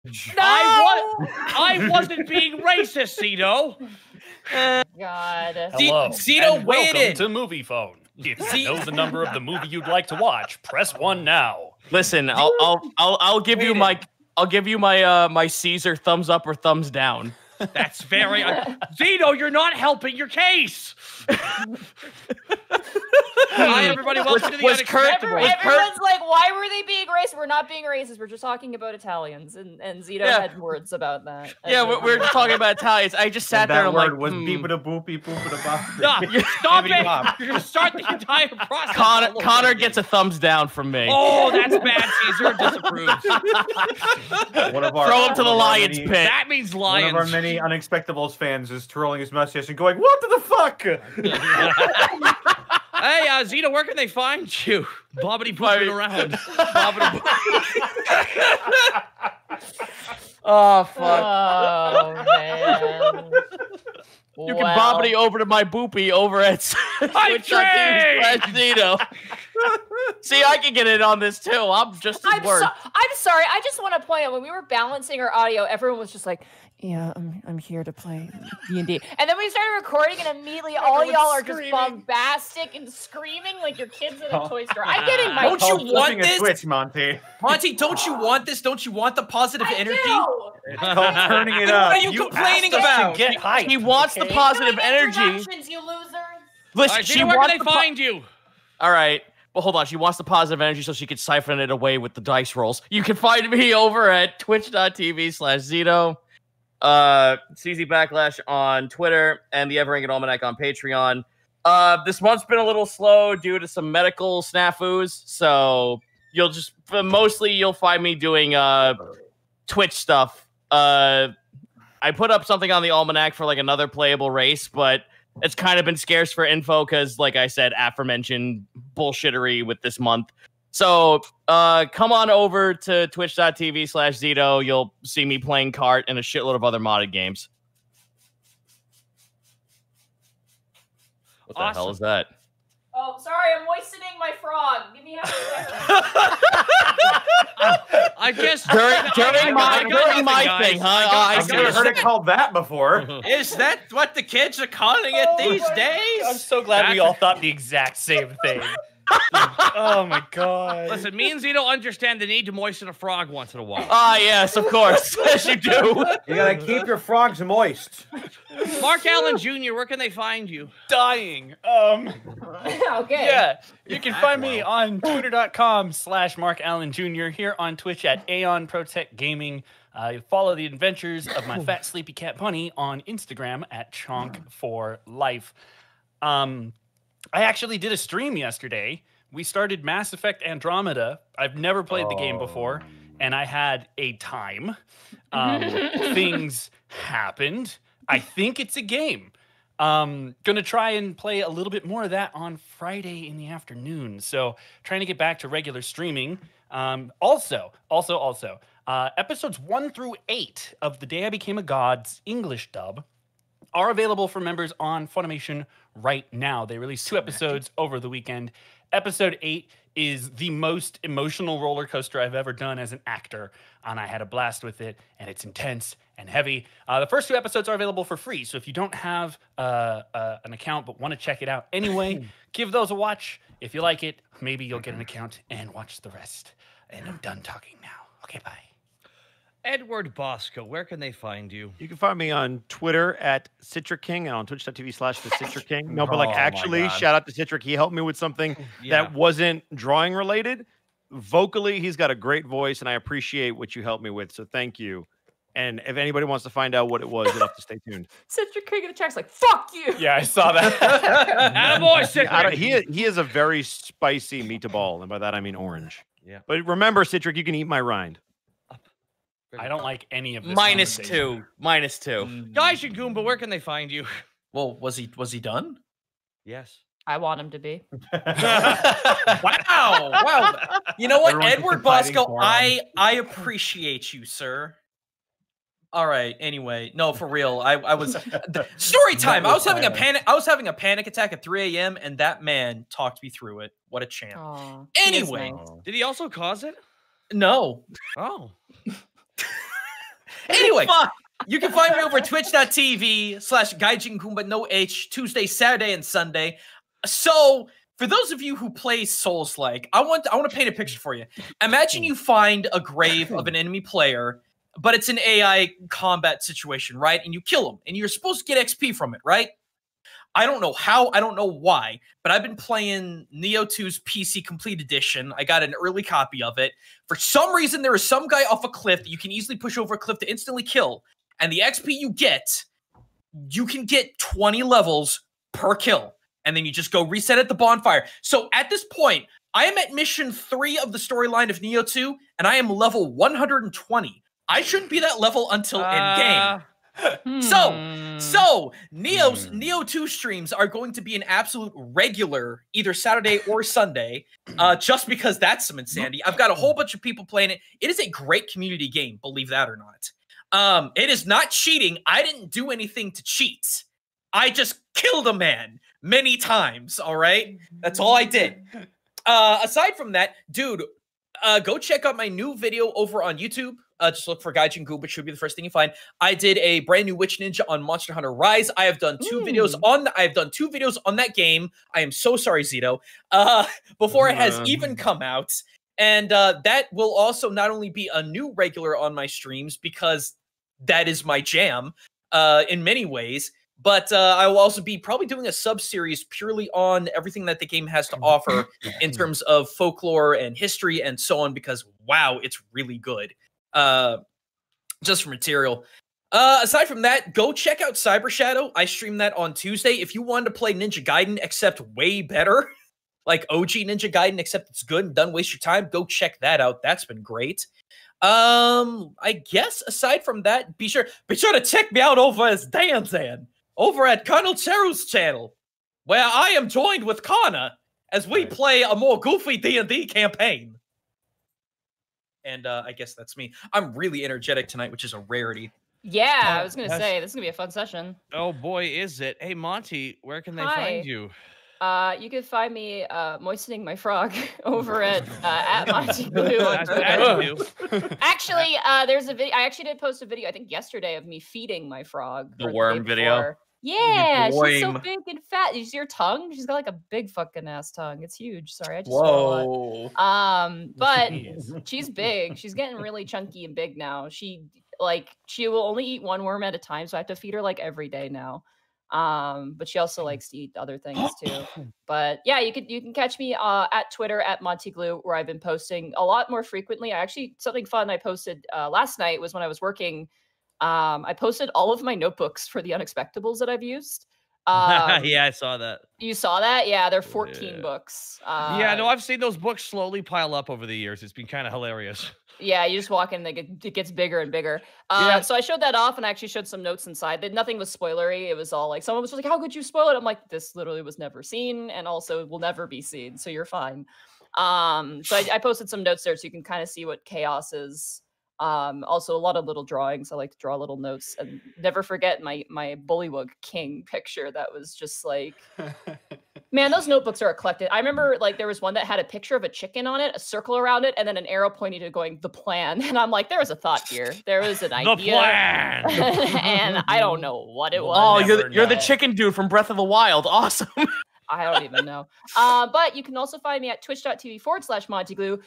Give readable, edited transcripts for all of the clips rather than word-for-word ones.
No! I wasn't being racist, Zito. God. Hello. Zito and waited. Welcome to Movie Phone. If you know the number of the movie you'd like to watch, press 1 now. Listen, I'll give you my my Caesar thumbs up or thumbs down. That's very Zito, you're not helping your case. Hi, everybody. Welcome to the Unexpectables. Everyone's like, why were they being racist? We're not being racist. We're just talking about Italians. And Zito had words about that. Yeah, we're talking about Italians. I just sat there and word like, was beep-a-da boopy poop-a-da-bop. Stop it. You're going to start the entire process. Connor gets a thumbs down from me. Oh, that's bad. Caesar disapproves. Throw him to the lion's pit. That means lions. One of our many Unexpectables fans is twirling his mustache and going, "What the fuck?" Hey, Zito, where can they find you? Bobbity booping around. Oh, fuck. Oh, man. You can bobbity over to my boopy over at Twitch.tv/Zito. See, I can get in on this too. I'm just as worried. I'm sorry. I just want to point out, when we were balancing our audio, everyone was just like, yeah, I'm here to play D&D. And then we started recording, and immediately all y'all are just bombastic and screaming like your kids in a toy store. I'm getting my... Don't you want this? Twitch, Monty. Monty, don't you want this? Don't you want the positive energy? It's called turning it up. What are you complaining about? Get hype. He wants the positive energy. You losers. Listen, Zito, where can they find you? All right. Well, hold on. She wants the positive energy so she can siphon it away with the dice rolls. You can find me over at twitch.tv/Zito. CZ Backlash on Twitter, and the Ever-Ringing Almanac on Patreon. This month's been a little slow due to some medical snafus, so you'll find me doing Twitch stuff. I put up something on the Almanac for like another playable race, but it's kind of been scarce for info because, like I said, aforementioned bullshittery with this month. So come on over to twitch.tv/Zito. You'll see me playing Cart and a shitload of other modded games. What the hell is that? Oh, sorry, I'm moistening my frog. Give me half a second. I guess during my thing, huh? I've never heard it called that before. Is that what the kids are calling it these days? I'm so glad we all thought the exact same thing. Oh my god. Listen, me and Zito understand the need to moisten a frog once in a while. Yes, of course. As you do. You gotta keep your frogs moist. Mark Allen Jr., where can they find you? Dying. Okay. Yeah, you can find me on twitter.com/Mark Allen Jr. here on Twitch at Aeon Protect Gaming. Follow the adventures of my fat sleepy cat bunny on Instagram at Chonk4Life. I actually did a stream yesterday. We started Mass Effect Andromeda. I've never played the game before, and I had a time. Things happened. I think it's a game. Gonna try and play a little bit more of that on Friday in the afternoon. So trying to get back to regular streaming. Also, episodes 1 through 8 of The Day I Became a God's English dub are available for members on Funimation right now. They released 2 episodes over the weekend. Episode 8 is the most emotional roller coaster I've ever done as an actor, and I had a blast with it, and it's intense and heavy. The first 2 episodes are available for free, so if you don't have an account but want to check it out anyway, give those a watch. If you like it, maybe you'll get an account and watch the rest. And I'm done talking now. Okay, bye. Edward Bosco, where can they find you? You can find me on Twitter at Citric King and on twitch.tv/thecitric No, but like actually, shout out to Citric. He helped me with something that wasn't drawing related. Vocally, he's got a great voice, and I appreciate what you helped me with. So thank you. And if anybody wants to find out what it was, you'll have to stay tuned. Citric King in the chat's like, fuck you. Yeah, I saw that. Attaboy, Citric. He is a very spicy meatball, and by that I mean orange. Yeah. But remember, Citric, you can eat my rind. I don't like any of this. -2. Guys and Goomba, where can they find you? Well, was he done? Yes. I want him to be. Wow. You know what, Everyone's Edward fighting Bosco, for him. I appreciate you, sir. All right. Anyway, no, for real. I was story time. I was having a panic attack at 3 a.m. and that man talked me through it. What a champ. Aw, Anyway, Did he also cause it? no. Oh. Anyway, you can find me over twitch.tv/gaijinkumba, no H, Tuesday, Saturday, and Sunday. So, for those of you who play Souls-like, I want to paint a picture for you. Imagine you find a grave of an enemy player, but it's an AI combat situation, right? And you kill them, and you're supposed to get XP from it, right? I don't know how, I don't know why, but I've been playing Neo 2's PC Complete Edition. I got an early copy of it. For some reason, there is some guy off a cliff that you can easily push over a cliff to instantly kill. And the XP you can get 20 levels per kill. And then you just go reset at the bonfire. So at this point, I am at mission 3 of the storyline of Neo 2, and I am level 120. I shouldn't be that level until endgame. So Neo 2 streams are going to be an absolute regular, either Saturday or Sunday, just because that's some insanity. I've got a whole bunch of people playing it. It is a great community game, believe that or not. It is not cheating. I didn't do anything to cheat. I just killed a man many times, all right? That's all I did. Aside from that, dude, go check out my new video over on YouTube. Just look for Gaijin Goop. It should be the first thing you find. I did a brand new Witch Ninja on Monster Hunter Rise. I have done two videos on that game. I am so sorry, Zito. Before it has even come out. And that will also not only be a new regular on my streams, because that is my jam in many ways, but I will also be probably doing a sub-series purely on everything that the game has to offer in terms of folklore and history and so on, because, wow, it's really good. Just for material. Aside from that, go check out Cyber Shadow. I stream that on Tuesday. If you wanted to play Ninja Gaiden, except way better, like OG Ninja Gaiden, except it's good and doesn't waste your time, go check that out. That's been great. I guess aside from that, be sure to check me out over as Danzan over at Colonel Cheru's channel, where I am joined with Kana as we play a more goofy D&D campaign. And I guess that's me. I'm really energetic tonight, which is a rarity. Yeah, I was going to say, this is going to be a fun session. Oh, boy, is it. Hey, Monty, where can they find you? You can find me moistening my frog over at Monty Blue on Twitter. Actually, there's a video. I actually did post a video, I think yesterday, of me feeding my frog. The worm video. Yeah, she's so big and fat. You see her tongue? She's got like a big fucking ass tongue. It's huge. Sorry, I just swallowed it. But she's big. She's getting really chunky and big now. She will only eat one worm at a time, so I have to feed her like every day now. But she also likes to eat other things too. But yeah, you can catch me at Twitter at MontyGlue, where I've been posting a lot more frequently. Something fun I posted last night was when I was working. I posted all of my notebooks for the Unexpectables that I've used. Yeah, I saw that. You saw that? Yeah, they're 14 books. Yeah, no, I've seen those books slowly pile up over the years. It's been kind of hilarious. Yeah, you just walk in and it gets bigger and bigger. So I showed that off, and I actually showed some notes inside. Nothing was spoilery. It was all like, someone was just like, how could you spoil it? I'm like, this literally was never seen, and also will never be seen, so you're fine. So I posted some notes there so you can kind of see what chaos is. Also a lot of little drawings. I like to draw little notes, and never forget my Bullywug King picture. That was just like, man, those notebooks are eclectic. I remember like there was one that had a picture of a chicken on it, a circle around it, and then an arrow pointing to going the plan. And I'm like, there was a thought here. There was an idea. The plan. And I don't know what it was. Oh, you're the chicken dude from Breath of the Wild. Awesome. I don't even know. But you can also find me at twitch.tv/MontyGlue.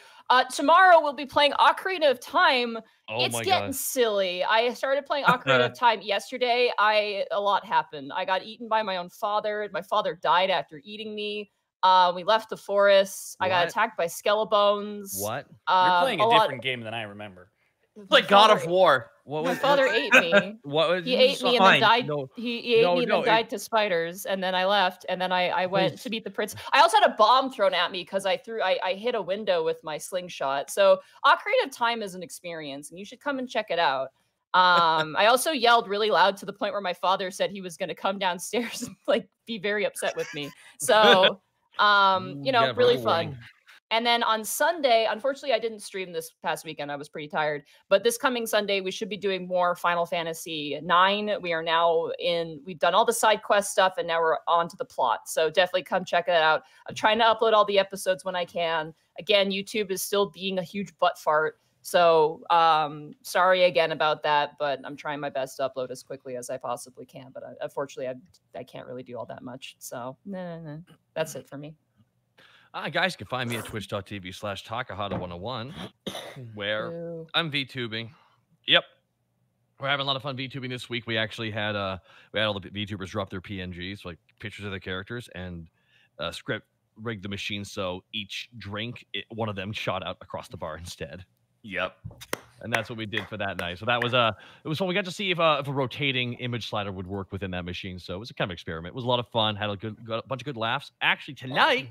Tomorrow we'll be playing Ocarina of Time. It's getting silly. I started playing Ocarina of Time yesterday. A lot happened. I got eaten by my own father. My father died after eating me. We left the forest. I got attacked by Skelebones. What? You're playing a different game than I remember. Like God of War. My father ate me. He ate me and then died. He ate me and then died to spiders. And then I left. And then I went to beat the prince. I also had a bomb thrown at me because I hit a window with my slingshot. So Ocarina of Time is an experience, and you should come and check it out. I also yelled really loud to the point where my father said he was going to come downstairs and like be very upset with me. So really fun. And then on Sunday, unfortunately, I didn't stream this past weekend. I was pretty tired. But this coming Sunday, we should be doing more Final Fantasy IX. We've done all the side quest stuff, and now we're on to the plot. So definitely come check it out. I'm trying to upload all the episodes when I can. Again, YouTube is still being a huge butt fart. So sorry again about that, but I'm trying my best to upload as quickly as I possibly can. But unfortunately, I can't really do all that much. So that's it for me. Guys can find me at twitch.tv/Takahata101, where I'm VTubing. Yep. We're having a lot of fun VTubing this week. We actually had all the VTubers drop their PNGs, like pictures of their characters, and script rigged the machine so each drink, one of them shot out across the bar instead. Yep. And that's what we did for that night. So that was it was fun. We got to see if a rotating image slider would work within that machine. So it was a kind of experiment. It was a lot of fun. Had got a bunch of good laughs. Actually, tonight,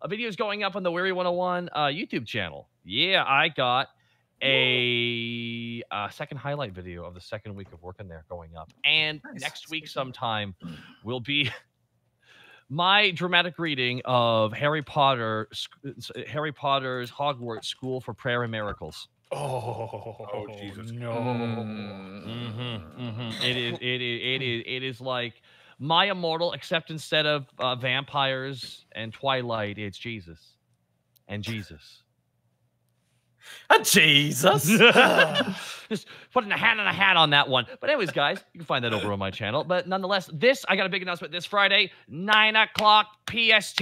a video is going up on the Weary 101 YouTube channel. Yeah, I got a second highlight video of the second week of working there going up. And next week sometime will be my dramatic reading of Harry Potter's Hogwarts School for Prayer and Miracles. Oh, Jesus. No. It is like my immortal, except instead of vampires and Twilight, it's Jesus and Jesus. Jesus. Just putting a hat on a hat on that one. But anyways, guys, you can find that over on my channel. But nonetheless, I got a big announcement this Friday, 9 o'clock PST.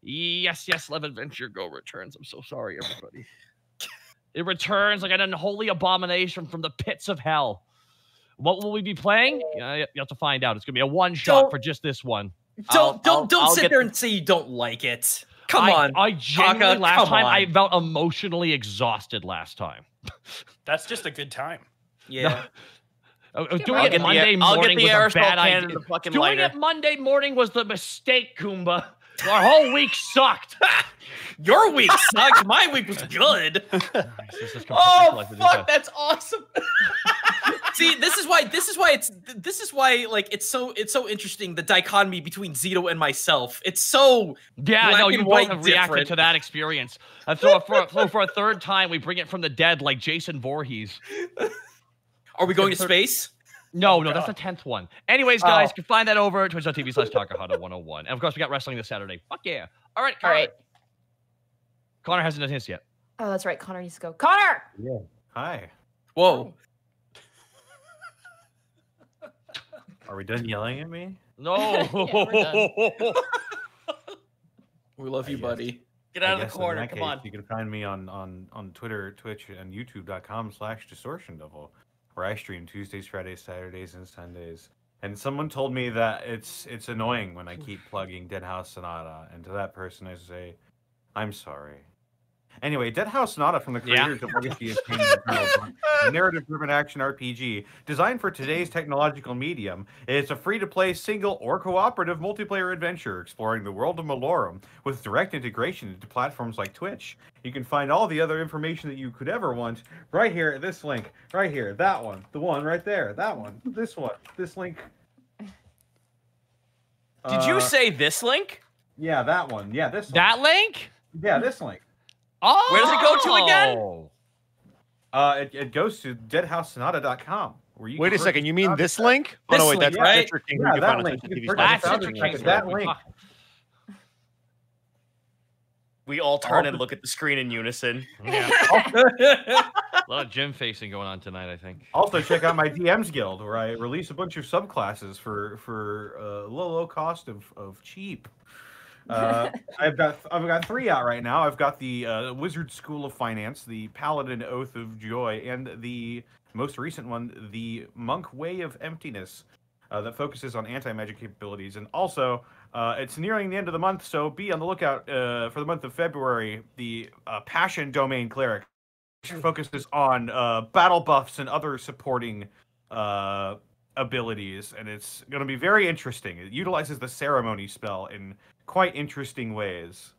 Yes, Love Adventure Go returns. I'm so sorry, everybody. It returns like an unholy abomination from the pits of hell. What will we be playing? You have to find out. It's going to be a one-shot for just this one. Don't sit there and say you don't like it. Come on. I genuinely, last time, I felt emotionally exhausted last time. That's just a good time. Yeah. Doing it Monday morning was a bad idea. Doing lighter. it Monday morning was the mistake, Goomba. Our whole week sucked. Your week sucked. My week was good. Oh, fuck, that's awesome. See, this is why like it's so interesting, the dichotomy between Zito and myself. It's so you both have reacted to that experience. And so for a third time, we bring it from the dead like Jason Voorhees. Are we going to space? No, that's the 10th one. Anyways, guys, you can find that over at twitch.tv/Takahata101. And of course, we got wrestling this Saturday. Fuck yeah. All right, Connor. Connor hasn't done his yet. Oh, that's right. Connor needs to go. Connor! Yeah. Hi. Whoa. Are we done yelling at me? No. Yeah, we love you, buddy. Get out of the corner. Come on. You can find me on Twitter, Twitch, and YouTube.com/DistortionDevil, where I stream Tuesdays, Fridays, Saturdays, and Sundays. And someone told me that it's annoying when I keep plugging Dead House Sonata, and to that person I say, I'm sorry. Anyway, Dead House Sonata from the creators of Legacy of Kain and Eternal, a narrative-driven action RPG designed for today's technological medium. It's a free-to-play single or cooperative multiplayer adventure exploring the world of Malorum with direct integration into platforms like Twitch. You can find all the other information that you could ever want right here at this link, right here, that one, the one right there, that one, this link. Did you say this link? Yeah, that one. Yeah, this link. That link? Yeah, this link. Oh! Where does it go to again? It goes to deadhousesonata.com. Wait a second, you mean this link? This no, wait, link, that's right? Citric King. Yeah, that link. That link. We all turn and look at the screen in unison. Yeah. A lot of gym facing going on tonight, I think. Also, check out my DMs Guild, where I release a bunch of subclasses for low cost of cheap. I've got 3 out right now. I've got the Wizard School of Finance, the Paladin Oath of Joy, and the most recent one, the Monk Way of Emptiness, that focuses on anti-magic capabilities. And also, it's nearing the end of the month, so be on the lookout for the month of February, the Passion Domain Cleric, which focuses on battle buffs and other supporting abilities, and it's going to be very interesting. It utilizes the Ceremony spell in quite interesting ways.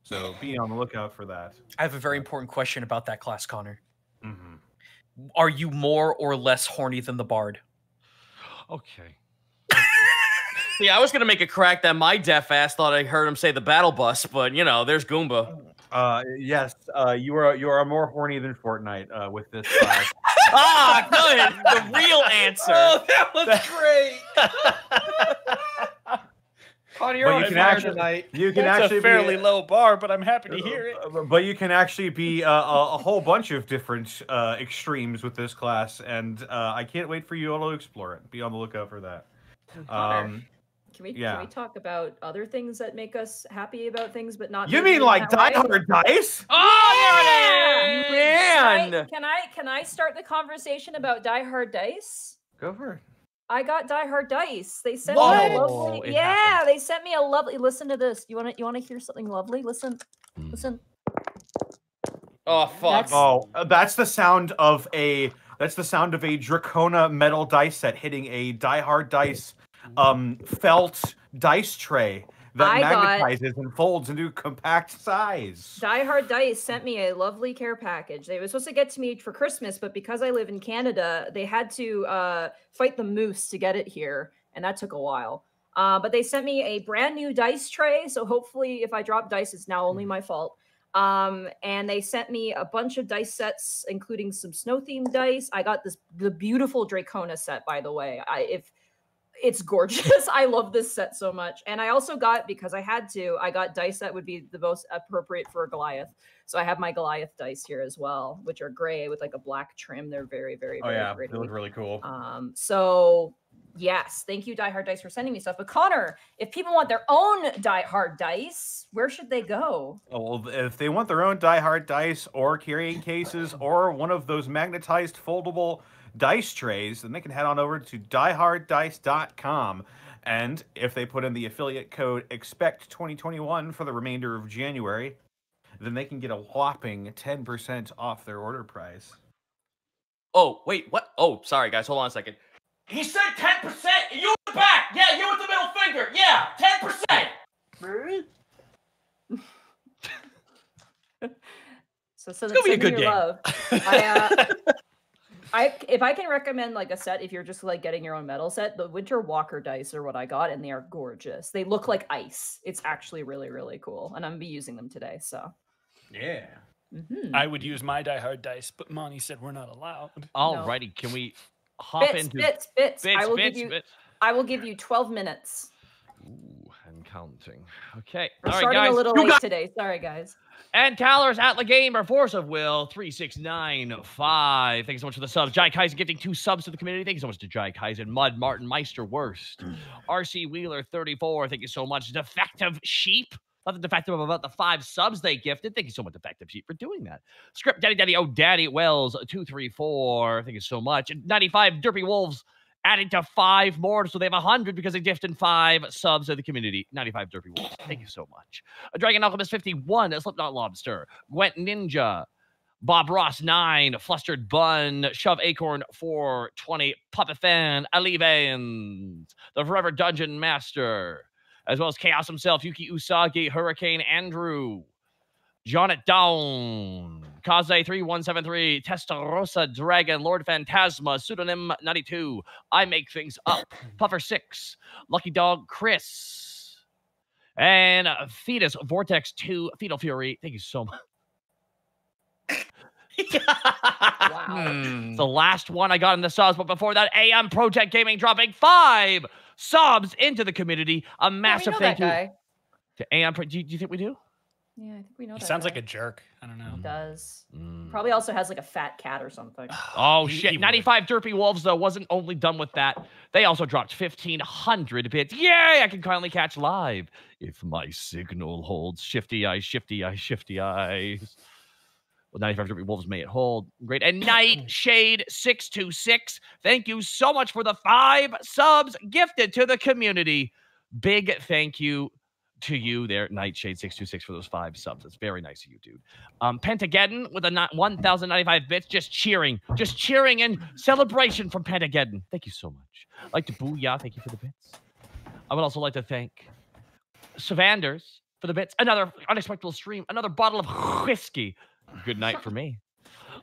So be on the lookout for that. I have a very important question about that class, Connor. Mm-hmm. Are you more or less horny than the Bard? Okay. Yeah, I was gonna make a crack that my deaf ass thought I heard him say the battle bus, but you know, there's Goomba. Yes, you are more horny than Fortnite with this. Good. The real answer. Oh, that was great. Connie, you're But on you can fire actually- tonight. You can That's actually a fairly be, low bar, but I'm happy to hear it. but you can actually be a whole bunch of different extremes with this class, and I can't wait for you all to explore it. Be on the lookout for that. Connor, can we yeah. talk about other things that make us happy about things, but not? You moving mean in like that Die way? Hard Dice? Oh, man! Can I start the conversation about Die Hard Dice? Go for it. I got Die Hard Dice. They sent What? me a lovely. It Yeah, happened. they sent me a lovely. Listen to this. You wanna hear something lovely? Listen. Listen. Oh fuck! Oh, that's the sound of a Dracona metal dice set hitting a Die Hard Dice felt dice tray that I got- magnetizes and folds into compact size. Die Hard Dice sent me a lovely care package. They were supposed to get to me for Christmas, but because I live in Canada, they had to fight the moose to get it here, and that took a while. But they sent me a brand new dice tray, so hopefully if I drop dice, it's now only my fault. And they sent me a bunch of dice sets, including some snow-themed dice. I got the beautiful Dracona set, by the way. It's gorgeous. I love this set so much. And I also got, because I got dice that would be the most appropriate for a Goliath. So I have my Goliath dice here as well, which are gray with like a black trim. They're very, very, Oh very yeah, pretty. they look really cool. So yes, thank you, Die Hard Dice, for sending me stuff. But Connor, if people want their own Die Hard Dice, where should they go? Oh, well, if they want their own Die Hard Dice or carrying cases or one of those magnetized foldable dice trays, then they can head on over to dieharddice.com. And if they put in the affiliate code EXPECT2021 for the remainder of January, then they can get a whopping 10% off their order price. Oh wait, what? Oh, sorry guys, hold on a second. He said 10%. You in the back. Yeah, you with the middle finger. Yeah, 10%. So It's gonna be a good game. love. If I can recommend like a set, if you're just like getting your own metal set, the Winter Walker dice are what I got, and they are gorgeous. They look like ice. It's actually really, really cool, and I'm gonna be using them today. So Yeah. I would use my Die Hard Dice, but Monty said we're not allowed. Alrighty, can we hop into bits. I will give you 12 minutes. Ooh, and counting. Okay. We're All right, starting guys. a little late today. Sorry, guys. And Tyler's Atla Gamer, Force of Will, 3695. Thank you so much for the subs. Jai Kaizen gifting 2 subs to the community. Thank you so much to Jai Kaizen. Mud Martin Meister Worst. RC Wheeler, 34. Thank you so much. Defective Sheep. Nothing defective about the 5 subs they gifted. Thank you so much, Defective Sheep, for doing that. Script Daddy, oh, Daddy Wells, 234. Thank you so much. And 95 Derpy Wolves adding to 5 more, so they have 100 because they gifted 5 subs to the community. 95 Derpy Wolves. Thank you so much. Dragon Alchemist 51, Slipknot Lobster, Gwent Ninja, Bob Ross 9, Flustered Bun, Shove Acorn 420, Puppet Fan, Alivast, the Forever Dungeon Master, as well as Chaos himself, Yuki Usagi, Hurricane Andrew, John It Down, Kaze 3173, Testarossa Dragon, Lord Phantasma, Pseudonym 92, I Make Things Up, Puffer 6, Lucky Dog Chris, and Fetus Vortex 2, Fetal Fury. Thank you so much. Wow. It's the last one I got in the subs, but before that, AM Project Gaming dropping 5 subs into the community. A massive thank you to AM. Do you think we do? Yeah, I think we know He that sounds guy. like a jerk. I don't know. He does. Probably also has like a fat cat or something. Oh, He shit. would. 95 Derpy Wolves, though, wasn't only done with that. They also dropped 1,500 bits. Yay! I can kindly catch live. If my signal holds. Shifty eyes, shifty eyes, shifty eyes. Well, 95 Derpy Wolves may it hold. Great. And Nightshade 626. Thank you so much for the 5 subs gifted to the community. Big thank you to you there, Nightshade 626, for those 5 subs. That's very nice of you, dude. Pentageddon with a 1,095 bits, just cheering in celebration from Pentageddon. Thank you so much. I'd like to booyah, thank you for the bits. I would also like to thank Savanders for the bits. Another unexpected stream, another bottle of whiskey. Good night for me.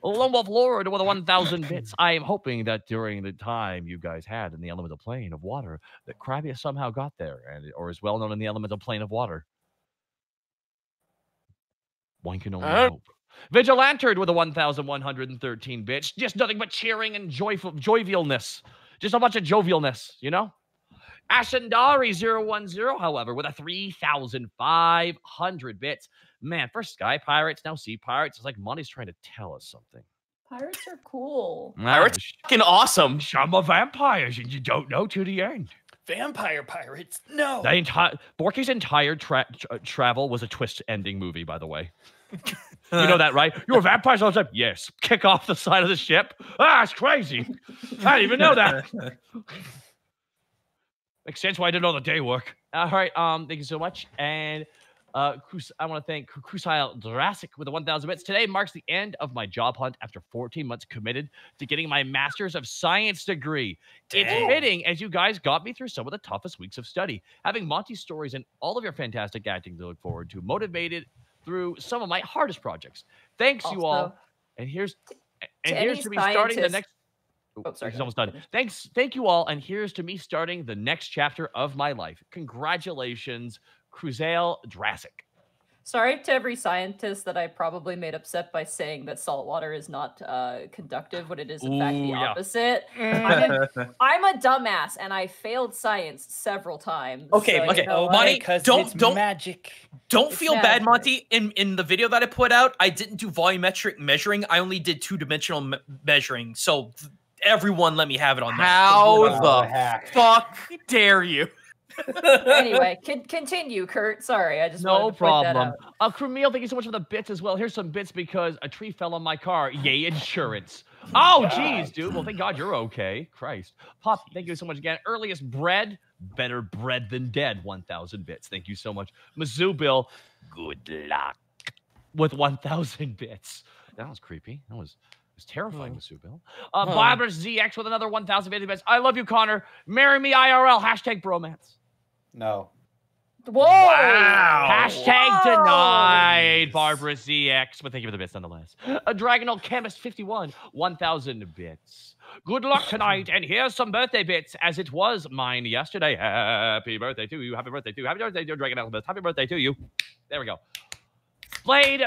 Lone Wolf Lord with a 1,000 bits. I am hoping that during the time you guys had in the elemental plane of water, that Krabby somehow got there, or is well known in the elemental plane of water. One can only hope. Vigilantard with a 1,113 bits. Just nothing but cheering and jovialness. Just a bunch of jovialness, you know? Ashendari010, however, with a 3,500 bits. Man, first Sky Pirates, now Sea Pirates. It's like Monty's trying to tell us something. Pirates are cool. Pirates fucking awesome. Some are vampires, and you don't know to the end. Vampire pirates? No. Borky's entire travel was a twist-ending movie, by the way. You know that, right? You're vampires all the time? Yes. Kick off the side of the ship. Ah, it's crazy. I didn't even know that. Makes sense why I didn't know the day work. All right, thank you so much. And I want to thank Kusile Jurassic with the 1,000 bits. Today marks the end of my job hunt after 14 months committed to getting my Master's of Science degree. Dang. It's fitting as you guys got me through some of the toughest weeks of study. Having Monty's stories and all of your fantastic acting to look forward to motivated through some of my hardest projects. Thanks you all. And here's to me starting the next. Oh, sorry, he's almost done. Thank you all, and here's to me starting the next chapter of my life. Congratulations, Cruzail Jurassic. Sorry to every scientist that I probably made upset by saying that salt water is not conductive when it is in fact the opposite. I'm a dumbass and I failed science several times. Okay, so, okay. You know, Monty, don't magic. Don't feel bad, Monty. In the video that I put out, I didn't do volumetric measuring. I only did two-dimensional measuring. So everyone let me have it on that. How the fuck dare you? Anyway, continue, Kurt. Sorry, I just wanted to point that out. Crumil, thank you so much for the bits as well. Here's some bits because a tree fell on my car. Yay, insurance. Oh, geez, dude. Well, thank God you're okay. Christ. Pop, thank you so much again. Earliest bread, better bread than dead. 1,000 bits. Thank you so much. Mizzou Bill, good luck with 1,000 bits. That was creepy. That was terrifying, Mizzou Bill. Barbara ZX with another 1,000 bits. I love you, Connor. Marry me IRL. Hashtag bromance. No. Whoa! Wow. Hashtag denied, Barbara ZX. But thank you for the bits nonetheless. A Dragonal Chemist 51, 1,000 bits. Good luck tonight, and here's some birthday bits, as it was mine yesterday. Happy birthday to you. Happy birthday to you. Happy birthday to Dragonal Chemist. Happy birthday to you. There we go. Blade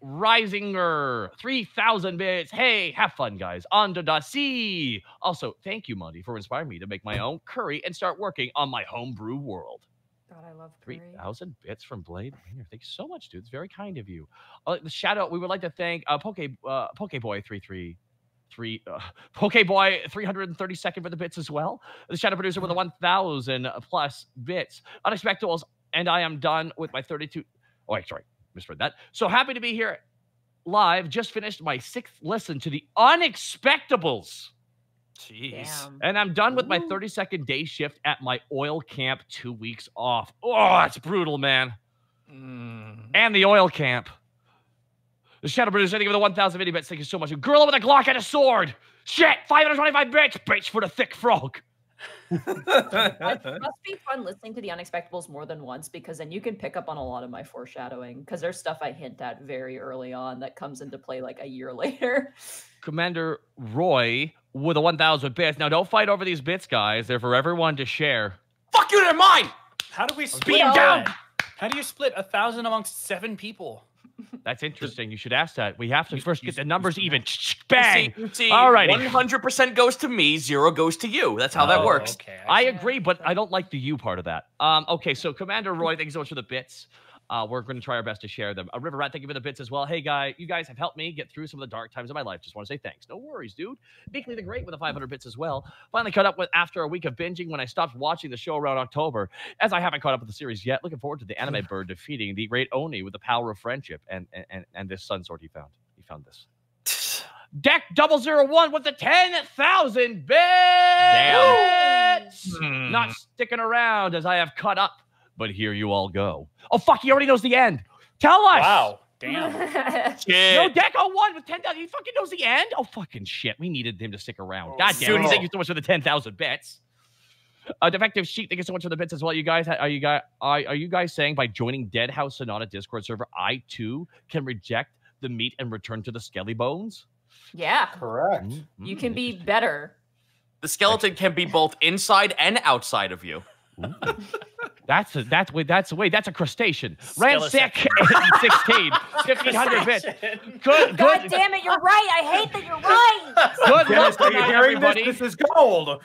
Risinger, 3,000 bits. Hey, have fun, guys. Under.C. Also, thank you, Monty, for inspiring me to make my own curry and start working on my homebrew world. God, I love curry. 3,000 bits from Blade Ranger. Thank you so much, dude. It's very kind of you. The shout out, we would like to thank Pokeboy 333. Pokeboy 332nd for the bits as well. The shadow producer with the 1,000 plus bits. Unexpectables, and I am done with my 32. Oh, wait, sorry, misread that. So happy to be here live. Just finished my 6th listen to the Unexpectables. Jeez. Damn. And I'm done with my 32nd day shift at my oil camp. 2 weeks off. Oh, that's brutal, man. And the oil camp. The shadow producer, thank you for the 1,000 video bits. Thank you so much. Gorilla with a Glock and a sword. Shit, 525 bits. Bitch for the thick frog. It must be fun listening to the Unexpectables more than once, because then you can pick up on a lot of my foreshadowing, because there's stuff I hint at very early on that comes into play like a year later. Commander Roy with a 1,000 bits. Now, don't fight over these bits, guys. They're for everyone to share. Fuck you, they're mine! How do we Speed them down? How do you split 1,000 amongst 7 people? That's interesting. You should ask that. We have to first get the numbers even. Bang! You see, all right. 100% goes to me, 0 goes to you. That's how that works. Okay, I agree, but I don't like the you part of that. Okay, so Commander Roy, thank you so much for the bits. We're going to try our best to share them. River Rat, thank you for the bits as well. Hey, you guys have helped me get through some of the dark times of my life. Just want to say thanks. No worries, dude. Beakley the Great with the 500 bits as well. Finally caught up with after a week of binging when I stopped watching the show around October. As I haven't caught up with the series yet, looking forward to the anime bird defeating the great Oni with the power of friendship and this sun sword he found. He found this. Deck 001 with the 10,000 bits. Damn. Not sticking around as I have caught up. But here you all go. Oh, fuck, he already knows the end. Tell us. Wow. Damn. No, Deco 1 with 10,000. He fucking knows the end? Oh, fucking shit. We needed him to stick around. God damn it. Thank you so much for the 10,000 bits. Defective Sheep, thank you so much for the bits as well. You guys, are you guys saying by joining Dead House Sonata Discord server, I too can reject the meat and return to the skelly bones? Yeah. Correct. You can be better. The skeleton can be both inside and outside of you. That's a crustacean. Ransack 16, 1,500 bits. Good. God damn it, you're right. I hate that you're right. Good Dennis, luck are you tonight, hearing everybody. this? This is gold.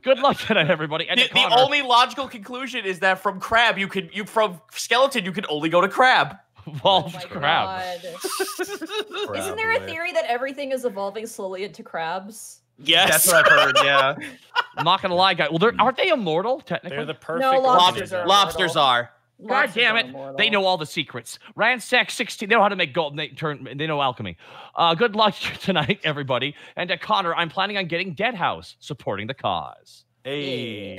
Good luck tonight, everybody. And The only logical conclusion is that from crab, from skeleton, you can only go to crab. Well, Oh my crab. God. Isn't there a theory that everything is evolving slowly into crabs? Yes. That's what I've heard. Yeah. I'm not gonna lie, guys. Well, aren't they immortal technically? They're the perfect. No, lobsters are. Lobsters are. God Lobsters damn are it! immortal. They know all the secrets. Ransack 16. They know how to make gold. They know alchemy. Good luck tonight, everybody. And Connor, I'm planning on getting Dead House, supporting the cause. Hey.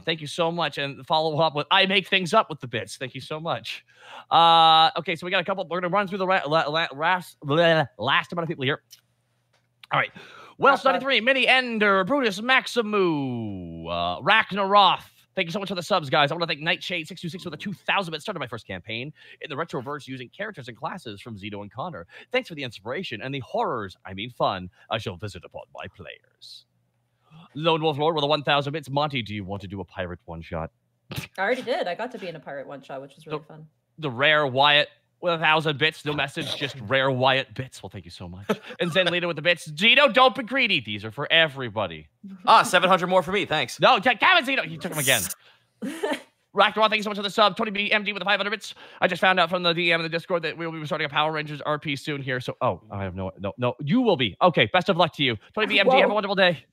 Thank you so much. And follow up with I make things up with the bits. Thank you so much. Okay, so we got a couple. We're gonna run through the last amount of people here. All right. Wells 93, Mini Ender, Brutus Maximu, Ragnaroth. Thank you so much for the subs, guys. I want to thank Nightshade 626 for the 2,000 bits. Started my first campaign in the Retroverse using characters and classes from Zito and Connor. Thanks for the inspiration and the horrors, I mean fun, I shall visit upon my players. Lone Wolf Lord with the 1,000 bits. Monty, do you want to do a pirate one-shot? I already did. I got to be in a pirate one shot, which was really fun. The rare Wyatt with 1,000 bits. No message, just rare Wyatt bits. Well, thank you so much. And Zen Lita with the bits. Zito, don't be greedy. These are for everybody. 700 more for me. Thanks. No, damn it, Zito. You took them again. Racknarod, thank you so much for the sub. Tony B. MD with the 500 bits. I just found out from the DM in the Discord that we will be starting a Power Rangers RP soon here. So, I have no. You will be. Okay, best of luck to you. Tony B. MD, have a wonderful day.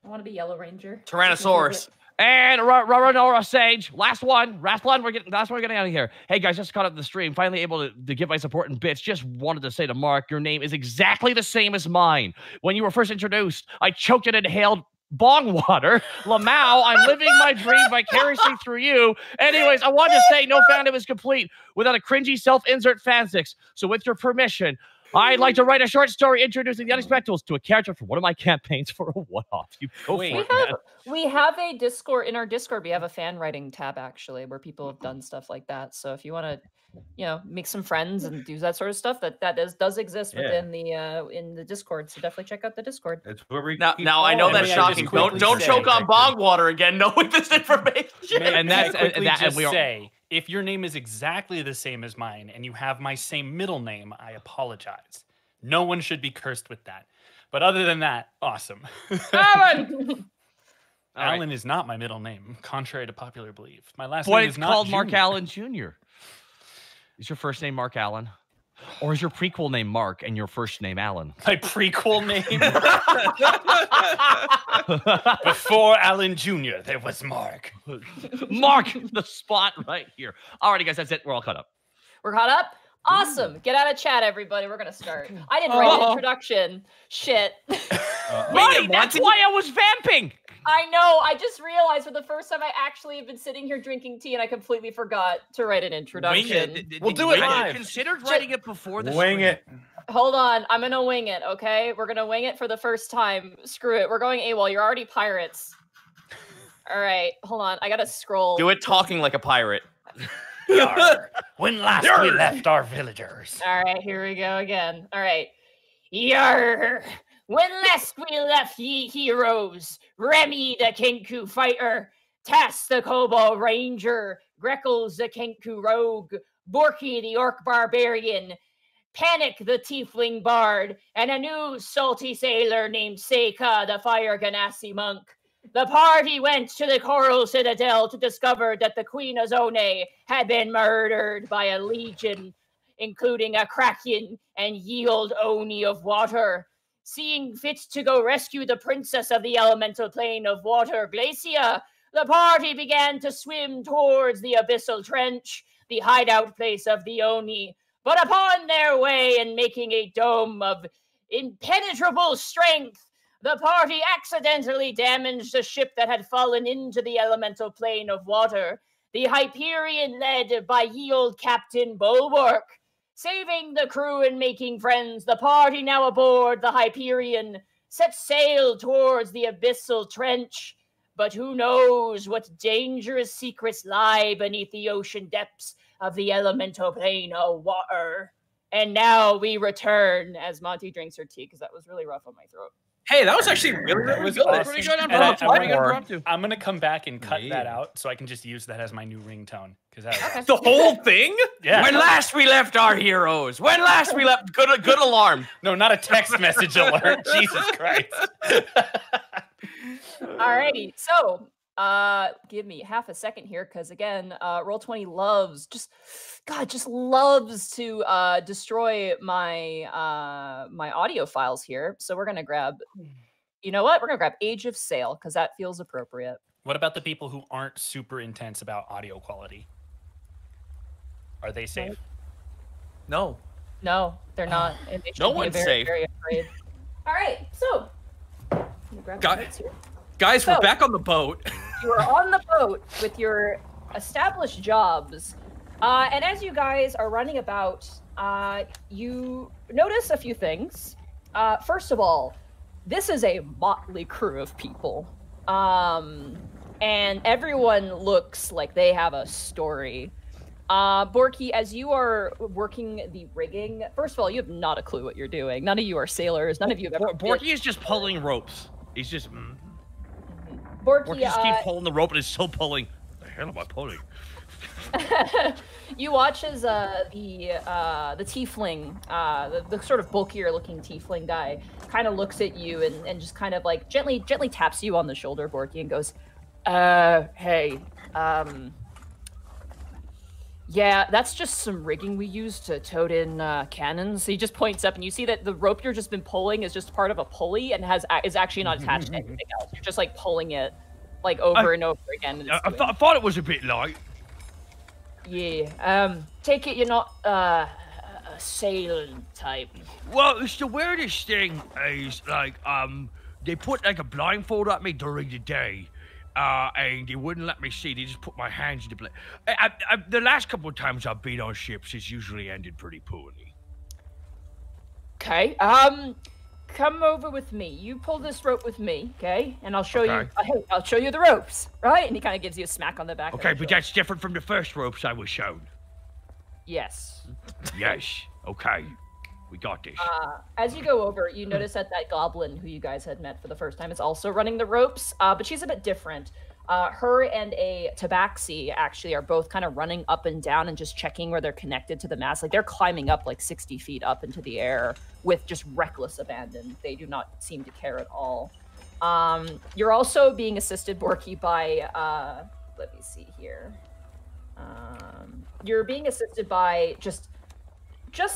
I want to be Yellow Ranger. Tyrannosaurus. And Raranora Sage, last one. We're getting out of here. Hey guys, just caught up the stream. Finally able to give my support in bits. Just wanted to say to Mark, your name is exactly the same as mine. When you were first introduced, I choked and inhaled bong water. Lamau, I'm living my dream vicariously through you. Anyways, I wanted to say no fandom is complete without a cringy self-insert fanfics. So with your permission, I'd like to write a short story introducing the Unexpectables to a character from one of my campaigns for a one-off. You go for it, man. We have a Discord. In our Discord, we have a fan writing tab, actually, where people have done stuff like that. So if you want to, make some friends and do that sort of stuff, that does exist within the in the Discord. So definitely check out the Discord. It's where we now I know that's shocking. Don't choke on bong water again, knowing this information. And that's if your name is exactly the same as mine and you have my same middle name, I apologize. No one should be cursed with that. But other than that, awesome. Alan! Alan is not my middle name, contrary to popular belief. My last name is not called Jr. Mark Allen Jr. Is your first name Mark Allen? Or is your prequel name Mark and your first name Alan? My prequel name? Before Alan Jr., there was Mark. Mark, the spot right here. Alrighty, guys, that's it. We're all caught up. We're caught up? Awesome. Get out of chat, everybody. We're going to start. I didn't write an introduction. Shit. Marty, that's why I was vamping. I know. I just realized for the first time I actually have been sitting here drinking tea and I completely forgot to write an introduction. We'll do it live. Considered writing it before the wing it. Hold on. I'm going to wing it, okay? We're going to wing it for the first time. Screw it. We're going AWOL. You're already pirates. All right. Hold on. I got to scroll. Do it talking like a pirate. Yarr. When last we left our villagers. All right. Here we go again. All right. Yarr. When last we left ye heroes, Remy the Kenku fighter, Task the Kobold Ranger, Greckles the Kenku rogue, Borky the Orc Barbarian, Panic the Tiefling bard, and a new salty sailor named Seika the Fire Ganassi monk. The party went to the Coral Citadel to discover that the Queen Azone had been murdered by a legion, including a Kraken and Yield Oni of Water. Seeing fit to go rescue the princess of the elemental plane of water, Glacia, the party began to swim towards the abyssal trench, the hideout place of the Oni. But upon their way and making a dome of impenetrable strength, the party accidentally damaged a ship that had fallen into the elemental plane of water, the Hyperion led by Yield Captain Bulwark. Saving the crew and making friends, the party now aboard the Hyperion set sail towards the abyssal trench. But who knows what dangerous secrets lie beneath the ocean depths of the elemental plane of water. And now we return as Monty drinks her tea because that was really rough on my throat. Hey, that was actually really was good. awesome. Pretty good And impromptu. I'm gonna come back and cut that out so I can just use that as my new ringtone. Because that The whole thing? yeah. When last we left our heroes. When last we left. Good alarm. No, not a text message alert. Jesus Christ. Alrighty, so give me half a second here, because again, Roll20 loves just loves to destroy my my audio files here. So we're gonna grab, you know what? We're gonna grab Age of Sail because that feels appropriate. What about the people who aren't super intense about audio quality? Are they safe? No. No, they're not. And they should No be one's very, safe. very afraid. All right, so I'm gonna grab my notes here. Guys, we're So- back on the boat. You are on the boat with your established jobs. And as you guys are running about, you notice a few things. First of all, this is a motley crew of people. And everyone looks like they have a story. Borky, as you are working the rigging, first of all, you have not a clue what you're doing. None of you are sailors. None of you have ever Borky is just pulling ropes. He's just Borky, just keep pulling the rope and it's still pulling. The hell am I pulling? you watch as the tiefling, the sort of bulkier looking tiefling guy, kind of looks at you and just kind of like gently taps you on the shoulder, Borky, and goes, "Hey, yeah, that's just some rigging we use to tote in cannons." So he just points up, and you see that the rope you've just been pulling is just part of a pulley and is actually not attached to anything else. You're just like pulling it like over and over again. And I thought it was a bit light. yeah. Take it you're not a sailing type. Well, it's the weirdest thing is like they put like a blindfold on me during the day. And they wouldn't let me see. They just put my hands in the blade. The last couple of times I've been on ships, it's usually ended pretty poorly. Okay. Come over with me. You pull this rope with me, okay? And I'll show you. I'll show you the ropes, right? And he kind of gives you a smack on the back. Okay, but that's different from the first ropes I was shown. Yes. Yes. Okay. We got this. As you go over, you notice that goblin who you guys had met for the first time is also running the ropes, but she's a bit different. Her and a tabaxi actually are both kind of running up and down and just checking where they're connected to the mast. Like they're climbing up like 60 feet up into the air with just reckless abandon. They do not seem to care at all. You're also being assisted, Borky, by, let me see here. You're being assisted by just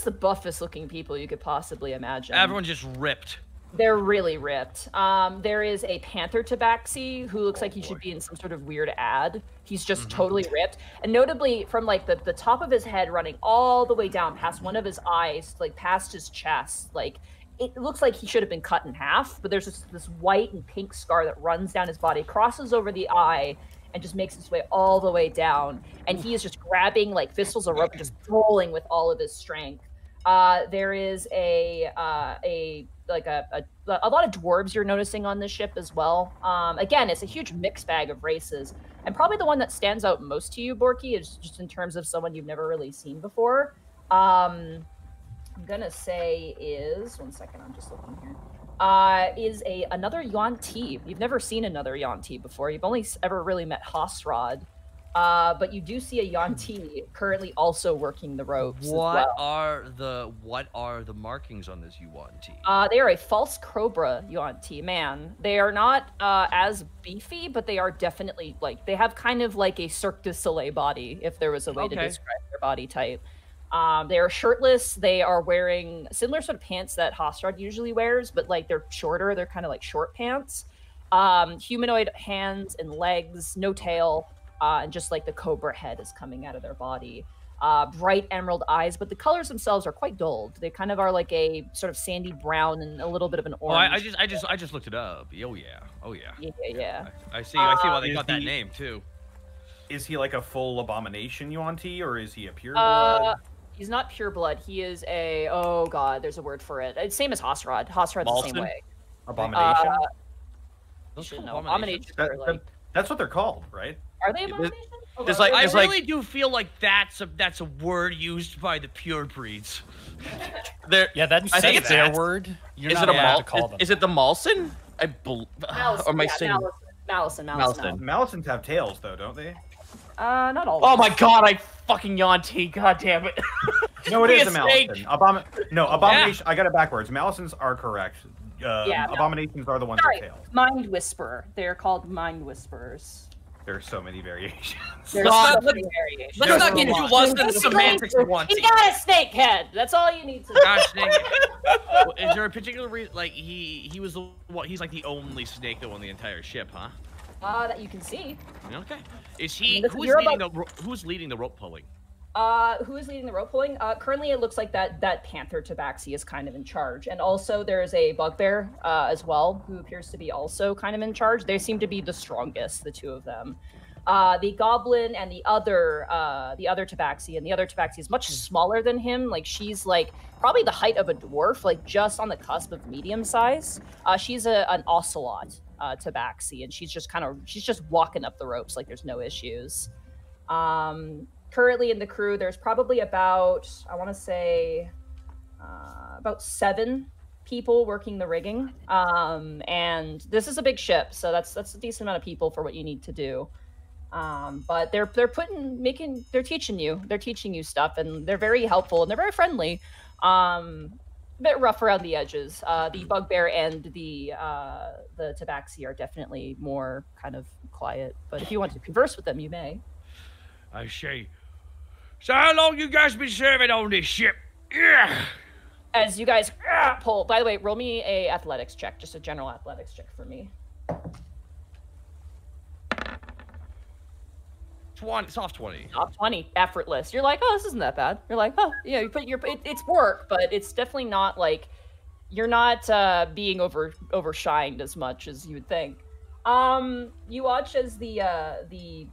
the buffest looking people you could possibly imagine. Everyone's just ripped. They're really ripped. There is a panther tabaxi who looks like he should be in some sort of weird ad. He's just totally ripped. And notably from like the top of his head running all the way down past one of his eyes, like past his chest, like it looks like he should have been cut in half, but there's just this white and pink scar that runs down his body, crosses over the eye, and just makes its way all the way down. And he is just grabbing like fistfuls of rope and just pulling with all of his strength. There is a lot of dwarves you're noticing on this ship as well. Again, it's a huge mixed bag of races. And probably the one that stands out most to you, Borky, is just in terms of someone you've never really seen before. I'm gonna say is, one second, I'm just looking here. Is another Yuan-Ti. You've never seen another Yuan-Ti before. You've only ever really met Hosrod. But you do see a Yuan-Ti currently also working the ropes. What are the markings on this Yuan-Ti? They are a false cobra Yuan-Ti. Man, they are not as beefy, but they are definitely like they have kind of like a Cirque du Soleil body, if there was a way to describe their body type. They are shirtless. They are wearing similar sort of pants that Hosrod usually wears, but like they're shorter. They're kind of like short pants. Humanoid hands and legs, no tail. And just like the cobra head is coming out of their body. Bright emerald eyes, but the colors themselves are quite dulled. They kind of are like a sort of sandy brown and a little bit of an orange. I just looked it up. Oh yeah. Yeah. I see why they got that name too. Is he like a full abomination Yuan-Ti, or is he a pure blood? He's not pure blood. He is a there's a word for it. It's same as Hosrod. Hosrod's the same way. Abomination. Abomination. Are like, That's what they're called, right? are they abomination? There's like, I there's really do feel like that's a word used by the pure breeds. there. Yeah, that's I think it's their word. You're Is not it a allowed Mal? to call them. Is it the Malson? Malison, or am I yeah, saying Malison. Malson? Malisons have tails, though, don't they? Not all. Oh my god, I fucking yawned. God damn it. No, it Be is a a Malison. Abomination. I got it backwards. Malisons are correct. Yeah, Abominations are the ones Sorry, with tails. Mind Whisperer. They're called Mind Whisperers. There are so many variations. There's Let's so not- many variations. Let's not get too lost in the semantics of one He's team. got a snake head. That's all you need to know. Gosh dang it. Well, is there a particular reason? Like he was the what? He's like the only snake though on the entire ship, huh? That you can see. Okay. Is he? This- Who's you're leading who's leading the rope pulling? Who is leading the rope pulling? Currently, it looks like that Panther Tabaxi is kind of in charge, and also there's a Bugbear as well, who appears to be also kind of in charge. They seem to be the strongest, the two of them. The Goblin and the other Tabaxi, and the other Tabaxi is much smaller than him. Like she's like probably the height of a dwarf, like just on the cusp of medium size. She's an Ocelot Tabaxi, and she's just walking up the ropes like there's no issues. Currently in the crew, there's probably about, I want to say, about 7 people working the rigging. And this is a big ship, so that's a decent amount of people for what you need to do. But they're teaching you stuff, and they're very helpful and they're very friendly. A bit rough around the edges. The Bugbear and the Tabaxi are definitely more kind of quiet. But if you want to converse with them, you may. I see. So how long you guys been serving on this ship? Yeah. As you guys pull, by the way, roll me a athletics check, just a general athletics check for me. 20, soft 20. Top 20, effortless. You're like, oh, this isn't that bad. You're like, oh, yeah, you put it's work, but it's definitely not like you're not being overshined as much as you would think. You watch as the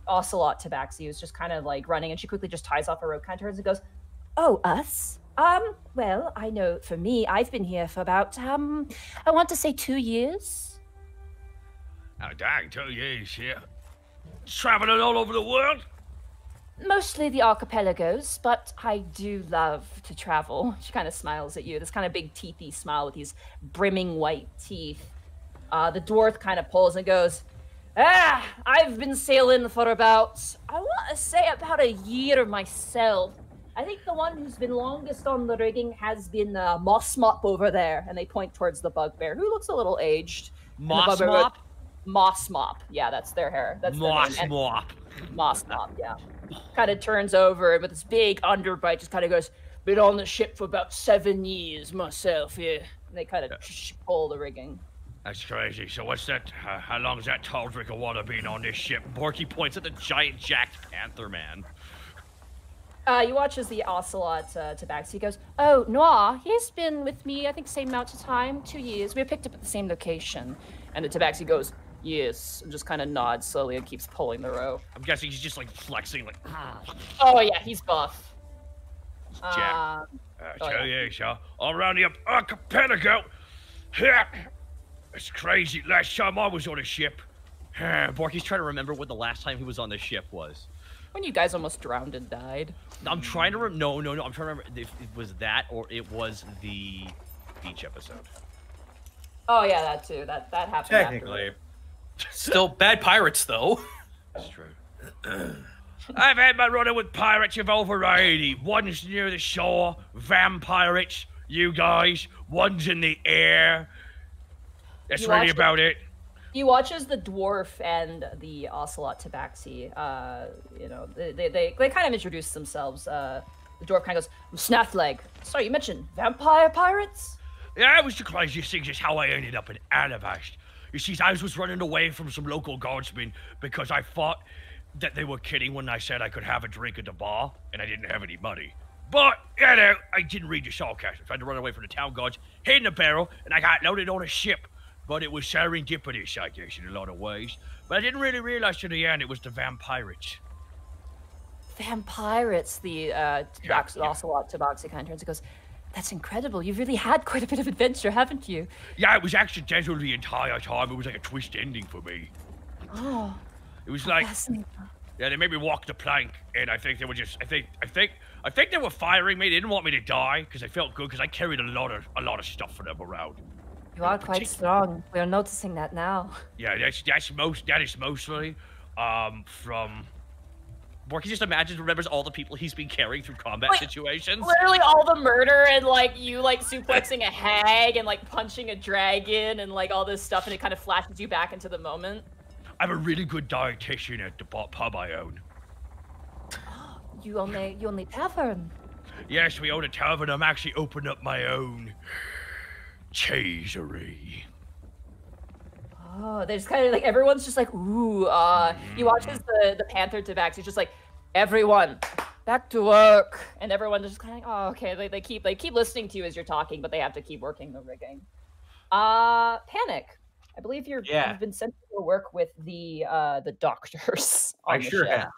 Ocelot Tabaxi is just kind of like running, and she quickly just ties off a rope, kind of turns and goes, "Oh, us? Well, I know for me, I've been here for about I want to say 2 years." Oh, dang, 2 years, yeah. Traveling all over the world? Mostly the archipelagos, but I do love to travel. She kind of smiles at you, this kind of big teethy smile with these brimming white teeth. The dwarf kind of pulls and goes, I've been sailing for about, I want to say about a year myself. I think the one who's been longest on the rigging has been Moss Mop over there. And they point towards the Bugbear, who looks a little aged. Moss Mop? Moss Mop. Yeah, that's their hair. That's Moss Mop. Moss Mop, yeah. Kind of turns over and with this big underbite just kind of goes, been on the ship for about 7 years myself, yeah. And they kind of pull the rigging. That's crazy. So what's that? How long's that tall drink of water been on this ship? Borky points at the giant jacked panther man. You watch as the Ocelot Tabaxi goes, "Oh, Noir, he's been with me, I think, same amount of time, 2 years. We were picked up at the same location." And the Tabaxi goes, "Yes," and just kind of nods slowly and keeps pulling the rope. I'm guessing he's just like flexing, like. Oh yeah, he's buff. Jack. Yeah. Years, huh? All around the archipelago. It's crazy. Last time I was on a ship. Borky's trying to remember what the last time he was on the ship was. When you guys almost drowned and died. I'm trying to no. I'm trying to remember if it was that or it was the beach episode. Oh yeah, that too. That happened. Technically. Still bad pirates, though. That's true. I've had my running with pirates of over 80. One's near the shore, vampirates, you guys. One's in the air. That's really about it. You watch as the dwarf and the Ocelot Tabaxi, they kind of introduce themselves. The dwarf kind of goes, "Snaffleg. Sorry, you mentioned vampire pirates?" Yeah, it was the craziest thing, just how I ended up in Alivast. You see, I was running away from some local guardsmen because I thought that they were kidding when I said I could have a drink at the bar, and I didn't have any money. But, I didn't read the sarcasm. I tried to run away from the town guards, hid in a barrel, and I got loaded on a ship. But it was serendipitous, I guess, in a lot of ways. But I didn't really realize to the end it was the vampirates. Vampirates, the Ocelot Tabaxi kind of turns and goes, "That's incredible. You've really had quite a bit of adventure, haven't you?" Yeah, it was accidental the entire time. It was like a twist ending for me. Oh, It was like, fascinating. Yeah, they made me walk the plank, and I think they were just, I think they were firing me. They didn't want me to die because I felt good because I carried a lot of stuff for them around. You are quite strong. We are noticing that now. Yeah, that is mostly from. Borky just remembers all the people he's been carrying through combat situations. Literally all the murder and like you like suplexing a hag and like punching a dragon and like all this stuff, and it kind of flashes you back into the moment. I'm a really good dietitian at the pub I own. You own a tavern. Yes, we own a tavern. I'm actually opening up my own chasery. Oh, they're just kind of like everyone's just like, ooh. You watch as the Panther tabax. He's just like, everyone, back to work, and everyone's just kind of like, oh, okay. They keep listening to you as you're talking, but they have to keep working the rigging. Panic. I believe you've been sent to go work with the doctors. I sure have.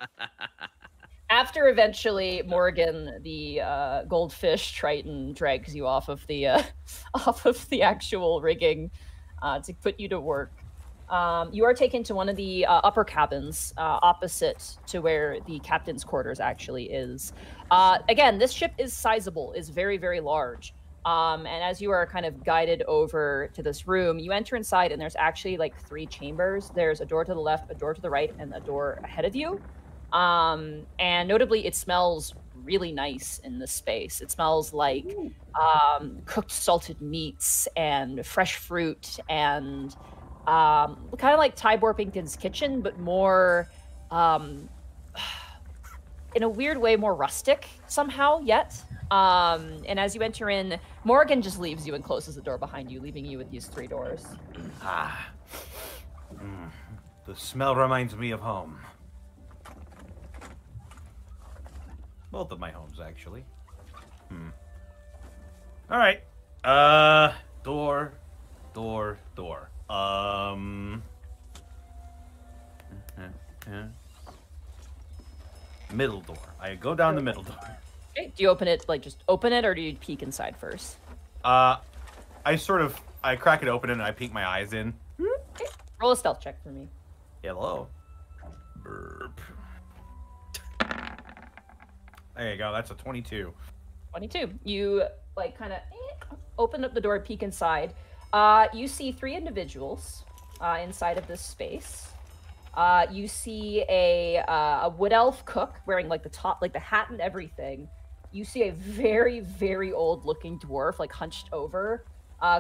After eventually Morgan, the goldfish Triton, drags you off of the actual rigging to put you to work. You are taken to one of the upper cabins opposite to where the captain's quarters actually is. Again, this ship is sizable, is very, very large. And as you are kind of guided over to this room, you enter inside and there's actually like 3 chambers. There's a door to the left, a door to the right, and a door ahead of you. And notably, it smells really nice in this space. It smells like cooked salted meats and fresh fruit and kind of like Ty Borpington's kitchen, but more, in a weird way, more rustic somehow yet. And as you enter in, Morgan just leaves you and closes the door behind you, leaving you with these 3 doors. The smell reminds me of home. Both of my homes, actually. All right. Door. Middle door. I go down the middle door. Okay. Do you open it, like just open it, or do you peek inside first? I crack it open and I peek my eyes in. Okay. Roll a stealth check for me. Hello. Burp. There you go. That's a 22. 22. You like kind of open up the door, peek inside. You see 3 individuals inside of this space. You see a wood elf cook wearing like the top, like the hat and everything. You see a very, very old looking dwarf, like hunched over,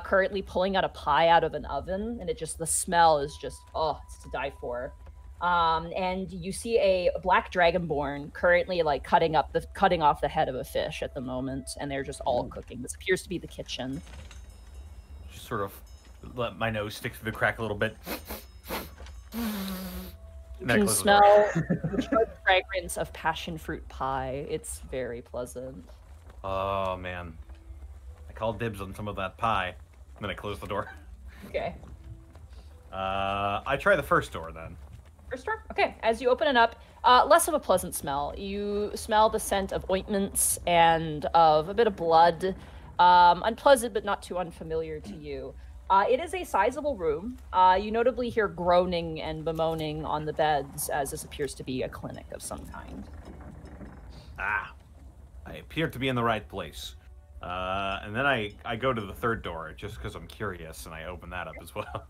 currently pulling out a pie out of an oven, and the smell is just, it's to die for. And you see a black dragonborn currently like cutting off the head of a fish at the moment, and they're just all cooking. This appears to be the kitchen. Just sort of let my nose stick through the crack a little bit. You can smell the fragrance of passion fruit pie. It's very pleasant. Oh man, I call dibs on some of that pie, and then I close the door. Okay. I try the first door then. First door? Okay. As you open it up, less of a pleasant smell. You smell the scent of ointments and of a bit of blood. Unpleasant, but not too unfamiliar to you. It is a sizable room. You notably hear groaning and bemoaning on the beds, as this appears to be a clinic of some kind. I appear to be in the right place. And then I go to the third door, just because I'm curious, and I open that up as well.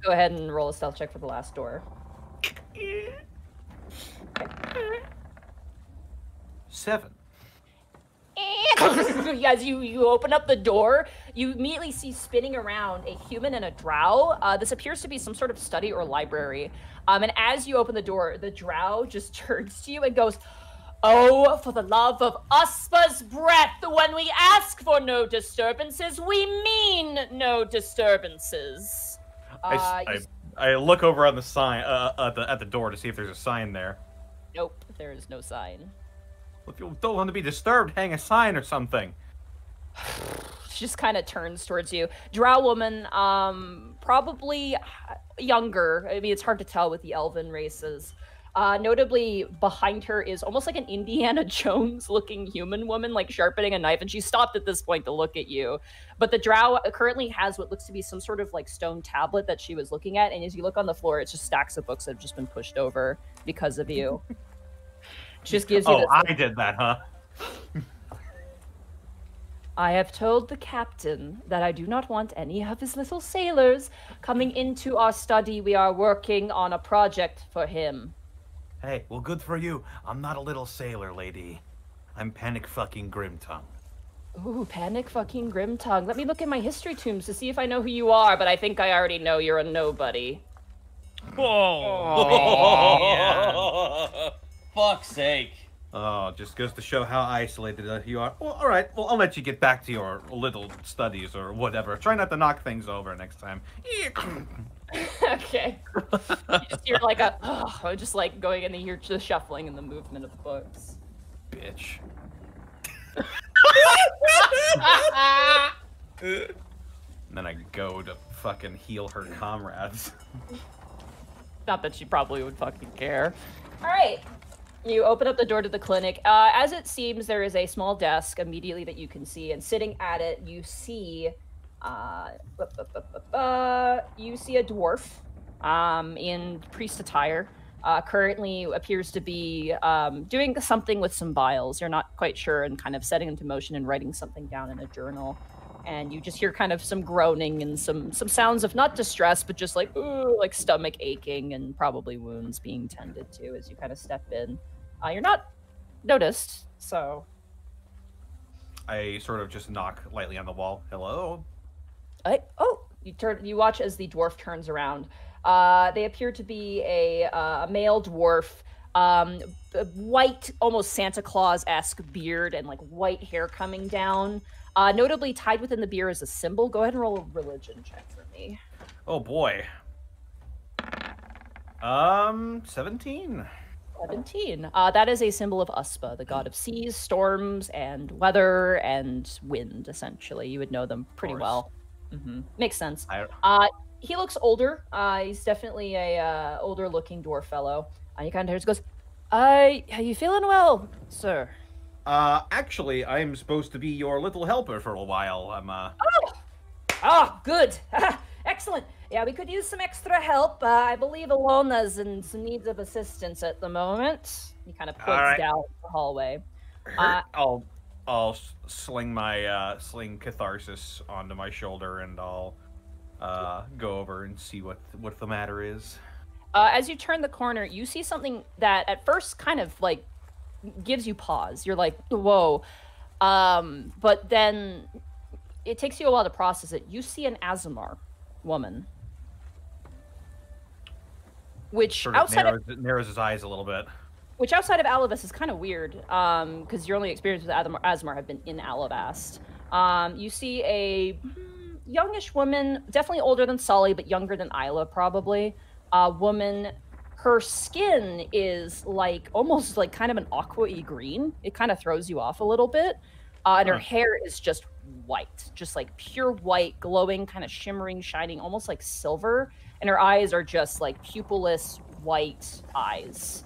Go ahead and roll a stealth check for the last door. 7. As you open up the door, you immediately see spinning around a human and a drow. This appears to be some sort of study or library. And as you open the door, the drow just turns to you and goes, "Oh, for the love of Uspa's breath, when we ask for no disturbances, we mean no disturbances." I look over on the sign at the door to see if there's a sign there. Nope, there is no sign. If you don't want to be disturbed, hang a sign or something. She just kind of turns towards you. Drow woman, probably younger. I mean, it's hard to tell with the elven races. Notably, behind her is almost like an Indiana Jones-looking human woman, like sharpening a knife, and she stopped at this point to look at you. But the drow currently has what looks to be some sort of like stone tablet that she was looking at, and as you look on the floor, it's just stacks of books that have just been pushed over because of you. Just gives you. Oh, this, I did that, huh? I have told the captain that I do not want any of his little sailors coming into our study. We are working on a project for him. Hey, well, good for you. I'm not a little sailor, lady. I'm panic fucking Grimtongue. Ooh, panic fucking Grimtongue. Let me look in my history tombs to see if I know who you are, but I think I already know you're a nobody. Oh, fuck's sake. Oh, just goes to show how isolated you are. Well, all right. Well, I'll let you get back to your little studies or whatever. Try not to knock things over next time. Okay. You just hear like just like going in the ear, just shuffling in the movement of the books. Bitch. And then I go to fucking heal her comrades. Not that she probably would fucking care. All right. You open up the door to the clinic. As it seems, there is a small desk immediately that you can see, and sitting at it, you see, a dwarf, in priest attire. Currently appears to be doing something with some vials. You're not quite sure, and kind of setting into motion and writing something down in a journal. And you just hear kind of some groaning and some sounds of not distress, but just like, ooh, like stomach aching and probably wounds being tended to as you kind of step in. You're not noticed, so. I sort of just knock lightly on the wall. Hello? You watch as the dwarf turns around. They appear to be a male dwarf, white, almost Santa Claus-esque beard and like white hair coming down. Notably tied within the beard is a symbol. Go ahead and roll a religion check for me. Oh boy. 17. 17. That is a symbol of Uspa, the god of seas, storms, and weather, and wind, essentially. You would know them pretty well. Mm-hmm. Makes sense. He looks older. He's definitely a older-looking dwarf fellow. He kind of just goes, are you feeling well, sir? Actually, I'm supposed to be your little helper for a while. Oh, good. Excellent. Yeah, we could use some extra help. I believe Alona's in some needs of assistance at the moment. He kind of points down the hallway. I'll sling my sling catharsis onto my shoulder, and I'll go over and see what the matter is. As you turn the corner, you see something that at first kind of like gives you pause. You're like, whoa. But then it takes you a while to process it. You see an Aasimar woman. Which sort of narrows his eyes a little bit. Which outside of Alivast is kind of weird, because your only experience with Aasimar have been in Alivast. You see a youngish woman, definitely older than Sully, but younger than Isla probably. Woman, her skin is like almost like kind of an aqua-y green. It kind of throws you off a little bit. And her hair is just white, just like pure white, glowing, kind of shimmering, shining, almost like silver. And her eyes are just like pupilless white eyes.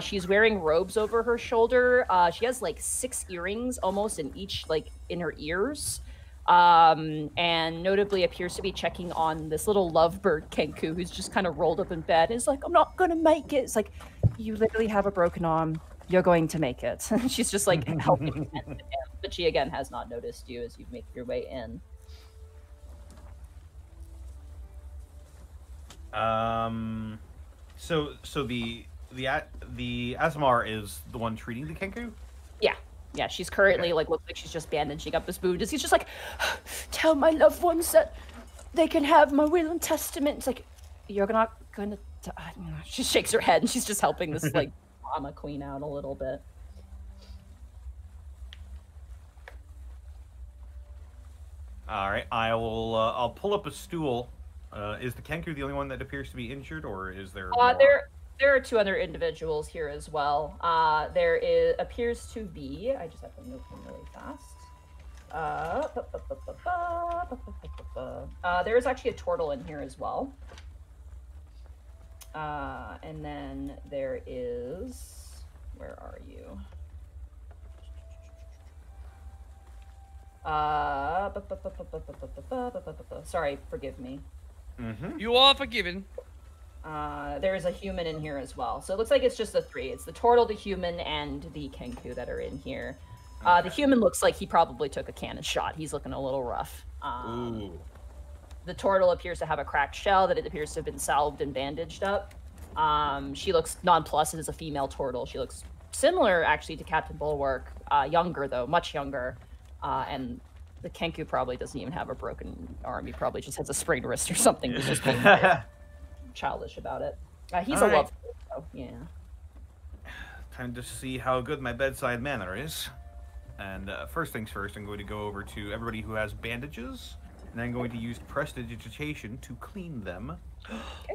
She's wearing robes over her shoulder. She has like 6 earrings almost in each, like in her ears. And notably appears to be checking on this little lovebird Kenku, who's just kind of rolled up in bed. It's like, I'm not gonna make it. It's like, you literally have a broken arm. You're going to make it. She's just like helping him, but she again has not noticed you as you make your way in. So the Aasimar is the one treating the Kenku? Yeah, she's currently like looks like she's just bandaging up his wound. He's just like, tell my loved ones that they can have my will and testament. It's like, you're not gonna die. She shakes her head and she's just helping this like drama queen out a little bit. All right, I'll pull up a stool. Is the Kenku the only one that appears to be injured, or is there more? There are 2 other individuals here as well. There appears to be, I just have to move them really fast. There is actually a turtle in here as well. And then there is, where are you? Sorry, forgive me. You are forgiven. There's a human in here as well. So it looks like it's just the three. It's the turtle, the human, and the Kenku that are in here. The human looks like he probably took a cannon shot. He's looking a little rough. Ooh. The turtle appears to have a cracked shell that it appears to have been salved and bandaged up. She looks nonplussed as a female turtle. She looks similar, actually, to Captain Bulwark. Younger, though, much younger. And the Kenku probably doesn't even have a broken arm. He probably just has a sprained wrist or something. He's just being childish about it. He's a lovely, so yeah. Time to see how good my bedside manner is. And first things first, I'm going to go over to everybody who has bandages, and I'm going to use prestidigitation to clean them. Okay.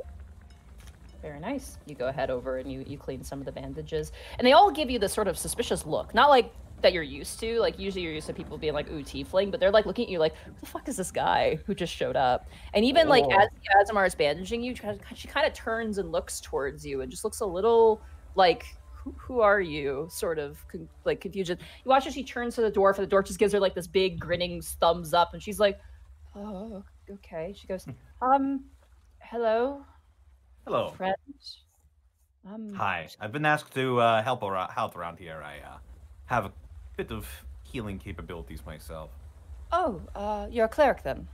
Very nice. You go ahead over and you clean some of the bandages. And they all give you this sort of suspicious look. Not like that you're used to. Like, usually you're used to people being like, ooh, tiefling. But they're like looking at you like, who the fuck is this guy who just showed up? And even like as Azamar is bandaging you, she kind of turns and looks towards you and just looks a little like, who are you? Sort of like confusion. You watch as she turns to the dwarf, and the dwarf just gives her like this big grinning thumbs up, and she's like, oh, okay. She goes, hello. Hello. Friend. Hi. I've been asked to help around here. I have a bit of healing capabilities myself. Oh, you're a cleric then?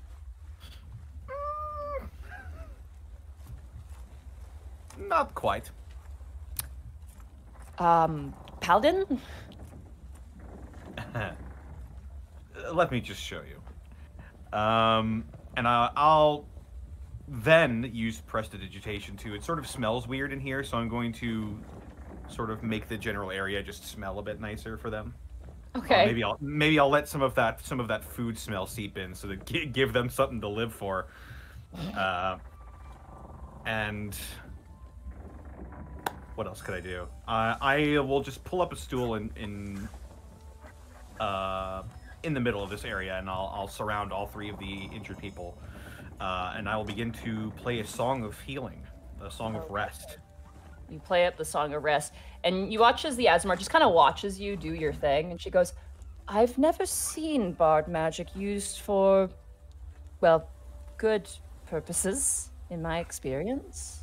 Not quite. Paladin? Let me just show you. And I'll then use prestidigitation too. It sort of smells weird in here, so I'm going to sort of make the general area just smell a bit nicer for them. Okay. Maybe I'll let some of that food smell seep in, so that give them something to live for. And what else could I do? I will just pull up a stool in the middle of this area, and I'll surround all three of the injured people, and I will begin to play a song of healing, a song of rest. You play up the song of rest, and you watch as the Azamar just kind of watches you do your thing, and she goes, I've never seen bard magic used for, well, good purposes, in my experience.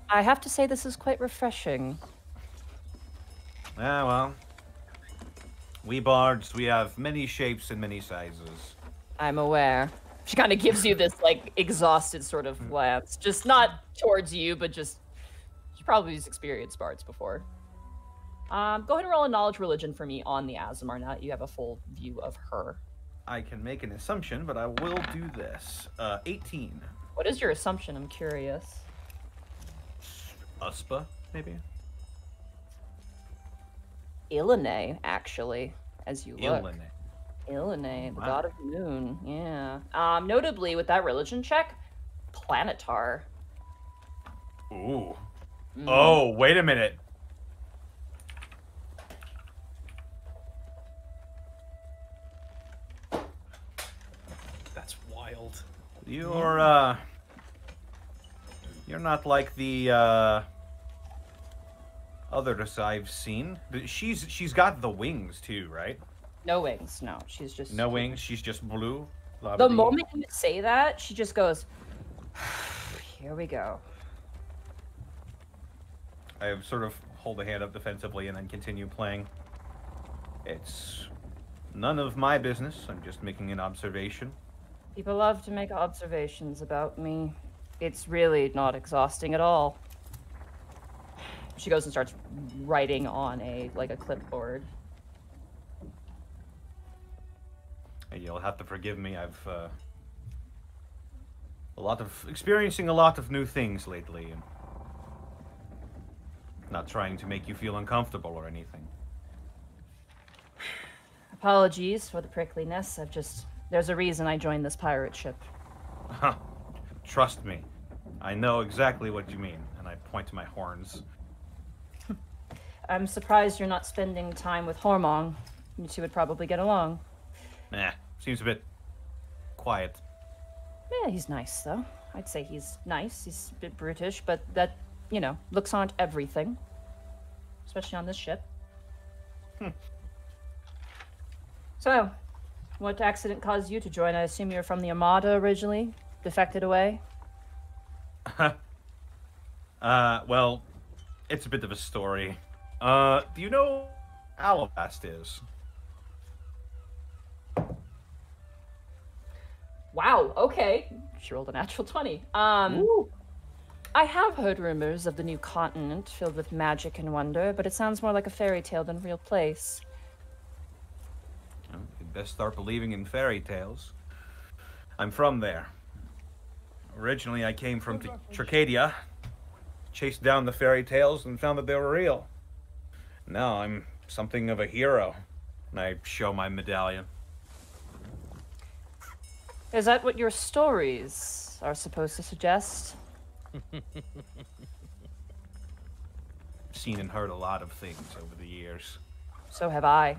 I have to say this is quite refreshing. Yeah, well, we bards, we have many shapes and many sizes. I'm aware. She kind of gives you this, like, exhausted sort of glance. Just not towards you, but just... She probably has experienced bards before. Go ahead and roll a knowledge religion for me on the Azamar now that you have a full view of her. I can make an assumption, but I will do this. 18. What is your assumption? I'm curious. Uspa, maybe? Ilene, actually, as you look. Ilene. Ilene, the Wow. god of the moon. Yeah. Notably, with that religion check, Planetar. Ooh. Oh, wait a minute. That's wild. You're not like the others I've seen. But she's got the wings too, right? No wings, no. She's just... No wings, she's just blue. The moment you say that, she just goes, here we go. I sort of hold a hand up defensively and then continue playing. It's none of my business. I'm just making an observation. People love to make observations about me. It's really not exhausting at all. She goes and starts writing on a clipboard. And you'll have to forgive me. I've experiencing a lot of new things lately, and not trying to make you feel uncomfortable or anything. Apologies for the prickliness. There's a reason I joined this pirate ship. Trust me, I know exactly what you mean, and I point to my horns. I'm surprised you're not spending time with Hormong. You two would probably get along. Nah, seems a bit quiet. Yeah, he's nice, though. I'd say he's nice. He's a bit brutish, but that, looks aren't everything. Especially on this ship. So, what accident caused you to join? I assume you're from the Armada originally? Defected away? Well, it's a bit of a story. Do you know who Alivast is? Wow. Okay. She rolled a natural 20. I have heard rumors of the new continent filled with magic and wonder, but it sounds more like a fairy tale than a real place. Well, you'd best start believing in fairy tales. I'm from there. Originally, I came from Tricadia, chased down the fairy tales, and found that they were real. Now I'm something of a hero, and I show my medallion. Is that what your stories are supposed to suggest? Seen and heard a lot of things over the years. So have I.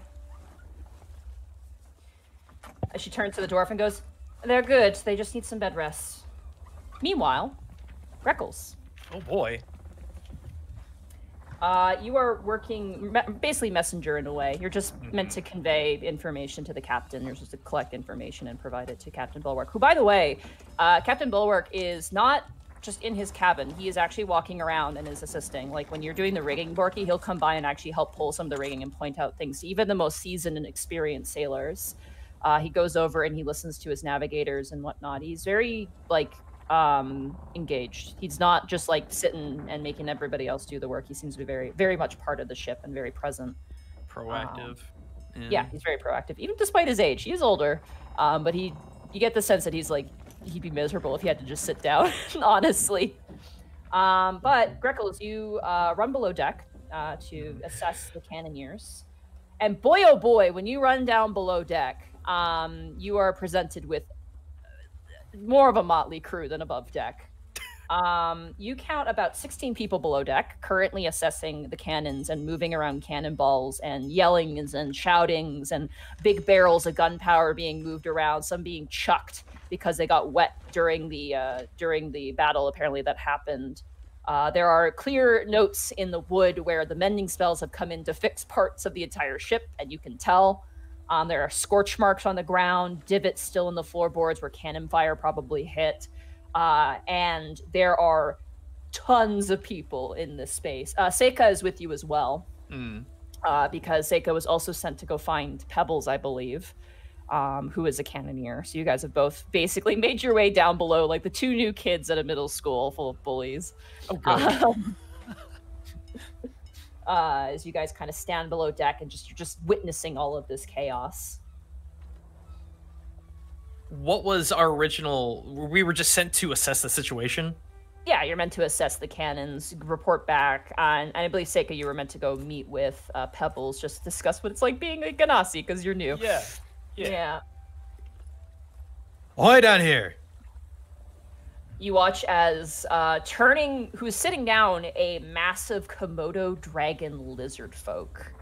As she turns to the dwarf and goes, "They're good. They just need some bed rest." Meanwhile, Greckles. Oh boy. You are working, basically messenger in a way. You're just meant to convey information to the captain. You're supposed to collect information and provide it to Captain Bulwark, who, by the way, Captain Bulwark is not just in his cabin. He is actually walking around and is assisting. Like when you're doing the rigging, Borky, he'll come by and actually help pull some of the rigging and point out things to even the most seasoned and experienced sailors. He goes over and he listens to his navigators and whatnot. He's very, like, engaged. He's not just like sitting and making everybody else do the work. He seems to be very, very much part of the ship and very present. Proactive. Yeah, he's very proactive, even despite his age. He is older, but you get the sense that he's like, he'd be miserable if he had to just sit down, honestly. But Greckles, you run below deck to assess the cannoneers. And boy, oh boy, when you run down below deck, you are presented with more of a motley crew than above deck. You count about 16 people below deck, currently assessing the cannons and moving around cannonballs and yellings and shoutings and big barrels of gunpowder being moved around, some being chucked because they got wet during the battle apparently that happened. There are clear notes in the wood where the mending spells have come in to fix parts of the entire ship, and you can tell. There are scorch marks on the ground, divots still in the floorboards where cannon fire probably hit. And there are tons of people in this space. Seika is with you as well, because Seika was also sent to go find Pebbles, I believe, who is a cannoneer. So you guys have both basically made your way down below, like the two new kids at a middle school full of bullies. Oh, good. As you guys kind of stand below deck and you're just witnessing all of this chaos. What was our original? We were just sent to assess the situation. Yeah, you're meant to assess the cannons, report back, and I believe Seika, you were meant to go meet with Pebbles, just to discuss what it's like being a Ganassi because you're new. Yeah. Ahoy down here. You watch as who's sitting down, a massive Komodo dragon lizard folk.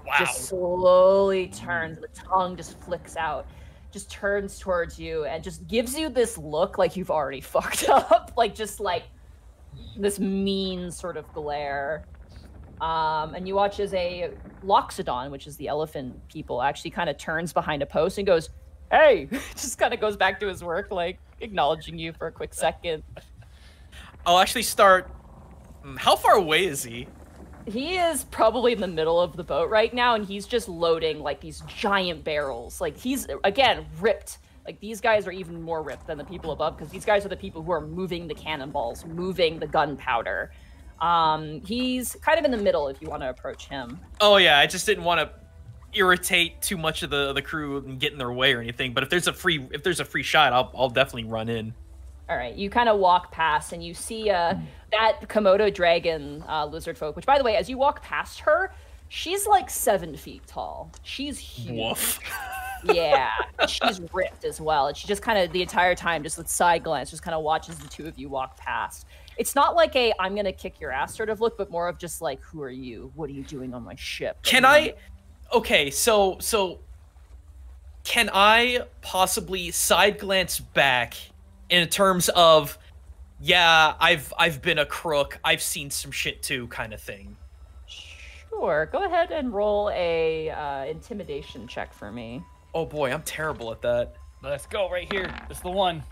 Wow. Just slowly turns, the tongue just flicks out, just turns towards you and just gives you this look like you've already fucked up, like just like this mean sort of glare. And you watch as a Loxodon, which is the elephant people, actually kind of turns behind a post and goes, "Hey," just kind of goes back to his work, like acknowledging you for a quick second. I'll actually start. How far away is he? He is probably in the middle of the boat right now, and he's just loading like these giant barrels. Like he's, again, ripped. Like these guys are even more ripped than the people above because these guys are the people who are moving the cannonballs, moving the gunpowder. He's kind of in the middle if you want to approach him. Oh yeah, I just didn't want to irritate too much of the crew and get in their way or anything. But if there's a free shot, I'll definitely run in. All right, you kind of walk past and you see that Komodo dragon lizard folk, which, by the way, as you walk past her, she's like 7 feet tall. She's huge. Woof. Yeah, she's ripped as well. And she just kind of the entire time, just with side glance, just kind of watches the two of you walk past. It's not like a "I'm gonna kick your ass" sort of look, but more of just like, "Who are you? What are you doing on my ship?" Can I? Okay, so can I possibly side glance back in terms of, yeah, I've been a crook, I've seen some shit too, kind of thing? Sure. Go ahead and roll a intimidation check for me. Oh boy, I'm terrible at that. Let's go right here. This is the one.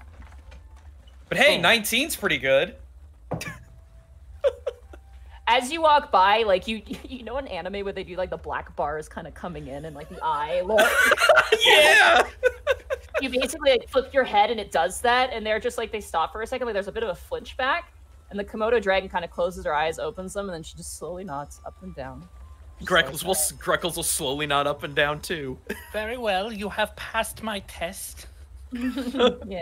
But hey, 19's pretty good. as you walk by, like you know an anime where they do like the black bars kind of coming in and like the eye look. Yeah. You basically like flip your head and it does that, and they're just like they stop for a second, like there's a bit of a flinch back, and the Komodo dragon kind of closes her eyes, opens them, and then she just slowly nods up and down. Greckles will slowly nod up and down too. Very well, you have passed my test. Yeah.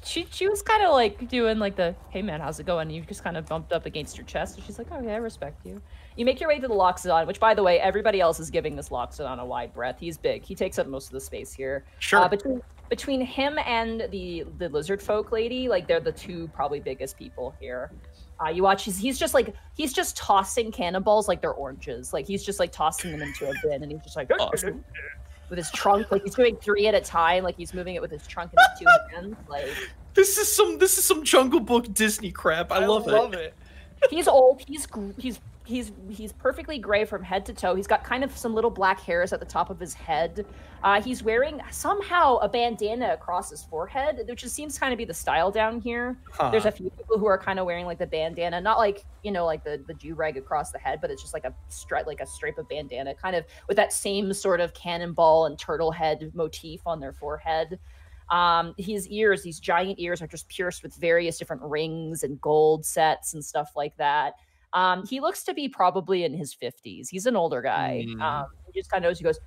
She was kind of like doing like the, hey man, how's it going? And you just kind of bumped up against her chest, and she's like, okay, I respect you. You make your way to the Loxodon, which by the way, everybody else is giving this Loxodon a wide breath. He's big. He takes up most of the space here. Sure. Between him and the lizard folk lady, like they're the two probably biggest people here. You watch, he's just tossing cannonballs like they're oranges. Like he's just like tossing them into a bin, and he's just like Awesome. with his trunk, like he's doing 3 at a time, like he's moving it with his trunk and his 2 hands. Like This is some Jungle Book Disney crap. I love it. he's old. He's perfectly gray from head to toe. He's got kind of some little black hairs at the top of his head. He's wearing somehow a bandana across his forehead, which just seems to kind of be the style down here. Huh. There's a few people who are kind of wearing like the bandana, not like, you know, like the do-rag across the head, but it's just like a stripe of bandana, kind of with that same sort of cannonball and turtle head motif on their forehead. His ears, these giant ears, are just pierced with various different rings and gold sets and stuff like that. He looks to be probably in his 50s. He's an older guy. He just kind of knows, he goes,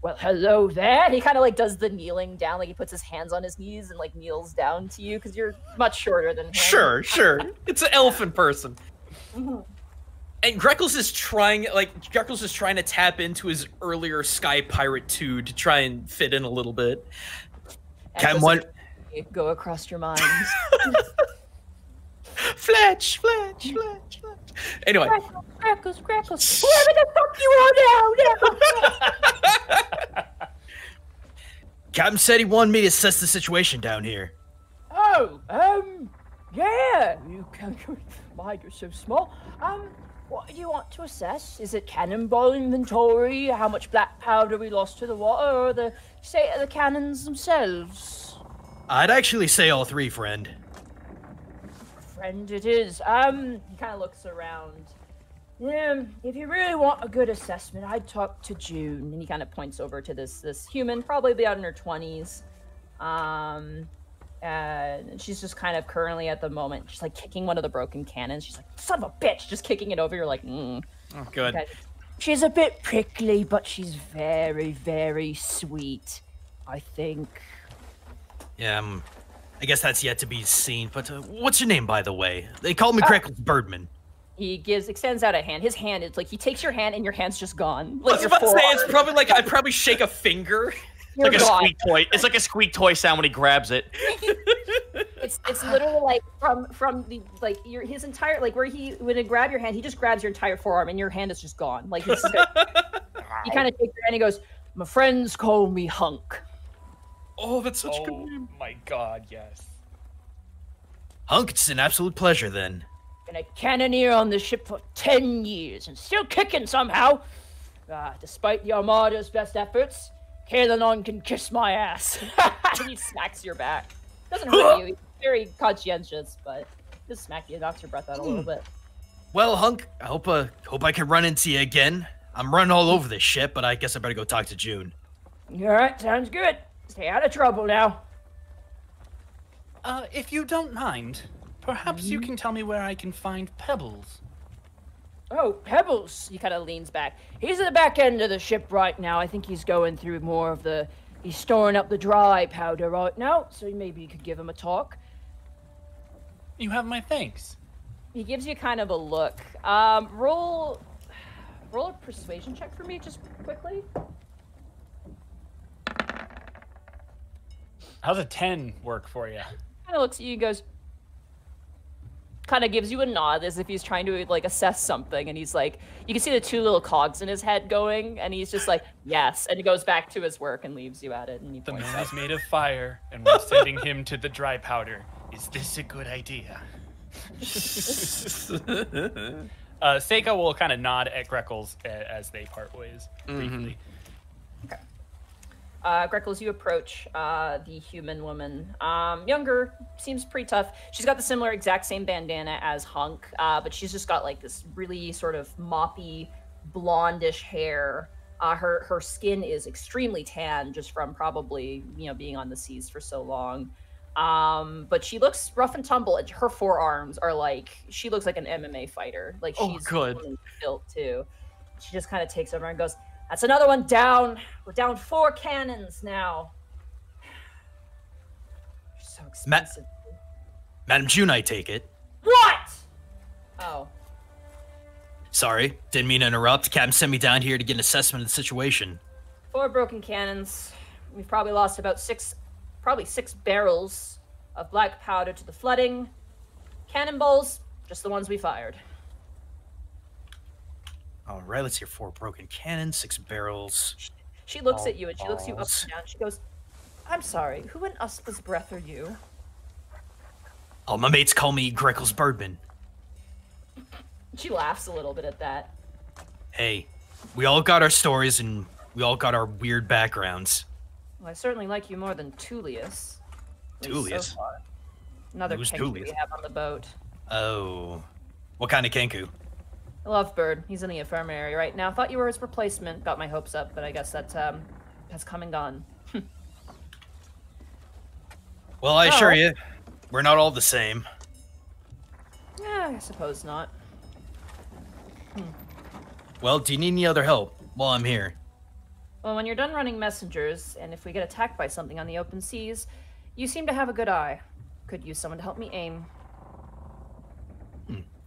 well, hello there. And he kind of like does the kneeling down, like he puts his hands on his knees and like kneels down to you because you're much shorter than him. Sure. It's an elephant person. And Greckles is trying to tap into his earlier Sky Pirate 2 to try and fit in a little bit. And go across your mind. Fletch. Anyway. Greckles. Whoever the fuck you are now. Captain said he wanted me to assess the situation down here. Oh, yeah. You can. Mind, you're so small. What do you want to assess? Is it cannonball inventory? How much black powder we lost to the water, or the state of the cannons themselves? I'd actually say all three, friend. Friend, it is. He kind of looks around. Yeah, if you really want a good assessment, I'd talk to June. And he kind of points over to this human, probably about in her 20s. And she's just kind of currently at the moment, she's like kicking one of the broken cannons. She's like, son of a bitch, just kicking it over. You're like, Oh, good. Okay. She's a bit prickly, but she's very, very sweet, I think. Yeah, I guess that's yet to be seen. But what's your name, by the way? They call me Greckles Birdman. He extends out a hand. His hand is like, he takes your hand and your hand's just gone. I Like was about to say, it's probably like, I'd probably shake a finger. You're Like a gone. squeak toy. It's like a squeak toy sound when he grabs it. It's literally like from the like his entire, like where he when he grab your hand, he just grabs your entire forearm and your hand is just gone. Like it's he kind of takes your hand and he goes, my friends call me Hunk. Oh, that's such a good name. My God, yes. Hunk, it's an absolute pleasure then. Been a cannoneer on the ship for 10 years and still kicking somehow. Despite the Armada's best efforts, Kalanon can kiss my ass. He smacks your back. Doesn't hurt you. He's very conscientious, but just smack you, knocks your breath out a little bit. Well, Hunk, I hope I can run into you again. I'm running all over this shit, but I guess I better go talk to June. All right, sounds good. Stay out of trouble now. If you don't mind, perhaps you can tell me where I can find Pebbles. Oh, Pebbles. He kind of leans back. He's at the back end of the ship right now. I think he's going through more of the... He's storing up the dry powder right now, so maybe you could give him a talk. You have my thanks. He gives you kind of a look. Roll a persuasion check for me, just quickly. How's a 10 work for you? Kind of looks at you and goes... Kind of gives you a nod as if he's trying to like assess something, and he's like, you can see the two little cogs in his head going, and he's just like, yes, and he goes back to his work and leaves you at it. And he The points man out. is made of fire, and we're sending him to the dry powder. Is this a good idea? Seika will kind of nod at Greckles as they part ways briefly. Greckles, you approach the human woman. Younger, seems pretty tough. She's got the similar exact same bandana as Hunk, but she's just got like this really sort of moppy, blondish hair. Her skin is extremely tan just from probably, being on the seas for so long. But she looks rough and tumble. And her forearms are like, she looks like an MMA fighter. Like she's good. built too. She just kind of takes over and goes, "That's another one down. We're down 4 cannons now." So expensive. Madam June, I take it. What? Oh. Sorry, didn't mean to interrupt. Captain sent me down here to get an assessment of the situation. 4 broken cannons. We've probably lost about 6 barrels of black powder to the flooding. Cannonballs, just the ones we fired. All right, let's hear 4 broken cannons, 6 barrels. She looks at you and she looks you up and down. She goes, "I'm sorry, who in Uspa's breath are you?" Oh, my mates call me Greckles Birdman. She laughs a little bit at that. Hey, we all got our stories and we all got our weird backgrounds. Well, I certainly like you more than Tullius. Tullius? So another Who's Kenku Tullius? we have on the boat. Oh. What kind of Kenku? Lovebird. He's in the infirmary right now. Thought you were his replacement. Got my hopes up, but I guess that has come and gone. Well, I assure you, we're not all the same. Yeah, I suppose not. Well, do you need any other help while I'm here? Well, when you're done running messengers, and if we get attacked by something on the open seas, you seem to have a good eye. Could use someone to help me aim.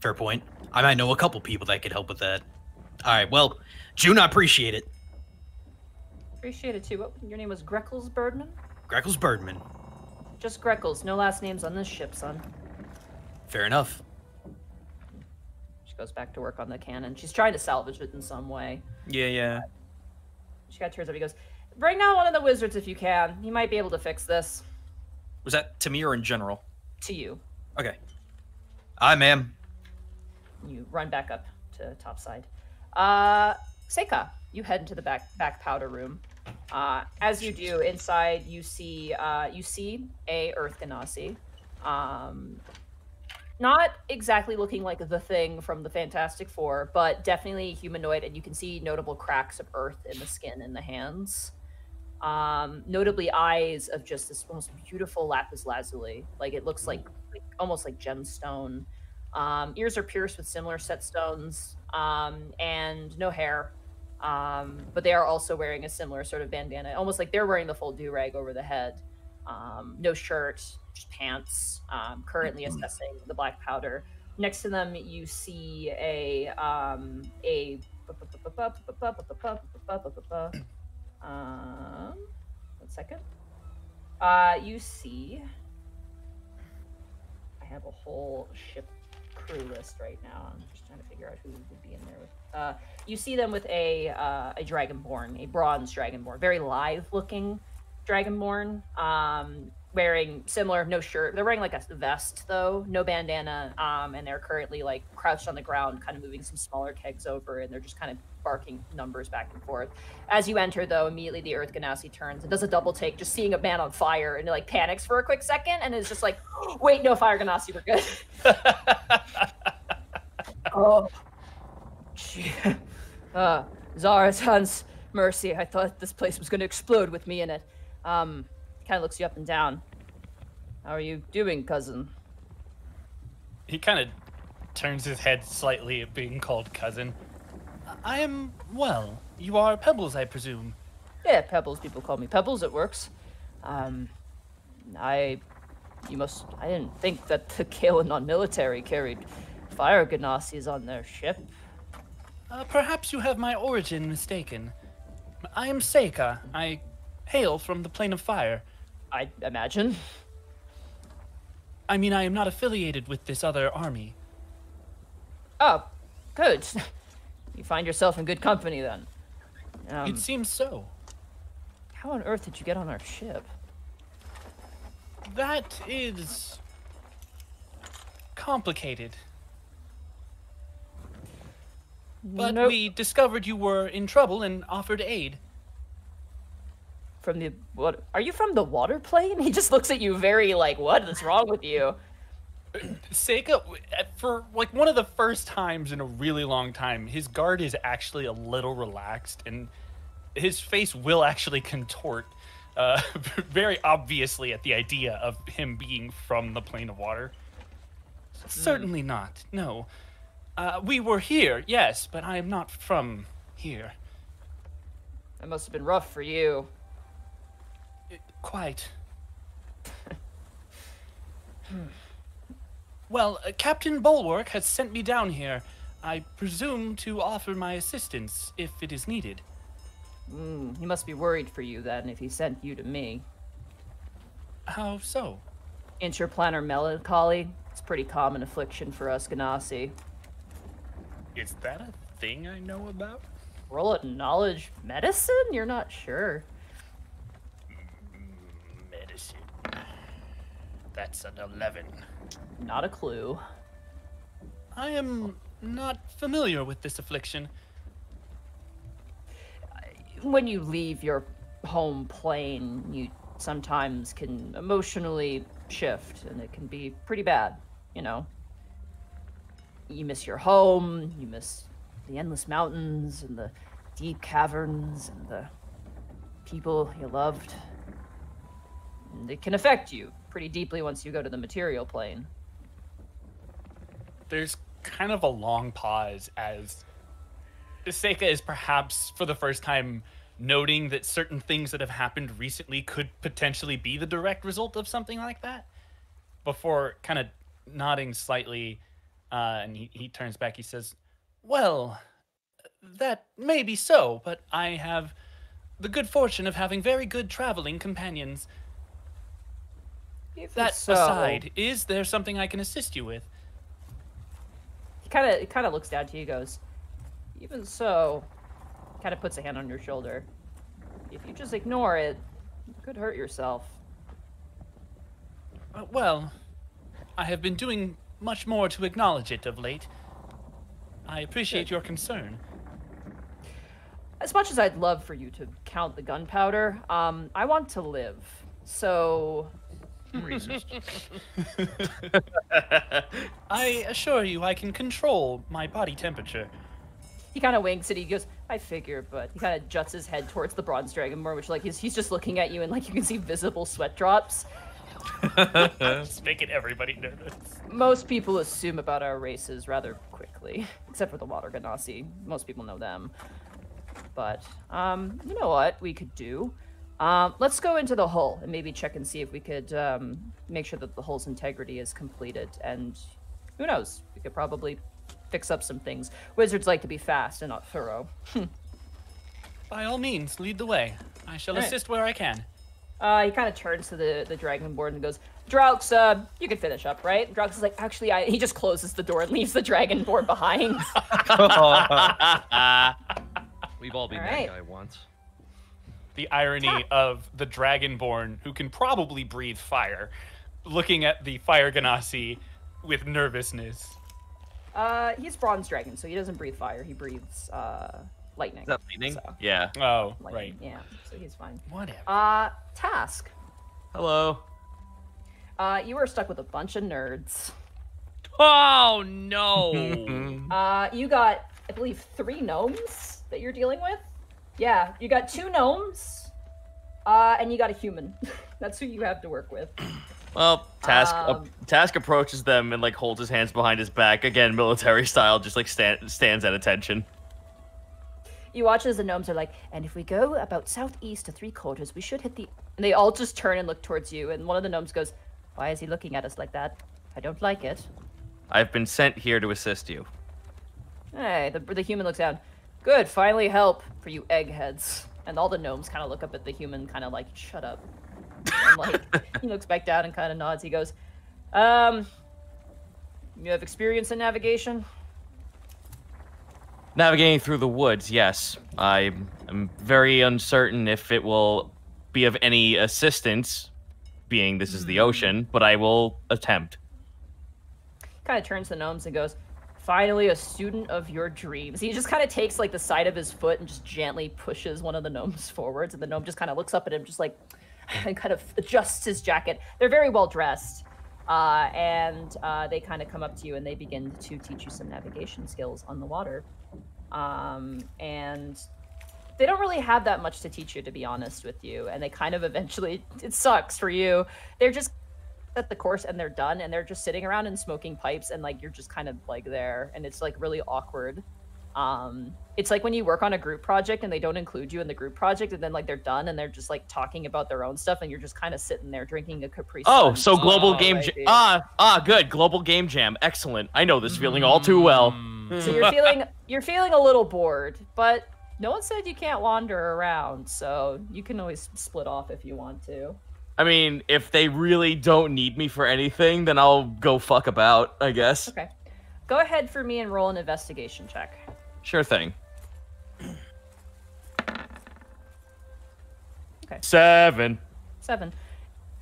Fair point. I might know a couple people that could help with that. All right, well, June, I appreciate it. Appreciate it too. What, your name was Greckles Birdman? Greckles Birdman. Just Greckles. No last names on this ship, son. Fair enough. She goes back to work on the cannon. She's trying to salvage it in some way. Yeah. She got turns up. He goes, "Bring down one of the wizards if you can. He might be able to fix this." Was that to me or in general? To you. Okay. Aye, ma'am. You run back up to topside. Seika, you head into the back powder room. As you do, inside you see a Earth Ganassi. Not exactly looking like the Thing from the Fantastic Four, but definitely humanoid, and you can see notable cracks of earth in the skin and the hands. Notably eyes of just this most beautiful lapis lazuli. Like it looks like almost like gemstone. Ears are pierced with similar set stones, and no hair. But they are also wearing a similar sort of bandana, almost like they're wearing the full do-rag over the head. No shirt, just pants. Currently assessing the black powder. Next to them, you see a 1 second. You see, I have a whole ship crew list right now. I'm just trying to figure out who would be in there with. You see them with a dragonborn, a bronze dragonborn, very lithe looking dragonborn, wearing similar, no shirt. They're wearing like a vest though, no bandana, and they're currently like crouched on the ground, kind of moving some smaller kegs over, and they're just kind of barking numbers back and forth. As you enter though, immediately the Earth Ganassi turns and does a double take, just seeing a man on fire, and it like panics for a quick second, and is just like, "Wait, no, fire Ganassi, we're good." Oh, gee. Zaratan's mercy. I thought this place was going to explode with me in it. Kind of looks you up and down. "How are you doing, cousin?" He kind of turns his head slightly at being called cousin. "I am well. You are Pebbles, I presume." "Yeah, Pebbles. People call me Pebbles. It works. I didn't think that the Kalen non-military carried fire Ganassis on their ship." Perhaps you have my origin mistaken. I am Seika. I hail from the Plane of Fire. "I imagine." I mean, I am not affiliated with this other army. "Oh, good. You find yourself in good company then." It seems so. "How on earth did you get on our ship?" That is complicated. But Nope. we discovered you were in trouble and offered aid. From the what? Are you from the water plane? He just looks at you very like, what is wrong with you? Seika, for like one of the first times in a really long time, his guard is actually a little relaxed, and his face will actually contort very obviously at the idea of him being from the plane of water. Certainly not. No. We were here, yes, but I am not from here. That must have been rough for you. Quite. Well, Captain Bulwark has sent me down here. I presume to offer my assistance if it is needed. He must be worried for you then if he sent you to me. How so? Interplanetary Melancholy. It's a pretty common affliction for us Ganassi. Is that a thing I know about? Roll a knowledge medicine? You're not sure. Medicine. That's an 11. Not a clue. I am not familiar with this affliction. When you leave your home plane, you sometimes can emotionally shift, and it can be pretty bad, you know. You miss your home, you miss the endless mountains and the deep caverns and the people you loved. And it can affect you pretty deeply once you go to the material plane. There's kind of a long pause as Seika is perhaps for the first time noting that certain things that have happened recently could potentially be the direct result of something like that, before kind of nodding slightly, and he turns back. He says, well, that may be so, but I have the good fortune of having very good traveling companions. That aside, is there something I can assist you with? He kind of looks down to you, goes, even so, kind of puts a hand on your shoulder. If you just ignore it, you could hurt yourself. Well, I have been doing much more to acknowledge it of late. I appreciate your concern. As much as I'd love for you to count the gunpowder, I want to live. So... I assure you I can control my body temperature. He kind of winks and he goes, I figure, but he kind of juts his head towards the bronze dragonborn, which like he's just looking at you and like you can see visible sweat drops. Just making everybody nervous. Most people assume about our races rather quickly, except for the Water Ganassi. Most people know them. But, you know what we could do? Let's go into the hull and maybe check and see if we could make sure that the hull's integrity is completed. And who knows? We could probably fix up some things. Wizards like to be fast and not thorough. By all means, lead the way. I shall assist where I can. He kind of turns to the dragonborn and goes, Draux, you can finish up, right? Draux is like, actually, he just closes the door and leaves the dragonborn behind. We've all been that guy once. The irony of the dragonborn, who can probably breathe fire, looking at the fire ganassi with nervousness. He's bronze dragon, so he doesn't breathe fire. He breathes lightning. Is that lightning? So. Yeah. Oh, Lightning, right. Yeah, so he's fine. Whatever. Task. Hello. You were stuck with a bunch of nerds. Oh, no. You got, I believe, 3 gnomes that you're dealing with. Yeah, you got 2 gnomes, and you got a human. That's who you have to work with. Well, Task approaches them and like holds his hands behind his back again, military style, just like stands at attention. You watch as the gnomes are like, and if we go about southeast to 3/4, we should hit the. And they all just turn and look towards you. And one of the gnomes goes, "Why is he looking at us like that? I don't like it." I've been sent here to assist you. Hey, the human looks down. Good, finally help for you eggheads. And all the gnomes kind of look up at the human, kind of like, shut up. And like, he looks back down and kind of nods. He goes, you have experience in navigation? Navigating through the woods, yes. I'm very uncertain if it will be of any assistance, being this is the ocean, but I will attempt. Kind of turns to the gnomes and goes, Finally, a student of your dreams. He just kind of takes like the side of his foot and just gently pushes one of the gnomes forwards, and the gnome just kind of looks up at him, just like, and kind of adjusts his jacket. They're very well dressed, and they kind of come up to you and they begin to teach you some navigation skills on the water. And they don't really have that much to teach you, to be honest with you. And they kind of eventually, it sucks for you. They're just at the course and they're done, and they're just sitting around and smoking pipes, and like you're just kind of like there, and it's like really awkward. It's like when you work on a group project and they don't include you in the group project, and then like they're done and they're just like talking about their own stuff, and you're just kind of sitting there drinking a Capri Sun. Oh, so global game jam. Good. Global game jam. Excellent. I know this feeling all too well. So you're feeling a little bored, but no one said you can't wander around, so you can always split off if you want to. I mean, if they really don't need me for anything, then I'll go fuck about, I guess. Okay. Go ahead for me and roll an investigation check. Sure thing. Okay. 7.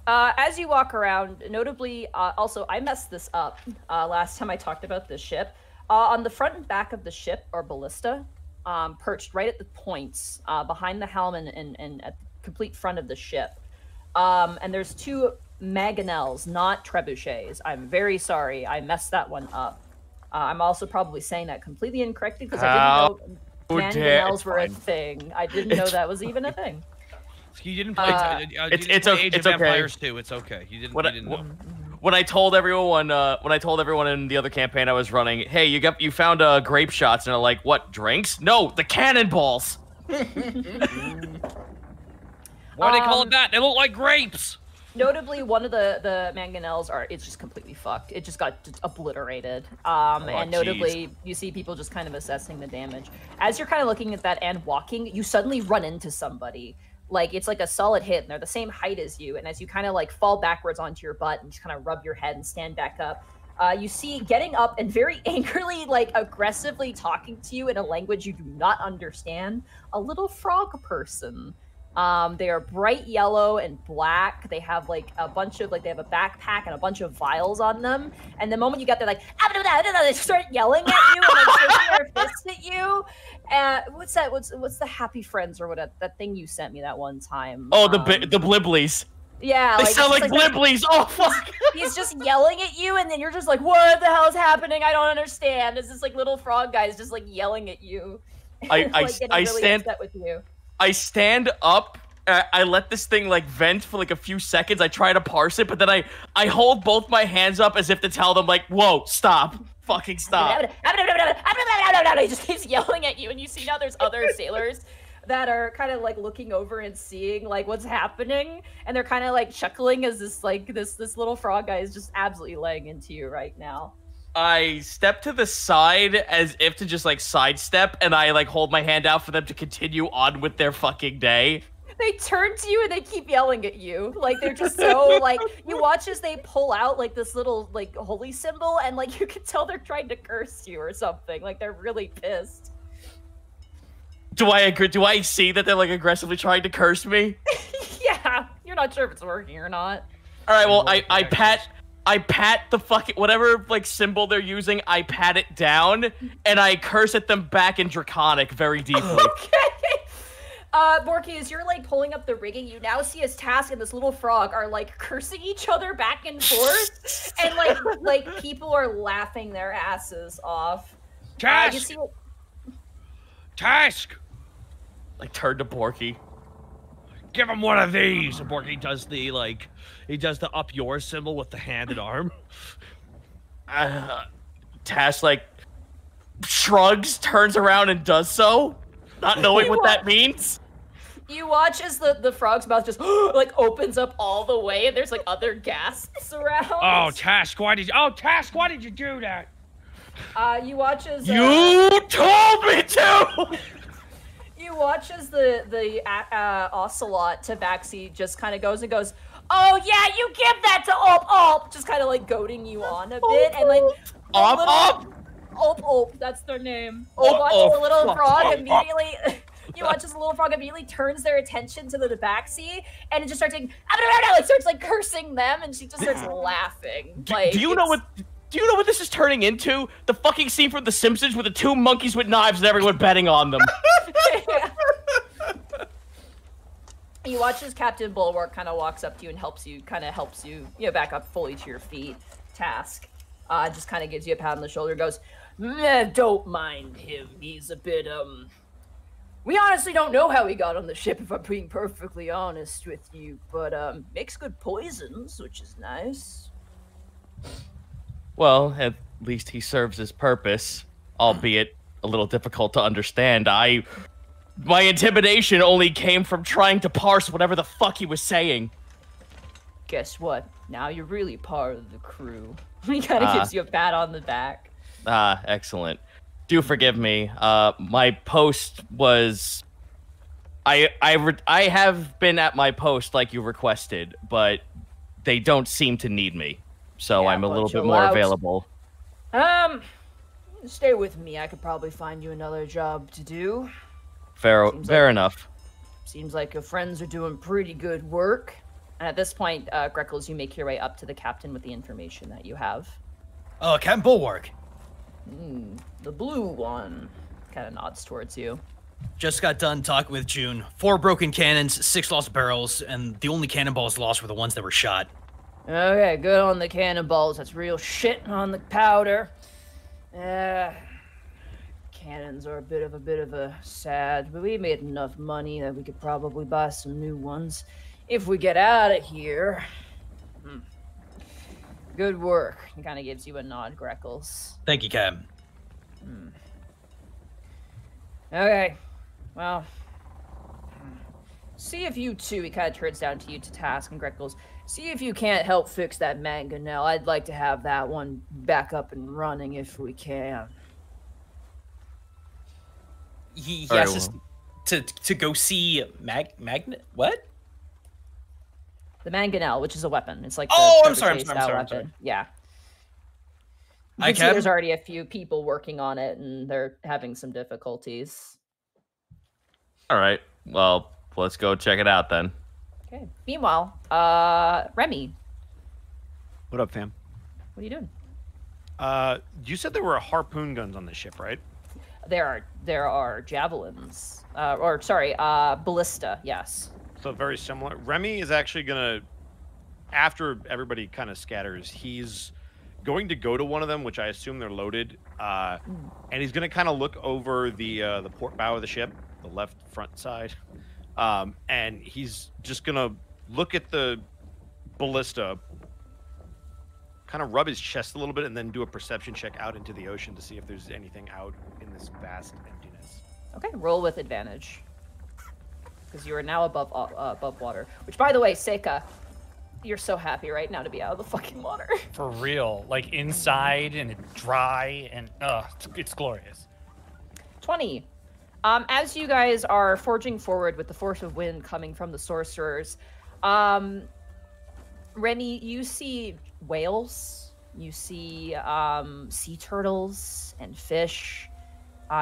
As you walk around, notably, also, I messed this up last time I talked about this ship. On the front and back of the ship are ballista, perched right at the points, behind the helm and at the complete front of the ship. And there's 2 mangonels, not trebuchets. I'm very sorry. I messed that one up. I'm also probably saying that completely incorrectly because I didn't know mangonels were a thing. I didn't know that was even a thing. You didn't play. It's play Age of okay. Empires 2. It's okay. You didn't know. When I told everyone, in the other campaign I was running, hey, you found grape shots, and they're like, what, drinks? No, the cannonballs. Why do they call it that? They look like grapes. Notably, one of the mangonels it's just completely fucked. It just got obliterated. And notably, you see people just kind of assessing the damage. As you're kind of looking at that and walking, you suddenly run into somebody. Like, it's like a solid hit, and they're the same height as you. And as you kind of like fall backwards onto your butt and just kind of rub your head and stand back up, you see getting up and very angrily, like aggressively talking to you in a language you do not understand, a little frog person. They are bright yellow and black. They have like a bunch of they have a backpack and a bunch of vials on them. And the moment you get there, like, they start yelling at you and like shaking their fists at you. What's that? What's the Happy Friends or what? That thing you sent me that one time? Oh, the Bliblies. Yeah, they sound like Bliblies. Oh fuck! He's just yelling at you, and then you're just like, "What the hell is happening? I don't understand." It's this like little frog guy is just like yelling at you. I stand upset with you. I stand up. I let this thing like vent for like a few seconds. I try to parse it, but then I hold both my hands up as if to tell them like, "Whoa, stop, fucking stop." He just keeps yelling at you, and you see now there's other sailors that are kind of like looking over and seeing like what's happening, and they're kind of like chuckling as this little frog guy is just absolutely laying into you right now. I step to the side as if to just like sidestep, and I like hold my hand out for them to continue on with their fucking day. They turn to you and they keep yelling at you. Like they're just so like, you watch as they pull out like this little like holy symbol, and like you can tell they're trying to curse you or something. Like they're really pissed. Do I agree? Do I see that they're like aggressively trying to curse me? Yeah, you're not sure if it's working or not. All right, well, I pat the fucking whatever like symbol they're using. I pat it down and I curse at them back in Draconic very deeply. Okay. Borky, as you're like pulling up the rigging, you now see as Task and this little frog are like cursing each other back and forth, and like people are laughing their asses off. Task. Task. Like turn to Borky. Give him one of these. And Borky does the up yours symbol with the hand and arm. Task like shrugs, turns around and does so, not knowing what that means. You watch as the frog's mouth just like opens up all the way, and there's like other gasps around. Oh, Task, why did you do that? You watch as you told me to. You watch as the ocelot Tabaxi just kind of goes and goes, "Oh yeah, you give that to Ulp," just kind of like goading you on a bit, and like Ulp, that's their name. You watch as the little frog immediately. You watch as the little frog immediately turns their attention to the Tabaxi, and it just starts like starts like cursing them, and she just starts laughing. Do you know what? Do you know what this is turning into? The fucking scene from The Simpsons with the two monkeys with knives and everyone betting on them. You watch as Captain Bulwark kind of walks up to you and helps you, back up fully to your feet. Task just kind of gives you a pat on the shoulder, goes, don't mind him. He's a bit, we honestly don't know how he got on the ship, if I'm being perfectly honest with you, but, makes good poisons, which is nice. Well, at least he serves his purpose, albeit a little difficult to understand. My intimidation only came from trying to parse whatever the fuck he was saying. Guess what? Now you're really part of the crew. He kind of gives you a pat on the back. Excellent. Do forgive me. My post was... I have been at my post like you requested, but they don't seem to need me. So I'm a little bit more available. Stay with me. I could probably find you another job to do. Fair enough. Seems like your friends are doing pretty good work. And at this point, Greckles, you make your way up to the captain with the information that you have. Oh, Captain Bulwark. The blue one kind of nods towards you. Just got done talking with June. 4 broken cannons, 6 lost barrels, and the only cannonballs lost were the ones that were shot. Okay, good on the cannonballs. That's real shit on the powder. Cannons are a bit of a sad, but we made enough money that we could probably buy some new ones if we get out of here. Good work. He kind of gives you a nod, Greckles. Thank you, Cap. Okay, well, see if you two, he kind of turns down to you to Task and Greckles. See if you can't help fix that mangonel. I'd like to have that one back up and running if we can. He has to go see Magnet. What? The mangonel, which is a weapon. It's like I'm sorry. Yeah. You can see there's already a few people working on it, and they're having some difficulties. All right. Well, let's go check it out then. Okay. Meanwhile, Remy. What up, fam? What are you doing? You said there were harpoon guns on the ship, right? There are javelins, ballista. Yes. So very similar. Remy is actually gonna, after everybody kind of scatters, he's going to go to one of them, which I assume they're loaded, and he's gonna kind of look over the port bow of the ship, the left front side, and he's just gonna look at the ballista, kind of rub his chest a little bit, and then do a perception check out into the ocean to see if there's anything out in this vast emptiness. Okay, roll with advantage, because you are now above water. Which, by the way, Seika, you're so happy right now to be out of the fucking water. For real, like inside and dry and it's glorious. 20. As you guys are forging forward with the force of wind coming from the sorcerers, Remy, you see whales, you see sea turtles and fish.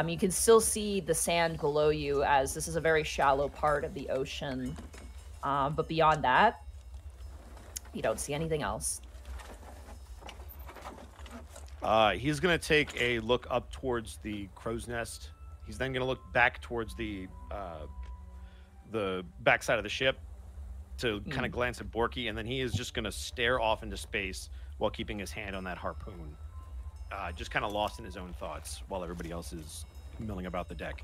You can still see the sand below you, as this is a very shallow part of the ocean. But beyond that, you don't see anything else. He's going to take a look up towards the crow's nest. He's then going to look back towards the backside of the ship to kind of glance at Borky, and then he is just going to stare off into space while keeping his hand on that harpoon. Just kind of lost in his own thoughts while everybody else is milling about the deck.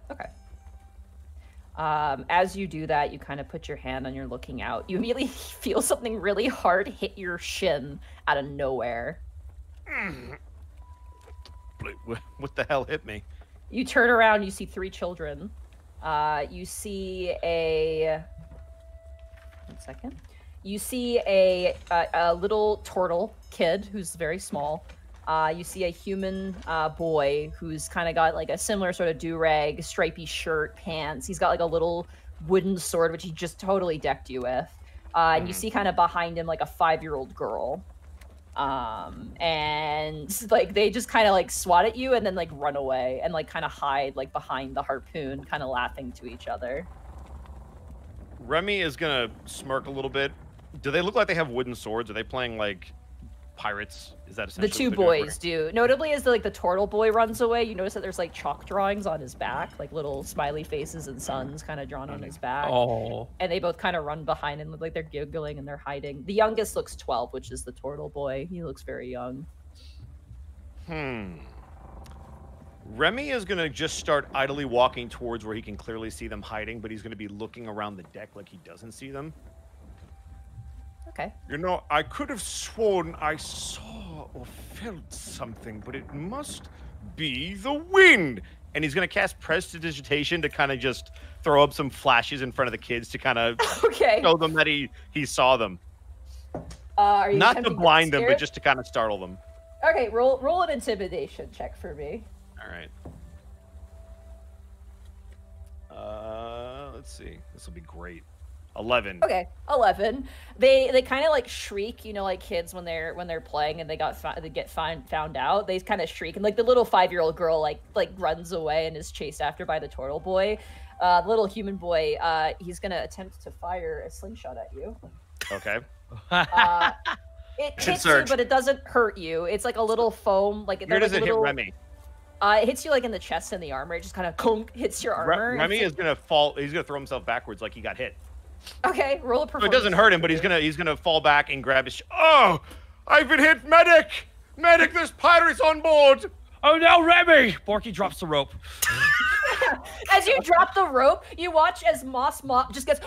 Okay. As you do that, you kind of put your hand on your looking out. You immediately feel something really hard hit your shin out of nowhere. What the hell hit me? You turn around, you see 3 children. You see a... One second. You see a little turtle kid who's very small. You see a human boy who's kind of got like a similar sort of do-rag, stripy shirt, pants. He's got like a little wooden sword, which he just totally decked you with. And you see kind of behind him like a 5-year-old girl. And like they just kind of like swat at you and then like run away and like kind of hide like behind the harpoon, kind of laughing to each other. Remy is gonna smirk a little bit. Do they look like they have wooden swords? Are they playing like pirates? Is that The essentially two boys do. Notably, as the turtle boy runs away, you notice that there's like chalk drawings on his back, like little smiley faces and suns kind of drawn on his back. Oh. And they both kind of run behind and look like they're giggling and they're hiding. The youngest looks 12, which is the turtle boy. He looks very young. Remy is going to just start idly walking towards where he can clearly see them hiding, but he's going to be looking around the deck like he doesn't see them. Okay. You know, I could have sworn I saw or felt something, but it must be the wind. And he's going to cast Prestidigitation to kind of just throw up some flashes in front of the kids to kind of show them that he saw them. Are you Not to blind them, but just to kind of startle them. Okay, roll an intimidation check for me. All right. Let's see. This will be great. 11. Okay, 11. They kind of like shriek, you know, like kids when they're playing and they get found out. They kind of shriek, and like the little 5-year-old girl like runs away and is chased after by the turtle boy. The little human boy, he's gonna attempt to fire a slingshot at you. Okay. It hits you, but it doesn't hurt you. It's like a little foam. Like Where does it hit Remy? It hits you like in the chest and the armor. It just kind of hits your armor. Remy is gonna fall. He's gonna throw himself backwards like he got hit. Okay, roll a performance. So it doesn't hurt him, but he's gonna fall back and grab his. Oh, I've been hit, medic! Medic, there's pirates on board. Oh no, Remy! Borky drops the rope. As you drop the rope, you watch as Moss Mop just gets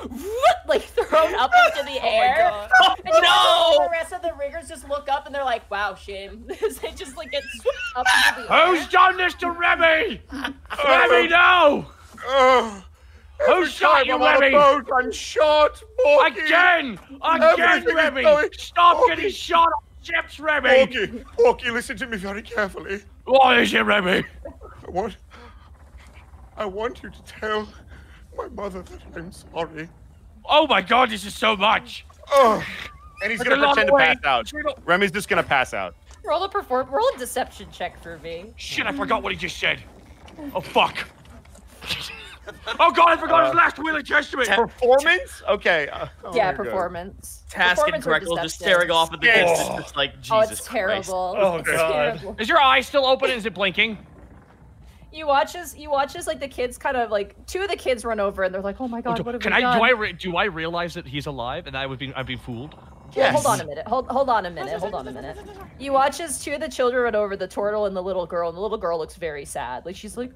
like thrown up into the air. Oh and you no! watch the rest of the riggers just look up and they're like, "Wow, shame." They just like get swooped up into the air. Who's done this to Remy? Remy, no! Who shot you, Remy? I'm shot. Again, Remy! Stop getting shot on ships, Remy! Borky, listen to me very carefully. What is it, Remy? I want you to tell my mother that I'm sorry. Oh my God, this is so much. Oh. And he's gonna pretend to pass out. Remy's just gonna pass out. Roll a deception check for me. Shit, I forgot what he just said. Oh fuck. Oh God, I forgot his last will and testament. Performance? Okay. Yeah, performance. Task and Greckles just staring off at the distance. It's like, Jesus Christ. Oh, it's terrible. Oh God. Is your eye still open and is it blinking? You watch as like the kids kind of like 2 of the kids run over and they're like, "Oh my God, what have we done?" Do I realize that he's alive and I've been fooled? Yes. Hold on a minute. Hold on a minute. You watch as 2 of the children run over, the turtle and the little girl, and the little girl looks very sad. Like she's like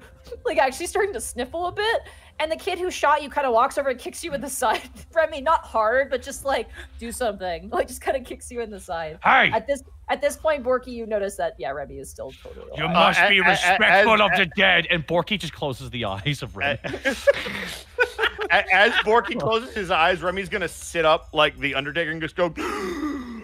actually starting to sniffle a bit. And the kid who shot you kind of walks over and kicks you in the side. Remy, not hard, but just like do something. Like just kind of kicks you in the side. Hey! At this point, Borky, you notice that Remy is still totally alive. You must be respectful of the dead. And Borky just closes the eyes of Remy. As Borky closes his eyes, Remy's gonna sit up like the Undertaker and just go,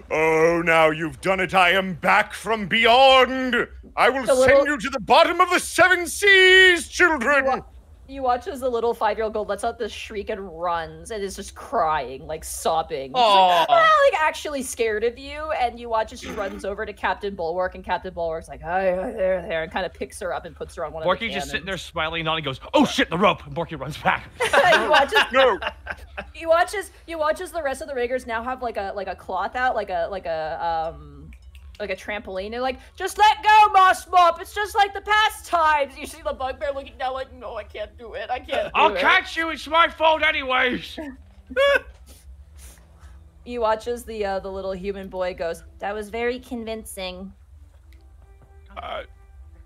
"Oh, now you've done it. I am back from beyond. I will send you to the bottom of the 7 seas, children." You watch as the little 5-year-old girl lets out this shriek and runs and is just crying, like sobbing. Like actually scared of you. And you watch as she runs over to Captain Bulwark, and Captain Bulwark's like, "Hi, there," and kind of picks her up and puts her on one of the cannons. Borky's just sitting there smiling on and goes, "Oh shit, the rope!" And Borky runs back. You watch as the rest of the riggers now have like a cloth out, like a trampoline. They're like, "Just let go, Moss Mop. It's just like the past times." You see the bugbear looking down like, "No, I can't do it. I can't do I'll it." catch you. It's my fault anyways. You watch as the little human boy goes, "That was very convincing."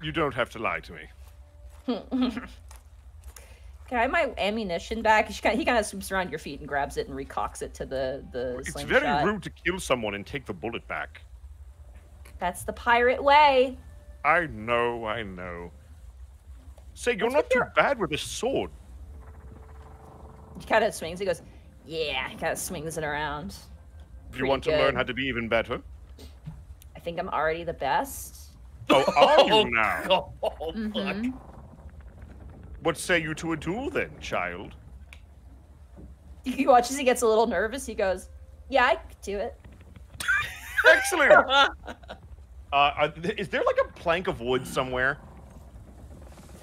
You don't have to lie to me. Can I have my ammunition back? He kind of swoops around your feet and grabs it and recocks it to the It's slingshot. very rude to kill someone and take the bullet back. That's the pirate way. I know. Say, you're not too bad with a sword. He kind of swings. He goes, "Yeah." He kind of swings it around. You want to learn how to be even better? I think I'm already the best. Oh, are you now? Mm-hmm. What say you to a duel then, child? He watches. He gets a little nervous. He goes, "Yeah, I could do it." Excellent. Is there like a plank of wood somewhere?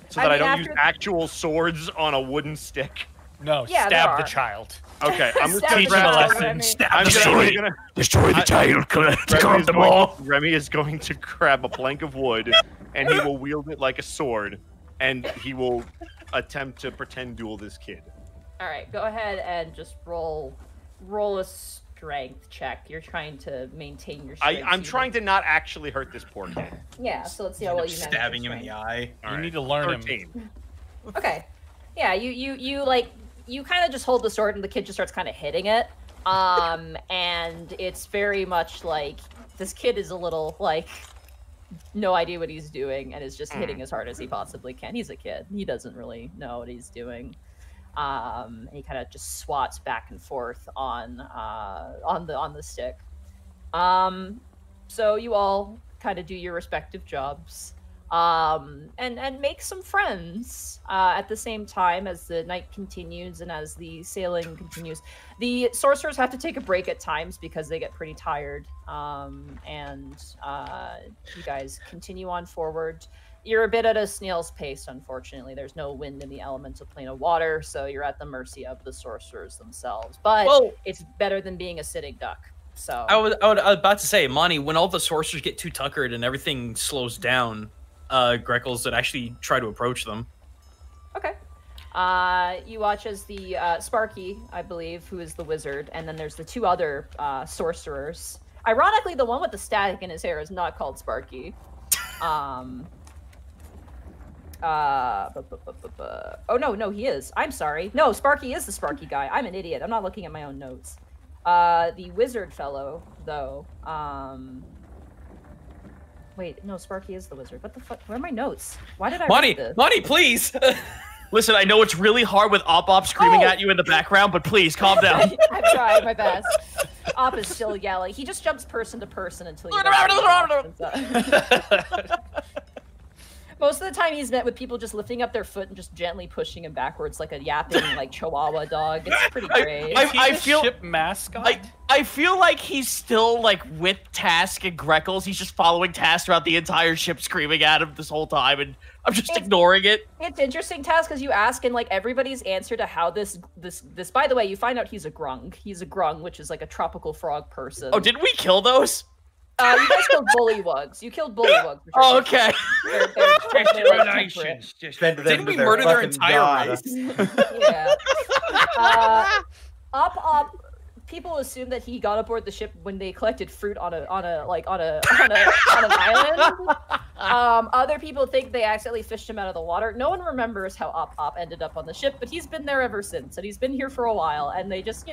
So that I don't use actual swords on a wooden stick? No, Yeah, there stab the are. child. Okay, I'm just Stab gonna the Teach him a child, lesson. Remy. Destroy the child. Remy is going- Remy is going to grab a plank of wood, and he will wield it like a sword, and he will attempt to pretend duel this kid. All right, go ahead and just roll a strength check. You're trying to maintain your strength. I'm trying to not actually hurt this poor kid. Yeah, so let's see how well you manage. Stabbing your him in the strength. eye. You need to learn him. 13. Okay. Yeah, you kind of just hold the sword and the kid just starts kind of hitting it. And it's very much like this kid is a little like no idea what he's doing and is just hitting as hard as he possibly can. He's a kid. He doesn't really know what he's doing. And he kind of just swats back and forth on the stick. So you all kind of do your respective jobs. And make some friends at the same time as the night continues and as the sailing continues. The sorcerers have to take a break at times because they get pretty tired. And you guys continue on forward. You're a bit at a snail's pace, unfortunately. There's no wind in the elemental plane of water, so you're at the mercy of the sorcerers themselves. But it's better than being a sitting duck. So I was about to say, Monty, when all the sorcerers get too tuckered and everything slows down, Greckles would actually try to approach them. Okay. You watch as the Sparky, I believe, who is the wizard, and then there's the two other sorcerers. Ironically, the one with the static in his hair is not called Sparky. Oh no, he is. I'm sorry. No, Sparky is the Sparky guy. I'm an idiot. I'm not looking at my own notes. The wizard fellow, though. Wait, no, Sparky is the wizard. What the fuck? Where are my notes? Why did I write this? Monty, please. Listen, I know it's really hard with Op screaming at you in the background, but please calm down. I'm trying my best. Op is still yelling. He just jumps person to person until you. Most of the time, he's met with people just lifting up their foot and just gently pushing him backwards like a yapping like Chihuahua dog. It's pretty great. I feel ship mascot. I feel like he's still like with Task and Greckles. He's just following Task throughout the entire ship, screaming at him this whole time, and I'm just ignoring it. It's interesting, Task, because you ask, and like everybody's answer to how this. By the way, you find out he's a grung. He's a grung, which is like a tropical frog person. Oh, didn't we kill those? You guys killed bullywugs. You killed bullywugs. Oh, okay. Didn't we murder their entire race? Yeah. Op. People assume that he got aboard the ship when they collected fruit on an island. Other people think they accidentally fished him out of the water. No one remembers how Op ended up on the ship, but he's been there ever since, and he's been here for a while. And they just,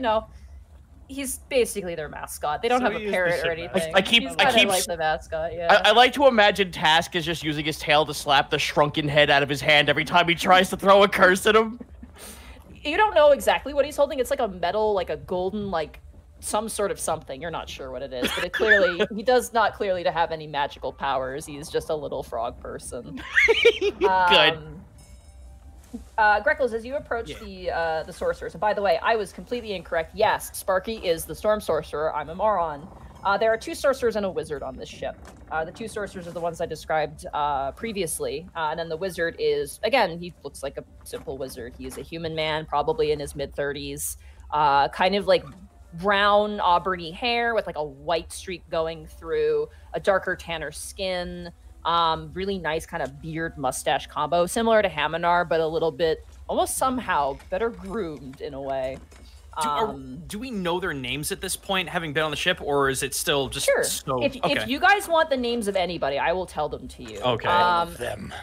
he's basically their mascot. They don't have a parrot or anything. I keep like the mascot. Yeah. I like to imagine Task is just using his tail to slap the shrunken head out of his hand every time he tries to throw a curse at him. You don't know exactly what he's holding. It's like a metal, like a golden, like some sort of something. You're not sure what it is, but he does not clearly to have any magical powers. He's just a little frog person. Good. Greckles, as you approach the sorcerers, and by the way, I was completely incorrect. Yes, Sparky is the storm sorcerer. I'm a moron. There are two sorcerers and a wizard on this ship. The two sorcerers are the ones I described previously, and then the wizard is, again, he looks like a simple wizard. He is a human man, probably in his mid-30s, kind of like brown auburny hair with like a white streak going through, a darker tanner skin, really nice kind of beard mustache combo, similar to Haminar, but a little bit, almost somehow better groomed in a way. Do we know their names at this point, having been on the ship, or is it still just sure? If you guys want the names of anybody, I will tell them to you. Okay. Them.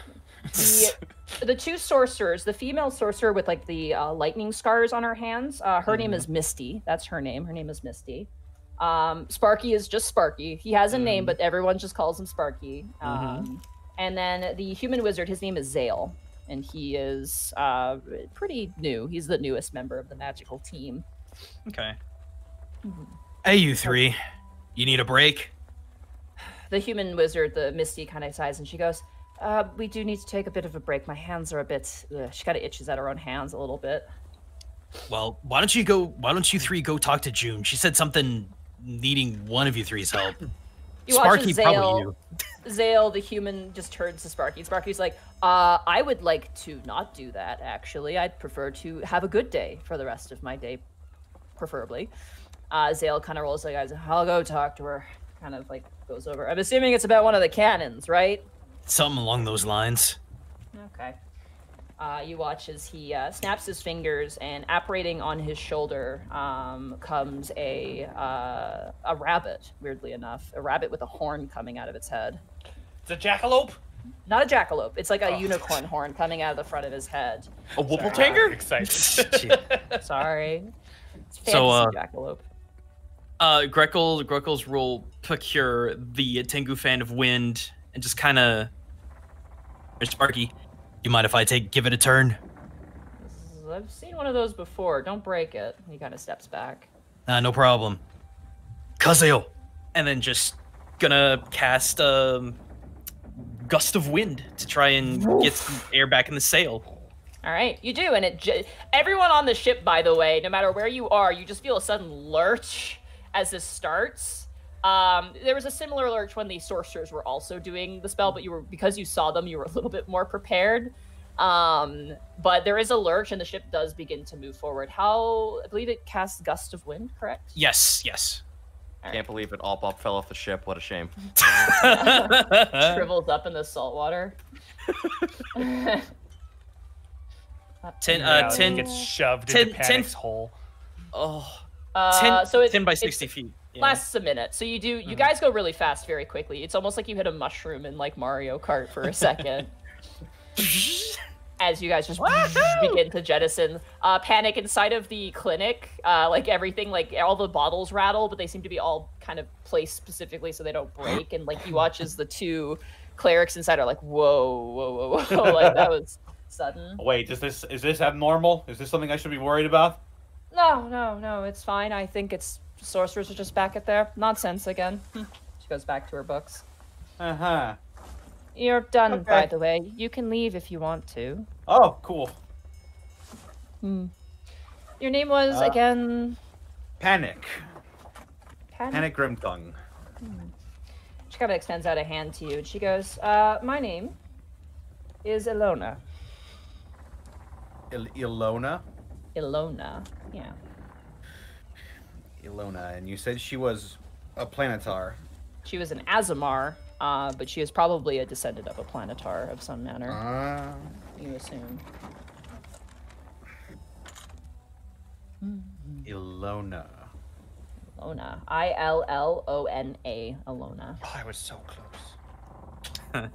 The two sorcerers, the female sorcerer with like the lightning scars on her hands, her name is Misty. That's her name. Her name is Misty. Sparky is just Sparky. He has a name, but everyone just calls him Sparky. And then the human wizard, his name is Zale. And he is pretty new. He's the newest member of the magical team. Okay. Hey, you three. You need a break? The human wizard, the Misty, kind of sighs, and she goes, we do need to take a bit of a break. My hands are a bit... she kind of itches at her own hands a little bit. Well, why don't you three go talk to June? She said something needing one of you three's help. You watch Sparky as probably you. Zale, the human, just turns to Sparky. Sparky's like, I would like to not do that, actually. I'd prefer to have a good day for the rest of my day, preferably. Zale kind of rolls like, I'll go talk to her. Kind of like goes over. I'm assuming it's about one of the cannons, right? Something along those lines. Okay. You watch as he snaps his fingers, and apparating on his shoulder comes a rabbit, weirdly enough. A rabbit with a horn coming out of its head. It's a jackalope? Not a jackalope. It's like a unicorn horn coming out of the front of his head. A Whoopeltanger? Excited. Sorry. It's fantasy jackalope. Greckles will procure the Tengu fan of wind and just kind of... Sparky, you mind if I give it a turn? I've seen one of those before. Don't break it. He kind of steps back. No problem. Kazeo! And then just gonna cast Gust of Wind to try and get some air back in the sail. All right, you do, and everyone on the ship, by the way, no matter where you are, you just feel a sudden lurch as this starts. There was a similar lurch when the sorcerers were also doing the spell, but because you saw them, you were a little bit more prepared. But there is a lurch, and the ship does begin to move forward. I believe it casts Gust of Wind, correct? Yes. Can't believe it. All fell off the ship. What a shame. Shrivels up in the salt water. 10 gets shoved into Panic's hole. Oh. 10 by 60 feet. Yeah. Lasts a minute. So you guys go really fast very quickly. It's almost like you hit a mushroom in like Mario Kart for a second. As you guys just begin to jettison. Panic inside of the clinic. Like everything, like all the bottles rattle, but they seem to be all kind of placed specifically so they don't break. And like you watch as the two clerics inside are like, whoa. Like that was sudden. Wait, is this abnormal? Is this something I should be worried about? No, it's fine. I think it's sorcerers are just back at their nonsense again. She goes back to her books. Uh-huh. You're done, Okay. by the way. You can leave if you want to. Oh, cool. Your name was, again... Panic. Panic Grimtongue. She kind of extends out a hand to you, and she goes, my name is Ilona. Ilona? Ilona, yeah. Ilona, and you said she was a planetar. She was an Azamar, but she is probably a descendant of a planetar of some manner. You assume. Ilona. Ilona. I-L-L-O-N-A. Ilona. Oh, I was so close.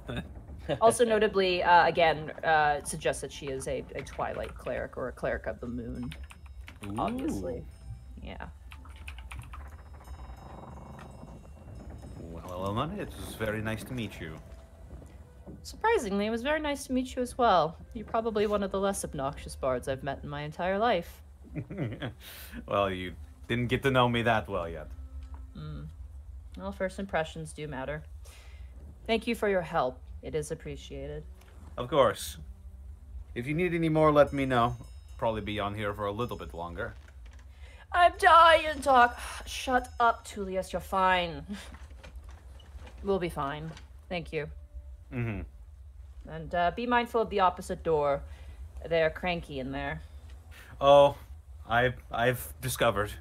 Also notably, again, suggests that she is a Twilight cleric or a cleric of the moon. Ooh. Obviously. Yeah. Well, Ilona, it was very nice to meet you. Surprisingly, it was very nice to meet you as well. You're probably one of the less obnoxious bards I've met in my entire life. Well, you didn't get to know me that well yet. Well, first impressions do matter. Thank you for your help. It is appreciated. Of course. If you need any more, let me know. Probably be on here for a little bit longer. I'm dying to talk. Shut up, Tullius. You're fine. We'll be fine. Thank you. Mm-hmm. And be mindful of the opposite door. They're cranky in there. Oh, I've discovered.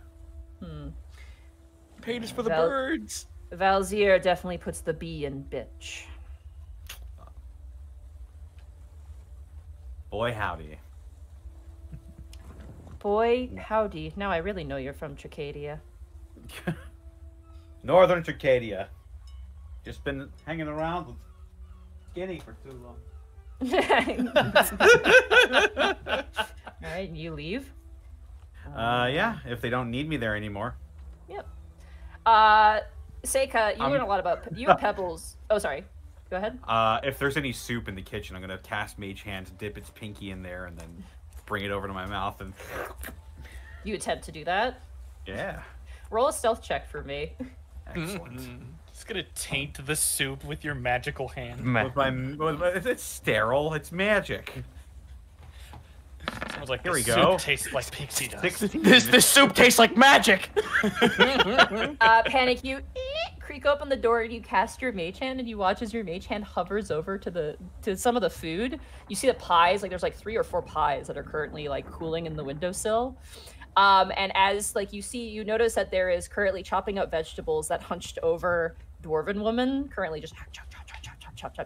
Pain is for the birds. Valzier definitely puts the B in bitch. Boy, howdy. Boy, howdy. Now I really know you're from Tricadia. Northern Tricadia. Just been hanging around with Skinny for too long. Alright, you leave? Yeah, if they don't need me there anymore. Yep. Seika, you learn a lot about... You and Pebbles... Oh, sorry. Go ahead. If there's any soup in the kitchen, I'm gonna cast Mage Hand, dip its pinky in there, and then bring it over to my mouth and... You attempt to do that? Yeah. Roll a stealth check for me. Excellent. It's gonna taint the soup with your magical hand. It's sterile. It's magic. Sounds like Here we soup go. tastes like pixie dust. 16. This soup tastes like magic. Panic, you creak open the door and you cast your mage hand and you watch as your mage hand hovers over to some of the food. You see the pies, like there's like 3 or 4 pies that are currently like cooling in the windowsill. And as like you notice that there is currently chopping up vegetables that hunched over dwarven woman, currently just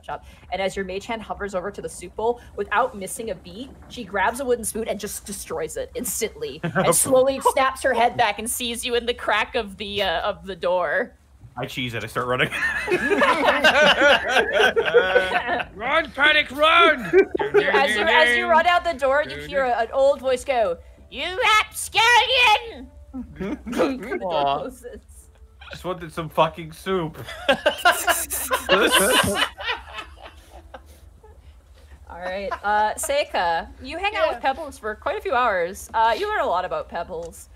chop. And as your mage hand hovers over to the soup bowl, without missing a beat, she grabs a wooden spoon and just destroys it instantly, and slowly snaps her head back and sees you in the crack of the door. I cheese it. I start running. Run, panic, run! As you run out the door, you hear an old voice go, "You rapscallion!" The door closes. Just wanted some fucking soup. All right, Seika, you hang out with Pebbles for quite a few hours. You learn a lot about Pebbles.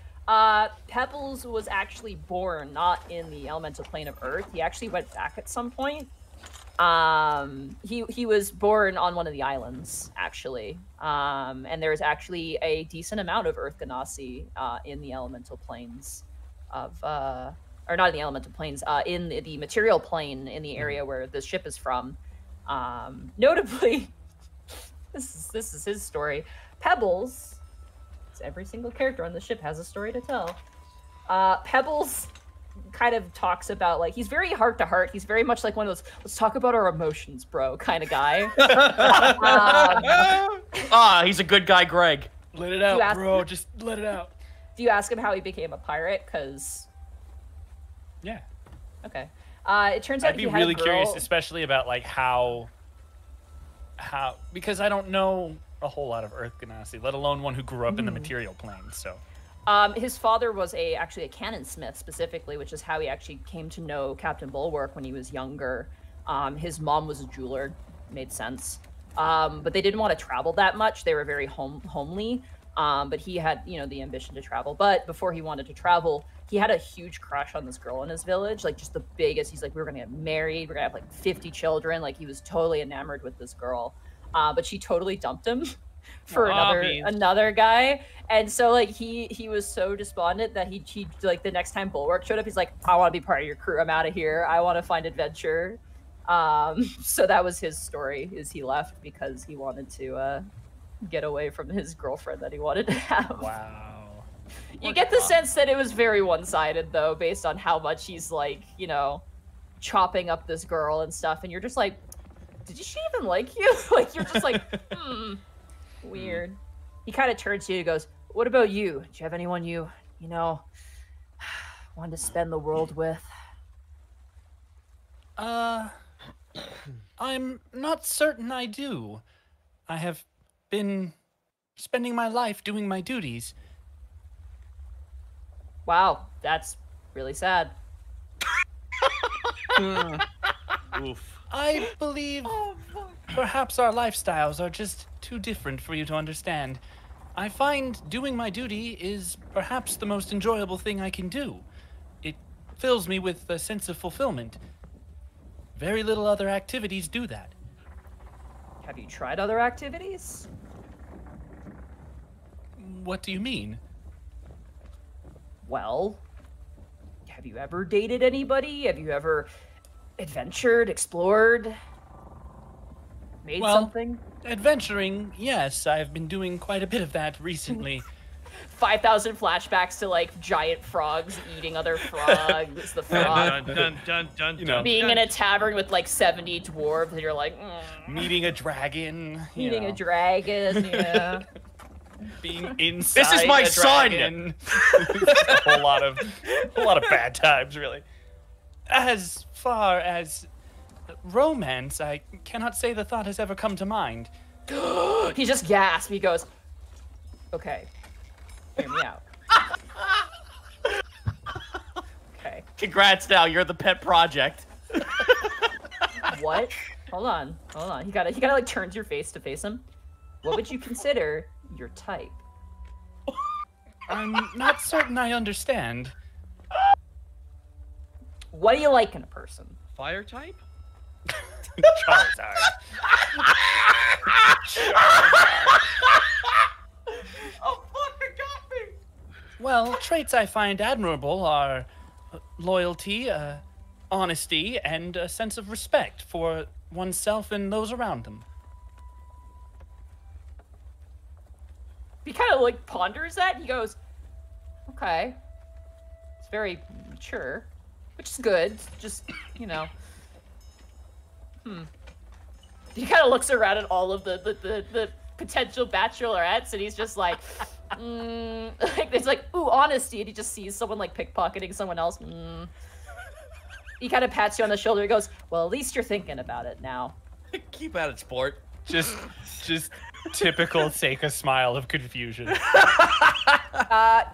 Pebbles was actually born not in the elemental plane of Earth. He actually went back at some point. He was born on one of the islands, actually. And there's actually a decent amount of Earth Ganassi in the elemental planes of or not in the elemental planes, in the material plane in the area where the ship is from. Notably, this is his story. Pebbles, every single character on the ship has a story to tell. Pebbles kind of talks about, like, he's very heart to heart. He's very much like one of those, let's talk about our emotions, bro, kind of guy. He's a good guy, Greg. Let it out, bro. Just let it out. Do you ask him how he became a pirate? Because... Yeah. Okay. It turns out I'd be really curious, especially about like how because I don't know a whole lot of Earth Ganassi, let alone one who grew up in the material plane. So, his father was actually a cannon smith specifically, which is how he actually came to know Captain Bulwark when he was younger. His mom was a jeweler, made sense. But they didn't want to travel that much. They were very homely. But he had, the ambition to travel. But before he wanted to travel, he had a huge crush on this girl in his village, like just the biggest. He's like, we're gonna get married, we're gonna have like 50 children. Like he was totally enamored with this girl, but she totally dumped him for another guy. And so like he was so despondent that he like the next time Bulwark showed up, he's like, I want to be part of your crew. I'm out of here. I want to find adventure. So that was his story. Is he left because he wanted to get away from his girlfriend that he wanted to have. Wow. You get the sense that it was very one-sided, though, based on how much he's, like, chopping up this girl and stuff, and you're just like, did she even like you? Like, you're just like, weird. He kind of turns to you and goes, what about you? Do you have anyone you wanted to spend the world with? I'm not certain I do. I have been spending my life doing my duties. Wow, that's really sad. Oof. I believe perhaps our lifestyles are just too different for you to understand. I find doing my duty is perhaps the most enjoyable thing I can do. It fills me with a sense of fulfillment. Very little other activities do that. Have you tried other activities? What do you mean? Well, have you ever dated anybody? Have you ever adventured, explored, made something? Adventuring, yes. I've been doing quite a bit of that recently. 5,000 flashbacks to, like, giant frogs eating other frogs. The frog being in a tavern with, like, 70 dwarves, and you're like... Meeting a dragon. Meeting a dragon, yeah. Being inside this is my son. a whole lot of bad times, really. As far as romance, I cannot say the thought has ever come to mind. He just gasped. He goes, okay, hear me out. Okay. Congrats, now you're the pet project. What? Hold on. He gotta like turns your face to face him. What would you consider your type? I'm not certain I understand. What do you like in a person? Fire type? Charizard. Oh, fuck, it got me. Well, traits I find admirable are loyalty, honesty and a sense of respect for oneself and those around them. He kind of like ponders that. He goes, okay. It's very mature, which is good. Just, you know. He kind of looks around at all of the potential bachelorettes, and he's just like, like it's like, ooh, honesty, and he just sees someone like pickpocketing someone else. He kind of pats you on the shoulder. He goes, well, at least you're thinking about it now. Keep at it, sport. Just typical Seika smile of confusion.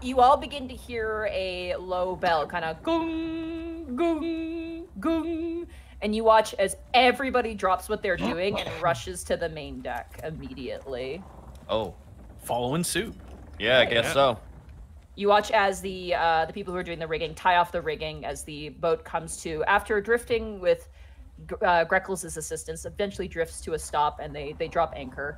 You all begin to hear a low bell, kind of gung, gung, gung, and you watch as everybody drops what they're doing and rushes to the main deck immediately. Oh, Following suit. yeah, I guess so. You watch as the people who are doing the rigging tie off the rigging as the boat comes to, after drifting with Greckles' assistance, eventually drifts to a stop, and they drop anchor.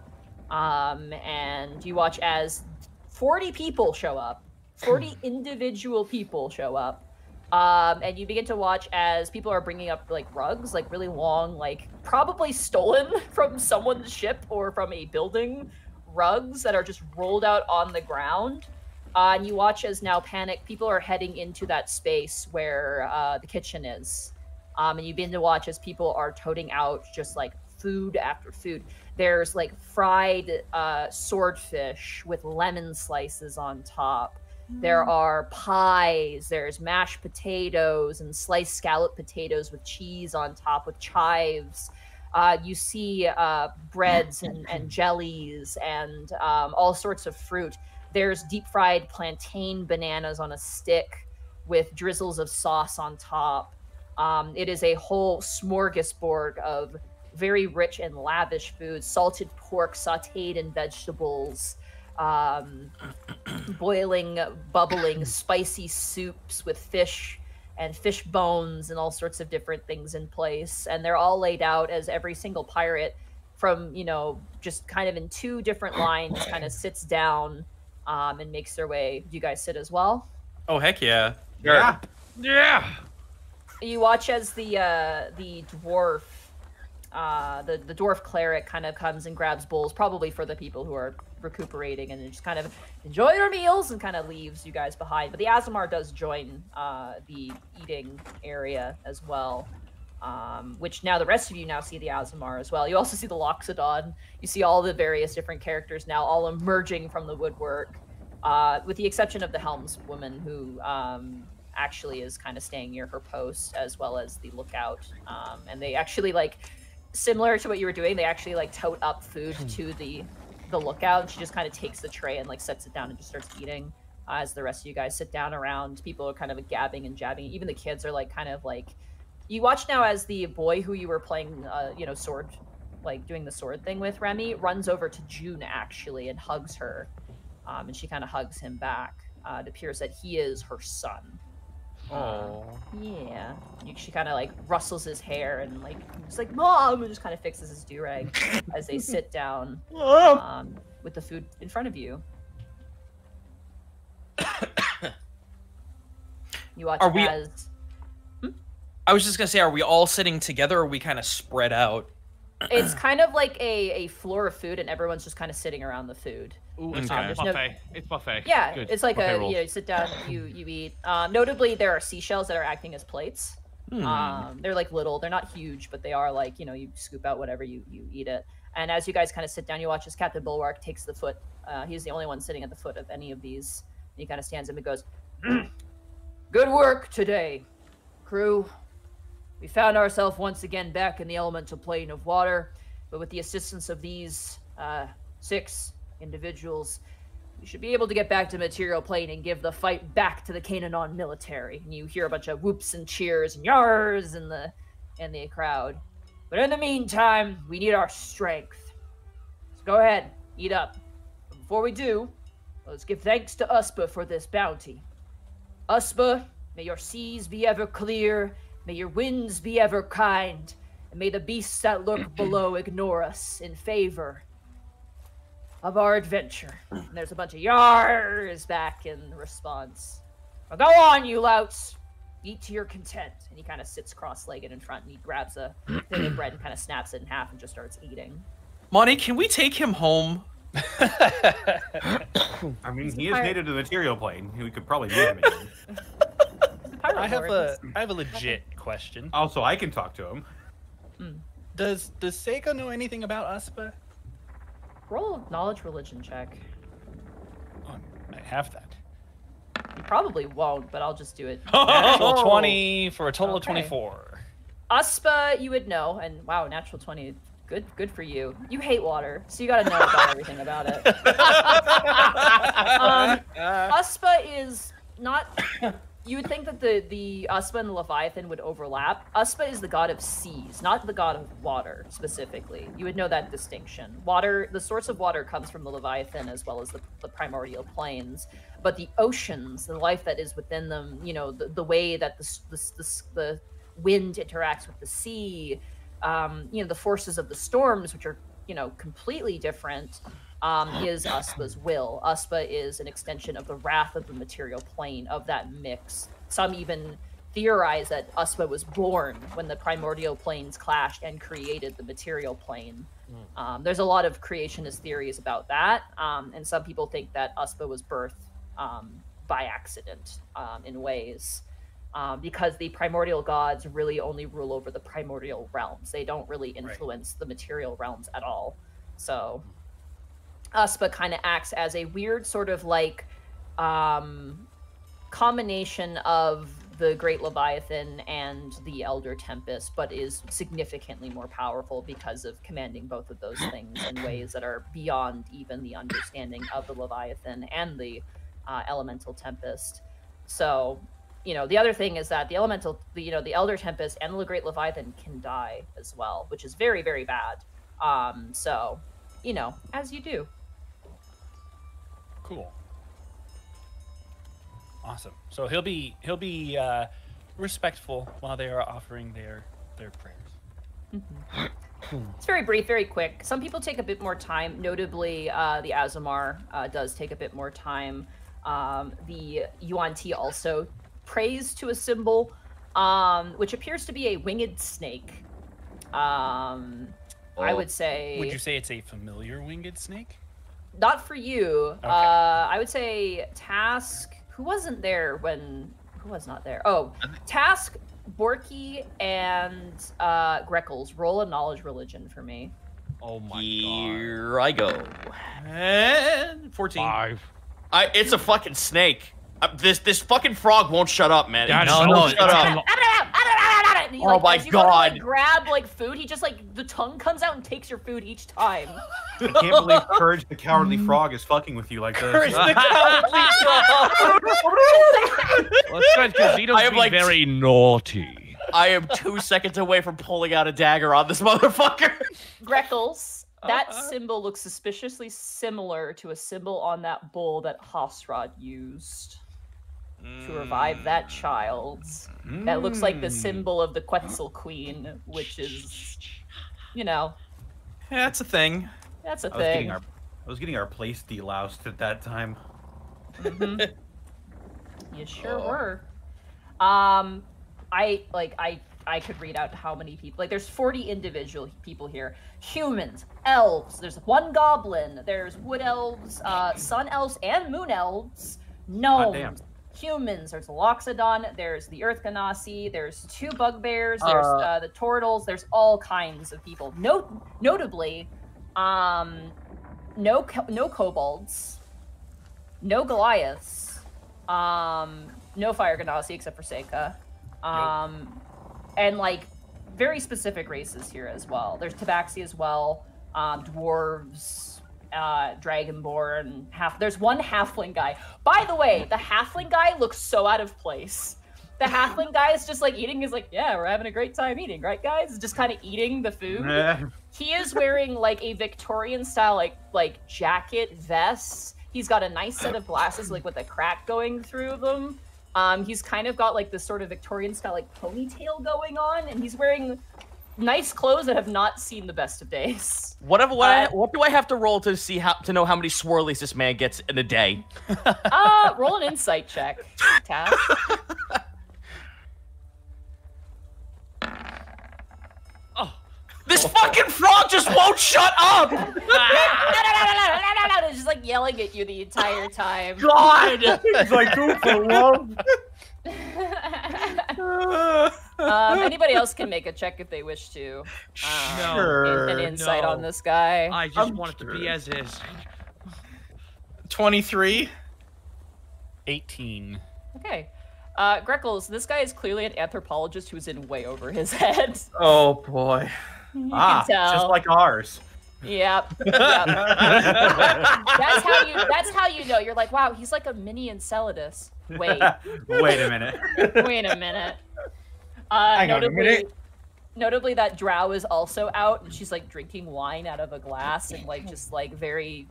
And you watch as 40 people show up. 40 individual people show up. And you begin to watch as people are bringing up like rugs, like really long, like probably stolen from someone's ship or from a building, rugs that are just rolled out on the ground. And you watch as now people are heading into that space where the kitchen is. And you begin to watch as people are toting out just like food after food. There's like fried swordfish with lemon slices on top. There are pies, there's mashed potatoes and sliced scallop potatoes with cheese on top with chives. You see breads and jellies and all sorts of fruit. There's deep fried plantain bananas on a stick with drizzles of sauce on top. It is a whole smorgasbord of very rich and lavish food, salted pork sauteed in vegetables, boiling, bubbling, spicy soups with fish and fish bones and all sorts of different things in place. And they're all laid out as every single pirate from, you know, just kind of in two different lines kind of sits down and makes their way. Do you guys sit as well? Oh, heck yeah. Yeah. Yeah. You watch as the dwarf, the dwarf cleric kind of comes and grabs bowls, probably for the people who are recuperating, and just kind of enjoy their meals and kind of leaves you guys behind. But the Azamar does join the eating area as well, which now the rest of you now see the Azamar as well. You also see the Loxodon. You see all the various different characters now all emerging from the woodwork, with the exception of the helmswoman who actually is kind of staying near her post, as well as the lookout. And they actually, like, similar to what you were doing, they actually like tote up food to the lookout, and she just kind of takes the tray and like sets it down and just starts eating as the rest of you guys sit down around. People are kind of gabbing and jabbing. Even the kids are like kind of like, you watch now as the boy who you were playing you know, sword, like doing the sword thing with, Remy, runs over to June actually and hugs her, and she kind of hugs him back. It appears that he is her son. Oh. Yeah. She kind of like rustles his hair and like, just like, Mom, and just kind of fixes his do-rag as they sit down with the food in front of you. You watch as... I was just gonna say, are we all sitting together, or are we kind of spread out? It's kind of like a floor of food, and everyone's just kind of sitting around the food. Ooh, it's buffet. It's buffet. Yeah, Good. it's like buffet you rules. know, you sit down, you eat. Notably, there are seashells that are acting as plates. They're like little, they're not huge, but they are like, you know, you scoop out whatever, you eat it. And as you guys kind of sit down, you watch as Captain Bulwark takes the foot. He's the only one sitting at the foot of any of these. And he kind of stands up and goes, "Good work today, crew. We found ourselves once again back in the elemental plane of water, but with the assistance of these 6 individuals, we should be able to get back to material plane and give the fight back to the Cananon military." And you hear a bunch of whoops and cheers and yars in the crowd. But in the meantime, we need our strength. So go ahead, eat up. But before we do, let's give thanks to Uspa for this bounty. Uspa, may your seas be ever clear, may your winds be ever kind, and may the beasts that lurk below ignore us in favor of our adventure. And there's a bunch of yars back in response. Well, go on, you louts. eat to your content. And he kind of sits cross-legged in front, and he grabs a thing of bread and kind of snaps it in half and just starts eating. Monty, can we take him home? I mean, he is native to the material plane. We could probably meet him again. I have a legit question. Also, I can talk to him. Does Seiko know anything about Uspa? Roll a knowledge religion check. Oh, I have that. You probably won't, but I'll just do it. Natural 20 for a total of 24. Uspa, you would know, and wow, natural 20. Good for you. You hate water, so you got to know about everything about it. Uspa is not. You would think that the Uspa and the Leviathan would overlap. Uspa is the god of seas, not the god of water specifically. You would know that distinction. Water, the source of water comes from the Leviathan as well as the primordial planes. But the oceans, the life that is within them, you know, the way that the wind interacts with the sea, you know, the forces of the storms, which are, you know, completely different, is Uspa's will. Uspa is an extension of the wrath of the material plane, of that mix. Some even theorize that Uspa was born when the primordial planes clashed and created the material plane. There's a lot of creationist theories about that, and some people think that Uspa was birthed by accident in ways. Because the primordial gods really only rule over the primordial realms. They don't really influence the material realms at all. So Uspa kind of acts as a weird sort of like combination of the Great Leviathan and the Elder Tempest, but is significantly more powerful because of commanding both of those things in ways that are beyond even the understanding of the Leviathan and the Elemental Tempest. So, you know, the other thing is that the Elder Tempest and the Great Leviathan can die as well, which is very, very bad. So, you know, as you do. Cool. Awesome. So he'll be respectful while they are offering their prayers. It's very brief, very quick. Some people take a bit more time. Notably, the Azamar does take a bit more time. The Yuan-Ti also prays to a symbol, which appears to be a winged snake. I would say... Would you say it's a familiar winged snake? Not for you. Okay. I would say Task... Who wasn't there when... Who was not there? Oh, Task, Borky, and Greckles. Roll a knowledge religion for me. Oh my god. Here I go. And 14. 5. It's a fucking snake. This fucking frog won't shut up, man. No, shut up. He, oh my as you god! Go to, grab food. He just the tongue comes out and takes your food each time. I can't believe Courage the Cowardly Frog is fucking with you like this. Courage the Cowardly Frog. Well, it's good because Zito's being very naughty. I am 2 seconds away from pulling out a dagger on this motherfucker. Greckles, that symbol looks suspiciously similar to a symbol on that bull that Hosrod used to revive that child. That looks like the symbol of the Quetzal Queen, which is, you know. Yeah, that's a thing. That's a thing. I was getting our place deloused at that time. You sure were. I could read out how many people. There's 40 individual people here. Humans, elves. There's one goblin. There's wood elves, sun elves, and moon elves. Gnomes. Humans, there's Loxodon, there's the Earth Ganassi, there's 2 bugbears, there's the Turtles, there's all kinds of people. Notably, no kobolds, no Goliaths, no Fire Ganassi except for Seika, and very specific races here as well. There's Tabaxi as well, dwarves, Dragonborn, there's one halfling guy. By the way, the halfling guy looks so out of place. The halfling guy is just eating. He's yeah, we're having a great time eating, right, guys? Just kind of eating the food. He is wearing a Victorian style jacket, vest. He's got a nice set of glasses with a crack going through them. He's kind of got this sort of Victorian style ponytail going on, and he's wearing nice clothes that have not seen the best of days. What do I have to roll to know how many swirlies this man gets in a day? Roll an insight check, Taz. This fucking frog just won't shut up! No. It's just like yelling at you the entire time. God! He's like, "Go for love." Anybody else can make a check if they wish to. Sure. An insight No. on this guy. I just want it to be as is. 23. 18. Okay. Greckles, this guy is clearly an anthropologist who's in way over his head. Oh boy. You can tell. Just like ours. Yep. That's how you know. You're like, wow, he's like a mini Enceladus. Wait. Wait a minute. Wait a minute. Notably, that drow is also out, and she's like drinking wine out of a glass and like just like very,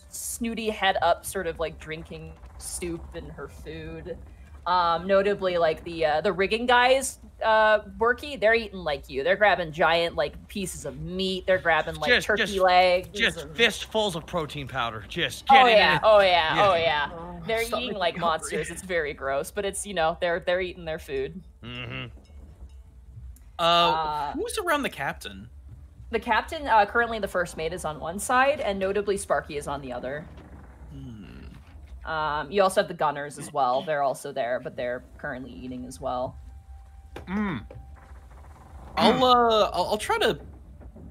snooty head up, sort of like drinking soup and her food. Notably, like the rigging guys, Borky, they're eating like you. They're grabbing giant like pieces of meat. They're grabbing like turkey legs. Just fistfuls of protein powder. Just Oh get yeah, it. oh yeah. They're eating like monsters. It's very gross, but it's they're eating their food. Mm-hmm. Who's around the captain? The captain, currently the first mate, is on one side, and notably Sparky is on the other. You also have the gunners as well. They're also there, but they're currently eating as well. I'll try to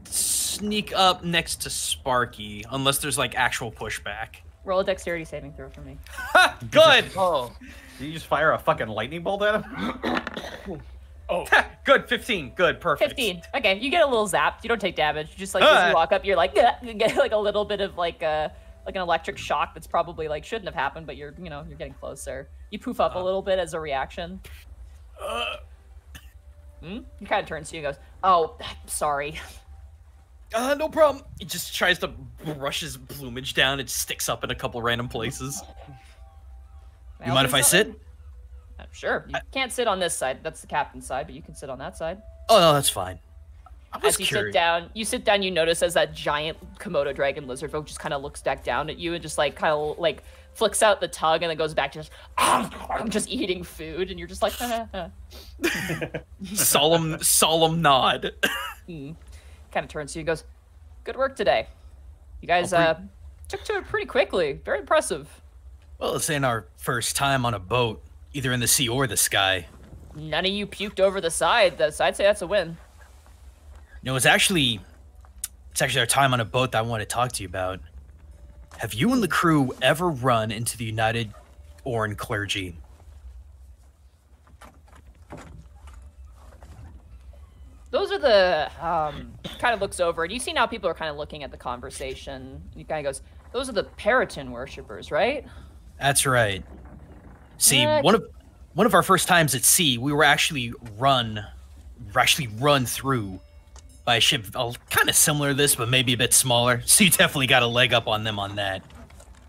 sneak up next to Sparky, unless there's like actual pushback. Roll a dexterity saving throw for me. Good. Did you just fire a fucking lightning bolt at him? Oh, good. 15. Good. Perfect. 15. Okay, you get a little zapped. You don't take damage. You just like as you walk up, you're like, you get like a little bit of like an electric shock that's probably like shouldn't have happened, but you're getting closer. You poof up a little bit as a reaction. He kind of turns to you and goes, "Oh, sorry." No problem. He just tries to brush his plumage down. It sticks up in a couple random places. You mind if I sit? Sure. You can't sit on this side. That's the captain's side, but you can sit on that side. Oh no, that's fine. As you sit down, you notice as that giant Komodo dragon lizard folk just kind of looks back down at you and just like kind of like flicks out the tongue and then goes back to just I'm just eating food, and you're just like solemn nod. Kind of turns to you and goes, "Good work today. You guys took to it pretty quickly. Very impressive." Well, this ain't our first time on a boat, either in the sea or the sky. None of you puked over the side. I'd say that's a win. No, it's actually our time on a boat that I want to talk to you about. Have you and the crew ever run into the United Oran clergy? Those are the kind of looks over, and you see now people are kind of looking at the conversation. He kind of goes, "Those are the Periton worshippers, right?" That's right. See, one of our first times at sea, we were actually run through by a ship kind of similar to this, but maybe a bit smaller. So you definitely got a leg up on them on that.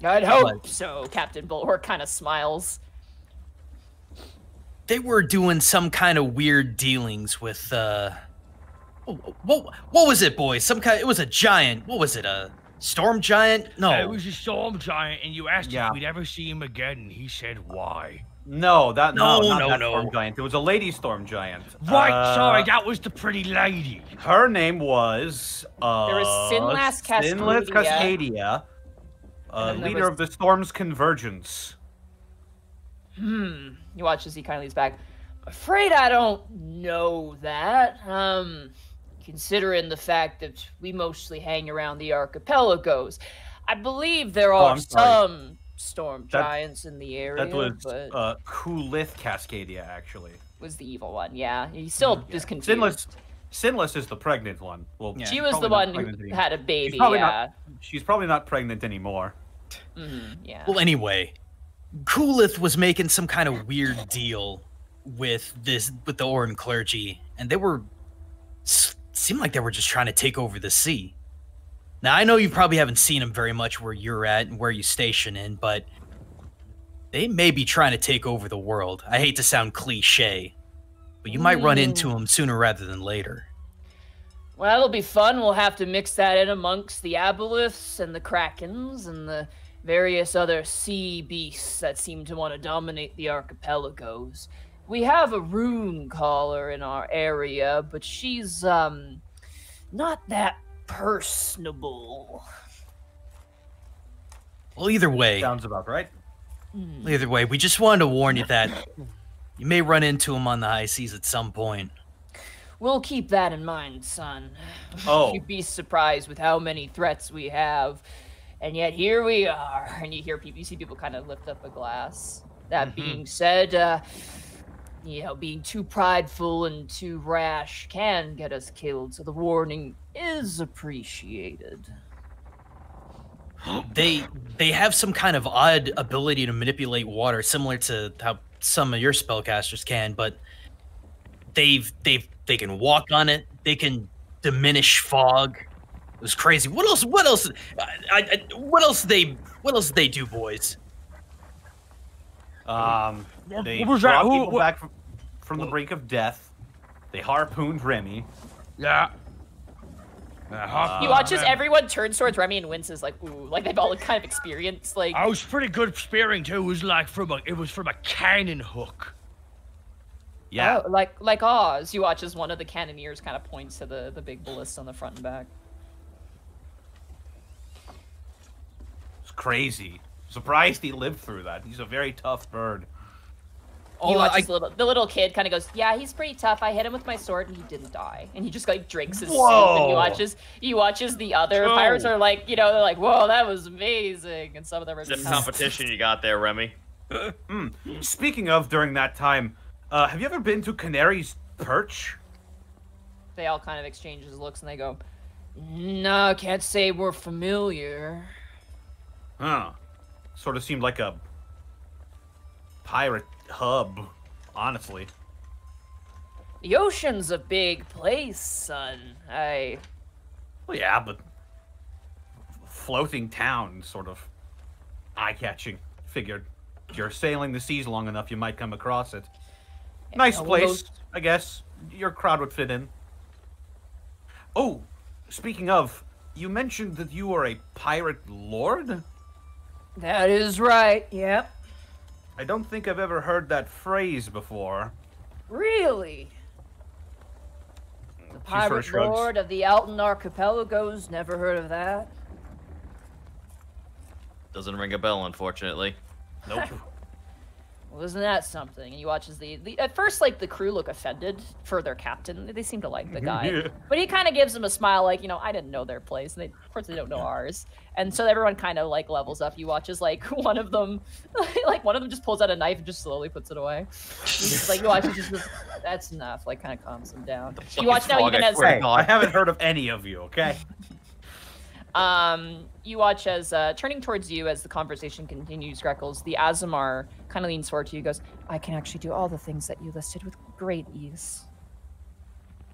I'd hope so. Captain Bulwark kind of smiles. They were doing some kind of weird dealings with what was it, boys? It was a giant. What was it? A storm giant? No. It was a storm giant, and you asked if we'd ever see him again, and he said why. No, not that no. storm giant. It was a lady storm giant. Right, sorry, that was the pretty lady. Her name was there was Sinlas Cascadia, leader of the Storm's Convergence. You watch as he kind of leans back. Afraid I don't know that. Considering the fact that we mostly hang around the archipelagos, I believe there are some storm giants in the area. That was but Kulith Cascadia, actually. Was the evil one? Yeah, he still is confused. Sinless is the pregnant one. Well, she was the one who had a baby. She's probably not pregnant anymore. Yeah. Well, anyway, Kulith was making some kind of weird deal with the Oran clergy, and seemed like they were just trying to take over the sea. Now, I know you probably haven't seen them very much where you're at and where you station in, but they may be trying to take over the world. I hate to sound cliche, but you might run into them sooner rather than later. Well, it'll be fun. We'll have to mix that in amongst the aboliths and the krakens and the various other sea beasts that seem to want to dominate the archipelagos. We have a rune caller in our area, but she's not that personable. Well, either way. Sounds about right. Either way, we just wanted to warn you that you may run into him on the high seas at some point. We'll keep that in mind, son. Oh. You'd be surprised with how many threats we have. And yet here we are. And you see people kind of lift up a glass. That being said, being too prideful and too rash can get us killed. So the warning is appreciated. They have some kind of odd ability to manipulate water, similar to how some of your spellcasters can, but they can walk on it. They can diminish fog. It was crazy. What else? What else they do, boys? They what was that? brought people back from the brink of death. They harpooned Remy. Yeah. He watches everyone turns towards Remy and winces like, ooh, like they've all kind of experienced like. I was pretty good spearing too. It was like from a cannon hook. Yeah. Oh, like Oz. You watch as one of the cannoneers kind of points to the big ballista on the front and back. It's crazy. Surprised he lived through that. He's a very tough bird. He watches the little kid kind of goes, yeah, he's pretty tough. I hit him with my sword and he didn't die. And he just like drinks his soup. And he watches the other pirates are like, they're like, whoa, that was amazing. And some of them are the competition you got there, Remy. Speaking of during that time, have you ever been to Canary's Perch? They all kind of exchange looks and they go, no, can't say we're familiar. Huh. Sort of seemed like a pirate hub, honestly. The ocean's a big place, son. Well, yeah, but floating town, sort of eye-catching. Figured if you're sailing the seas long enough, you might come across it. Nice place, I guess. Your crowd would fit in. Oh, speaking of, you mentioned that you are a pirate lord? That is right, yep. I don't think I've ever heard that phrase before. Really? The pirate lord of the Alton Archipelagos, never heard of that? Doesn't ring a bell, unfortunately. Nope. Well, isn't that something? And you watch as at first, like, the crew look offended for their captain. They seem to like the guy. Yeah. But he kind of gives them a smile like, I didn't know their place. And of course, they don't know ours. And so everyone kind of, like, levels up. You watch as, like, one of them just pulls out a knife and just slowly puts it away. He's like, you watch as just goes, that's enough. Like, kind of calms him down. You watch now even as... Hey, I haven't heard of any of you, okay? You watch as, turning towards you as the conversation continues, Greckles, the Azamar kind of leans forward to you and goes, I can actually do all the things that you listed with great ease.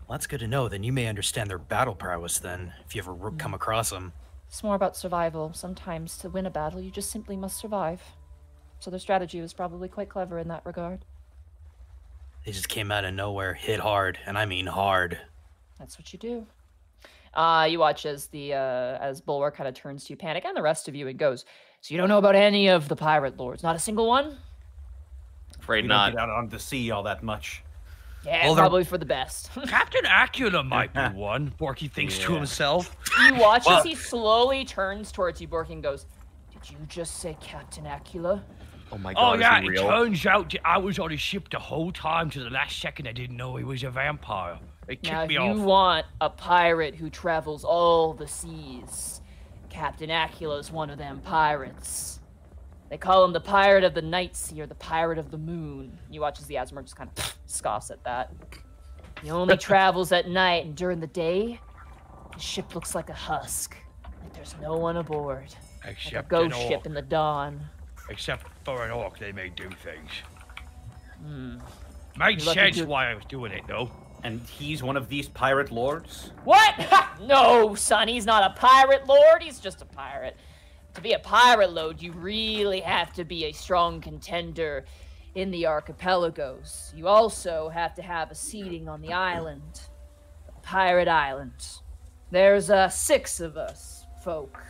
Well, that's good to know. Then you may understand their battle prowess then, if you ever come across them. It's more about survival. Sometimes to win a battle, you just simply must survive. So their strategy was probably quite clever in that regard. They just came out of nowhere, hit hard, and I mean hard. That's what you do. You watch as as Bulwark kind of turns to you, Panic, and the rest of you, and goes, so you don't know about any of the pirate lords? Not a single one? Afraid we not. Don't get out on the sea all that much. Yeah, well, probably for the best. Captain Acula might be one, Borky thinks to himself. You watch as he slowly turns towards you, Borky, and goes, did you just say Captain Acula? Oh my god, yeah, is he real? It turns out I was on his ship the whole time. To the last second, I didn't know he was a vampire. It kicked me off. Now, you want a pirate who travels all the seas. Captain Acula's one of them pirates. They call him the Pirate of the Night Sea or the Pirate of the Moon. You watch as the Azamar just kind of scoffs at that. He only travels at night, and during the day, the ship looks like a husk. Like there's no one aboard. Except like a ghost ship in the dawn. Except for an orc, they may do things. Made sense why I was doing it, though. And he's one of these pirate lords? What? No, son, he's not a pirate lord. He's just a pirate. To be a pirate lord, you really have to be a strong contender in the archipelagos. You also have to have a seating on the island, the pirate island. There's 6 of us, folk.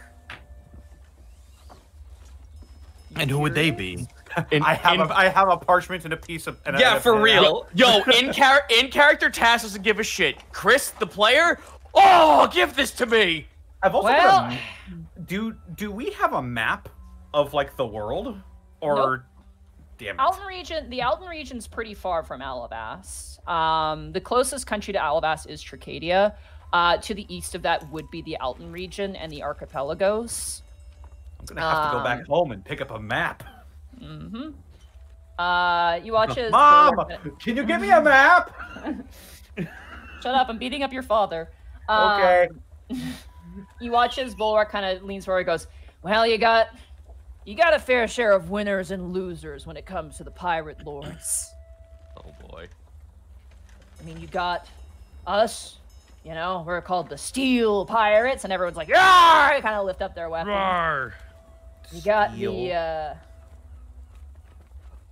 And who would they be? I have a parchment and a piece of... For real. Yo, in character, Task doesn't give a shit. Chris, the player, Oh, give this to me. I've also Well- got do we have a map of like the world or Nope. damn it? The Alton region's pretty far from Alivast. The closest country to Alivast is Tricadia. To the east of that would be the Alton region and the archipelagos. I'm gonna have to go back home and pick up a map. Mm-hmm. You watch as Mom, Bulwark- can you give me a map? Shut up! I'm beating up your father. Okay. You watch as Bulwark kind of leans forward and goes, "Well, you got a fair share of winners and losers when it comes to the pirate lords. Oh boy. I mean, you got us. You know, we're called the Steel Pirates, and everyone's like, "Yarr!" They kind of lift up their weapons. Rawr.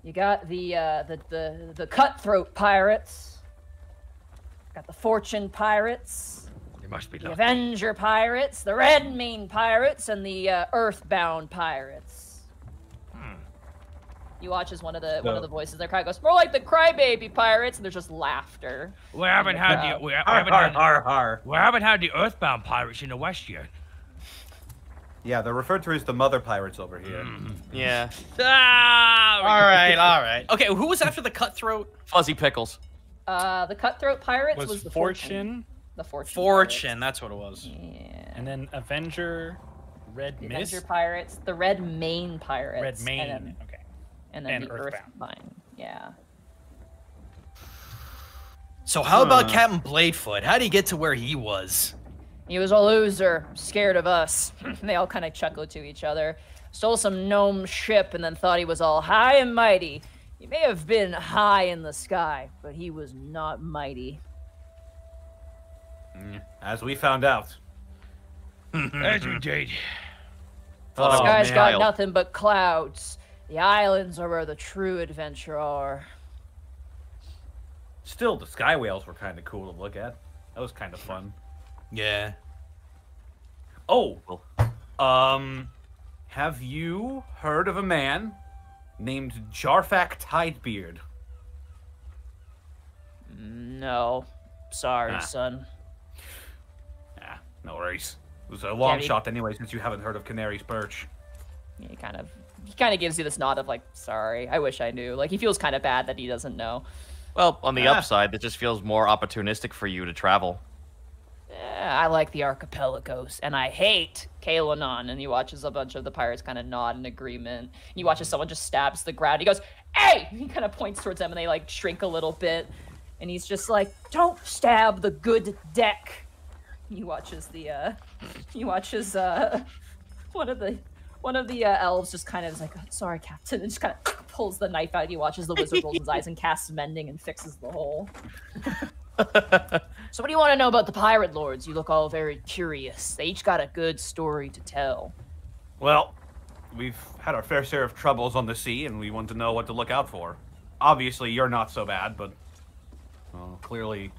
You got the Cutthroat Pirates. Got the Fortune Pirates. It must be The lucky. Avenger Pirates, the Redmane Pirates, and the Earthbound Pirates." You watch as one of the voices there goes, "More like the Crybaby Pirates," and there's just laughter. We haven't had crowd. we Har, haven't har, had har, har. we haven't had the Earthbound pirates in the West yet. Yeah, they're referred to as the mother pirates over here. Yeah. Ah, All right. Okay, who was after the Cutthroat? Fuzzy Pickles. The Cutthroat Pirates Was was the Fortune, The Fortune. Fortune, that's what it was. Pirates. Yeah. and then Avenger, Red The Mist, Avenger Pirates, the Redmane Pirates. Red Mane. And then, Okay. and then and the Earthbound. Earthbound. Yeah. So how about Captain Bladefoot? How would he get to where he was? He was a loser, scared of us. They all kind of chuckled to each other. Stole some gnome ship and then thought he was all high and mighty. He may have been high in the sky, but he was not mighty. As we found out. as we did. The Oh, sky's man. got Wild. nothing but clouds. The islands are where the true adventure are. Still, the sky whales were kind of cool to look at. That was kind of fun. Yeah. Oh, have you heard of a man named Jarfak Tidebeard? No. Sorry, Ah. son. Ah, no worries. It was a long he- shot anyway, since you haven't heard of Canary's Perch. He kind of gives you this nod of like, sorry, I wish I knew. Like, he feels kind of bad that he doesn't know. Well, on the Ah. upside, that just feels more opportunistic for you to travel. I like the archipelagos, and I hate Kalanon. And he watches a bunch of the pirates kind of nod in agreement. He watches someone just stabs the ground. He goes, "Hey!" He kind of points towards them, and they like shrink a little bit. And he's just like, "Don't stab the good deck." He watches one of the elves just kind of is like, "Sorry, Captain," and just kind of pulls the knife out. He watches the wizard rolls his eyes and casts mending and fixes the hole. So what do you want to know about the pirate lords? You look all very curious. They each got a good story to tell. Well, we've had our fair share of troubles on the sea, and we want to know what to look out for. Obviously, you're not so bad, but clearly,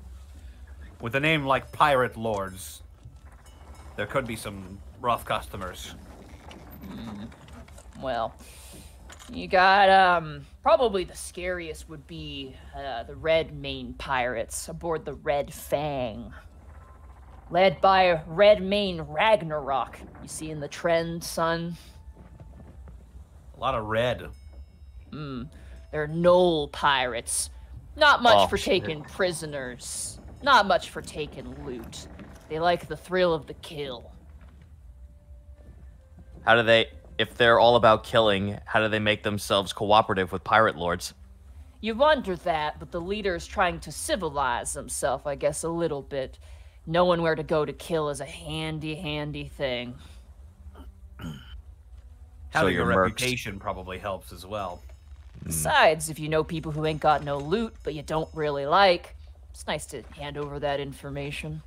with a name like Pirate Lords, there could be some rough customers. Well, you got, probably the scariest would be the Redmane Pirates aboard the Red Fang. Led by Redmane Ragnarok. You see in the trend, son? A lot of red. They're Knoll Pirates. Not much Oh, for shit. taking prisoners. Not much for taking loot. They like the thrill of the kill. How do they, if they're all about killing, how do they make themselves cooperative with pirate lords? You wonder that, but the leader's trying to civilize himself, I guess, a little bit. Knowing where to go to kill is a handy thing. Having you're a mercs. reputation probably helps as well. Besides, if you know people who ain't got no loot, but you don't really like, it's nice to hand over that information.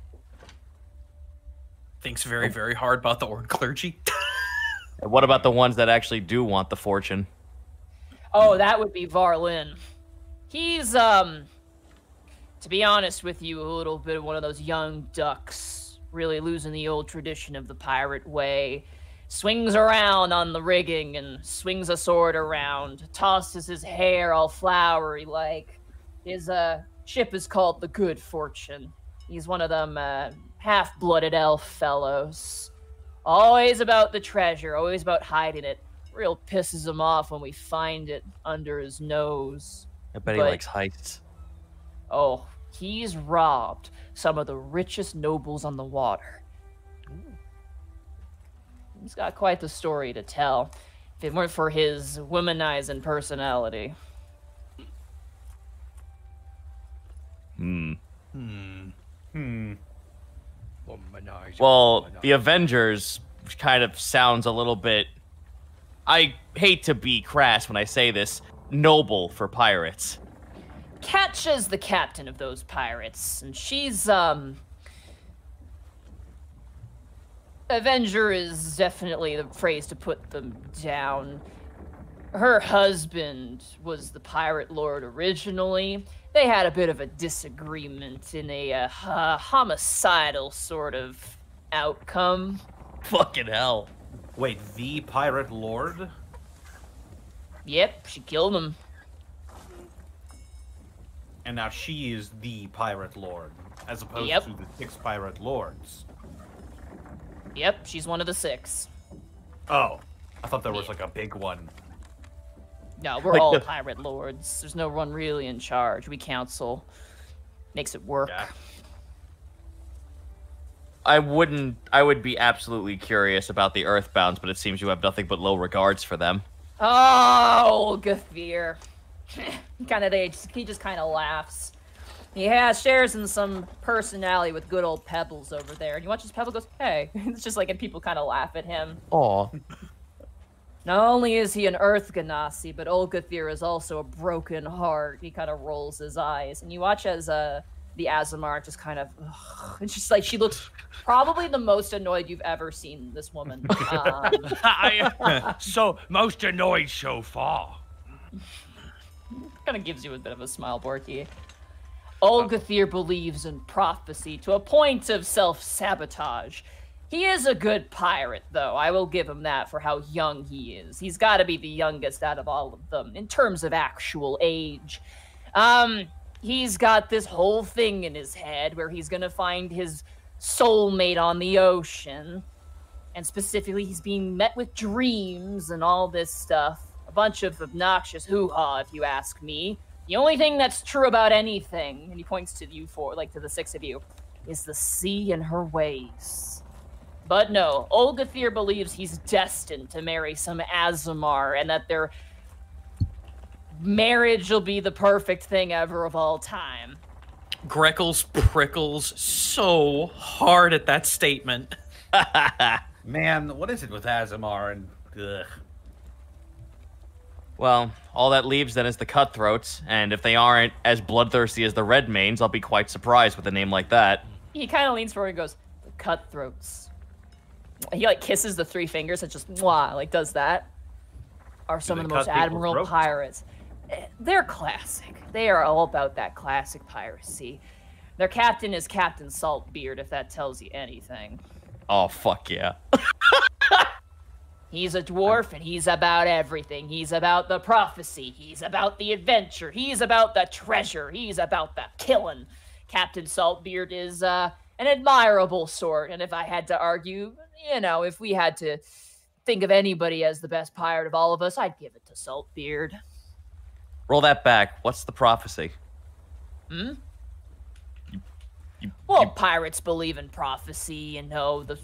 Thinks very, very hard about the Ord clergy. And what about the ones that actually do want the fortune? Oh, that would be Varlin. He's, to be honest with you, a little bit of one of those young ducks, really losing the old tradition of the pirate way. Swings around on the rigging and swings a sword around, tosses his hair all flowery like. His ship is called the Good Fortune. He's one of them half-blooded elf fellows. Always about the treasure, always about hiding it. Real pisses him off when we find it under his nose. I bet he likes heists. Oh, he's robbed some of the richest nobles on the water. He's got quite the story to tell, if it weren't for his womanizing personality. Well, the Avengers kind of sounds a little bit, I hate to be crass when I say this, noble for pirates. Katja's the captain of those pirates, and she's, Avenger is definitely the phrase to put them down. Her husband was the pirate lord originally. They had a bit of a disagreement in a homicidal sort of outcome. Fucking hell. Wait, the pirate lord? Yep, she killed him. And now she is the pirate lord, as opposed Yep. to the 6 pirate lords. Yep, she's one of the 6. Oh, I thought there was like a big one. No, we're all pirate lords. There's no one really in charge. We counsel. Makes it work. Yeah. I would be absolutely curious about the Earthbounds, but it seems you have nothing but low regards for them. Oh, Gathir. He just kind of laughs. He shares in some personality with good old Pebbles over there. And you watch his Pebble goes, hey. It's just like, and people kind of laugh at him. Aw. Not only is he an Earth Ganassi, but old Gathir is also a broken heart. He kind of rolls his eyes. And you watch as the Azamar just kind of, it's just like, she looks probably the most annoyed you've ever seen this woman. So, most annoyed so far. Kind of gives you a bit of a smile, Borky. Old Gathir believes in prophecy to a point of self-sabotage. He is a good pirate, though. I will give him that for how young he is. He's got to be the youngest out of all of them, in terms of actual age. He's got this whole thing in his head where he's going to find his soulmate on the ocean. And specifically, he's being met with dreams and all this stuff. A bunch of obnoxious hoo-ha, if you ask me. The only thing that's true about anything, and he points to you to the 6 of you, is the sea and her ways. But no, old Gathir believes he's destined to marry some Azamar, and that their marriage will be the perfect thing ever of all time. Greckles prickles so hard at that statement. Man, what is it with Azamar and... Ugh. Well, all that leaves then is the Cutthroats, and if they aren't as bloodthirsty as the Redmanes, I'll be quite surprised with a name like that. He kind of leans forward and goes, the Cutthroats. He kisses the 3 fingers and just does that. Are some of the most admirable pirates. They're classic. They are all about that classic piracy. Their captain is Captain Saltbeard, if that tells you anything. Oh, fuck yeah. He's a dwarf, and he's about everything. He's about the prophecy. He's about the adventure. He's about the treasure. He's about the killing. Captain Saltbeard is an admirable sort, and if I had to argue, if we had to think of anybody as the best pirate of all of us, I'd give it to Saltbeard. Roll that back. What's the prophecy? Pirates believe in prophecy, the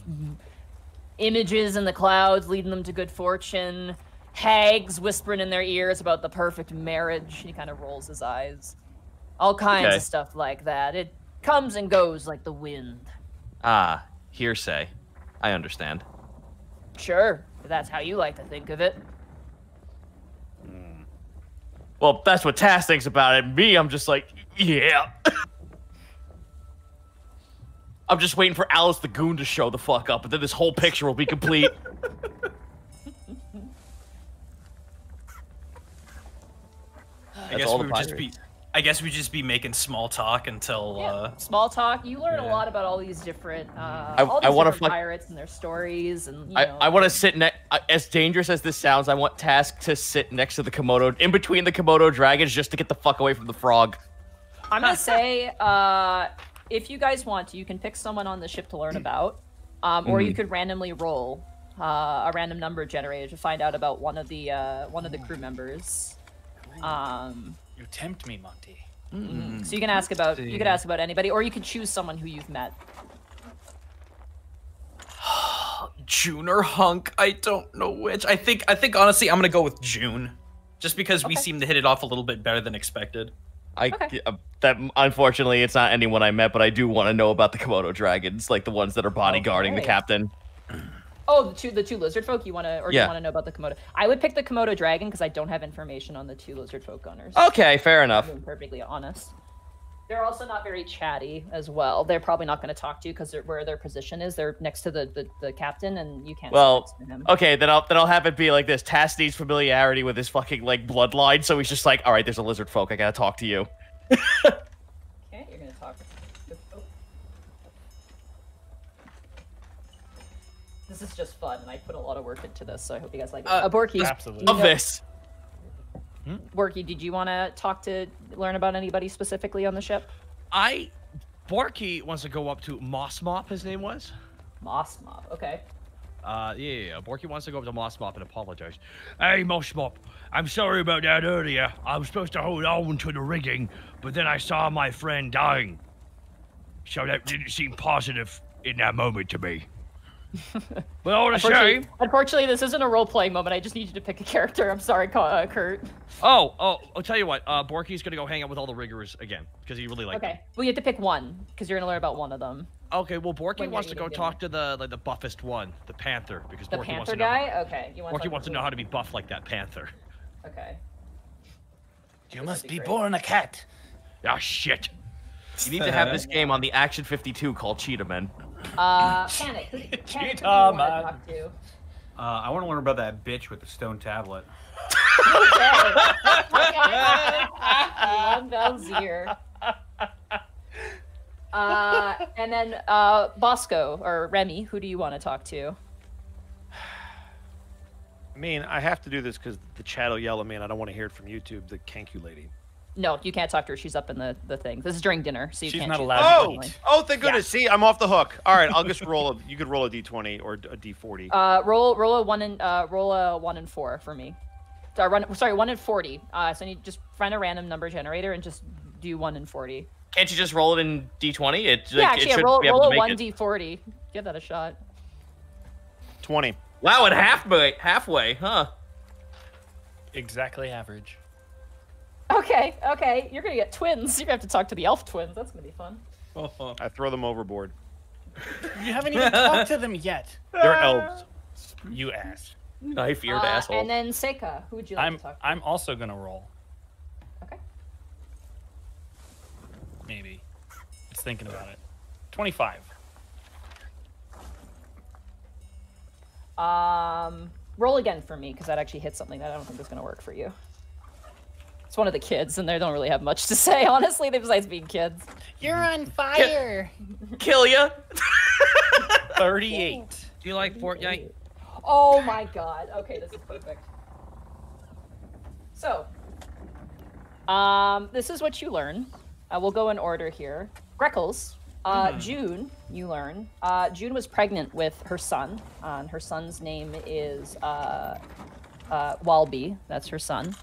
images in the clouds leading them to good fortune, hags whispering in their ears about the perfect marriage. He kind of rolls his eyes. All kinds of stuff like that. It comes and goes like the wind. Ah, hearsay. I understand. Sure, if that's how you like to think of it. Well, that's what Tass thinks about it. Me, I'm just like, yeah. I'm just waiting for Alice the Goon to show the fuck up, and then this whole picture will be complete. I guess we'd just be making small talk until small talk. You learn a lot about all these different pirates and their stories, and I want to sit as dangerous as this sounds, I want Task to sit next to the Komodo, in between the Komodo dragons, just to get the fuck away from the frog. I'm gonna say if you guys want to, you can pick someone on the ship to learn about, or you could randomly roll a random number generator to find out about one of the crew members. You tempt me, Monty. So you can ask about anybody, or you can choose someone who you've met. June or Hunk? I don't know which. I think honestly, I'm gonna go with June, just because we seem to hit it off a little bit better than expected. That unfortunately it's not anyone I met, but I do want to know about the Komodo dragons, like the ones that are bodyguarding the captain. Oh, the two lizard folk you want to, or you want to know about the Komodo? I would pick the Komodo dragon because I don't have information on the 2 lizard folk owners. Okay, fair enough. Being perfectly honest. They're also not very chatty as well. They're probably not going to talk to you because where their position is, they're next to the captain, and you can't. Well, sit next to him. okay, then I'll have it be like this. Tass needs familiarity with his fucking like bloodline, so he's just like, all right, there's a lizard folk. I gotta talk to you. Okay, you're gonna talk. This is just fun, and I put a lot of work into this, so I hope you guys like it. Borky, absolutely. Love this. Borky, did you want to learn about anybody specifically on the ship? Borky wants to go up to Moss Mop, his name was. Moss Mop, okay. Yeah. Borky wants to go up to Moss Mop and apologize. Hey, Moss Mop, I'm sorry about that earlier. I was supposed to hold on to the rigging, but then I saw my friend dying. So that didn't seem positive in that moment to me. But all the same... Unfortunately, this isn't a role-playing moment. I just need you to pick a character. I'm sorry, Kurt. I'll tell you what. Borky's going to go hang out with all the riggers again, because he really liked them. Okay. Well, you have to pick one, because you're going to learn about one of them. Okay, well, Borky wants to go talk to the buffest one, the Panther, because the Borky Panther wants to guy? know, Okay. Borky wants to know how to be buff like that Panther. Okay. You must be born a cat. Ah, shit. You need to have this game on the Action 52 called Cheetah Men. Panic. Who do you want to talk to? I want to learn about that bitch with the stone tablet. One Valzir. And then Bosco or Remy, who do you want to talk to? I mean, I have to do this because the chat will yell at me, and I don't want to hear it from YouTube. The Kenku lady. No, you can't talk to her. She's up in the thing. This is during dinner, so you She's can't. not allowed. Oh, thank goodness. See, I'm off the hook. All right, I'll just roll. You could roll a d20 or a d40. Roll a 1 and 4 for me. Sorry, 1 and 40. So you just find a random number generator and just do 1 and 40. Can't you just roll it in d20? Roll a 1d40. Give that a shot. 20. Wow, and halfway, huh? Exactly average. Okay. You're gonna get twins. You're gonna have to talk to the elf twins. That's gonna be fun. I throw them overboard. You haven't even talked to them yet. They're elves. You ass. Knife-eared asshole. And then Seika, who would you like to talk to? I'm also gonna roll. Okay. Maybe. Just thinking about it. 25. Roll again for me, because that actually hits something that I don't think is gonna work for you. It's one of the kids, and they don't really have much to say, honestly, besides being kids. You're on fire. Kill ya. 38. Do you like Fortnite? Oh my god. Okay, this is perfect. So, this is what you learn. We'll go in order here. Greckles. June, you learn. June was pregnant with her son. Her son's name is Walby. That's her son.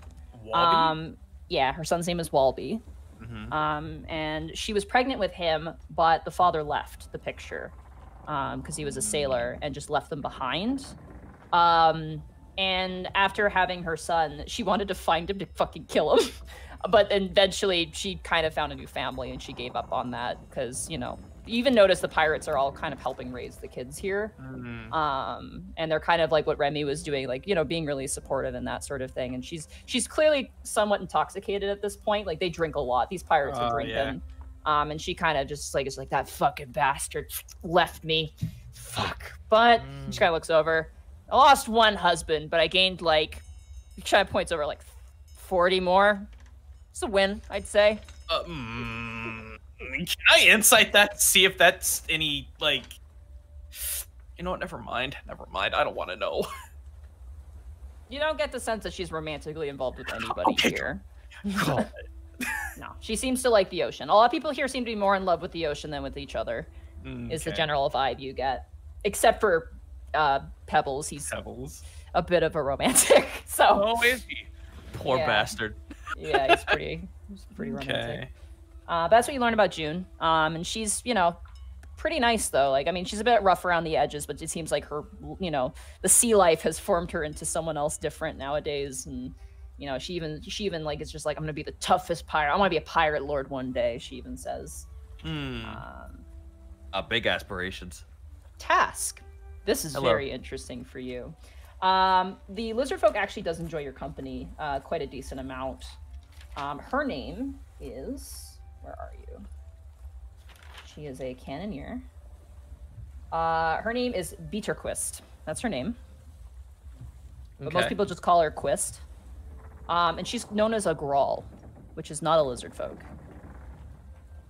Walby? Yeah, her son's name is Walby. And she was pregnant with him, but the father left the picture because he was a sailor and just left them behind. And after having her son, she wanted to find him to fucking kill him. But eventually she kind of found a new family and she gave up on that because, you know, you even notice the pirates are all kind of helping raise the kids here. And they're kind of like what Remy was doing, like, you know, being really supportive and that sort of thing. And she's clearly somewhat intoxicated at this point. Like, they drink a lot. These pirates are drinking. Yeah. And she kind of just like, is like, that fucking bastard left me. Fuck. But she kind of looks over. I lost one husband, but I gained like, she kind of points over like 40 more. It's a win, I'd say. Can I insight that? See if that's any, like... You know what? Never mind. I don't want to know. You don't get the sense that she's romantically involved with anybody here. No, she seems to like the ocean. A lot of people here seem to be more in love with the ocean than with each other. Is the general vibe you get, except for Pebbles. He's a bit of a romantic. So. Oh, is he? Poor bastard. Yeah, he's pretty romantic. But that's what you learn about June. And she's, pretty nice though. Like, I mean, she's a bit rough around the edges, but it seems like her, the sea life has formed her into someone else different nowadays. And she even like it's just like, I'm gonna be the toughest pirate. I want to be a pirate lord one day. She even says. Big aspirations. Task. This is very interesting for you. The lizard folk actually does enjoy your company quite a decent amount. Her name is, where are you? She is a cannoneer. Her name is Beaterquist. That's her name. But most people just call her Quist. And she's known as a Grawl, which is not a lizard folk.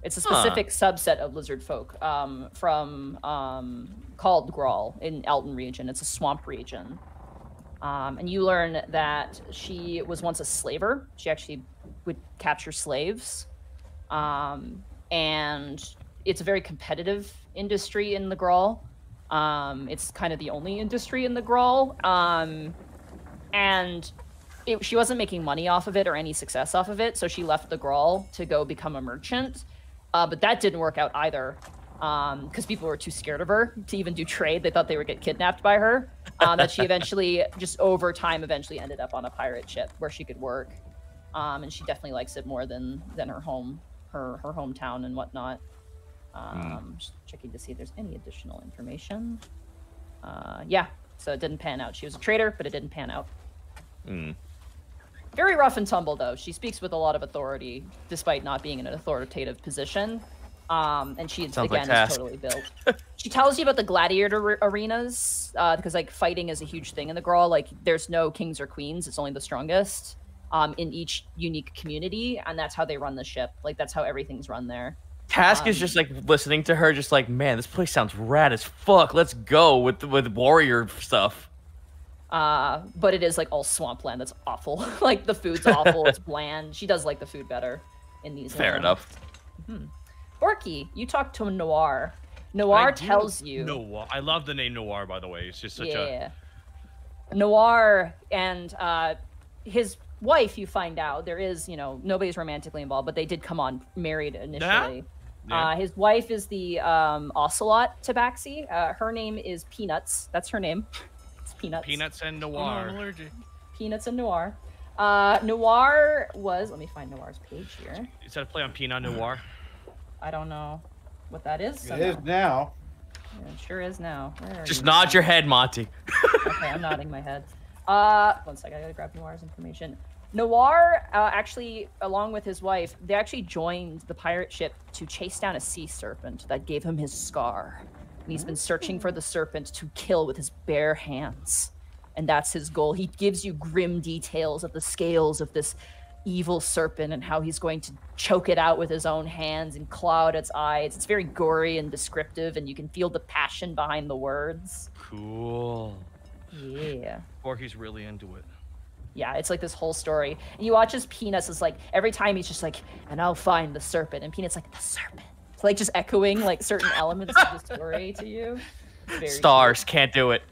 It's a specific subset of lizard folk from called Grawl in Elton region. It's a swamp region. And you learn that she was once a slaver. She actually would capture slaves. And it's a very competitive industry in the Grawl. It's kind of the only industry in the Grawl. And she wasn't making money off of it or any success off of it, so she left the Grawl to go become a merchant. But that didn't work out either, because people were too scared of her to even do trade. They thought they would get kidnapped by her. That she eventually, just over time, ended up on a pirate ship where she could work. And she definitely likes it more than her hometown and whatnot. Just checking to see if there's any additional information. Yeah, so it didn't pan out. She was a trader, but it didn't pan out. Very rough and tumble, though. She speaks with a lot of authority, despite not being in an authoritative position. And she, is totally built. She tells you about the gladiator arenas, because, like, fighting is a huge thing in the Grawl. Like, there's no kings or queens. It's only the strongest in each unique community, and that's how they run the ship. Like, that's how everything's run there. Task is just, like, listening to her, just like, man, this place sounds rad as fuck. Let's go with warrior stuff. But it is like all swampland. That's awful. Like the food's awful. It's bland. She does like the food better in these. Fair enough. Borky, you talk to Noir. Noir tells you. Noir. I love the name Noir, by the way. It's just such a. Noir and his wife. You find out there is, nobody's romantically involved, but they did come on married initially. Yeah. His wife is the Ocelot Tabaxi. Her name is Peanuts. That's her name. Peanuts. Peanuts and Noir. I'm allergic. Peanuts and Noir. Noir was, let me find Noir's page here. Is that a play on Pinot Noir? I don't know what that is. It is now. Yeah, it sure is now. Just nod your head, Monty. Okay, I'm nodding my head. 1 second, I gotta grab Noir's information. Noir, actually, along with his wife, they actually joined the pirate ship to chase down a sea serpent that gave him his scar. And he's been searching for the serpent to kill with his bare hands. And that's his goal. He gives you grim details of the scales of this evil serpent and how he's going to choke it out with his own hands and claw out its eyes. It's very gory and descriptive, and you can feel the passion behind the words. Cool. Yeah. Borky's really into it. Yeah, it's like this whole story. And you watch as Peanuts is like, every time he's just like, and I'll find the serpent. And Peanuts like, the serpent. It's like just echoing like certain elements of the story to you. Stars can't do it.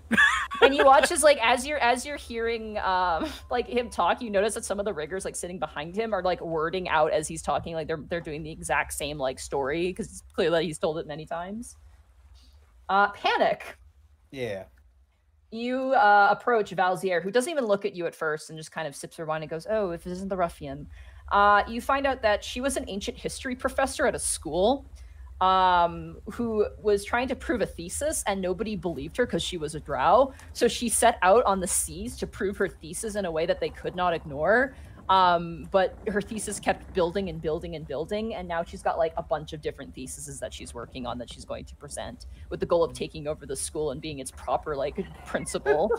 And you watch as like as you're hearing like him talk, you notice that some of the riggers like sitting behind him are like wording out as he's talking, like they're doing the exact same like story because it's clear that he's told it many times. Panic. Yeah. You approach Valzier, who doesn't even look at you at first and just kind of sips her wine and goes, "Oh, if it isn't the ruffian." You find out that she was an ancient history professor at a school who was trying to prove a thesis, and nobody believed her because she was a drow. So she set out on the seas to prove her thesis in a way that they could not ignore. But her thesis kept building and building and building, and now she's got like a bunch of different theses that she's working on that she's going to present with the goal of taking over the school and being its proper like principal.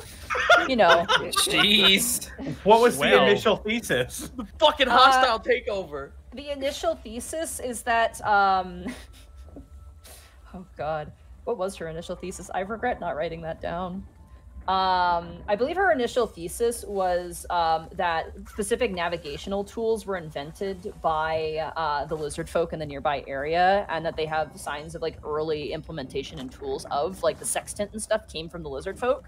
Jeez. What was the initial thesis? The fucking hostile takeover. The initial thesis is that oh god, what was her initial thesis? I regret not writing that down. I believe her initial thesis was that specific navigational tools were invented by the lizard folk in the nearby area, and that they have signs of like early implementation and tools of like the sextant and stuff came from the lizard folk.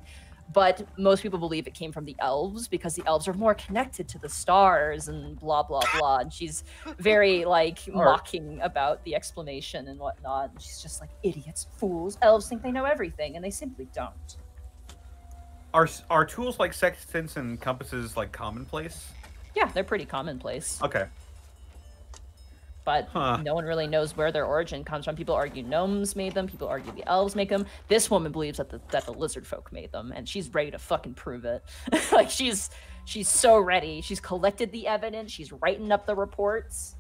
But most people believe it came from the elves because the elves are more connected to the stars and blah blah blah. And she's very like mocking about the explanation and whatnot. And she's just like, idiots, fools, elves think they know everything, and they simply don't. Are tools like sextants and compasses like commonplace? Yeah, they're pretty commonplace. Okay. But no one really knows where their origin comes from. People argue gnomes made them. People argue the elves make them. This woman believes that the lizard folk made them, and she's ready to fucking prove it. Like she's so ready. She's collected the evidence. She's writing up the reports.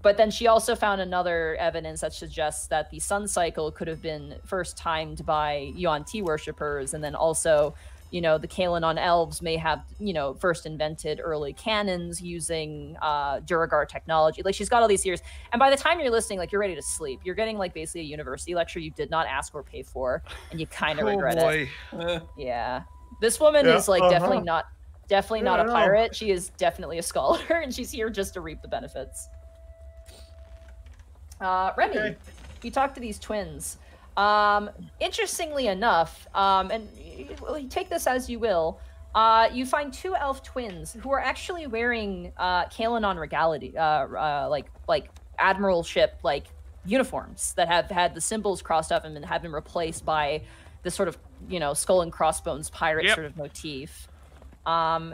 But then she also found another evidence that suggests that the sun cycle could have been first timed by Yuan-Ti worshippers, and then also, you know, the Kalanon elves may have, you know, first invented early cannons using Duragar technology. Like, she's got all these theories. And by the time you're listening, like, you're ready to sleep. You're getting, like, basically a university lecture you did not ask or pay for, and you kind of regret it. Yeah. This woman is, like, definitely not a pirate. She is definitely a scholar, and she's here just to reap the benefits. Remy, you talk to these twins. Interestingly enough, and you take this as you will, you find two elf twins who are actually wearing Kalanon regality, like admiralship like uniforms that have had the symbols crossed up and have been replaced by this sort of, you know, skull and crossbones pirate sort of motif.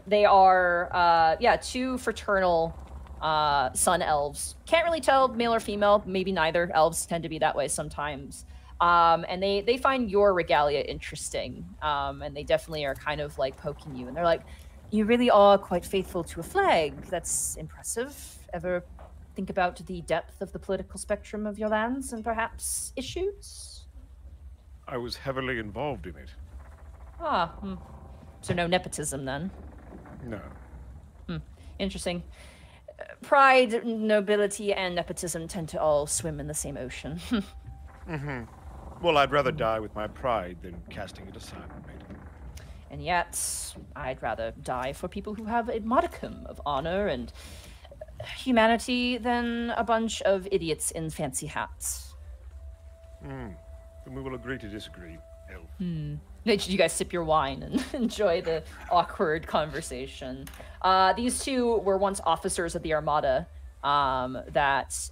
They are two fraternal sun elves. Can't really tell male or female, maybe neither. Elves tend to be that way sometimes. And they find your regalia interesting. And they definitely are kind of like poking you. And they're like, you really are quite faithful to a flag. That's impressive. Ever think about the depth of the political spectrum of your lands and perhaps issues? I was heavily involved in it. So no nepotism then? No. Interesting. Pride, nobility, and nepotism tend to all swim in the same ocean. Well, I'd rather die with my pride than casting it aside, mate. And yet, I'd rather die for people who have a modicum of honor and humanity than a bunch of idiots in fancy hats. Then we will agree to disagree, elf. You guys sip your wine and enjoy the awkward conversation. These two were once officers of the Armada that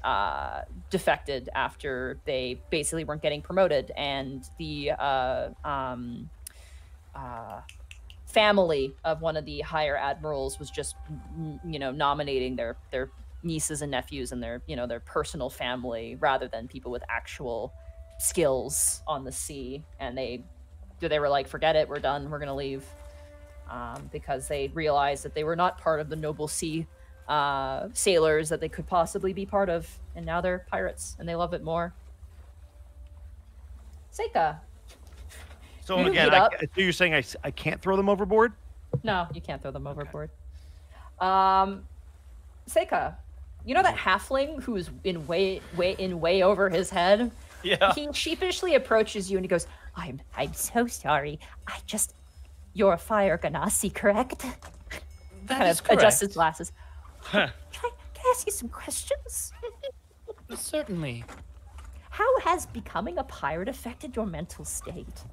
defected after they basically weren't getting promoted, and the family of one of the higher admirals was just, you know, nominating their nieces and nephews and their, you know, their personal family rather than people with actual skills on the sea. And they were like, forget it, we're done, we're gonna leave, because they realized that they were not part of the noble sea sailors that they could possibly be part of, and now they're pirates and they love it more. Seika. So again, so you're saying I can't throw them overboard? No, you can't throw them overboard. Seika, you know that halfling who's way over his head? Yeah. He sheepishly approaches you and he goes, I'm so sorry. You're a fire ganassi, correct? That kind is of correct. adjusts his glasses. Can I ask you some questions? Certainly. How has becoming a pirate affected your mental state?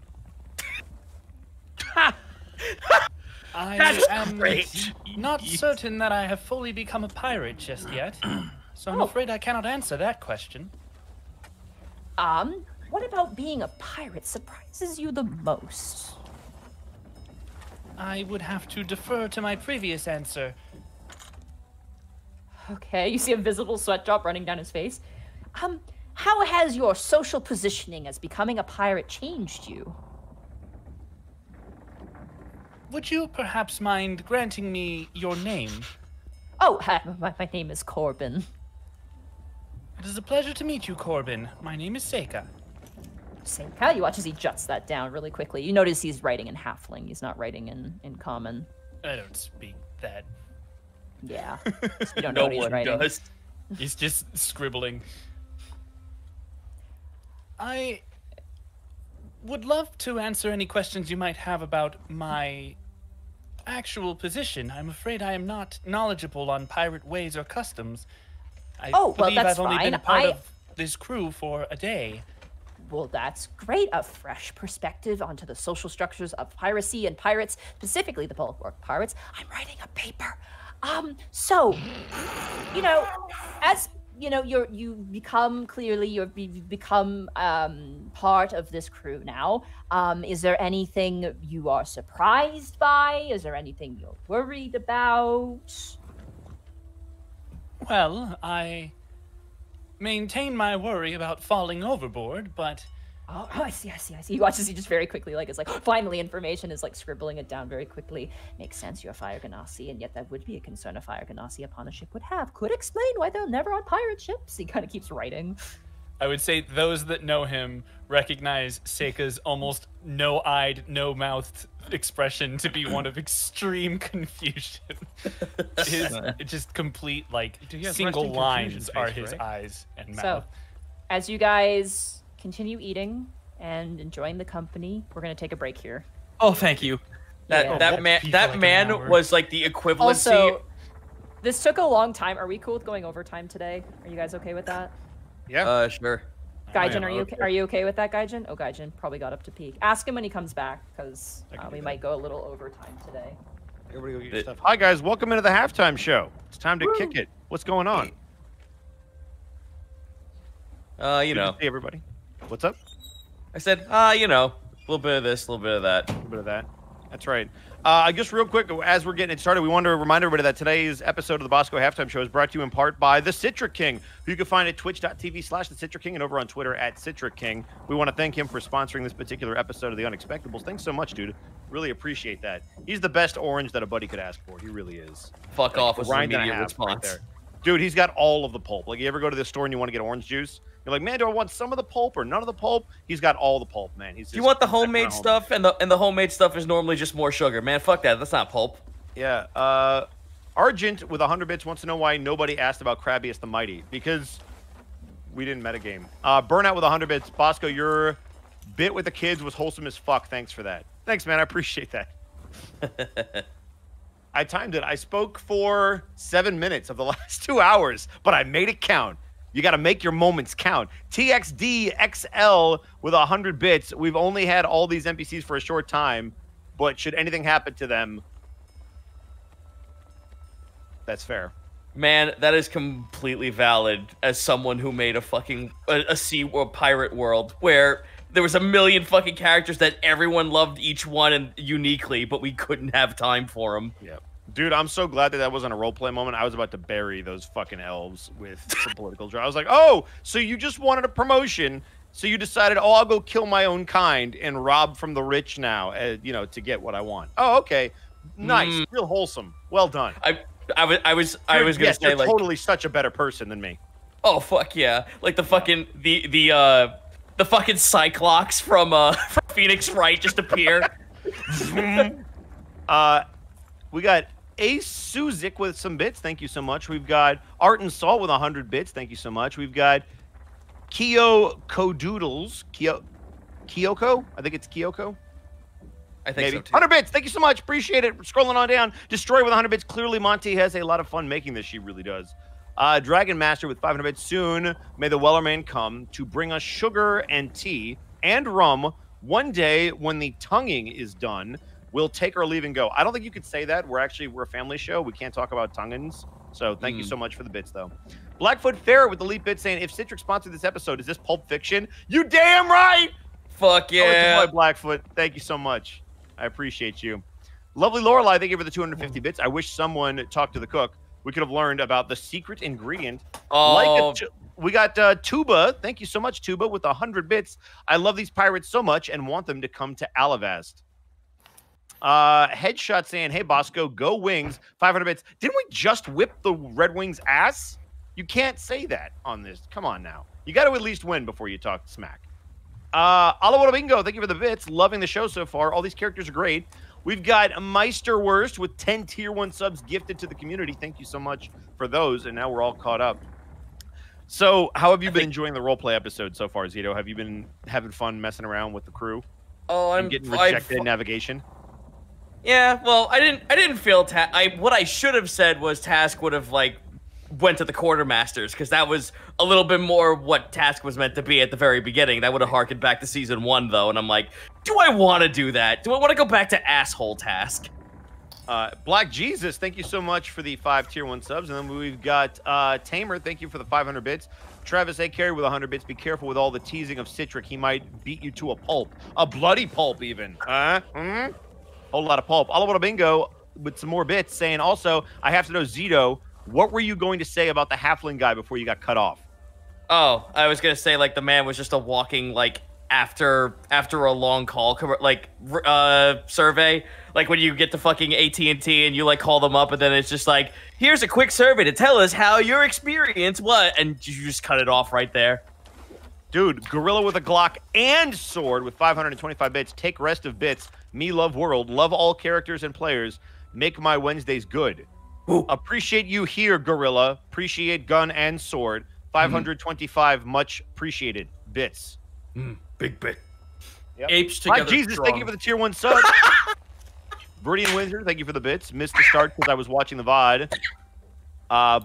I am not certain that I have fully become a pirate just yet, so I'm afraid I cannot answer that question. What about being a pirate surprises you the most? I would have to defer to my previous answer. Okay, you see a visible sweat drop running down his face. How has your social positioning as becoming a pirate changed you? Would you perhaps mind granting me your name? Oh, my name is Corbin. It is a pleasure to meet you, Corbin. My name is Seika. Seika? You watch as he juts that down really quickly. You notice he's writing in halfling. He's not writing in common. I don't speak that. Yeah. You don't know what he's writing. Does. He's just scribbling. I would love to answer any questions you might have about my actual position. I'm afraid I am not knowledgeable on pirate ways or customs. I believe that's I've only fine. been part of this crew for a day. Well, that's great. A fresh perspective onto the social structures of piracy and pirates, specifically the bulwark pirates. I'm writing a paper. So, you know, as you know, you've become part of this crew now. Is there anything you are surprised by? Is there anything you're worried about? Well, I maintain my worry about falling overboard, but... Oh, I see. He watches you just very quickly, like, it's like, finally information is like scribbling it down very quickly. Makes sense, you're a Fire Ganassi, and yet that would be a concern a Fire Ganassi upon a ship would have. Could explain why they're never on pirate ships. He kind of keeps writing. I would say those that know him recognize Seika's almost no-eyed, no-mouthed expression to be one of extreme confusion. His just complete, like, single lines are his eyes and mouth. So, as you guys continue eating and enjoying the company, we're going to take a break here. Oh, thank you. That man was like the equivalency. Also, this took a long time. Are we cool with going overtime today? Are you guys okay with that? Yeah. Sure. Gaijin, are you okay with that, Gaijin? Oh, Gaijin probably got up to peak. Ask him when he comes back, because we might go a little overtime today. Everybody go get your stuff. Hi, guys. Welcome into the halftime show. It's time to kick it. What's going on? You know. Hey, everybody. What's up? I said, you know, a little bit of this, a little bit of that. A little bit of that. That's right. Just real quick, as we're getting it started, we wanted to remind everybody that today's episode of the Bosco Halftime Show is brought to you in part by The Citric King, who you can find at twitch.tv/TheCitricKing and over on Twitter at Citric King. We want to thank him for sponsoring this particular episode of The Unexpectables. Thanks so much, dude. Really appreciate that. He's the best orange that a buddy could ask for. He really is. Fuck off with an immediate response. Right there. Dude, he's got all of the pulp. Like, you ever go to the store and you want to get orange juice? You're like, man, do I want some of the pulp or none of the pulp? He's got all the pulp, man. He's just, you want the homemade stuff, and the homemade stuff is normally just more sugar. Man, fuck that. That's not pulp. Yeah. Argent with 100 bits wants to know why nobody asked about Crabbiest the Mighty. Because we didn't metagame. Burnout with 100 bits. Bosco, your bit with the kids was wholesome as fuck. Thanks for that. Thanks, man. I appreciate that. I timed it. I spoke for 7 minutes of the last 2 hours, but I made it count. You got to make your moments count. TXDXL with 100 bits. We've only had all these NPCs for a short time, but should anything happen to them, that's fair. Man, that is completely valid as someone who made a fucking a sea or pirate world where there was a million fucking characters that everyone loved each one and uniquely, but we couldn't have time for them. Yep. Dude, I'm so glad that wasn't a roleplay moment. I was about to bury those fucking elves with some political drama. I was like, oh, so you just wanted a promotion, so you decided, oh, I'll go kill my own kind and rob from the rich now, you know, to get what I want. Oh, okay. Nice. Real wholesome. Well done. I was gonna say, you're like, totally such a better person than me. Oh, fuck yeah. Like the fucking, the fucking Cyclops from Phoenix Wright just appear. We got Ace Suzik with some bits. Thank you so much. We've got Art and Salt with 100 bits. Thank you so much. We've got Kyoko Doodles. Kyoko? I think it's Kyoko. I think so too. 100 bits. Thank you so much. Appreciate it. Scrolling on down. Destroy with 100 bits. Clearly, Monty has a lot of fun making this. She really does. Dragon Master with 500 bits. Soon may the Wellerman come to bring us sugar and tea and rum. One day when the tonguing is done, we'll take our leave and go. I don't think you could say that. We're a family show. We can't talk about tonguins. So thank you so much for the bits, though. Blackfoot Fair with the leap bit saying, if Citric sponsored this episode, is this Pulp Fiction? You damn right! Fuck yeah. Oh, Blackfoot. Thank you so much. I appreciate you. Lovely Lorelei, thank you for the 250 bits. I wish someone talked to the cook. We could have learned about the secret ingredient. Oh. We got Tuba. Thank you so much, Tuba, with 100 bits. I love these pirates so much and want them to come to Alivast. Headshot saying, hey, Bosco, go Wings. 500 bits. Didn't we just whip the Red Wings' ass? You can't say that on this. Come on now. You got to at least win before you talk smack. Alawoto Bingo, thank you for the bits. Loving the show so far. All these characters are great. We've got Meisterwurst with 10 Tier 1 subs gifted to the community. Thank you so much for those. And now we're all caught up. So how have you been enjoying the roleplay episode so far, Zito? Have you been having fun messing around with the crew? Oh, I'm getting rejected in navigation. Yeah, well, I didn't feel what I should have said was Task would have like went to the quartermasters, because that was a little bit more what Task was meant to be at the very beginning. That would have harkened back to season 1 though, and I'm like, do I want to do that? Do I want to go back to asshole Task? Black Jesus, thank you so much for the 5 tier 1 subs, and then we've got Tamer, thank you for the 500 bits. Travis A. Carey with 100 bits. Be careful with all the teasing of Citric. He might beat you to a pulp. A bloody pulp, even. Whole lot of pulp. Alawada Bingo with some more bits saying, also, I have to know, Zito, what were you going to say about the halfling guy before you got cut off? Oh, I was going to say, like, the man was just a walking, like, after a long call, like, survey. Like, when you get to fucking AT&T and you, like, call them up, and then it's just like, here's a quick survey to tell us how your experience, and you just cut it off right there. Dude, Gorilla with a Glock and sword with 525 bits. Take rest of bits. Me love world. Love all characters and players. Make my Wednesdays good. Ooh. Appreciate you here, Gorilla. Appreciate gun and sword. 525 much appreciated bits. Big bit. Yep. Apes together. Black Jesus, strong. thank you for the tier 1 sub. Viridian Windsor, thank you for the bits. Missed the start because I was watching the VOD.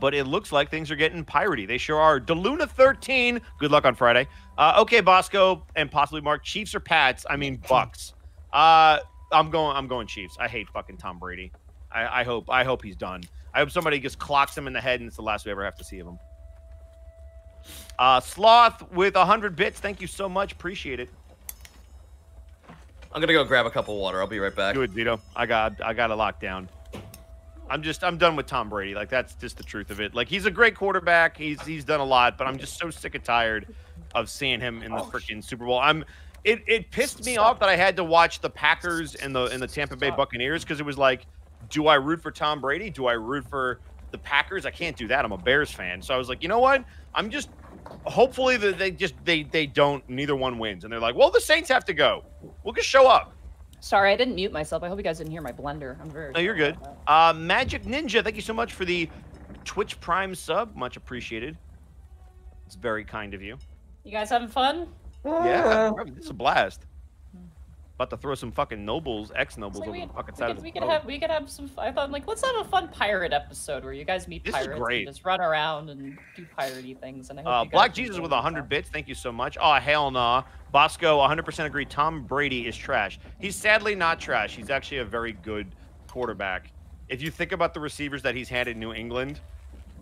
But it looks like things are getting piratey. They sure are. DeLuna 13. Good luck on Friday. Okay, Bosco and possibly Mark. Chiefs or Pats? I mean Bucks. I'm going Chiefs. I hate fucking Tom Brady. I hope he's done. I hope somebody just clocks him in the head and it's the last we ever have to see of him. Sloth with 100 bits. Thank you so much. Appreciate it. I'm gonna go grab a cup of water. I'll be right back. Do it, Zito. I got it locked down. I'm done with Tom Brady. Like, that's just the truth of it. Like, he's a great quarterback. He's done a lot, but I'm just so sick and tired of seeing him in the freaking Super Bowl. It pissed me off that I had to watch the Packers and the Tampa Bay Buccaneers, because it was like, do I root for Tom Brady? Do I root for the Packers? I can't do that. I'm a Bears fan. So I was like, you know what? I'm just hopefully that they don't, neither one wins. And they're like, well, the Saints have to go. We'll just show up. Sorry, I didn't mute myself. I hope you guys didn't hear my blender. I'm very. No, you're good. Magic Ninja, thank you so much for the Twitch Prime sub. Much appreciated. It's very kind of you. You guys having fun? Yeah, this is a blast. About to throw some fucking nobles, ex-nobles over the fucking side of the boat. We could have some. I thought, like, let's have a fun pirate episode where you guys meet pirates and just run around and do piratey things. And I hope Black Jesus with 100 bits. Thank you so much. Oh, hell nah. Bosco, 100% agree. Tom Brady is trash. He's sadly not trash. He's actually a very good quarterback. If you think about the receivers that he's had in New England,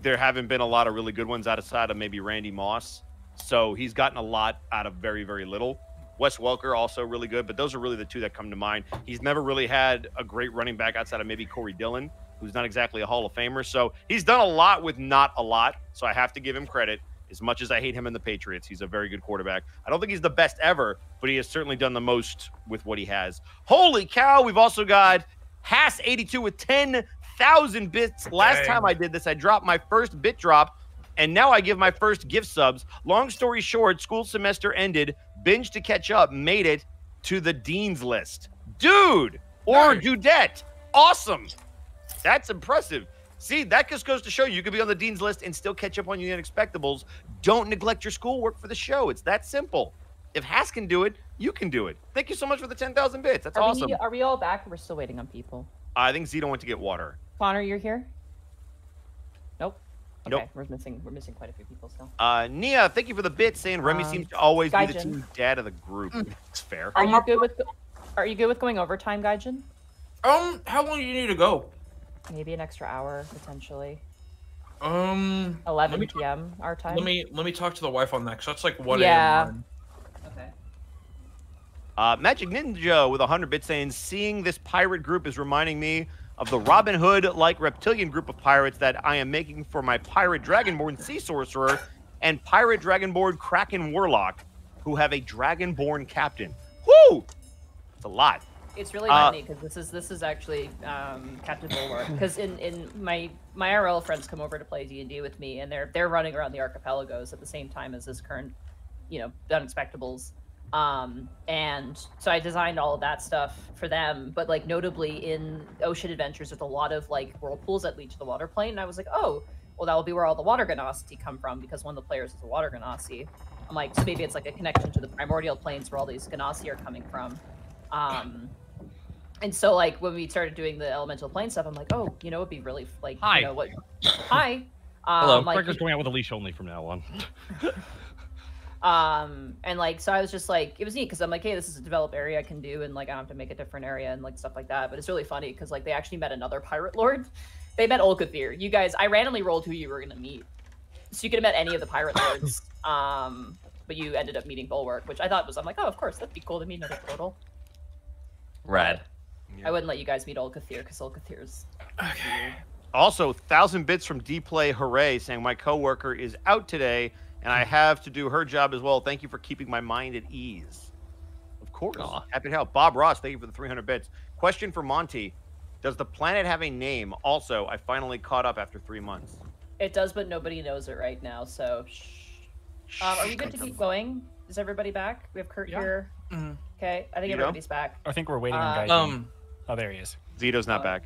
there haven't been a lot of really good ones outside of maybe Randy Moss. So he's gotten a lot out of very, very little. Wes Welker, also really good, but those are really the two that come to mind. He's never really had a great running back outside of maybe Corey Dillon, who's not exactly a Hall of Famer. So he's done a lot with not a lot, so I have to give him credit. As much as I hate him in the Patriots, he's a very good quarterback. I don't think he's the best ever, but he has certainly done the most with what he has. Holy cow, we've also got Hass82 with 10,000 bits. Last time I did this, I dropped my first bit drop, and now I give my first gift subs. Long story short, school semester ended, binge to catch up, made it to the Dean's List. Dude! Or Dudette. Awesome! That's impressive. See, that just goes to show you could be on the Dean's List and still catch up on your Unexpectables. Don't neglect your schoolwork for the show. It's that simple. If Hass can do it, you can do it. Thank you so much for the 10,000 bits. That's awesome. Are we all back? We're still waiting on people. I think Zito went to get water. Connor, you're here? Nope. Okay, nope. We're missing quite a few people still. Nia, thank you for the bit, saying Remy seems to always be the team dad of the group. It's fair. Are you good with going overtime, Gaijin? How long do you need to go? Maybe an extra hour, potentially. 11 p.m. our time. Let me talk to the wife on that, because that's like 1 a.m. Okay. Magic Ninja with 100 bits saying, seeing this pirate group is reminding me of the Robin Hood-like reptilian group of pirates that I am making for my Pirate Dragonborn Sea Sorcerer and Pirate Dragonborn Kraken Warlock, who have a Dragonborn captain. Woo! It's a lot. It's really funny because this is actually Captain Bulwark. Because in my IRL friends come over to play D&D with me, and they're running around the archipelagos at the same time as this current, the Unexpectables. And so I designed all of that stuff for them. But like notably in Ocean Adventures, there's a lot of like whirlpools that lead to the water plane, and I was like, oh, well that will be where all the water ganassi come from because one of the players is a water ganassi. I'm like, so maybe it's like a connection to the primordial planes where all these ganassi are coming from. And so like when we started doing the elemental plane stuff, I'm like, oh, you know, it'd be really like, Hi. you know what? Hi. Hello. Like, Gregor's going out with a leash only from now on. And like, so I was just like, it was neat because I'm like, hey, this is a developed area I can do, and like I don't have to make a different area and like stuff like that. But it's really funny because like they actually met another pirate lord. They met Olkathir. You guys, I randomly rolled who you were gonna meet, so you could have met any of the pirate lords. But you ended up meeting Bulwark, which I thought was, I'm like, oh, of course, that'd be cool to meet another turtle. Rad. I wouldn't let you guys meet Olkathir because Olkathir's weird. Also, 1,000 bits from Dplay Hooray saying my coworker is out today and I have to do her job as well. Thank you for keeping my mind at ease. Of course. Aww. Happy to help. Bob Ross, thank you for the 300 bits. Question for Monty. Does the planet have a name? Also, I finally caught up after 3 months. It does, but nobody knows it right now, so are we good to keep going? Is everybody back? We have Kurt here. Mm-hmm. Okay, I think everybody's back. I think we're waiting on guys. Oh, there he is. Zito's not back.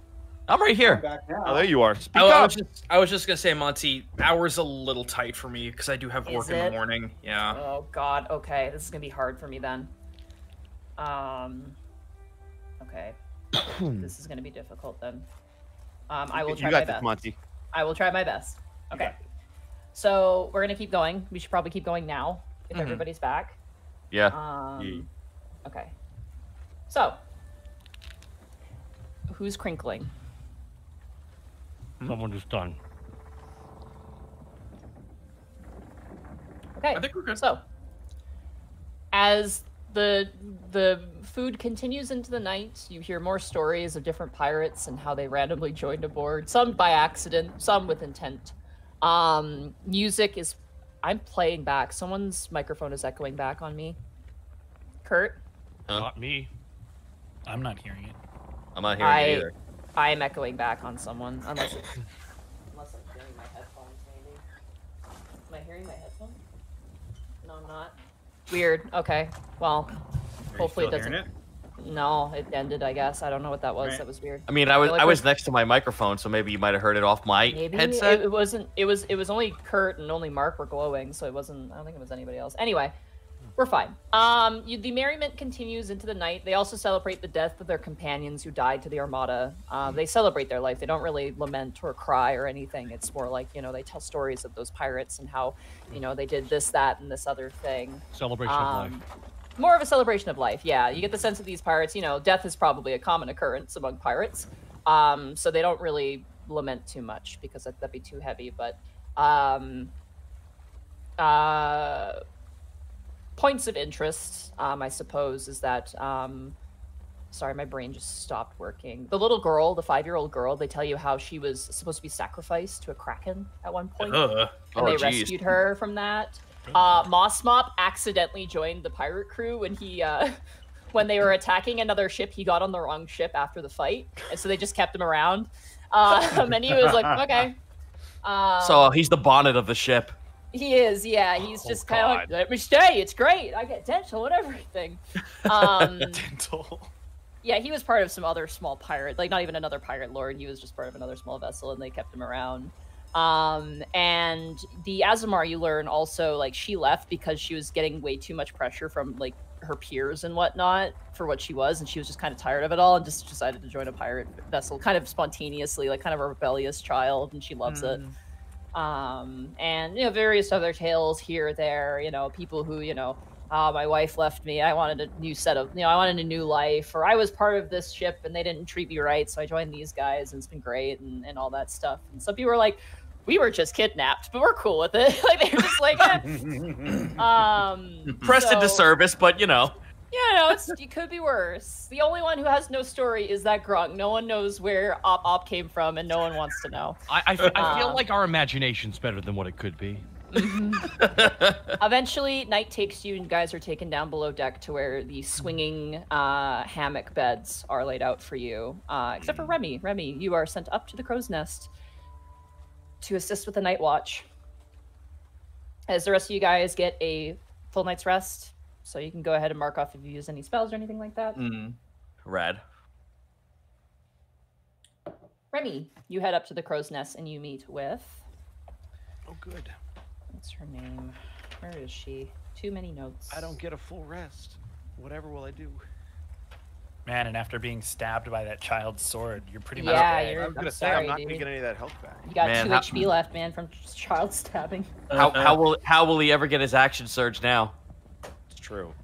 I'm right here. Back now. Oh, there you are. Speak I up. was just gonna say, Monty, hour's a little tight for me because I do have work in the morning. Yeah. Oh God. Okay, this is gonna be hard for me then. Okay. This is gonna be difficult then. I will try my best. Monty. I will try my best. Okay. So we're gonna keep going. We should probably keep going now if everybody's back. Yeah. Okay. So, who's crinkling? Someone is done. Okay. I think we're good. So, as the food continues into the night, you hear more stories of different pirates and how they randomly joined aboard. Some by accident, some with intent. Music is. I'm playing back. Someone's microphone is echoing back on me. Kurt? Not me. I'm not hearing it. I'm not hearing it either. I'm echoing back on someone, unless I'm hearing my headphones, maybe. Am I hearing my headphones? No, I'm not. Weird. Okay. Well, hopefully it doesn't. No, it ended, I guess. I don't know what that was. Right. That was weird. I mean, I was next to my microphone, so maybe you might have heard it off my headset. It wasn't. It was only Kurt and only Mark were glowing, so it wasn't. I don't think it was anybody else. Anyway, we're fine. The merriment continues into the night. They also celebrate the death of their companions who died to the Armada. They celebrate their life. They don't really lament or cry or anything. It's more like, they tell stories of those pirates and how, they did this, that, and this other thing. Celebration of life. More of a celebration of life, yeah. You get the sense of these pirates, death is probably a common occurrence among pirates. So they don't really lament too much because that'd be too heavy. But points of interest, I suppose, is that sorry, my brain just stopped working. The little girl, the 5-year-old girl, they tell you how she was supposed to be sacrificed to a kraken at one point. And they rescued her from that. Moss Mop accidentally joined the pirate crew when he when they were attacking another ship. He got on the wrong ship after the fight, and so they just kept him around. And he was like, okay. So he's the bonnet of the ship. He is, yeah. He's just kind of like, let me stay. It's great. I get dental and everything. Dental. Yeah, he was part of some other small pirate, like not even another pirate lord. He was just part of another small vessel, and they kept him around. And the Azamar, you learn also, like, she left because she was getting way too much pressure from like her peers and whatnot for what she was, and she was just kind of tired of it all and just decided to join a pirate vessel kind of spontaneously, like kind of a rebellious child, and she loves it. And various other tales here or there, people who, my wife left me, I wanted a new set of, I wanted a new life, or I was part of this ship and they didn't treat me right, so I joined these guys and it's been great, and all that stuff. And some people were like, we were just kidnapped, but we're cool with it. Like, they were just like, pressed into service, but it could be worse. The only one who has no story is that Grunk. No one knows where Op came from, and no one wants to know. I feel like our imagination's better than what it could be. Eventually, night takes you, and you guys are taken down below deck to where the swinging hammock beds are laid out for you. Except for Remy. Remy, you are sent up to the crow's nest to assist with the night watch. As the rest of you guys get a full night's rest, so you can go ahead and mark off if you use any spells or anything like that. Rad. Remy, you head up to the crow's nest and you meet with... Oh, good. What's her name? Where is she? Too many notes. I don't get a full rest. Whatever will I do? Man, and after being stabbed by that child's sword, you're pretty much Yeah, dead. I was I'm gonna say sorry, I'm not dude. gonna get any of that health back. You got Man, 2 how- HP left, man, from child stabbing. How will he ever get his action surge now? It's true.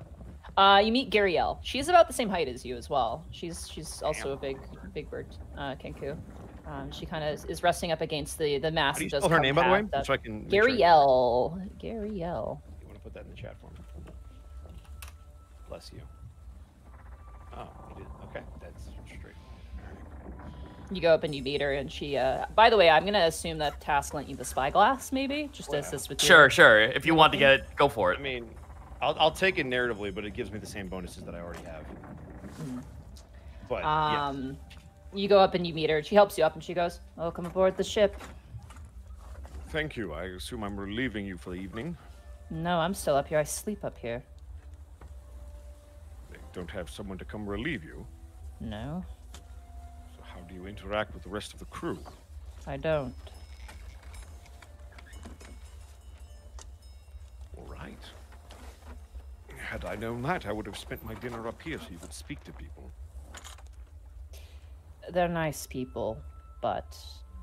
You meet Gariel. She's about the same height as you as well. She's also a big bird, Kenku. She kind of is resting up against the mass. How do you that does spell her come name, by the way? past So I can. make sure- Gariel. Gariel. You want to put that in the chat for me? Bless you. Oh, you did. Okay, that's straight. You go up and you meet her, and she. By the way, I'm gonna assume that Task lent you the spyglass, maybe, just to assist with. Sure. If you want to get it, go for it. I mean, I'll take it narratively, but it gives me the same bonuses that I already have. But yeah. You go up and you meet her. She helps you up, and she goes, "Welcome aboard the ship." Thank you. I assume I'm relieving you for the evening. No, I'm still up here. I sleep up here. They don't have someone to come relieve you. No, So how do you interact with the rest of the crew? I don't. All right. Had I known that, I would have spent my dinner up here so you could speak to people. They're nice people, but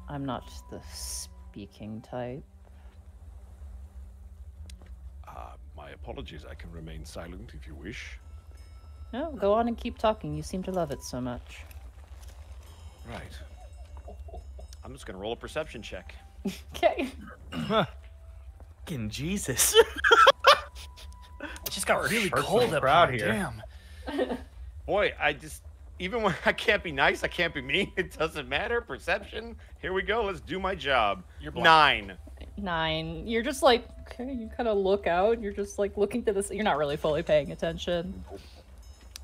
I'm not the speaking type. My apologies. I can remain silent if you wish. No, go on and keep talking. You seem to love it so much. Right. I'm just gonna roll a perception check. Okay. Fucking Jesus. It just got really Hurts cold the up crowd here. here. Damn. Boy, even when I can't be nice, I can't be mean. It doesn't matter. Perception. Here we go. Let's do my job. You're blind. 9. 9. You're just like, okay, you kind of look out. You're just like looking to this. You're not really fully paying attention.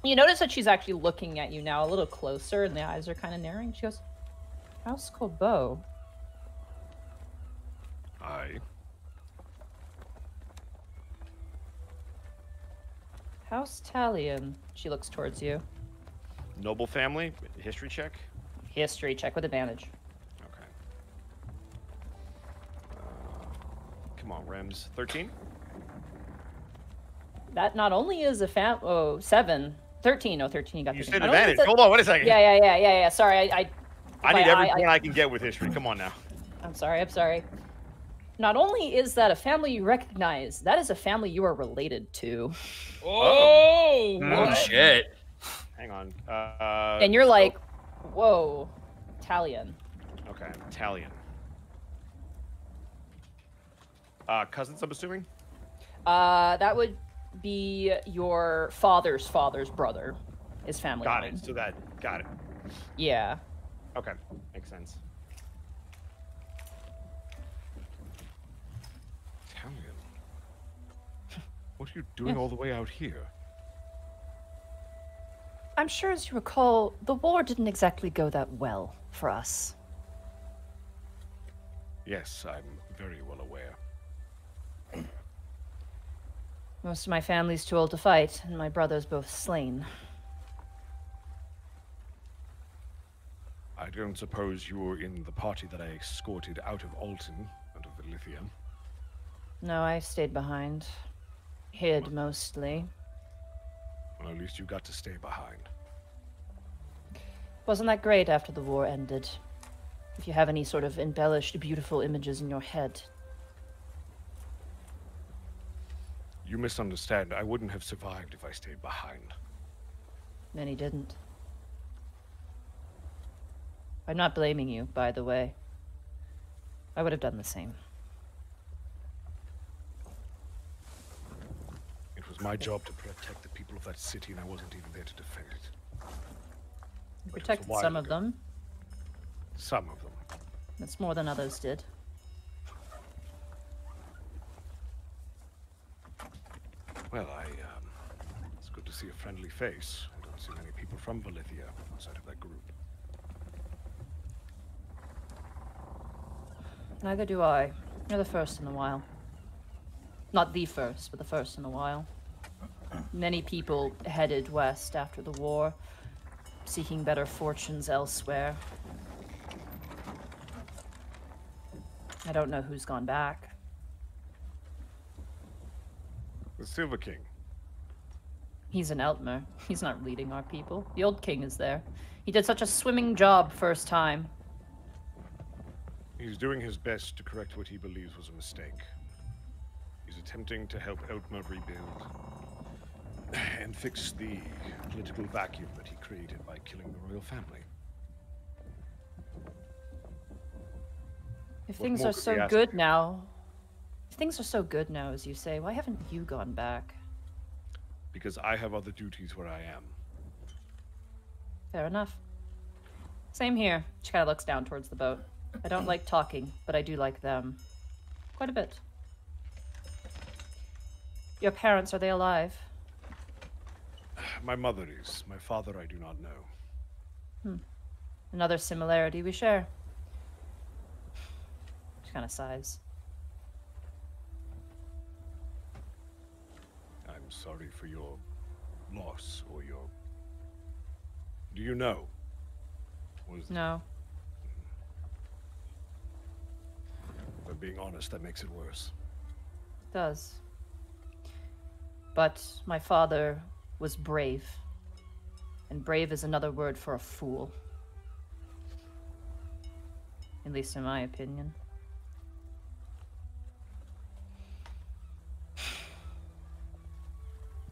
You notice that she's actually looking at you now a little closer, and the eyes are kind of narrowing. She goes, "House Kobo." Aye. House Talion. She looks towards you. Noble family. History check. History check with advantage. Okay. Come on, Rems. 13. That not only is a 7. 13. Oh, 13. You got You 13. said Not only is advantage. that- Hold on. Wait a second. Yeah. Sorry, I my need every eye- point I can get with history. Come on now. I'm sorry. Not only is that a family you recognize, that is a family you are related to. Oh, Oh shit. Hang on. And you're like, whoa, Talion. Okay, Italian. Cousins, I'm assuming? That would be your father's brother. His family. Got line. it. So got it. Yeah. Okay, makes sense. Italian. What are you doing all the way out here? I'm sure, as you recall, the war didn't exactly go that well for us. Yes, I'm very well aware. Most of my family's too old to fight, and my brother's both slain. I don't suppose you were in the party that I escorted out of Alton, out of Lithia. No, I stayed behind. Hid, mostly. Well, at least you got to stay behind. Wasn't that great after the war ended? If you have any sort of embellished, beautiful images in your head. You misunderstand. I wouldn't have survived if I stayed behind. Many didn't. I'm not blaming you, by the way. I would have done the same. It was my job to protect the people of that city, and I wasn't even there to defend it. You But it was a protected while some of ago. them. Some of them. That's more than others did. Well, it's good to see a friendly face. I don't see many people from Valithia outside of that group. Neither do I. You're the first in a while. Not the first, but the first in a while. Many people headed west after the war, seeking better fortunes elsewhere. I don't know who's gone back. The Silver King. He's an Eltmer. He's not leading our people. The old king is there. He did such a swimming job first time. He's doing his best to correct what he believes was a mistake. He's attempting to help Eltmer rebuild and fix the political vacuum that he created by killing the royal family. If things are so good now, as you say, why haven't you gone back? Because I have other duties where I am. Fair enough. Same here. She kind of looks down towards the boat. I don't like talking, but I do like them. Quite a bit. Your parents, are they alive? My mother is. My father I do not know. Another similarity we share. She kind of sighs. I'm sorry for your loss, or your... Do you know? No. If I'm being honest, that makes it worse. It does. But my father was brave. And brave is another word for a fool. At least in my opinion.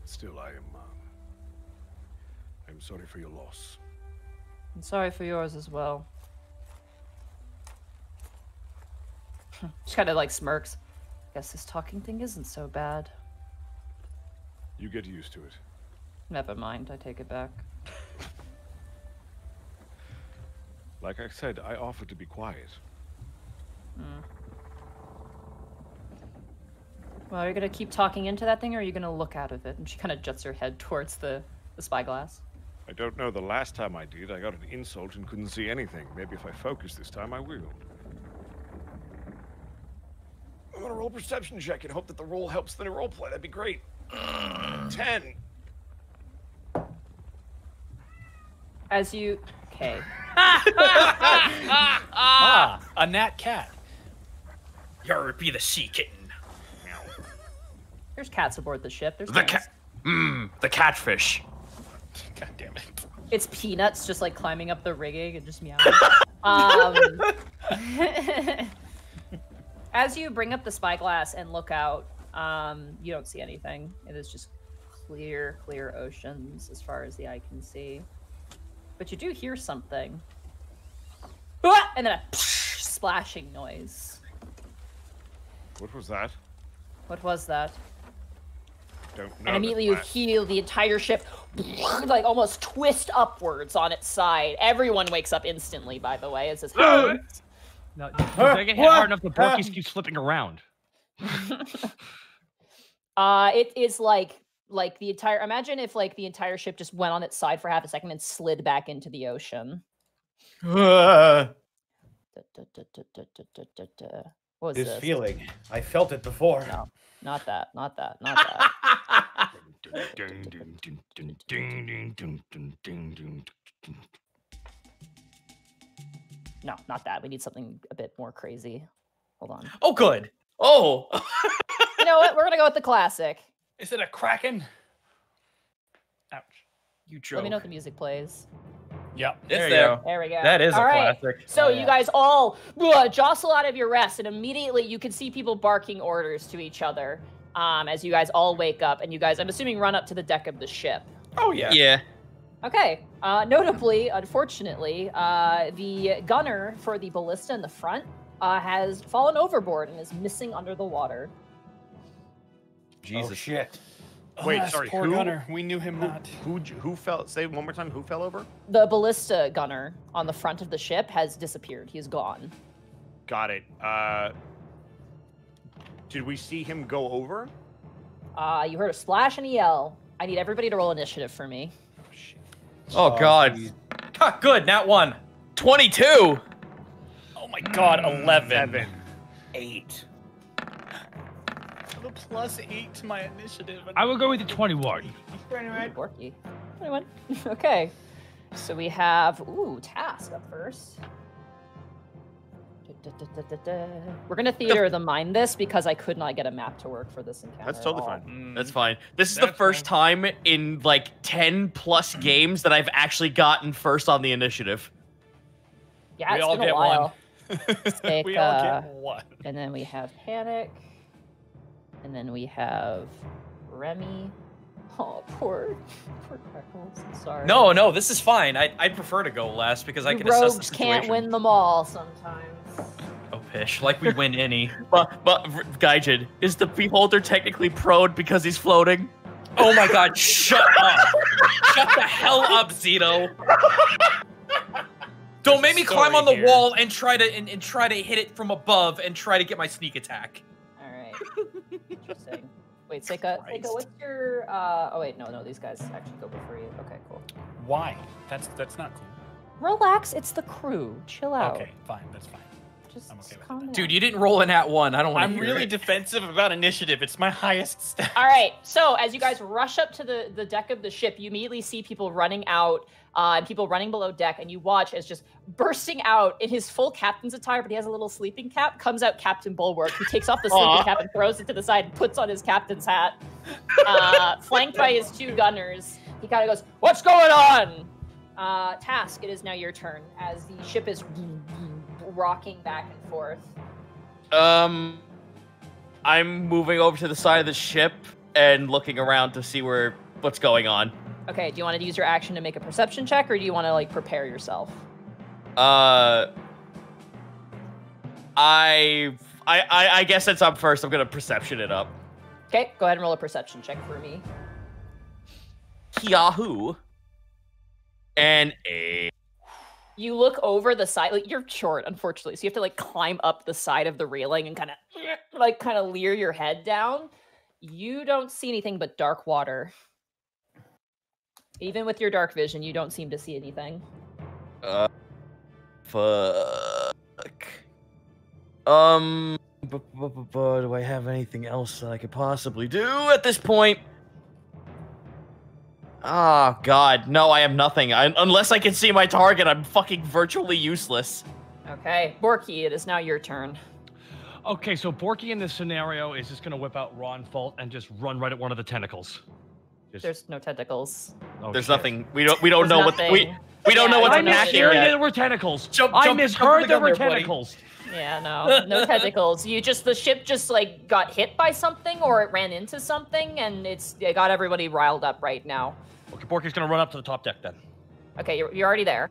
Still, I'm sorry for your loss. I'm sorry for yours as well. She kind of like smirks. Guess this talking thing isn't so bad. You get used to it. Never mind, I take it back. Like I said, I offered to be quiet. Well, are you gonna keep talking into that thing, or are you gonna look out of it? And she kind of juts her head towards the spyglass. I don't know, the last time I did, I got an insult and couldn't see anything. Maybe if I focus this time, I will. I'm gonna roll perception check and hope that the roll helps the roleplay. That'd be great. 10. As you... Okay. A nat cat. Yarr, be the sea kitten. There's cats aboard the ship. There's The cats. the catfish. God damn it. It's Peanuts just like climbing up the rigging and just meowing. As you bring up the spyglass and look out, you don't see anything. It is just clear oceans as far as the eye can see. But you do hear something. And then a splashing noise. What was that? What was that? Don't know. And immediately you feel the entire ship like almost twist upwards on its side. Everyone wakes up instantly, by the way, as this happens. No, I get hit hard enough the Borky keeps flipping around. It is like the entire... Imagine if like the entire ship just went on its side for half a second and slid back into the ocean. What was This this? feeling. I felt it before. No, not that. No, not that. We need something a bit more crazy. Hold on. Oh, good. Oh. You know what? We're gonna go with the classic. Is it a kraken? Ouch. You joke. Let me know if the music plays. Yep. It's there. There we go. That is all a right. classic. So Oh, you yeah. guys all jostle out of your rest, and immediately you can see people barking orders to each other as you guys all wake up, and you guys, I'm assuming, run up to the deck of the ship. Oh, yeah. Yeah. Okay. Notably, unfortunately, the gunner for the ballista in the front has fallen overboard and is missing under the water. Jesus. Oh, shit. Wait, Alas, sorry, poor who? gunner. We knew him not. Who fell? Say one more time. Who fell over? The ballista gunner on the front of the ship has disappeared. He's gone. Got it. Did we see him go over? You heard a splash and a yell. I need everybody to roll initiative for me. Oh God. Ha, good. Nat 1. 22. Oh my God. 11. 8. The +8 to my initiative. I will go with the 21. Borky. 21. Okay. So we have, Task up first. We're gonna theater of the mind this because I could not get a map to work for this encounter. That's totally at all. fine. That's fine. This is the first time in like 10+ games that I've actually gotten first on the initiative. Yeah, We it's all been a get while. one. Take, We all get one. And then we have Panic. And then we have Remy. Oh, poor Greckles. I'm sorry. No, this is fine. I'd prefer to go last because I You can assess the rogues situation. can't win them all sometimes. Oh, pish. Like we win any. But Gaijin, is the beholder technically prone because he's floating? Oh my god, shut up. Shut the hell up, Zito. Don't make me climb on the wall and try to hit it from above and try to get my sneak attack. Alright. Interesting. Wait, Seika, what's your oh wait, no, these guys actually go before you. Okay, cool. Why? That's not cool. Relax, it's the crew. Chill out. Okay, fine, that's fine. Just I'm okay with calm down. Dude, you didn't roll an at one. I don't want to I'm hear really it. defensive about initiative. It's my highest stat. All right, so as you guys rush up to the deck of the ship, you immediately see people running out and people running below deck, and you watch as just bursting out in his full captain's attire, but he has a little sleeping cap, comes out Captain Bulwark, who takes off the sleeping cap and throws it to the side and puts on his captain's hat, flanked by his 2 gunners. He kind of goes, "What's going on?" Task, it is now your turn as the ship is rocking back and forth. I'm moving over to the side of the ship and looking around to see what's going on. Okay, do you want to use your action to make a perception check, or do you want to like prepare yourself? I guess since I'm first, I'm gonna perception it up. Okay, go ahead and roll a perception check for me. Yahoo! And a. You look over the side, like you're short, unfortunately, so you have to like climb up the side of the railing and kind of leer your head down. You don't see anything but dark water. Even with your dark vision, you don't seem to see anything. Fuck. Do I have anything else that I could possibly do at this point? Oh, God. No, I have nothing. Unless I can see my target, I'm fucking virtually useless. Okay. Borky, it is now your turn. Okay, so Borky in this scenario is just going to whip out Ron Fault and just run right at one of the tentacles. There's no tentacles. Oh, There's shit. nothing. We don't know what nothing. we don't know what's I in that misheard yet. there were tentacles. Jump, I jump misheard the there gun were there, buddy. tentacles. Yeah, no tentacles. The ship just like got hit by something or it ran into something, and it got everybody riled up right now. Okay, Borky's going to run up to the top deck then. Okay, you're already there.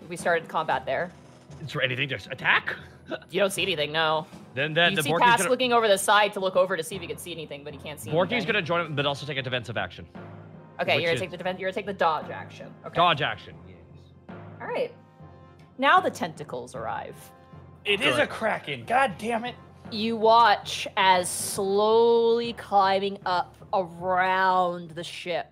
We started combat there. Is there anything to attack? You don't see anything, no. Then You the see Borky's Task gonna, looking over the side to look over to see if he can see anything, but he can't see Borky's anything. going to join him, but also take a defensive action. Okay, which you're is- gonna take the defense. You're gonna take the dodge action. Okay. Dodge action. Yes. All right. Now the tentacles arrive. It is a kraken. God damn it. You watch as slowly climbing up around the ship,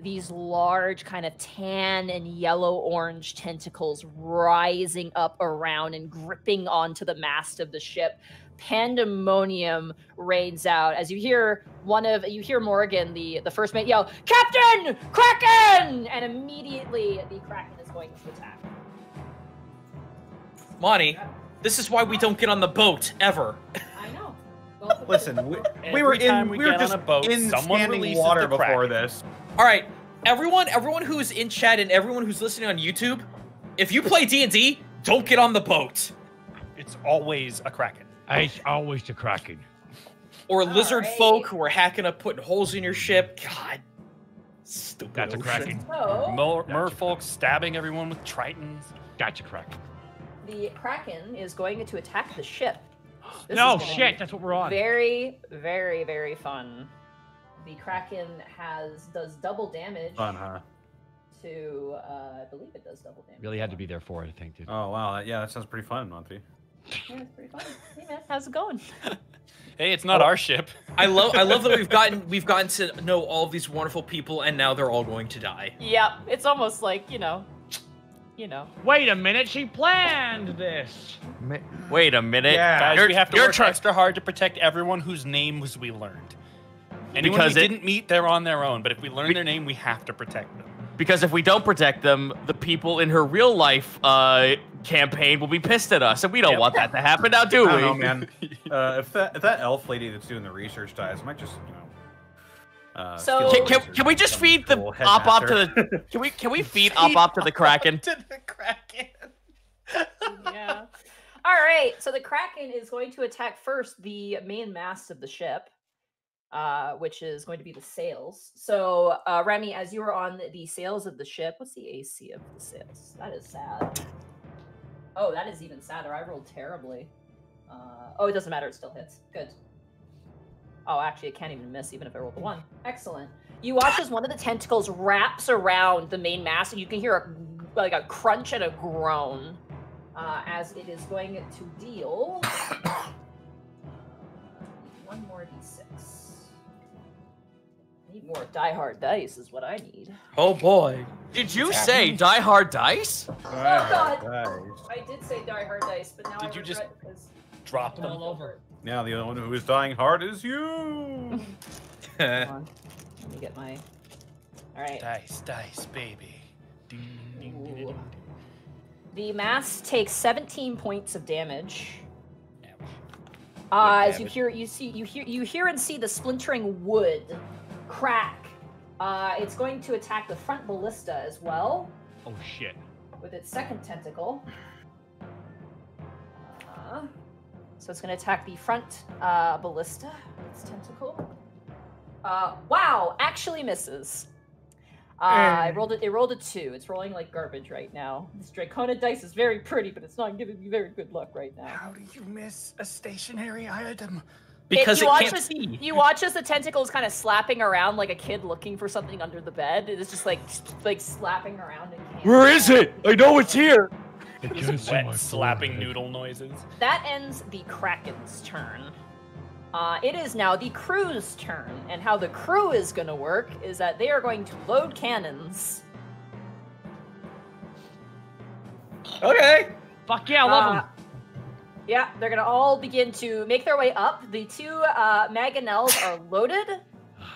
these large kind of tan and yellow-orange tentacles rising up around and gripping onto the mast of the ship. Pandemonium reigns out as you hear Morgan, the first mate, yell, "Captain! Kraken!" And immediately the Kraken is going to attack. Monty, this is why we don't get on the boat ever. I know. Listen, we were just in standing water before this. All right, everyone who's in chat and everyone who's listening on YouTube, if you play D&D, don't get on the boat. It's always a kraken. It's always the Kraken. Or lizard folk who are hacking up, putting holes in your ship. God, stupid. That's a Kraken. So, Merfolk stabbing everyone with tritons. That's a Kraken. the Kraken is going to attack the ship. This No, is gonna shit, be that's what we're on. Very, very, very fun. The Kraken does double damage Fun, huh? to, I believe it does double damage. Really had to be there for it, I think, dude. Oh wow, yeah, that sounds pretty fun, Monty. Yeah, it's pretty fun. Hey man, how's it going? Hey, it's not our ship. I love that we've gotten to know all of these wonderful people, and now they're all going to die. Yep, it's almost like, you know. Wait a minute, she planned this. Wait a minute. Guys, we have to you're work extra hard to protect everyone whose names we learned. Anyone Because we it- didn't meet, they're on their own. But if we learn their name, we have to protect them. Because if we don't protect them, the people in her real life campaign will be pissed at us, and we don't want that to happen now, do I we? don't know, man. If that elf lady that's doing the research dies, I might just, So- Can we just feed the op to the? Can we feed op to the Kraken? To the Kraken. Yeah. All right. So the Kraken is going to attack first the main mast of the ship, which is going to be the sails. So, Remy, as you are on the sails of the ship, what's the AC of the sails? That is sad. Oh, that is even sadder. I rolled terribly. Oh, it doesn't matter. It still hits. Good. Oh, actually, it can't even miss, even if I rolled a 1. Excellent. You watch as one of the tentacles wraps around the main mast, and you can hear a crunch and a groan as it is going to deal 1 more d6. I need more die-hard dice is what I need. Oh boy. Did you say die hard dice? Oh god! I did say die-hard dice, but now Did I you just regret because drop them all over. Now the only one who is dying hard is you. Hold on. Let me get my... Alright. Dice, baby. Ding, ding, ding, ding, ding. The mast takes 17 points of damage. Ouch. As you hear and see the splintering wood crack. It's going to attack the front ballista as well Oh shit. with its second tentacle. So it's going to attack the front ballista with its tentacle. Wow, actually misses. It rolled a 2. It's rolling like garbage right now. This Dracona dice is very pretty, but it's not giving me very good luck right now. How do you miss a stationary item? Because you it watch can't as, see. You watch as the tentacle is kind of slapping around like a kid looking for something under the bed. It is just like slapping around and can't. Where is it? I know it's here. These wet slapping noodle noises. That ends the Kraken's turn. It is now the crew's turn, and how the crew is going to work is that they are going to load cannons. Okay. Fuck yeah, I love them. Yeah, they're going to all begin to make their way up. The 2 mangonels are loaded,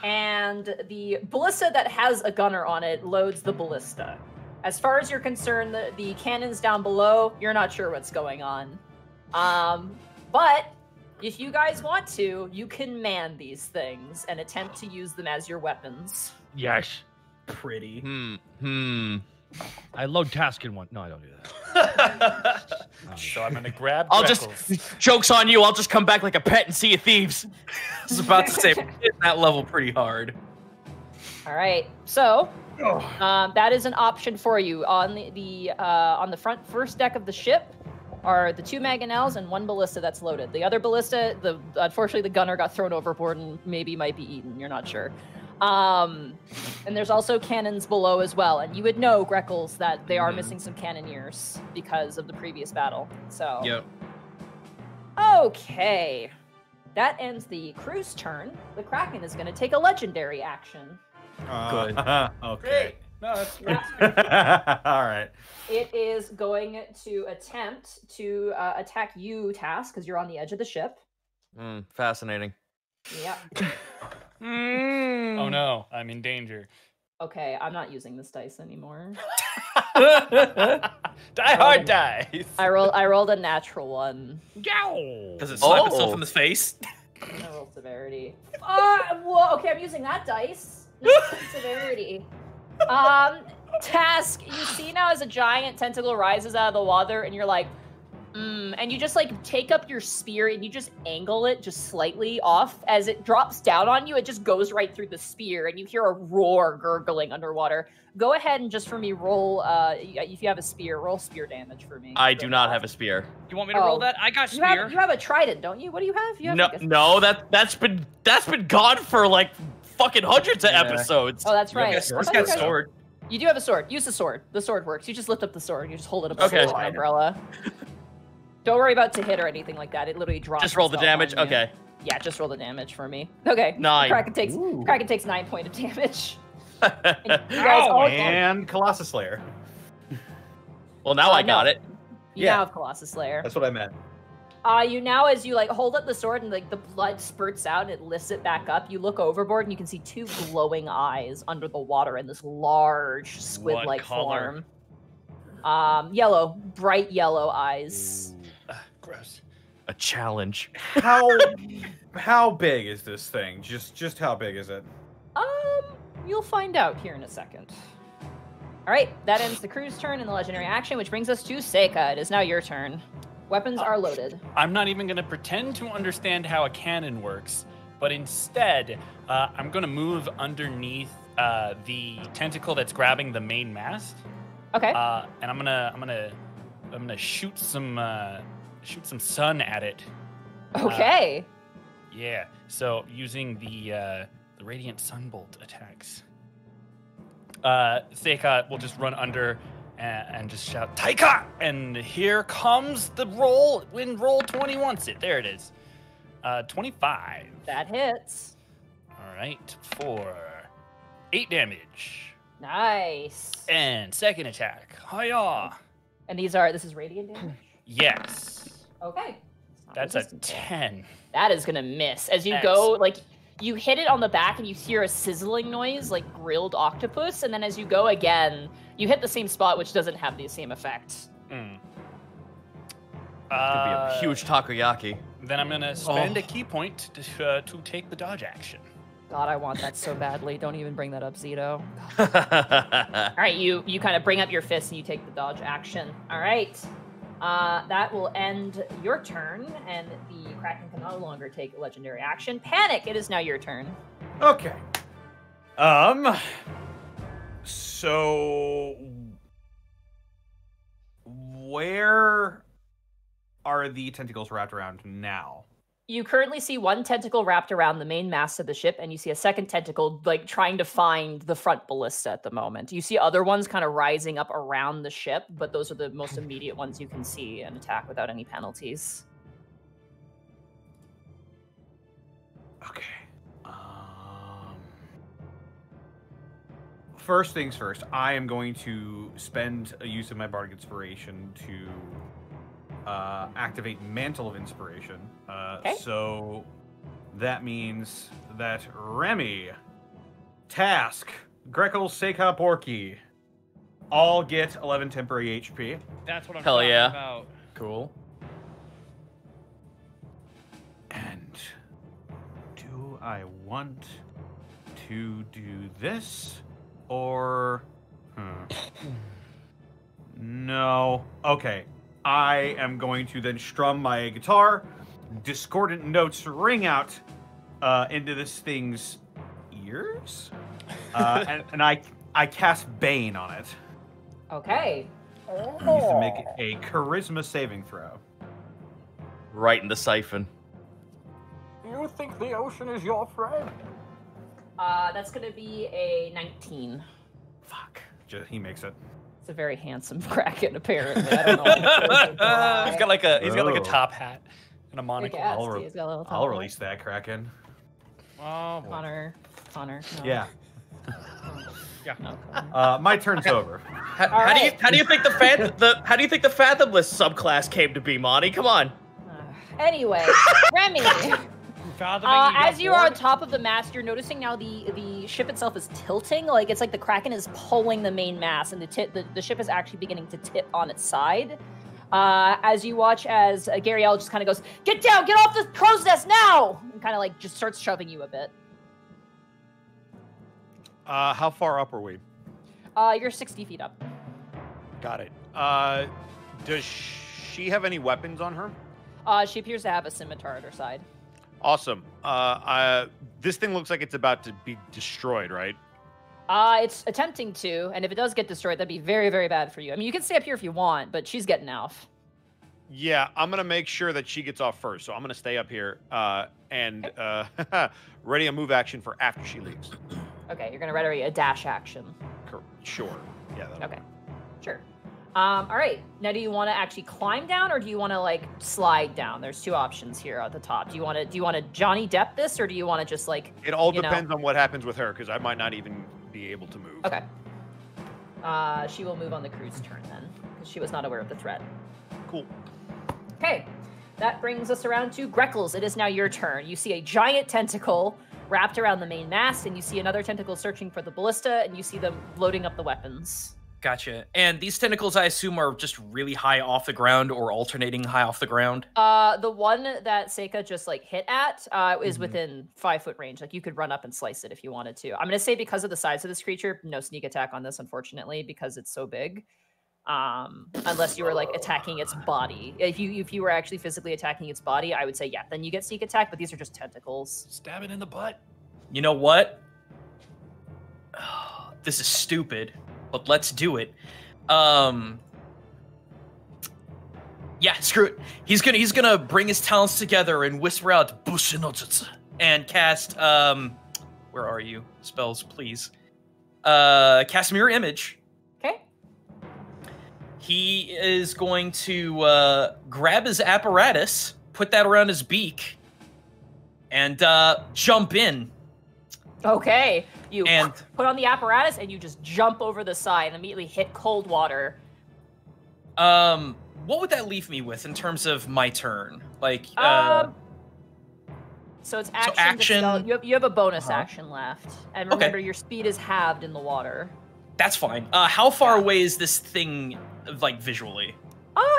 and the ballista that has a gunner on it loads the ballista. As far as you're concerned, the cannons down below, you're not sure what's going on. But if you guys want to, you can man these things and attempt to use them as your weapons. Yes. Pretty. I load task in one. No, I don't do that. So I'm gonna grab. I'll Greckles. just joke's on you. I'll just come back like a pet and see you thieves. I was about to say, we're hitting that level pretty hard. All right, so that is an option for you on the front first deck of the ship. Are the 2 mangonels and 1 ballista that's loaded. The other ballista, unfortunately the gunner got thrown overboard and maybe might be eaten. You're not sure. And there's also cannons below as well. And you would know, Greckles, that they are missing some cannoneers because of the previous battle. So. Yep. Okay. That ends the crew's turn. The Kraken is going to take a legendary action. Good. Okay. No, that's All right. It is going to attempt to attack you, Task, because you're on the edge of the ship. Fascinating. Yep. Oh no, I'm in danger. Okay, I'm not using this dice anymore. Die hard dice. I rolled a natural 1. Does it slap itself in the face? I rolled severity. Well, okay, I'm using that dice. Not severity. Task, you see now as a giant tentacle rises out of the water, and you're like, and you just like take up your spear and you just angle it just slightly off. As it drops down on you, it just goes right through the spear, and you hear a roar gurgling underwater. Go ahead and just for me roll, if you have a spear, roll spear damage for me. I do not have a spear. You want me to roll that? I got spear. You have a trident, don't you? What do you have? You have No, like a... no, that's been gone for like fucking hundreds of episodes. Oh, that's right. He's got a sword. You do have a sword. Use the sword. The sword works. You just lift up the sword. You just hold it up Okay. like an umbrella. Don't worry about to hit or anything like that. It literally drops. Just roll the itself damage. on you. Okay. Yeah, just roll the damage for me. Okay. 9. Kraken takes 9 points of damage. And you guys all And Colossus Slayer. Well, now I got it. You Yeah. now have Colossus Slayer. That's what I meant. You now, as you like hold up the sword and like the blood spurts out and it lifts it back up, you look overboard and you can see 2 glowing eyes under the water in this large squid-like color? form. Yellow, bright yellow eyes. Gross. A challenge. How big is this thing? Just how big is it? You'll find out here in a second. All right, that ends the crew's turn and the legendary action, which brings us to Seika. It is now your turn. Weapons are loaded. I'm not even going to pretend to understand how a cannon works, but instead, I'm going to move underneath the tentacle that's grabbing the main mast. Okay. And I'm gonna shoot some sun at it. Okay. Yeah. So using the radiant sunbolt attacks. Seika will just run under and just shout Taika, and here comes the roll. When roll 20 wants it. There it is. 25. That hits. All right, for 8 damage. Nice. And second attack. Hiya. And this is radiant damage? Yes. Okay. That's a 10. That is gonna miss. As you go, like, you hit it on the back and you hear a sizzling noise, like grilled octopus, and then as you go again, you hit the same spot, which doesn't have the same effect. Could be a huge takoyaki. Then I'm gonna spend a key point to take the dodge action. God, I want that so badly. Don't even bring that up, Zito. All right, you kind of bring up your fist and you take the dodge action. All right. That will end your turn, and the Kraken can no longer take legendary action. Panic, it is now your turn. Okay. So where are the tentacles wrapped around now? You currently see one tentacle wrapped around the main mast of the ship, and you see a second tentacle like trying to find the front ballista at the moment. You see other ones kind of rising up around the ship, but those are the most immediate ones you can see and attack without any penalties. Okay. First things first, I am going to spend a use of my Bardic Inspiration to activate Mantle of Inspiration. Okay. So that means that Remy, Task, Greckles, Seika, Borky all get 11 temporary HP. That's what I'm Hell talking yeah. about. Cool. And do I want to do this or... No. Okay. I am going to then strum my guitar. Discordant notes ring out into this thing's ears. And I cast Bane on it. Okay. It needs to make a charisma saving throw. Right in the siphon. You think the ocean is your friend? That's going to be a 19. Fuck. He makes it. It's a very handsome Kraken, apparently. I don't know. He's got like a top hat and a monocle. I'll release that Kraken. Oh, boy. Connor. No. Yeah. Yeah. No, My turn's over. How do you think the Fathomless subclass came to be, Monty? Come on. Anyway, Remy. As you are on top of the mast, you're noticing now the ship itself is tilting. Like it's like the Kraken is pulling the main mast, and the ship is actually beginning to tip on its side. As you watch as Gary L just kind of goes, "Get down! Get off this crow's nest now!" and kind of like just starts shoving you a bit. How far up are we? You're 60 feet up. Got it. Does she have any weapons on her? She appears to have a scimitar at her side. Awesome. This thing looks like it's about to be destroyed, right? It's attempting to, and if it does get destroyed, that'd be very, very bad for you. I mean, you can stay up here if you want, but she's getting off. Yeah, I'm going to make sure that she gets off first, so I'm going to stay up here and ready a move action for after she leaves. Okay, you're going to ready a dash action. Sure. Yeah. Okay, sure. All right, now do you want to actually climb down, or do you want to, like, slide down? There's two options here at the top. Do you want to Johnny Depp this, or do you want to just, like, It all depends on what happens with her, because I might not even be able to move. Okay. She will move on the crew's turn, then, because she was not aware of the threat. Cool. Okay, that brings us around to Greckles. It is now your turn. You see a giant tentacle wrapped around the main mast, and you see another tentacle searching for the ballista, and you see them loading up the weapons. Gotcha. And these tentacles, I assume, are just really high off the ground or alternating high off the ground? The one that Seika just like hit at is within 5-foot range. Like you could run up and slice it if you wanted to. I'm gonna say because of the size of this creature, no sneak attack on this, unfortunately, because it's so big. Unless you were like attacking its body. If you were actually physically attacking its body, I would say yeah, then you get sneak attack, but these are just tentacles. Stab it in the butt. You know what? This is stupid, but let's do it. Yeah, screw it. He's gonna bring his talents together and whisper out "Bushinotsu" and cast where are you? Spells, please. Cast Mirror Image. Okay. He is going to grab his apparatus, put that around his beak, and jump in. Okay. You put on the apparatus and you just jump over the side and immediately hit cold water. What would that leave me with in terms of my turn? Like, so it's action. So you have a bonus action left, and remember your speed is halved in the water. That's fine. How far away is this thing, like visually?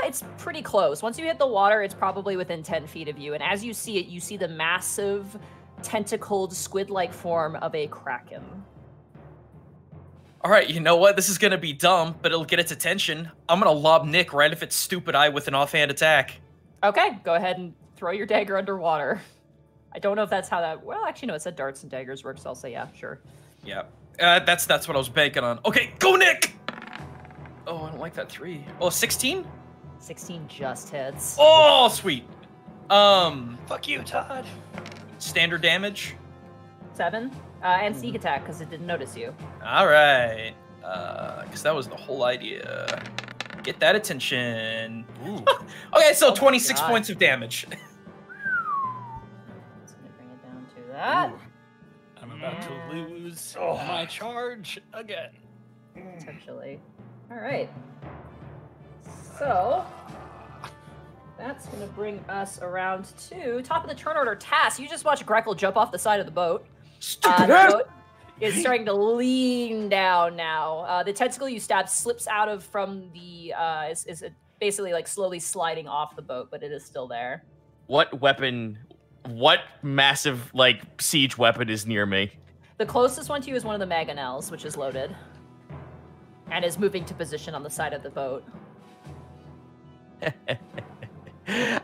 It's pretty close. Once you hit the water, it's probably within 10 feet of you, and as you see it, you see the massive, tentacled, squid-like form of a kraken. All right, you know what? This is gonna be dumb, but it'll get its attention. I'm gonna lob Nick right at its stupid eye with an offhand attack. Okay, go ahead and throw your dagger underwater. I don't know if that's how that... Well, actually, no, it said darts and daggers work, so I'll say yeah, sure. Yeah, that's what I was banking on. Okay, go Nick! Oh, I don't like that 3. Oh, 16? 16 just hits. Oh, sweet. Fuck you, Todd. Standard damage? 7. And sneak attack, because it didn't notice you. All right. Because that was the whole idea. Get that attention. Ooh. Okay, so 26 points of damage. Just going to bring it down to that. Ooh. I'm about to lose my charge again. Potentially. All right. So... that's going to bring us around to top of the turn order. Task, you just watch Greckle jump off the side of the boat. The boat is starting to lean down now. The tentacle you stabbed slips out of from the... is basically like slowly sliding off the boat, but it is still there. What massive, like, siege weapon is near me? The closest one to you is one of the mangonels, which is loaded. And is moving to position on the side of the boat.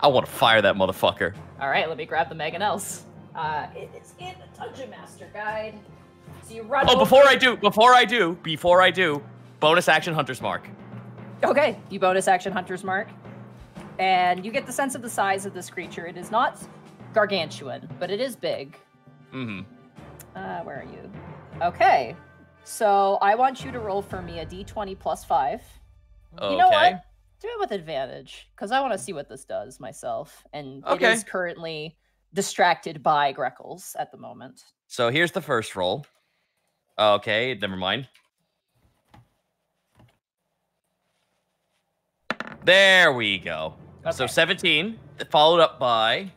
I want to fire that motherfucker. All right, let me grab the mangonels. It is in the Dungeon Master Guide. So you run. Oh, before I do, bonus action Hunter's Mark. Okay, you bonus action Hunter's Mark, and you get the sense of the size of this creature. It is not gargantuan, but it is big. Mm-hmm. Where are you? Okay, so I want you to roll for me a d20 plus 5. Okay. You know what? Do it with advantage, because I want to see what this does myself. And it is currently distracted by Greckles at the moment. So here's the first roll. Okay, never mind. There we go. Okay. So 17, followed up by...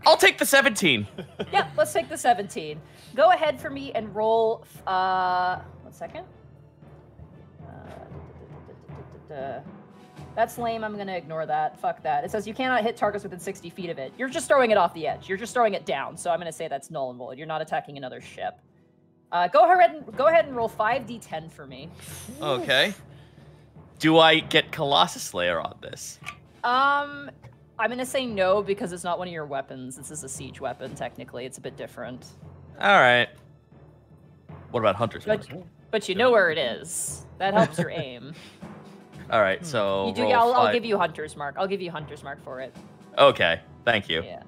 I'll take the 17. Yeah, let's take the 17. Go ahead for me and roll... 1 second. That's lame. I'm going to ignore that. Fuck that. It says you cannot hit targets within 60 feet of it. You're just throwing it off the edge. You're just throwing it down. So I'm going to say that's null and void. You're not attacking another ship. Go ahead and roll 5d10 for me. Okay. Do I get Colossus Slayer on this? I'm going to say no because it's not one of your weapons. This is a siege weapon, technically. It's a bit different. All right. What about Hunter's Mark? But you know where it is. That helps your aim. All right, so you do. Yeah, I'll give you Hunter's Mark. I'll give you Hunter's Mark for it. Okay, thank you. Yeah.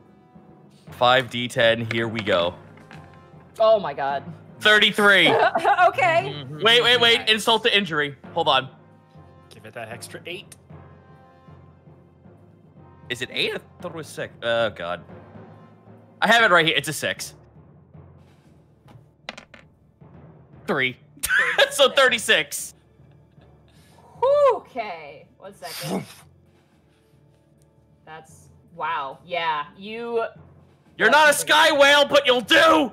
5d10. Here we go. Oh my god. 33. Okay. Wait. Insult to injury. Hold on. Give it that extra 8. Is it 8? I thought it was 6. Oh god. I have it right here. It's a 6. 3. So 36. Okay. 1 second. That's wow. Yeah, you're not a sky whale, but you'll do.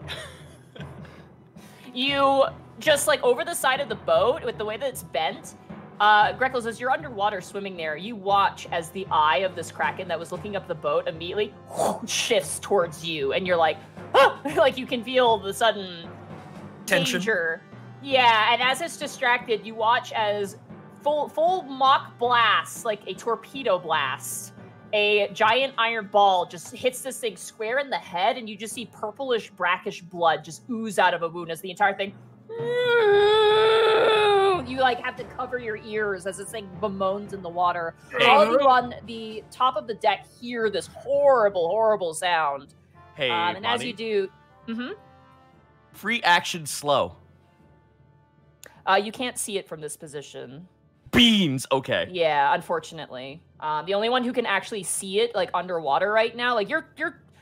You just like over the side of the boat with the way that it's bent. Greckles, as you're underwater swimming there, you watch as the eye of this kraken that was looking up the boat immediately shifts towards you, and you're like, ah! Like you can feel the sudden Tension. danger. Yeah, and as it's distracted, you watch as full mock blast, like a torpedo blast, a giant iron ball just hits this thing square in the head, and you just see purplish, brackish blood just ooze out of a wound as the entire thing. You like have to cover your ears as this thing bemoans in the water. All of you on the top of the deck hear this horrible, horrible sound. Hey, and as you do, free action slow. You can't see it from this position. Beans. Okay. Yeah, unfortunately. The only one who can actually see it, like underwater right now, like you're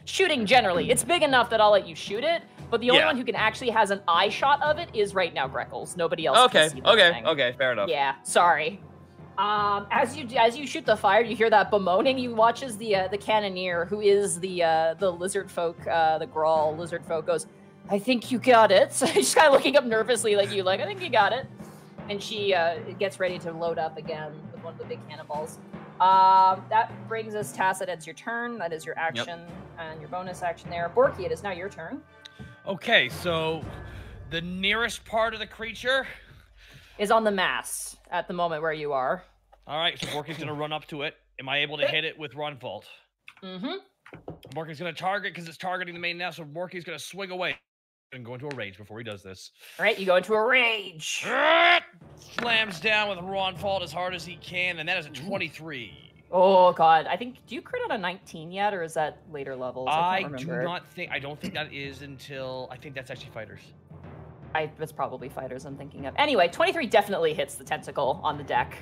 shooting generally. It's big enough that I'll let you shoot it, but the only one who can actually has an eye shot of it is right now Greckles. Nobody else can see this thing. Okay, fair enough. Yeah, sorry. As you shoot the fire, you hear that bemoaning. You watch as the cannoneer, who is the lizard folk, the Grawl lizard folk, goes, "I think you got it." So she's kind of looking up nervously, like you, like, "I think you got it." And she gets ready to load up again with one of the big cannonballs. That brings us, Tass, that ends your turn. That is your action and your bonus action there. Borky, it is now your turn. Okay, so the nearest part of the creature is on the mast at the moment where you are. All right, so Borky's going to run up to it. Am I able to hit it with Run Vault? Mm-hmm. Borky's going to target because it's targeting the main now, so Borky's going to swing away and go into a rage before he does this. All right, you go into a rage. Slams down with Run Vault as hard as he can, and that is a 23. Oh God, I think, do you crit on a 19 yet, or is that later levels? I don't think that is until, I think that's actually fighters. It's probably fighters I'm thinking of. Anyway, 23 definitely hits the tentacle on the deck.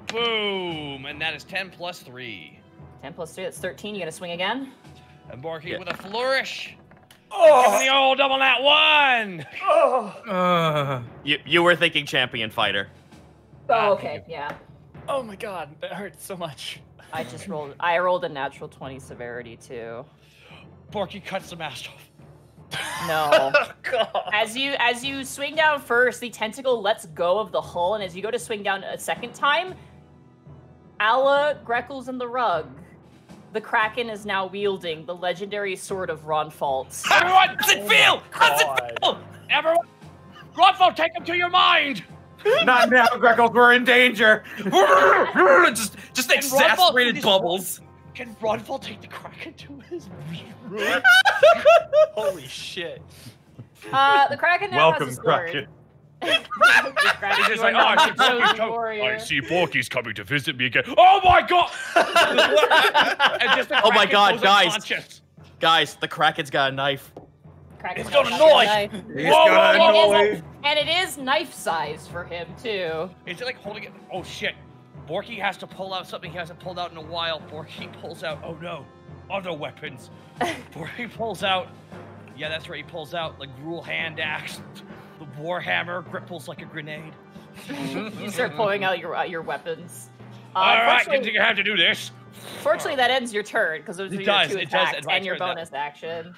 Boom, and that is 10 plus 3. 10 plus 3, that's 13. You gonna swing again? And Borky with a flourish. Oh, give me the old double nat 1. Oh. You were thinking champion fighter. Oh, okay, yeah. Oh my God, that hurts so much. I rolled a natural 20 severity too. Borky cuts the mast off. No. God. As you swing down first, the tentacle lets go of the hull, and as you go to swing down a second time, Alla, Greckles, and the rug, the Kraken is now wielding the legendary sword of Ronfault. Everyone, how's it feel? How's it feel? Everyone, Ronfault, take him to your mind. Not now, Greckles. We're in danger. just exasperated bubbles. Can Ronfault take the Kraken to his room? Holy shit. The Kraken now Welcome, has a sword. Kraken. He's just like, I see Borky's coming to visit me again. Oh my God! Oh my God, guys, the Kraken's got a knife. Kraken's It's got a knife. Whoa. And it is knife size for him too. Is it like holding it? Oh shit! Borky has to pull out something he hasn't pulled out in a while. Borky pulls out. Oh no, other weapons. Borky pulls out. Yeah, that's right. He pulls out like Gruul hand axe. The warhammer gripples like a grenade. You start pulling out your weapons. All right, didn't think I had to do this. Fortunately, that ends your turn because those are your two attacks and your bonus action.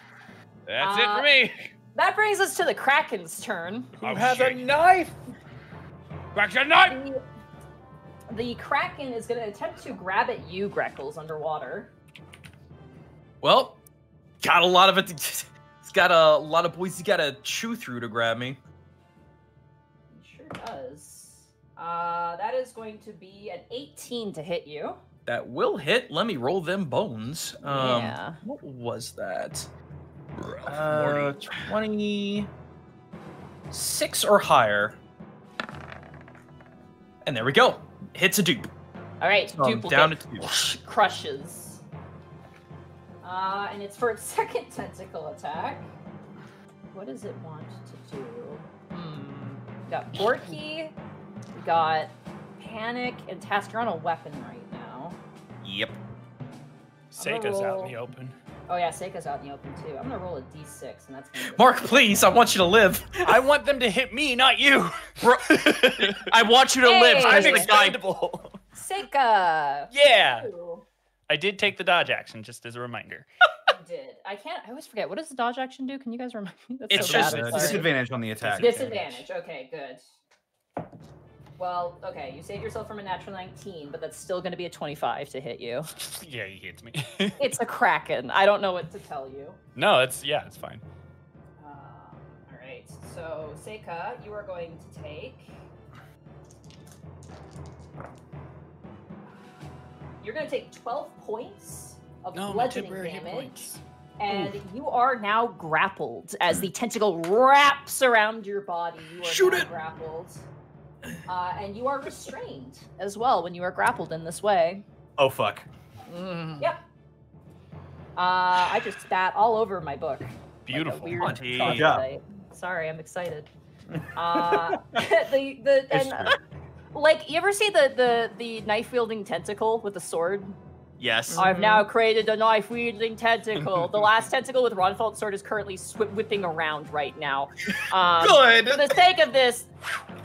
That's it for me. That brings us to the Kraken's turn. Who has a knife? Crack's a knife. The Kraken is going to attempt to grab at you, Greckles, underwater. Well, got a lot of it. He's got a lot of boys he's got to chew through to grab me. It sure does. That is going to be an 18 to hit you. That will hit. Let me roll them bones. Yeah. What was that? 26 or higher. And there we go. Hits a dupe. All right, duplicate. Down to 2. Crushes. And it's for its second tentacle attack. What does it want to do? We got Borky, we got Panic, and Task. You're on a weapon right now. Yep. Seika's out in the open. Oh yeah, Seika's out in the open too. I'm gonna roll a d6, and that's gonna Mark, please, I want you to live. I want them to hit me, not you. I want you to live. I'm the guy. expendable. Seika! Yeah. Ooh. I did take the dodge action, just as a reminder. did. I always forget. What does the dodge action do? Can you guys remind me? That's It's so just bad, I'm sorry. disadvantage on the attack. Disadvantage. Okay, good. Well, okay, you saved yourself from a natural 19, but that's still going to be a 25 to hit you. Yeah, he hits me. It's a kraken. I don't know what to tell you. No, it's fine. All right. So, Seika, you are going to take. You're going to take 12 points of bludgeoning damage. And you are now grappled as the tentacle wraps around your body. You are now grappled. And you are restrained as well when you are grappled in this way. Oh, fuck. Yep. I just spat all over my book. Beautiful. Like Good job. Sorry, I'm excited. Like, you ever see the knife wielding tentacle with the sword? Yes. I've now created a knife wielding tentacle. The last tentacle with Ronfalt's sword is currently whipping around right now. Good. For the sake of this,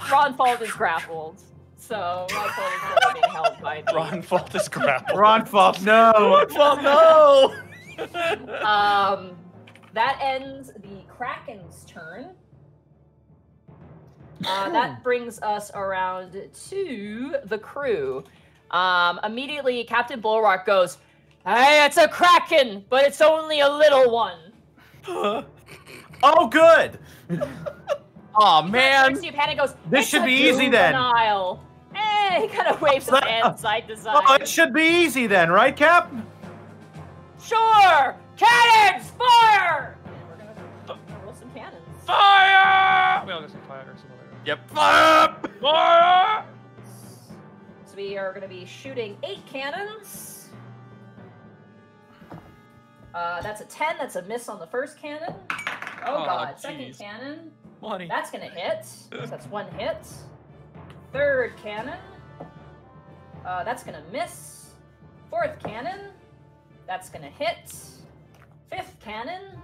Ronfalt is grappled. So Ronfalt is not being held by me. Ronfalt is grappled. Ronfalt, no. Ronfalt, no. That ends the Kraken's turn. That brings us around to the crew. Immediately, Captain Bullrock goes, "Hey, it's a kraken, but it's only a little one." Oh, good. Oh man! Panic goes, This should be easy then. Hey, he kind of waves his hand side to side. Oh, it should be easy then, right, Cap? Sure! Cannons, fire! And we're gonna roll some cannons. Fire! We all got some fire. Yep. Fire! Fire! So we are going to be shooting 8 cannons. That's a 10. That's a miss on the first cannon. Oh god. Second cannon. Money. That's going to hit. So that's 1 hit. Third cannon. That's going to miss. Fourth cannon. That's going to hit. Fifth cannon.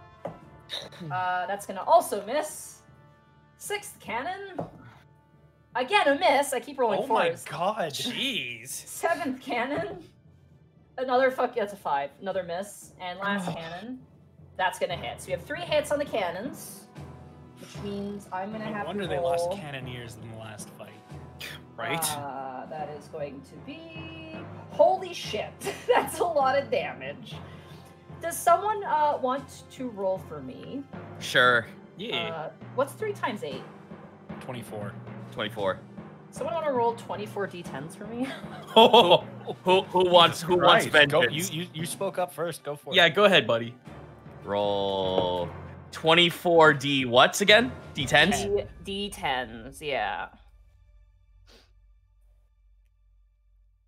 That's going to also miss. Sixth cannon. Again, a miss. I keep rolling fours. Oh my god. Jeez. Seventh cannon. Another that's a 5. Another miss. And last cannon. That's going to hit. So we have 3 hits on the cannons. Which means I'm going to have to roll. No wonder they lost cannoneers in the last fight. Right? That is going to be... Holy shit. That's a lot of damage. Does someone want to roll for me? Sure. Yeah. What's 3 times 8? 24. 24. Someone want to roll 24 d10s for me? Who wants vengeance? You spoke up first. Go for it. Yeah, go ahead, buddy. Roll 24 D what's again? D10s? D10s, yeah.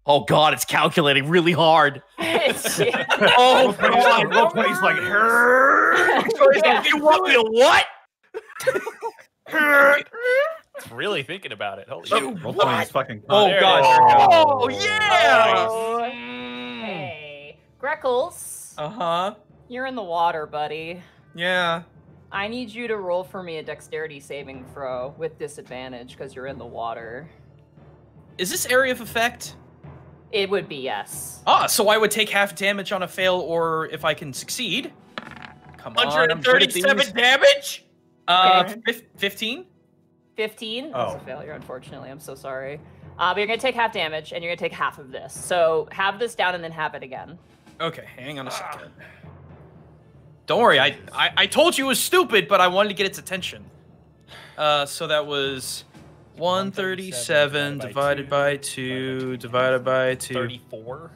Oh god, it's calculating really hard. Oh god, Roleplay's like, her. You want me to what? It's really thinking about it. Holy shit. Roleplay's fucking. Oh god. Oh yeah. Hey, Greckles. Uh-huh. You're in the water, buddy. Yeah. I need you to roll for me a dexterity saving throw with disadvantage because you're in the water. Is this area of effect? It would be, yes. Ah, so I would take half damage on a fail, or if I can succeed. Come on, 137 damage? 15? 15? That's a failure, unfortunately. I'm so sorry. But you're going to take half damage, and you're going to take half of this. So have this down and then have it again. Okay, hang on a second. Don't worry, I told you it was stupid, but I wanted to get its attention. So that was 137 divided by 2 divided by 2. 34?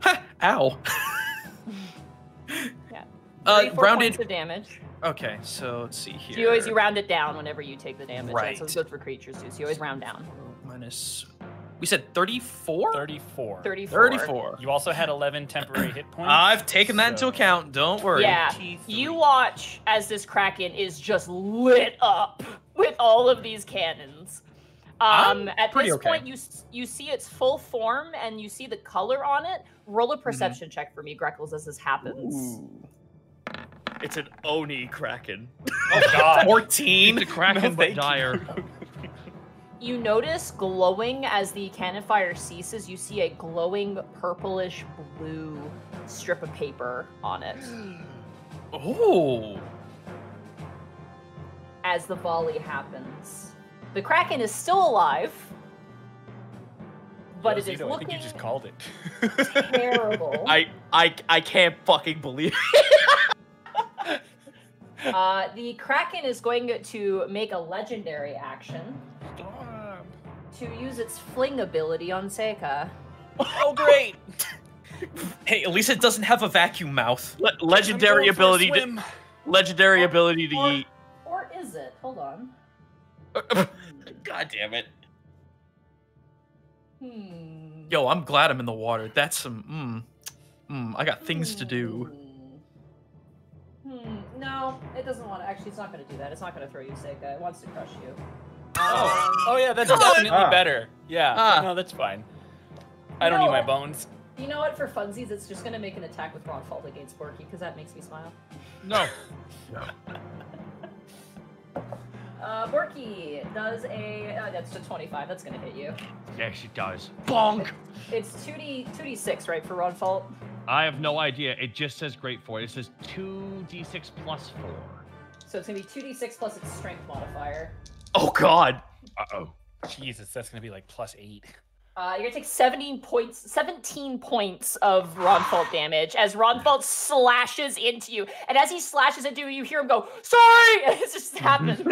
Ha! Ow. Yeah. 34 rounded points of damage. Okay, so let's see here. So you round it down whenever you take the damage. Right. So it's good for creatures too. So you always round down. Minus. We said 34? 34. 34. You also had 11 temporary hit points. I've taken that into account. Don't worry. Yeah. You watch as this Kraken is just lit up with all of these cannons. At this point, you see its full form and you see the color on it. Roll a perception check for me, Greckles, as this happens. Ooh. It's an Oni Kraken. Oh god. 14. It's a Kraken, but dire. You notice glowing as the cannon fire ceases, you see a glowing purplish blue strip of paper on it. Oh. As the volley happens. The Kraken is still alive, but it is I looking think you just called it. terrible. I can't fucking believe it. The Kraken is going to make a legendary action to use its fling ability on Seika. Oh, great. Hey, at least it doesn't have a vacuum mouth. Legendary ability to eat. Or is it? Hold on. God damn it. Yo, I'm glad I'm in the water. That's some I got things to do. No, it doesn't want to. Actually, it's not going to do that. It's not going to throw you, Seika. It wants to crush you. Oh yeah, that's definitely better. Yeah, no, that's fine. I don't need my bones. You know what? For funsies, it's just going to make an attack with Ron Fault against Borky, because that makes me smile. No. Borky does a... that's a 25. That's going to hit you. Yes, it does. Bonk! It's 2d6, right, for Ron Fault? I have no idea. It just says great for it. It says 2d6 plus 4. So it's going to be 2d6 plus its strength modifier. Oh, God. Uh-oh. Jesus, that's going to be like +8. You're going to take 17 points of Ronfault damage as Ronfault slashes into you. And as he slashes into you, you hear him go, sorry! And it just happened.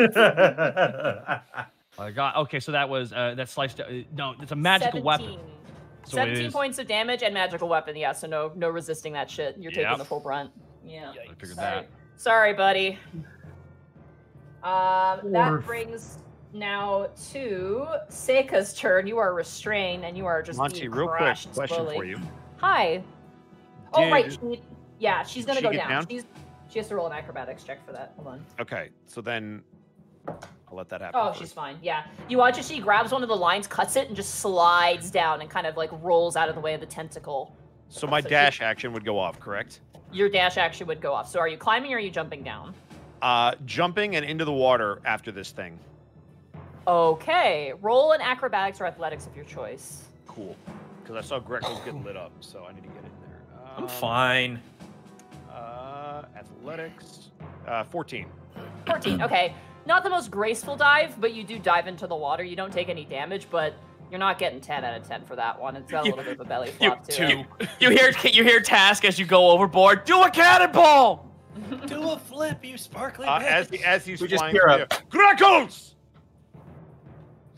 I got, okay, so that was, that sliced, no, it's a magical weapon. So 17 points of damage and magical weapon, yeah, so no resisting that shit. You're taking the full brunt. Yeah. I figured that. Sorry, buddy. That brings now to Seika's turn. You are restrained and you are just Monty, being real quick crushed question slowly. for you. Hi. Oh, right. She's going to go get down. She has to roll an acrobatics check for that. Hold on. Okay, so then I'll let that happen. Oh, she's fine. Yeah. You watch as she grabs one of the lines, cuts it, and just slides down and kind of like rolls out of the way of the tentacle. So my dash action would go off, correct? Your dash action would go off. So are you climbing or are you jumping down? Jumping and into the water after this thing. Okay. Roll an acrobatics or athletics of your choice. Cool. Because I saw Greckles get lit up, so I need to get in there. I'm fine. Athletics. 14. 14. Okay. Not the most graceful dive, but you do dive into the water. You don't take any damage, but you're not getting 10 out of 10 for that one. It's got a little bit of a belly flop to it. You hear Task as you go overboard. Do a cannonball. Do a flip, you sparkly as he's we just flying hear a Greckles!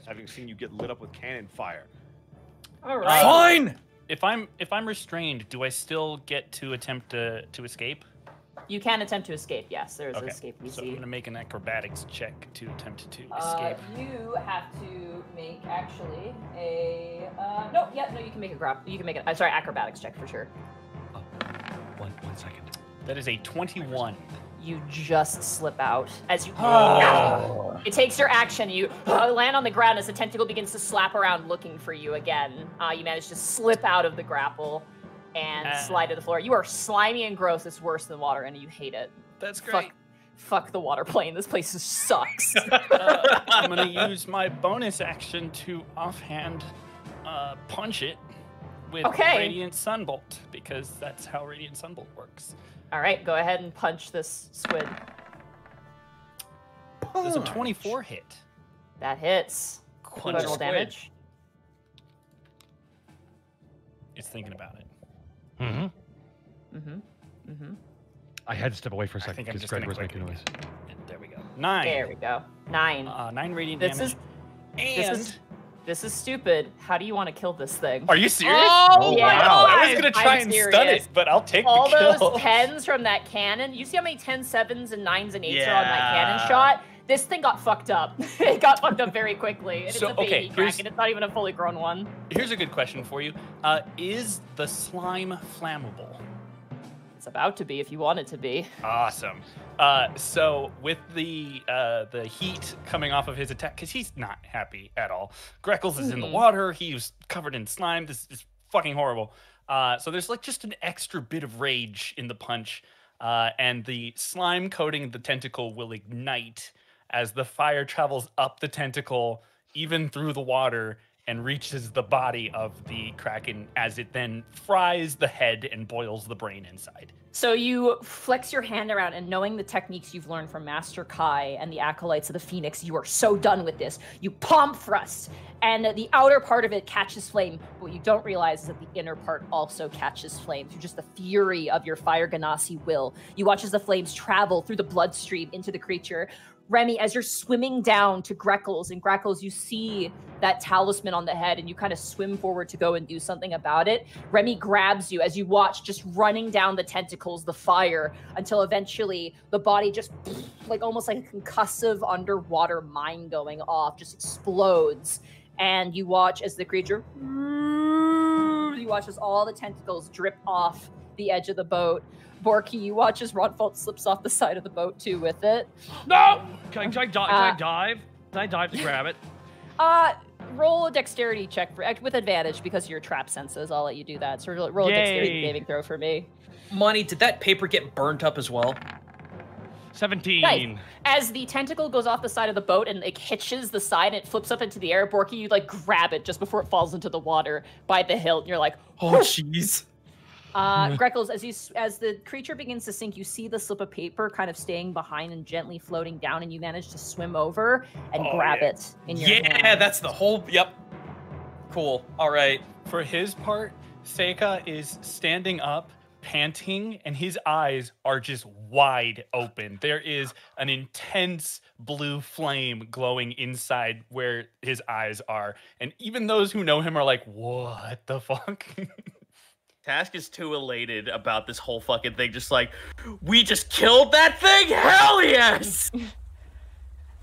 Having seen you get lit up with cannon fire. All right. Fine. If I'm restrained, do I still get to attempt to escape? You can attempt to escape, yes. There's an escape So I'm PC. going to make an acrobatics check to attempt to escape. You have to make actually a no, you can make a acrobatics check for sure. Oh, one second. That is a 21. You just slip out as you. It takes your action. You land on the ground as the tentacle begins to slap around, looking for you again. You manage to slip out of the grapple and slide to the floor. You are slimy and gross. It's worse than water, and you hate it. That's great. Fuck the water plane. This place sucks. I'm going to use my bonus action to offhand punch it with Radiant Sunbolt, because that's how Radiant Sunbolt works. All right, go ahead and punch this squid. Does a 24 hit? That hits. Punch Roll damage. It's thinking about it. I had to step away for a I second think I'm because just Greg gonna was click making it noise. There we go. 9. There we go. 9. 9 radiant This damage. This is stupid. How do you want to kill this thing? Are you serious? Oh, yeah. my God. I was gonna try and stun it, but I'll take all the kill. those 10s from that cannon. You see how many 10s, 7s, and 9s and 8s are on that cannon shot? This thing got fucked up. It got fucked up very quickly. And it's a baby Kraken. It's not even a fully grown one. Here's a good question for you. Is the slime flammable? It's about to be if you want it to be. Awesome. So with the heat coming off of his attack, because he's not happy at all. Greckles is in the water. He's covered in slime. This is fucking horrible. So there's like just an extra bit of rage in the punch, and the slime coating the tentacle will ignite as the fire travels up the tentacle even through the water and reaches the body of the kraken as it then fries the head and boils the brain inside. So you flex your hand around, and knowing the techniques you've learned from Master Kai and the acolytes of the Phoenix, you are so done with this. You palm thrust, and the outer part of it catches flame. But what you don't realize is that the inner part also catches flame through just the fury of your Fire Ganassi will. You watch as the flames travel through the bloodstream into the creature. Remy, as you're swimming down to Greckles, and Greckles, you see that talisman on the head, and you kind of swim forward to go and do something about it. Remy grabs you as you watch, just running down the tentacles, the fire, until eventually the body just, like almost like a concussive underwater mine going off, just explodes. And you watch as the creature, you watch as all the tentacles drip off the edge of the boat. Borky, you watch as Ronfalt slips off the side of the boat too with it. No! Can I dive? Can I dive to grab it? Roll a dexterity check with advantage because of your trap senses. I'll let you do that. So roll a dexterity saving throw for me. Money, did that paper get burnt up as well? 17. Nice. As the tentacle goes off the side of the boat and it hitches the side and it flips up into the air, Borky, you like grab it just before it falls into the water by the hilt. And you're like, oh, jeez. Greckles, as the creature begins to sink, you see the slip of paper kind of staying behind and gently floating down, and you manage to swim over and grab it in your hand. Yeah, that's the whole. Yep. Cool. All right. For his part, Seika is standing up, panting, and his eyes are just wide open. There is an intense blue flame glowing inside where his eyes are, and even those who know him are like, "What the fuck?" Task is too elated about this whole fucking thing. Just like, we just killed that thing? Hell yes!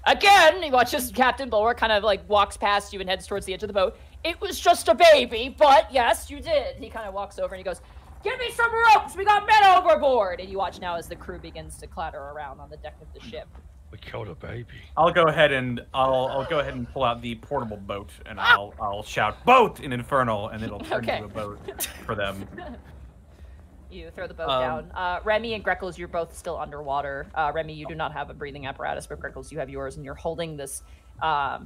Again, you watch as Captain Bulwark kind of like walks past you and heads towards the edge of the boat. It was just a baby, but yes, you did. He kind of walks over and he goes, "Give me some ropes, we got men overboard!" And you watch now as the crew begins to clatter around on the deck of the ship. We killed a baby. I'll go ahead and pull out the portable boat, and I'll shout "boat" in Infernal, and it'll turn into a boat for them. You throw the boat down. Remy and Greckles, you're both still underwater. Remy, you do not have a breathing apparatus, but Greckles, you have yours, and you're holding this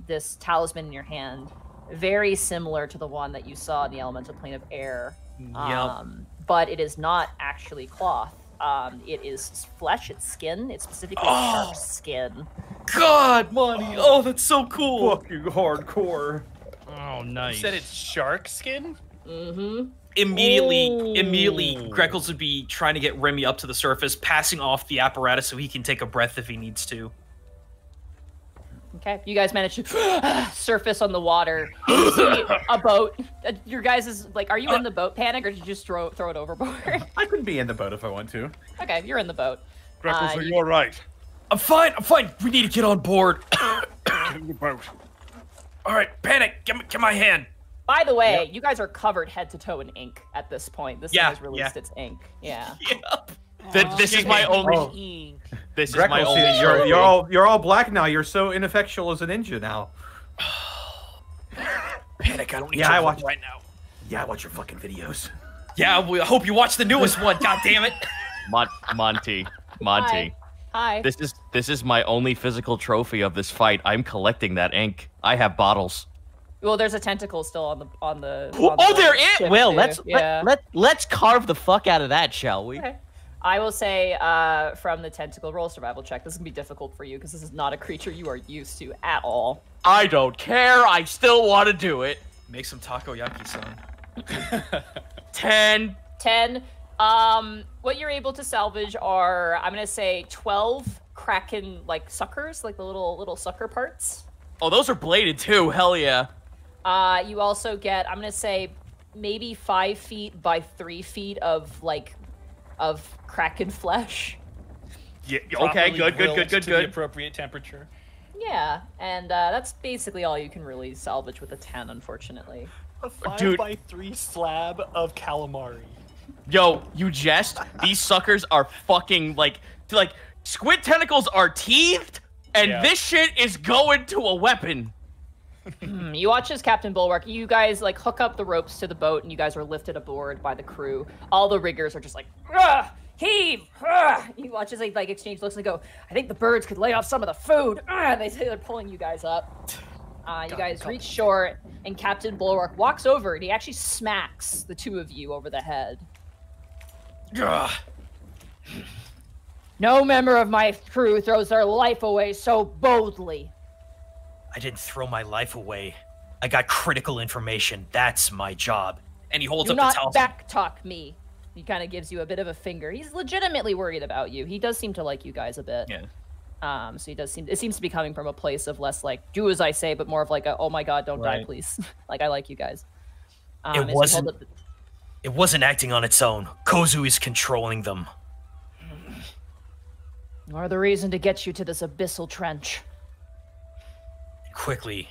this talisman in your hand, very similar to the one that you saw in the elemental plane of air. But it is not actually cloth. It is flesh, it's skin. It's specifically shark skin. God, Money! Oh, that's so cool! Fucking hardcore. Oh, nice. You said it's shark skin? Mm-hmm. Immediately, Greckles would be trying to get Remy up to the surface, passing off the apparatus so he can take a breath if he needs to. Okay, you guys manage to surface on the water. You see a boat. Your guys is like, are you in the boat, Panic, or did you just throw it overboard? I could be in the boat if I want to. Okay, you're in the boat. Greckles, are you all right? I'm fine. We need to get on board. Get in the boat. All right, Panic, give my hand. By the way, you guys are covered head to toe in ink at this point. This thing has released its ink. Yeah. Yep. This is my only. This is my only. You're all black now. You're so ineffectual as a ninja now. Panic! I don't need your watch right now. Yeah, I watch your fucking videos. Yeah, I hope you watch the newest one. God damn it! Monty. Hi. This is my only physical trophy of this fight. I'm collecting that ink. I have bottles. Well, there's a tentacle still on the. Oh, there is. Well, let's carve the fuck out of that, shall we? Okay. I will say, from the tentacle, roll a survival check. This is gonna be difficult for you because this is not a creature you are used to at all. I don't care. I still want to do it. Make some takoyaki, son. 10. What you're able to salvage are, I'm gonna say, 12 kraken like suckers, like the little sucker parts. Oh, those are bladed too. Hell yeah. You also get, I'm gonna say, maybe 5 feet by 3 feet of kraken flesh. Yeah. Okay. Good. The appropriate temperature. Yeah, and that's basically all you can really salvage with a 10, unfortunately. A 5x3 slab of calamari. Yo, you jest? These suckers are fucking like squid tentacles are teethed, and this shit is going to a weapon. You watch as Captain Bulwark, you guys like hook up the ropes to the boat, and you guys are lifted aboard by the crew. All the riggers are just like, heave! You watch as they like exchange looks and go, I think the birds could lay off some of the food. They say they're pulling you guys up. You guys reach shore, and Captain Bulwark walks over, and he actually smacks the two of you over the head. No member of my crew throws their life away so boldly. I didn't throw my life away. I got critical information. That's my job. And he holds up the talisman. Do not backtalk me. He kind of gives you a bit of a finger. He's legitimately worried about you. He does seem to like you guys a bit. Yeah. So it seems to be coming from a place of less like, do as I say, but more of like, oh my God, don't die, please. Like, I like you guys. It wasn't acting on its own. Kozu is controlling them. Nor the reason to get you to this abyssal trench. Quickly,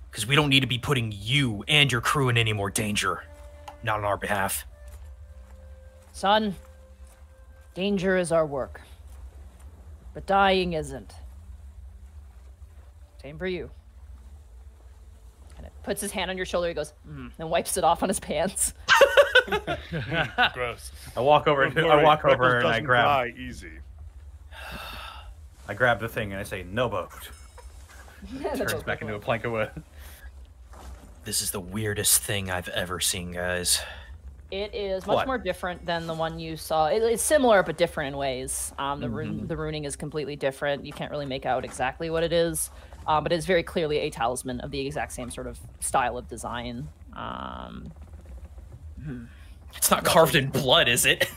because we don't need to be putting you and your crew in any more danger. Not on our behalf. Son, danger is our work. But dying isn't. Same for you. And it puts his hand on your shoulder, he goes, and wipes it off on his pants. Gross. I walk over and I grab. Easy. I grab the thing and I say, "No boat." Turns back into a plank of wood. This is the weirdest thing I've ever seen, guys. It is much more different than the one you saw. It's similar but different in ways. The runing is completely different. You can't really make out exactly what it is, but it's very clearly a talisman of the exact same sort of style of design. It's not carved in blood, is it?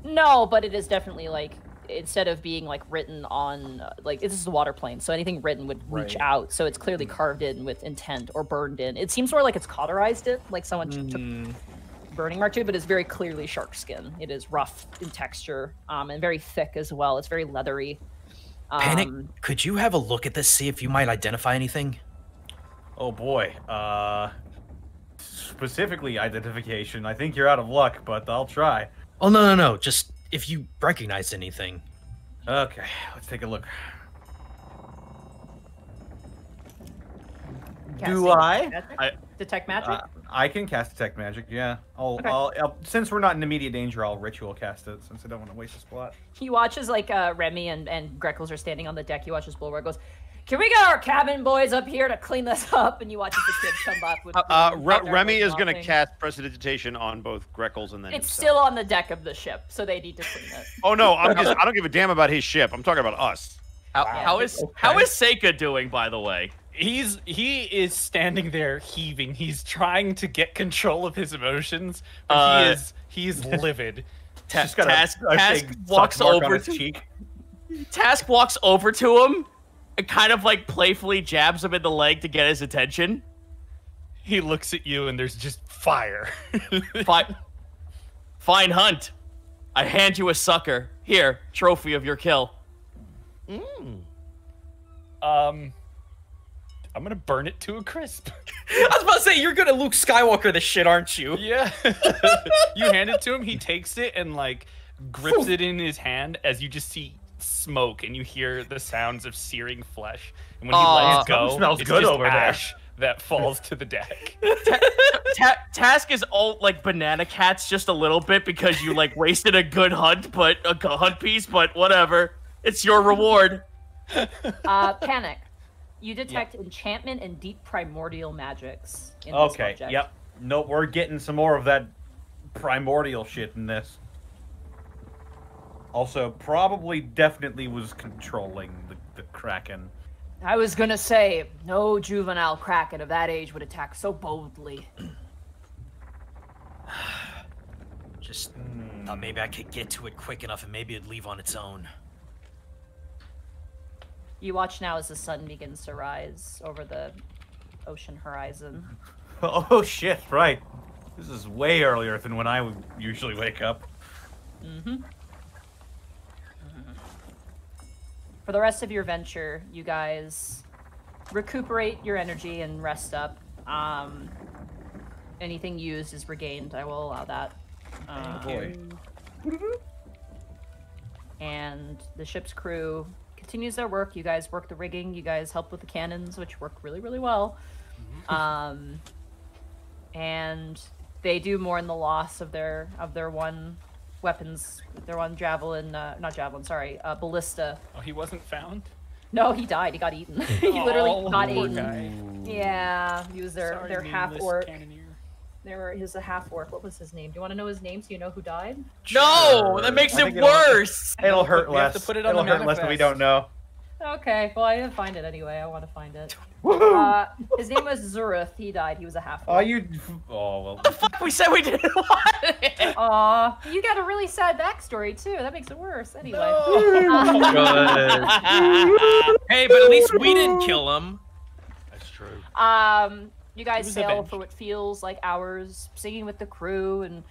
No, but it is definitely like, instead of being like written on, like, this is a water plane, so anything written would reach out, so it's clearly carved in with intent or burned in. It seems more like it's cauterized it, like someone took burning mark to it, but it's very clearly shark skin. It is rough in texture, and very thick as well. It's very leathery. Panic, could you have a look at this, see if you might identify anything? Oh boy. Specifically identification. I think you're out of luck, but I'll try. Oh, no. Just if you recognize anything. Okay, let's take a look. Do I detect magic? I can cast detect magic. Yeah. I'll since we're not in immediate danger, I'll ritual cast it since I don't want to waste a spot. He watches like Remy and Greckles are standing on the deck. He watches Bulwark, goes, "Can we get our cabin boys up here to clean this up?" And you watch as the kids come up with. Remy is going to cast prestidigitation on both Greckles and then. It's himself. still on the deck of the ship, so they need to clean it. Oh no! I don't give a damn about his ship. I'm talking about us. How is Seika doing, by the way? He is standing there heaving. He's trying to get control of his emotions, but he's livid. Task walks over to Task walks over to him and kind of like playfully jabs him in the leg to get his attention. He looks at you and there's just fire. Fine hunt. I hand you a sucker. Here, trophy of your kill. I'm gonna burn it to a crisp. I was about to say, you're gonna Luke Skywalker this shit, aren't you? Yeah. You hand it to him, he takes it and like grips it in his hand as you just see smoke and you hear the sounds of searing flesh. And when he lets go, smells it's good just over ash that falls to the deck. Task is all like banana cats just a little bit because you like wasted a good hunt, but a hunt piece, but whatever. It's your reward. Panic. You detect enchantment and deep primordial magics in this object. Yep. Nope, we're getting some more of that primordial shit in this. Also, definitely was controlling the Kraken. I was gonna say, no juvenile Kraken of that age would attack so boldly. Just thought maybe I could get to it quick enough and maybe it'd leave on its own. You watch now as the sun begins to rise over the ocean horizon. Oh shit, right. This is way earlier than when I would usually wake up. For the rest of your venture, you guys recuperate your energy and rest up. Anything used is regained. I will allow that. And the ship's crew continues their work. You guys work the rigging. You guys help with the cannons, which work really, really well. And they do mourn the loss of their one weapons, their one javelin, not javelin, sorry, ballista. Oh, he wasn't found? No, he died. He got eaten. He literally got poor eaten. guy. Yeah, he was their Sorry, half nameless orc. cannoneer. He was a half orc. What was his name? Do you want to know his name so you know who died? No, that makes I it think it'll- worse. It'll hurt We have less. to put it on It'll the hurt less that we manifest. don't know. Okay, well I didn't find it anyway. I want to find it. His name was Zurith. He died. He was a half orc. Oh well. The fuck, we said we didn't want it. Aw, you got a really sad backstory too. That makes it worse. Anyway. Good. Hey, but at least we didn't kill him. That's true. You guys was sail avenged. for what feels like hours, singing with the crew and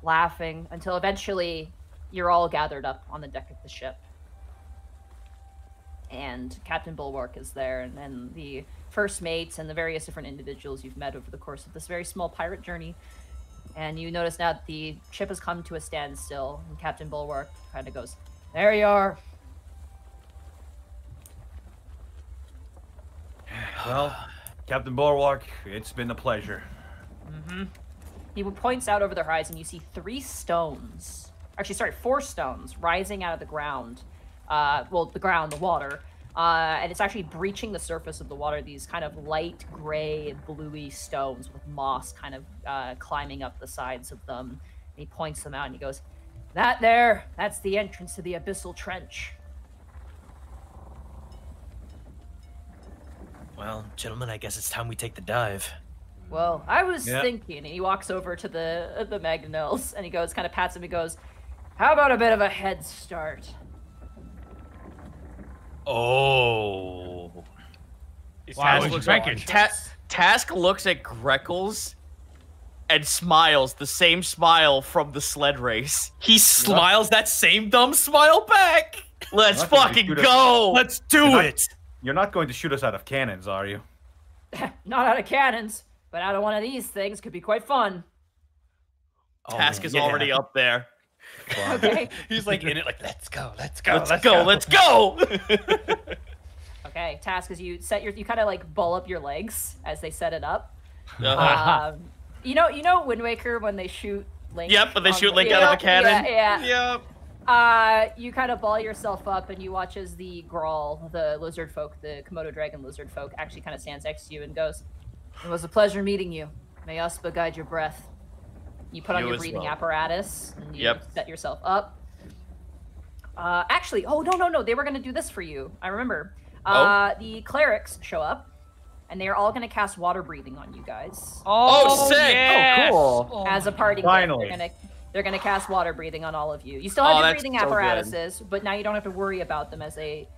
laughing until eventually you're all gathered up on the deck of the ship. And Captain Bulwark is there, and then the first mates and the various different individuals you've met over the course of this very small pirate journey. And you notice now that the ship has come to a standstill, and Captain Bulwark kind of goes, "There you are." Well, Captain Bulwark, it's been a pleasure. He points out over the horizon. You see 3 stones. Actually, sorry, 4 stones rising out of the ground. Well, the ground, the water. And it's actually breaching the surface of the water. These kind of light gray, bluey stones with moss kind of climbing up the sides of them. And he points them out and he goes, that's the entrance to the Abyssal Trench. Well, gentlemen, I guess it's time we take the dive. Well, I was thinking, and he walks over to the Mangonels and he goes, kind of pats him and goes, how about a bit of a head start? Oh. Well, I was thinking. Task looks at Greckles and smiles the same smile from the sled race. He smiles that same dumb smile back. Let's Not gonna fucking shoot us. go. Let's do it. You're not going to shoot us out of cannons, are you? Not out of cannons, but out of one of these things could be quite fun. Task is already up there. Okay. He's like in it, like let's go, let's go, Let's go. Okay, Task, as you kind of like ball up your legs as they set it up. You know Wind Waker when they shoot Link? Yep, when they shoot Link yeah, out of a cannon. Yeah. Yep. You kind of ball yourself up and you watch as the Grawl, the lizard folk, the Komodo dragon lizard folk, actually kind of stands next to you and goes, "It was a pleasure meeting you. May Uspa guide your breath." You put on You your as breathing well. apparatus and you Yep. set yourself up. Actually, oh no, they were gonna do this for you. I remember. The clerics show up, and they are all gonna cast water breathing on you guys. Oh, sick! yes! Oh, cool. As a party gift. Finally. They're gonna cast water breathing on all of you. You still have your that's breathing so good. apparatuses, but now you don't have to worry about them as they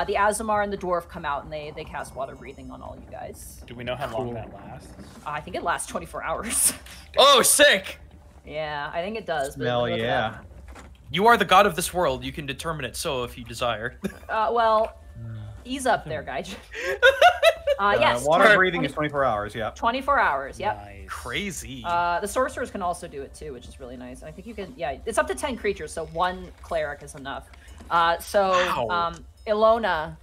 the Azamar and the dwarf come out and they cast water breathing on all you guys. Do we know how long that lasts? I think it lasts 24 hours. Oh, sick! Yeah, I think it does. But Hell look at yeah. You are the god of this world. You can determine it so if you desire. that. Well, ease up there, guys. Yes. Water breathing is 24 hours, yeah. 24 hours, yep. Nice. Crazy. The sorcerers can also do it too, which is really nice. I think you can, yeah, it's up to 10 creatures, so 1 cleric is enough. Wow. Ilona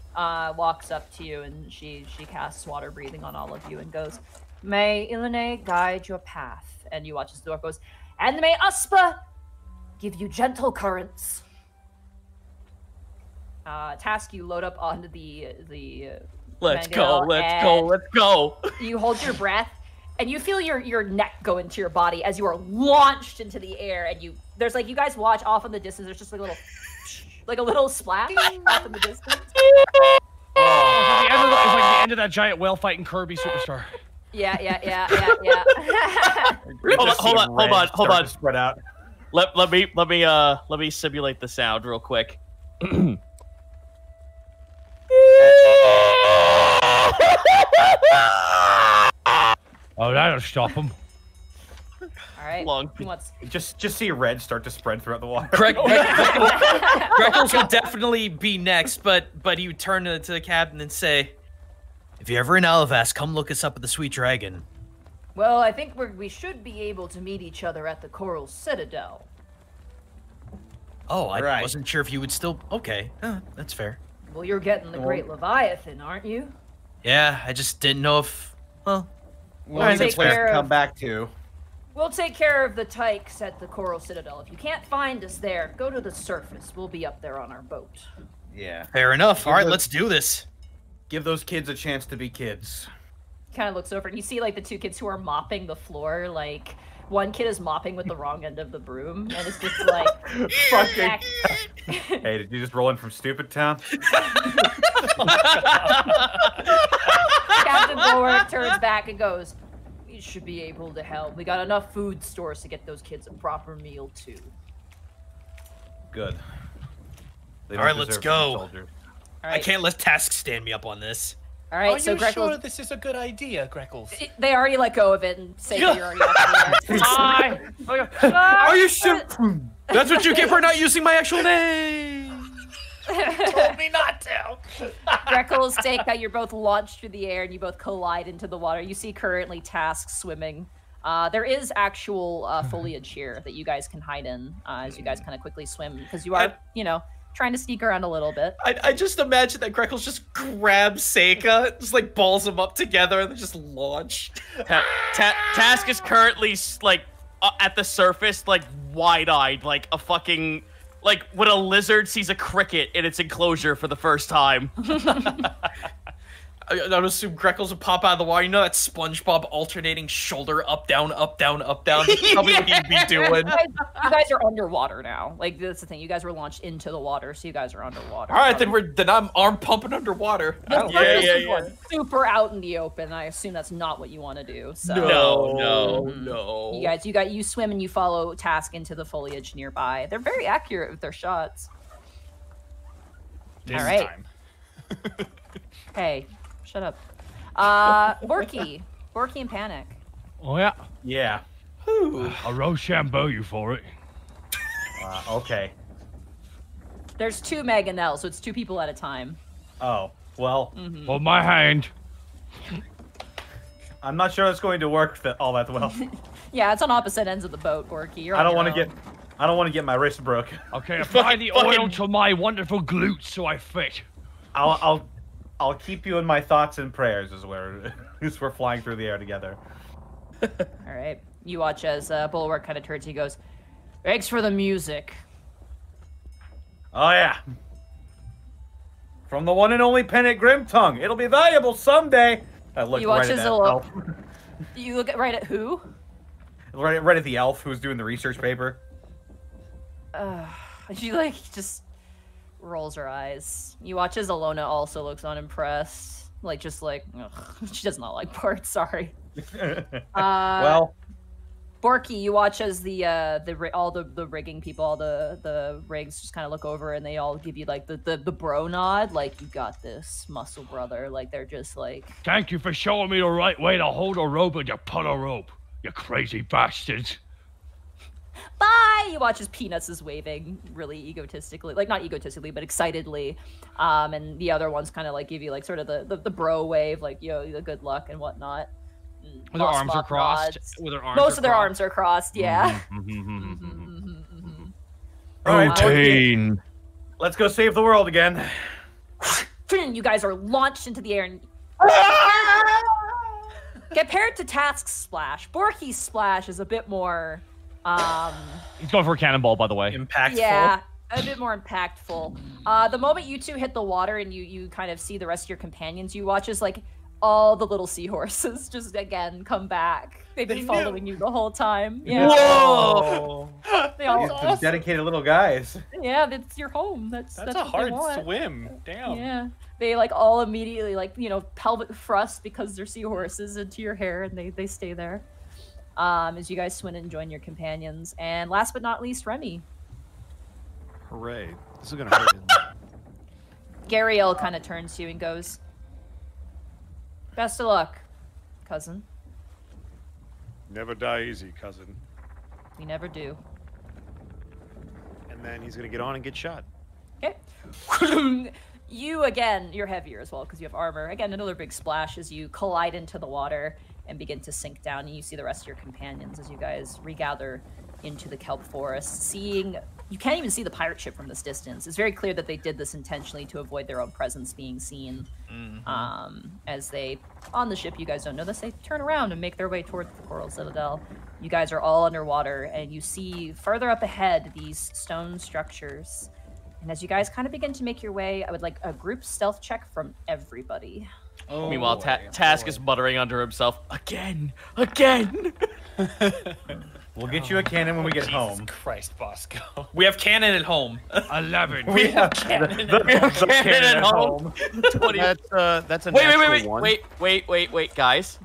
walks up to you and she casts water breathing on all of you and goes, "May Ilene guide your path." And you watch as the dwarf goes, "And may Uspa give you gentle currents." Task, you load up onto the Let's Mangonel, and let's go. you hold your breath and you feel your neck go into your body as you are launched into the air, and there's like, you guys watch off in the distance, there's just like a little splash off in the distance. Oh, it's like the end of that giant whale fighting Kirby Superstar. Yeah. Hold on. Spread out. Let me simulate the sound real quick. Oh, that'll stop him. All right. Long. Who wants? Just see red start to spread throughout the water. Greckles would definitely be next, but he would turn to the captain and say, "If you're ever in Alivast, come look us up at the Sweet Dragon." Well, I think we should be able to meet each other at the Coral Citadel. Oh, I Right. wasn't sure if you would still. Okay, that's fair. Well, you're getting the Great Leviathan, aren't you? Yeah, I just didn't know if. Well, We'll take care come of. back to. We'll take care of the tykes at the Coral Citadel. If you can't find us there, go to the surface. We'll be up there on our boat. Yeah. fair enough. All right, the- let's do this. Give those kids a chance to be kids. Kind of looks over and you see like the two kids who are mopping the floor. Like one kid is mopping with the wrong end of the broom, and it's just like, Fucking. Hey, did you just roll in from Stupid Town? Captain Bulwark turns back and goes, "We should be able to help. We got enough food stores to get those kids a proper meal too." Good. All right, let's go. I can't let Task stand me up on this. All right, Are so you Greckles, sure this is a good idea, Greckles? they already let go of it and say that you're already up there. Are you sure? That's what you get for not using my actual name. Told me not to. Greckles take that you're both launched through the air and you both collide into the water. You see currently Task swimming. There is actual foliage here that you guys can hide in as you guys kind of quickly swim because you are, you know, trying to sneak around a little bit. I just imagine that Greckles just grabs Seika, just like balls them up together and they just launch. Task is currently like at the surface, like wide-eyed, like a fucking, like when a lizard sees a cricket in its enclosure for the first time. I would assume Greckles would pop out of the water. You know that SpongeBob alternating shoulder up, down, up, down, up, down? That's probably what he'd be doing. You guys are underwater now. Like, that's the thing. You guys were launched into the water, so you guys are underwater. All right, then I'm arm pumping underwater. Super out in the open. I assume that's not what you want to do. So. No. You swim and you follow Task into the foliage nearby. They're very accurate with their shots. This all right. time. Hey. Shut up. Borky and Panic. Oh, yeah. Yeah. I'll Rochambeau you for it. Okay. There's two Meg and L, so it's two people at a time. Oh, well. Hold my hand. I'm not sure it's going to work all that well. Yeah, it's on opposite ends of the boat, Borky. You're I don't want to get my wrist broke. Okay, apply the oil to my wonderful glutes so I fit. I'll keep you in my thoughts and prayers as we're flying through the air together. All right. You watch as Bulwark kind of turns. He goes, "Thanks for the music." Oh yeah. From the one and only pen at Grimtongue. It'll be valuable someday. I looked right at that elf. You look right at who? Right at the elf who's doing the research paper. She like just rolls her eyes. You watch as Alona also looks unimpressed. Like, just like, ugh. She does not like Bart, sorry. Well. Borky, you watch as all the rigging people, all the rigs just kind of look over and they all give you like the bro nod, like, you got this, muscle brother. Like, they're just like, thank you for showing me the right way to hold a rope and to pull a rope, you crazy bastards. bye! You watch as Peanuts is waving really egotistically, like not egotistically, but excitedly. And the other ones kind of like give you like sort of the bro wave, like, yo, the good luck and whatnot. With their arms are crossed. Most of their arms are crossed, yeah. All right, let's go save the world again. You guys are launched into the air and compared to Task's splash, Borky's splash is a bit more He's going for a cannonball, by the way. Impactful. Yeah, a bit more impactful. The moment you two hit the water and you kind of see the rest of your companions, you watch as like all the little seahorses just again come back. They've been following you the whole time. Yeah. Whoa! They all These dedicated little guys. Yeah, that's your home. That's a what hard they want. swim. Damn. Yeah. They like all immediately like, you know, pelvic thrust because they're seahorses into your hair and they stay there. As you guys swim and join your companions. And last but not least, Remy. Hooray. This is gonna hurt. Gariel kind of turns to you and goes, best of luck, cousin. Never die easy, cousin. We never do. And then he's gonna get on and get shot. Okay. You, again, you're heavier as well because you have armor. Again, another big splash as you collide into the water and begin to sink down. And you see the rest of your companions as you guys regather into the kelp forest. Seeing, you can't even see the pirate ship from this distance. It's very clear that they did this intentionally to avoid their own presence being seen. As they, on the ship, you guys don't know this, they turn around and make their way towards the Coral Citadel. You guys are all underwater and you see further up ahead these stone structures. And as you guys kind of begin to make your way, I would like a group stealth check from everybody. Oh, meanwhile, Task is muttering under himself, again. Again! We'll get you a cannon when we get Jesus home. Christ, Bosco. We have cannon at home. 11. We have cannon at home. 20. That's a natural one. Wait, guys.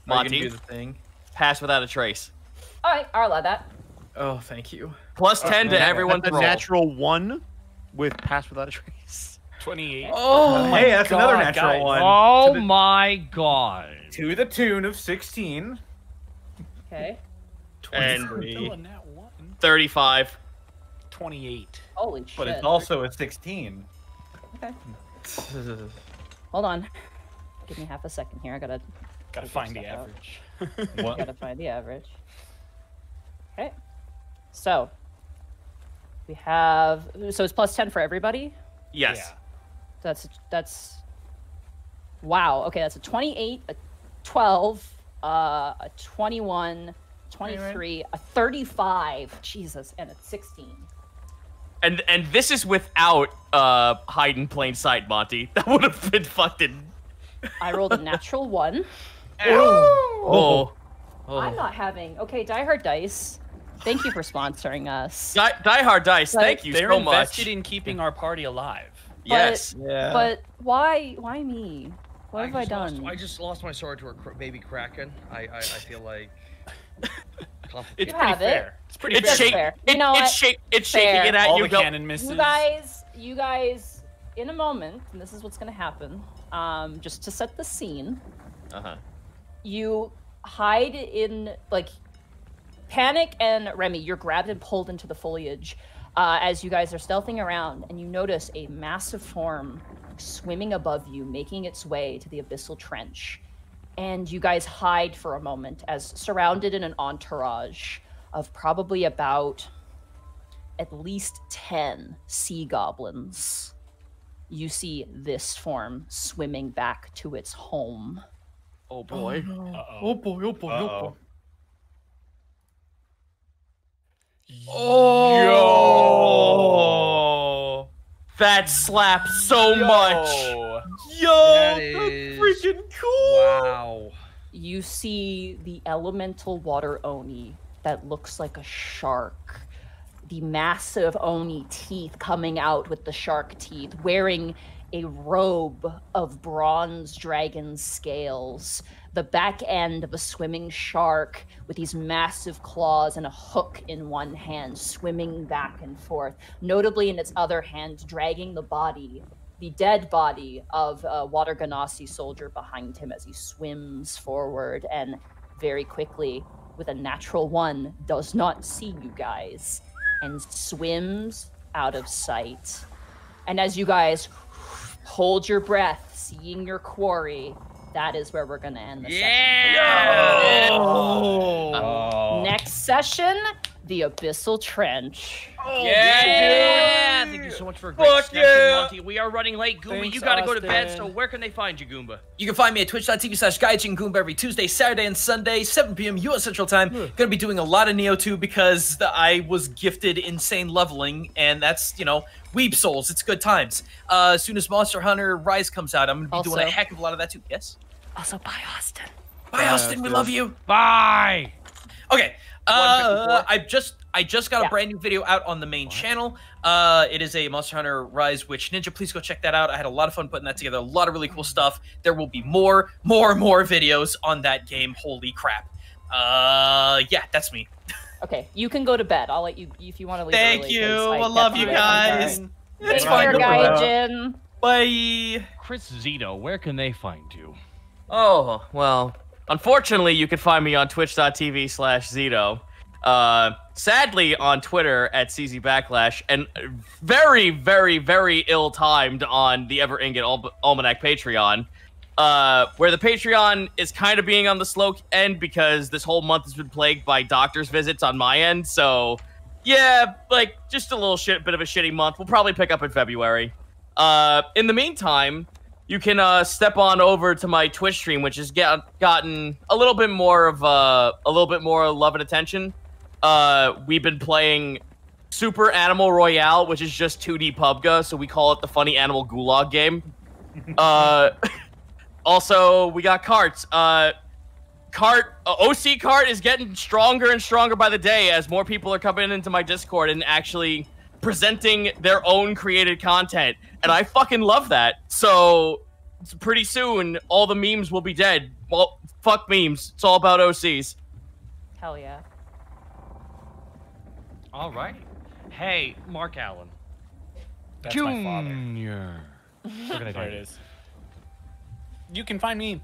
Monty, do the thing. pass without a trace. All right, I'll allow that. Oh, thank you. Plus 10 to everyone's That's a roll. natural 1 with pass without a trace. 28. Oh, Hey, that's another natural guys. one. Oh my god. To the tune of 16. Okay. And Still a nat 1. 35. 28. Holy shit. But it's also a 16. Okay. Hold on. Give me half a second here. I gotta Find the stuff out. average. What? Gotta find the average. Okay. So we have it's plus 10 for everybody. Yes. That's wow. Okay, that's a 28, a 12, a 21, 23, a 35. Jesus, and a 16. And this is without hide in plain sight, Monty. That would have been fucking. I rolled a natural 1. Oh. I'm not having. Okay, Die Hard Dice. Thank you for sponsoring us. Die Hard Dice, thank you They're so much. invested in keeping our party alive. Yes. Yeah. But why me? What have I just done? I just lost my sword to a baby kraken. I feel like. It's You pretty have it. fair. It's pretty It's fair. fair. You know what? It's shaking Fair. it at All you. the Go. cannon misses. You guys, in a moment, and this is what's gonna happen. Just to set the scene, Uh-huh. you hide in Panic and Remy. You're grabbed and pulled into the foliage as you guys are stealthing around, and you notice a massive form swimming above you, making its way to the abyssal trench. And you guys hide for a moment as surrounded in an entourage of probably about at least 10 sea goblins. You see this form swimming back to its home. Oh boy. Uh-oh. Uh-oh. Oh. That slaps so much. Yo, That is freaking cool. Wow. You see the elemental water oni that looks like a shark. The massive oni teeth coming out with the shark teeth, wearing a robe of bronze dragon scales, the back end of a swimming shark with these massive claws and a hook in one hand, swimming back and forth, notably in its other hand, dragging the dead body of a Water Ganassi soldier behind him as he swims forward and very quickly, with a natural 1, does not see you guys and swims out of sight. And as you guys hold your breath, seeing your quarry, that is where we're going to end the session. Oh. Next session, the Abyssal Trench. Yeah, dude. Thank you so much for a great Fuck session, yeah. Monty. We are running late. Goomba, Thanks, you gotta go to bed, Austin. so where can they find you, Goomba? You can find me at twitch.tv/GaijinGoomba every Tuesday, Saturday, and Sunday, 7 p.m. U.S. Central Time. Gonna be doing a lot of Neo 2 because I was gifted insane leveling, and that's, Weeb Souls. It's good times. As soon as Monster Hunter Rise comes out, I'm gonna be doing a heck of a lot of that too. Yes? Also, bye, Austin. Bye, Austin. We love you. Bye! Okay. 154. I just got a brand new video out on the main channel. It is a Monster Hunter Rise Witch Ninja. Please go check that out. I had a lot of fun putting that together. A lot of really cool stuff. There will be more videos on that game. Holy crap. Yeah, that's me. Okay, you can go to bed. I'll let you, if you want to leave Thank early, you. 'cause I love you definitely have guys. Take care, Gaijin. Bye. Chris Zito, where can they find you? Oh, well, unfortunately, you can find me on twitch.tv/Zito. Sadly, on Twitter at CZ Backlash, and very, very, very ill-timed on the Ever Ingot Almanac Patreon, where the Patreon is kind of being on the slow end because this whole month has been plagued by doctor's visits on my end, so yeah, just a little bit of a shitty month. We'll probably pick up in February. In the meantime, you can step on over to my Twitch stream, which has gotten a little bit more love and attention. We've been playing Super Animal Royale, which is just 2D PUBG, so we call it the Funny Animal Gulag game. Also, we got carts. OC cart is getting stronger and stronger by the day as more people are coming into my Discord and actually presenting their own created content. And I fucking love that. So pretty soon, all the memes will be dead. Well, fuck memes. It's all about OCs. Hell yeah. All right. Hey, Mark Allen. That's my father. Junior. Where can I There find it you? is. You can find me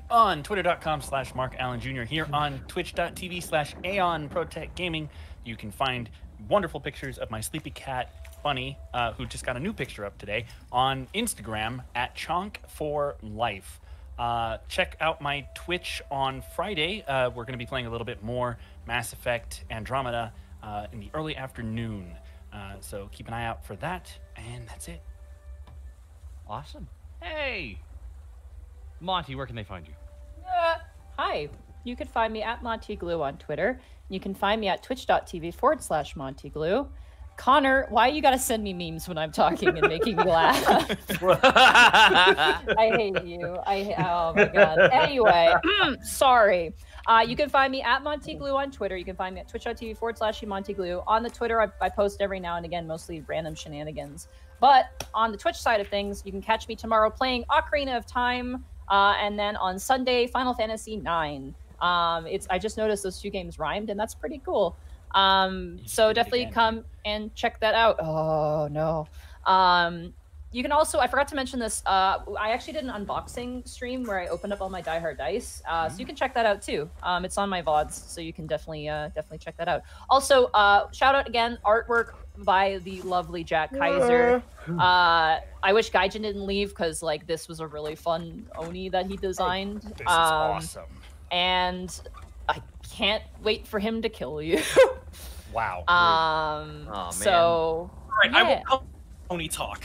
on twitter.com/MarkAllenJr. Here on twitch.tv/AeonProTechGaming. You can find wonderful pictures of my sleepy cat, Bunny, who just got a new picture up today, on Instagram at Chonk4Life. Check out my Twitch on Friday. We're going to be playing a little bit more Mass Effect Andromeda in the early afternoon. So keep an eye out for that, and that's it. Awesome. Hey, Monty, where can they find you? Hi. You can find me at MontyGlue on Twitter. You can find me at twitch.tv/MontyGlue. Connor, why you gotta send me memes when I'm talking and making me laugh? I hate you. Oh my god. Anyway, sorry. You can find me at MontyGlue on Twitter. You can find me at twitch.tv/MontyGlue. On the Twitter, I post every now and again, mostly random shenanigans. But on the Twitch side of things, you can catch me tomorrow playing Ocarina of Time, and then on Sunday, Final Fantasy IX. I just noticed those two games rhymed, and that's pretty cool. So definitely come and check that out. Oh no. You can also, I forgot to mention this, I actually did an unboxing stream where I opened up all my Die Hard dice. So you can check that out too. It's on my VODs, so you can definitely check that out. Also, shout out again, artwork by the lovely Jack Kaiser. I wish Gaijin didn't leave because like this was a really fun Oni that he designed. This is awesome. And I can't wait for him to kill you. Wow. Oh, man. So All right, yeah. I will come Oni talk.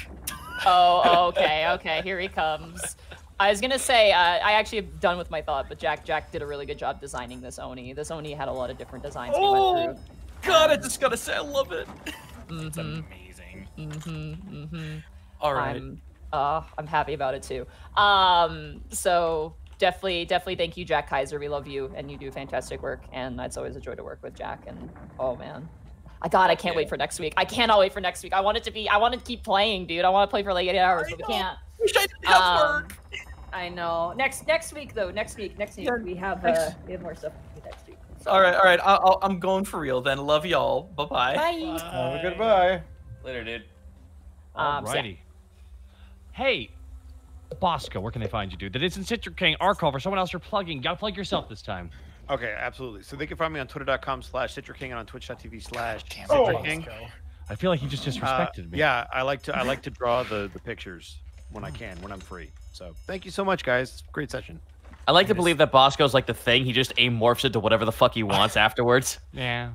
Oh, okay, here he comes. I was gonna say, I actually am done with my thought, but Jack did a really good job designing this Oni. This Oni had a lot of different designs we went through. God, I just gotta say, I love it. It's amazing. All right. I'm happy about it too. So definitely thank you, Jack Kaiser. We love you, and you do fantastic work. And it's always a joy to work with Jack. And oh man, I can't wait for next week. I cannot wait for next week. I want to keep playing, dude. I want to play for like 8 hours, but we can't. Wish I didn't have work. I know. Next week though. Next week we have more stuff to do next week. So. All right. I'm going for real then. Love y'all. Bye-bye. Bye. Have a goodbye. Later, dude. Alrighty. Hey, Bosco, where can they find you, dude? That isn't Citric King, Arcov, or someone else you're plugging. You gotta plug yourself this time. Okay, absolutely. So they can find me on twitter.com/CitricKing and on twitch.tv/CitricKing. I feel like you just disrespected me. Yeah, I like to draw the pictures when I can, when I'm free. So thank you so much, guys. Great session. I like to believe that Bosco's like the thing. He just amorphs into whatever the fuck he wants afterwards. Yeah.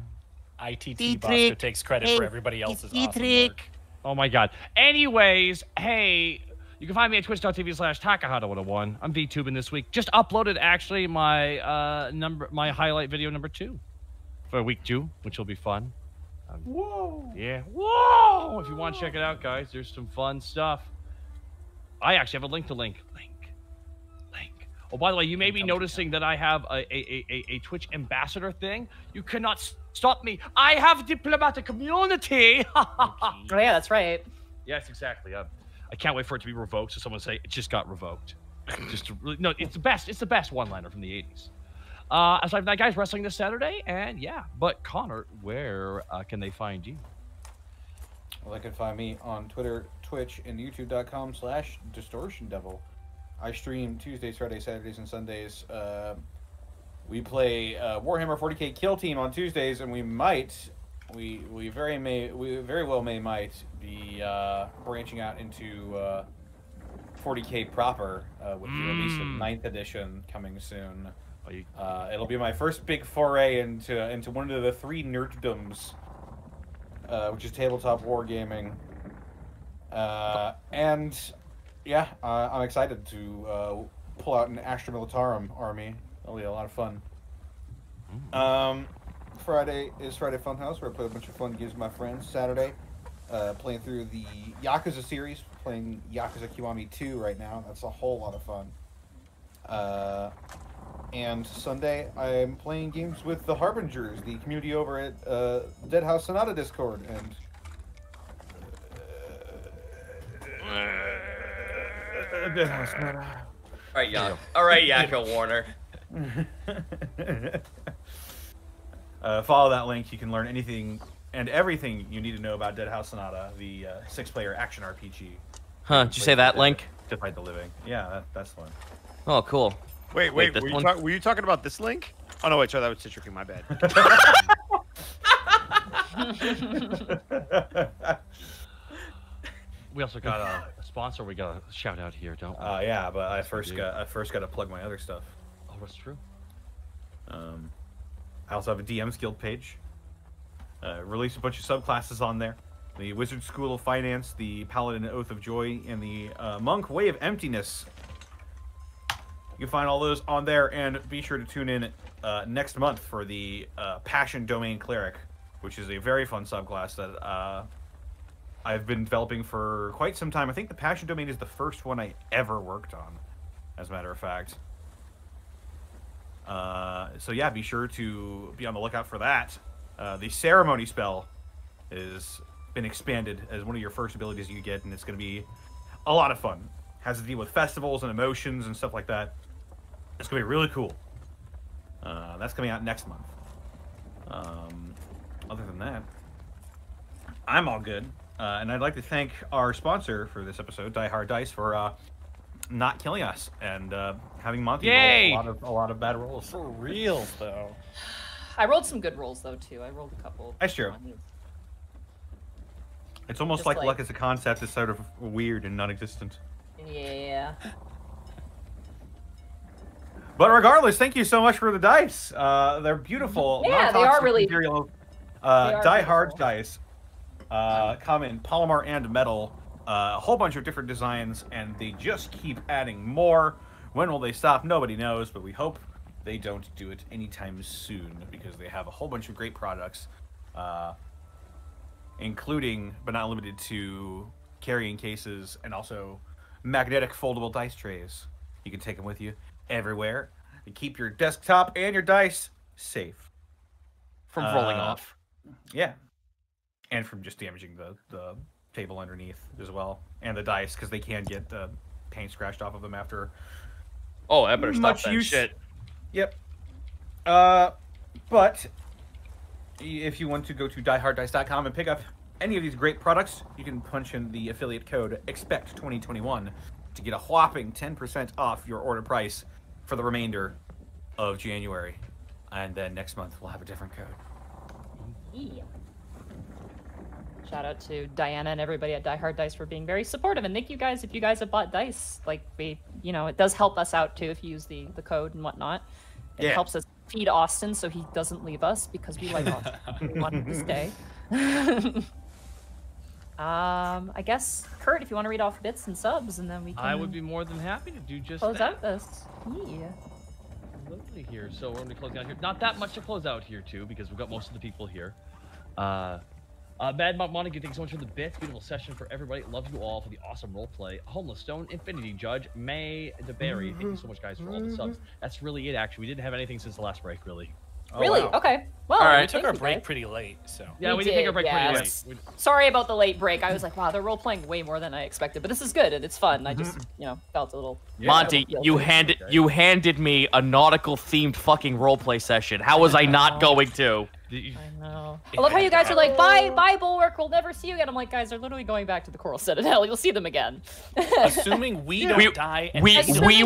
ITT Bosco takes credit for everybody else's awesome work. Oh my god. Anyways, hey, you can find me at twitch.tv/Takahata101. I'm VTubing this week. Just uploaded actually my highlight video number 2 for week 2, which will be fun. Whoa. Yeah. Whoa! If you want to check it out, guys, there's some fun stuff. I actually have a link. Oh, by the way, you may be noticing that I have a Twitch ambassador thing. You cannot stop me. I have diplomatic immunity. Oh yeah, that's right. Yes, exactly. I can't wait for it to be revoked. So someone say it just got revoked. No, it's the best. It's the best one-liner from the 80s. Aside from that, guys, wrestling this Saturday, and yeah. But Connor, where can they find you? Well, they can find me on Twitter, Twitch, and YouTube.com/DistortionDevil. I stream Tuesdays, Fridays, Saturdays, and Sundays. We play Warhammer 40k Kill Team on Tuesdays, and we very well might be branching out into 40k proper with the release of 9th edition coming soon. It'll be my first big foray into one of the 3 nerddoms, which is tabletop wargaming, and yeah, I'm excited to pull out an Astra Militarum army. That'll be a lot of fun. Friday is Friday Funhouse, where I play a bunch of fun games with my friends. Saturday, playing through the Yakuza series, playing Yakuza Kiwami 2 right now. That's a whole lot of fun. And Sunday, I'm playing games with the Harbingers, the community over at Dead House Sonata Discord, and Dead House Sonata. All right, Yakko Warner. Follow that link. You can learn anything and everything you need to know about Dead House Sonata, the 6-player action RPG. Huh? Did you say that link? To fight the living. Yeah, that's the one. Oh, cool. Wait, were you talking about this link? Oh no, wait, sorry, that was Citric. My bad. We also got a sponsor. We got a shout out here, don't we? Yeah, but I first got to plug my other stuff. Oh, that's true. I also have a DM's Guild page. Released a bunch of subclasses on there. The Wizard School of Finance, the Paladin Oath of Joy, and the Monk Way of Emptiness. You can find all those on there, and be sure to tune in next month for the Passion Domain Cleric, which is a very fun subclass that I've been developing for quite some time. I think the Passion Domain is the first one I ever worked on, as a matter of fact. So yeah, be sure to be on the lookout for that. The Ceremony spell has been expanded as one of your first abilities you get, and it's going to be a lot of fun. Has to deal with festivals and emotions and stuff like that. It's going to be really cool. That's coming out next month. Other than that, I'm all good. And I'd like to thank our sponsor for this episode, Die Hard Dice, for not killing us and having Monty roll a lot of bad rolls. For real, though. I rolled some good rolls, though, too. I rolled a couple. That's true. It's almost like luck as a concept is sort of weird and non-existent. Yeah. But regardless, thank you so much for the dice. They're beautiful. Yeah, they are really material. Die Hard dice come in polymer and metal. A whole bunch of different designs, and they just keep adding more. When will they stop? Nobody knows, but we hope they don't do it anytime soon, because they have a whole bunch of great products, including, but not limited to, carrying cases and also magnetic foldable dice trays. You can take them with you everywhere and keep your desktop and your dice safe from rolling off. Yeah, and from just damaging the table underneath as well, and the dice, because they can get the paint scratched off of them after. Oh, I better stop that shit. Yep. But if you want to go to dieharddice.com and pick up any of these great products, you can punch in the affiliate code EXPECT2021 to get a whopping 10% off your order price for the remainder of January. And then next month we'll have a different code. Yeah. Shout out to Diana and everybody at Die Hard Dice for being very supportive, and thank you guys if you guys have bought dice. Like, it does help us out too if you use the code and whatnot. It helps us feed Austin so he doesn't leave us, because we like Austin. We want him to stay. I guess, Kurt, if you want to read off bits and subs, and then we can... I would be more than happy to do just close that. out this. Yeah. Lovely here. So we're going to be closing out here. Not that much to close out here, too, because we've got most of the people here. Mad Montague, thanks so much for the bits. Beautiful session for everybody. Love you all for the awesome roleplay. Homeless Stone, Infinity Judge, May DeBerry. Thank you so much, guys, for all the subs. That's really it, actually. We didn't have anything since the last break, really. Oh, really? Wow. Okay. Well, all right. We took our break pretty late, so. Yeah, we did take our break pretty late. Sorry about the late break. I was like, wow, they're role playing way more than I expected, but this is good and it's fun. I just, felt a little. Monty, you handed me a nautical themed fucking roleplay session. How was I not going to? I know. I love how you guys are like, bye, Bulwark. We'll never see you again. I'm like, guys, they're literally going back to the Coral Citadel. You'll see them again. Assuming we don't die. And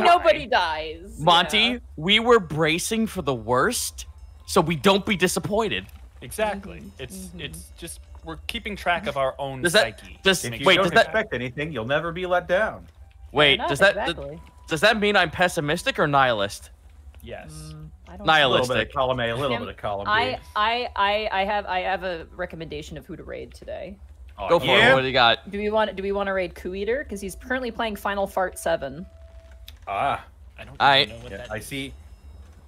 nobody dies. Monty, we were bracing for the worst, so we don't be disappointed. Exactly. It's just we're keeping track of our own If psyche. you don't expect anything, you'll never be let down. Wait, does that mean I'm pessimistic or nihilist? Yes. Nihilistic. A little bit of column A, a little bit of column B. I have a recommendation of who to raid today. Go for it. What do you got? Do we want to raid Coup Eater, because he's currently playing Final Fart 7. Ah, I don't know what that I see.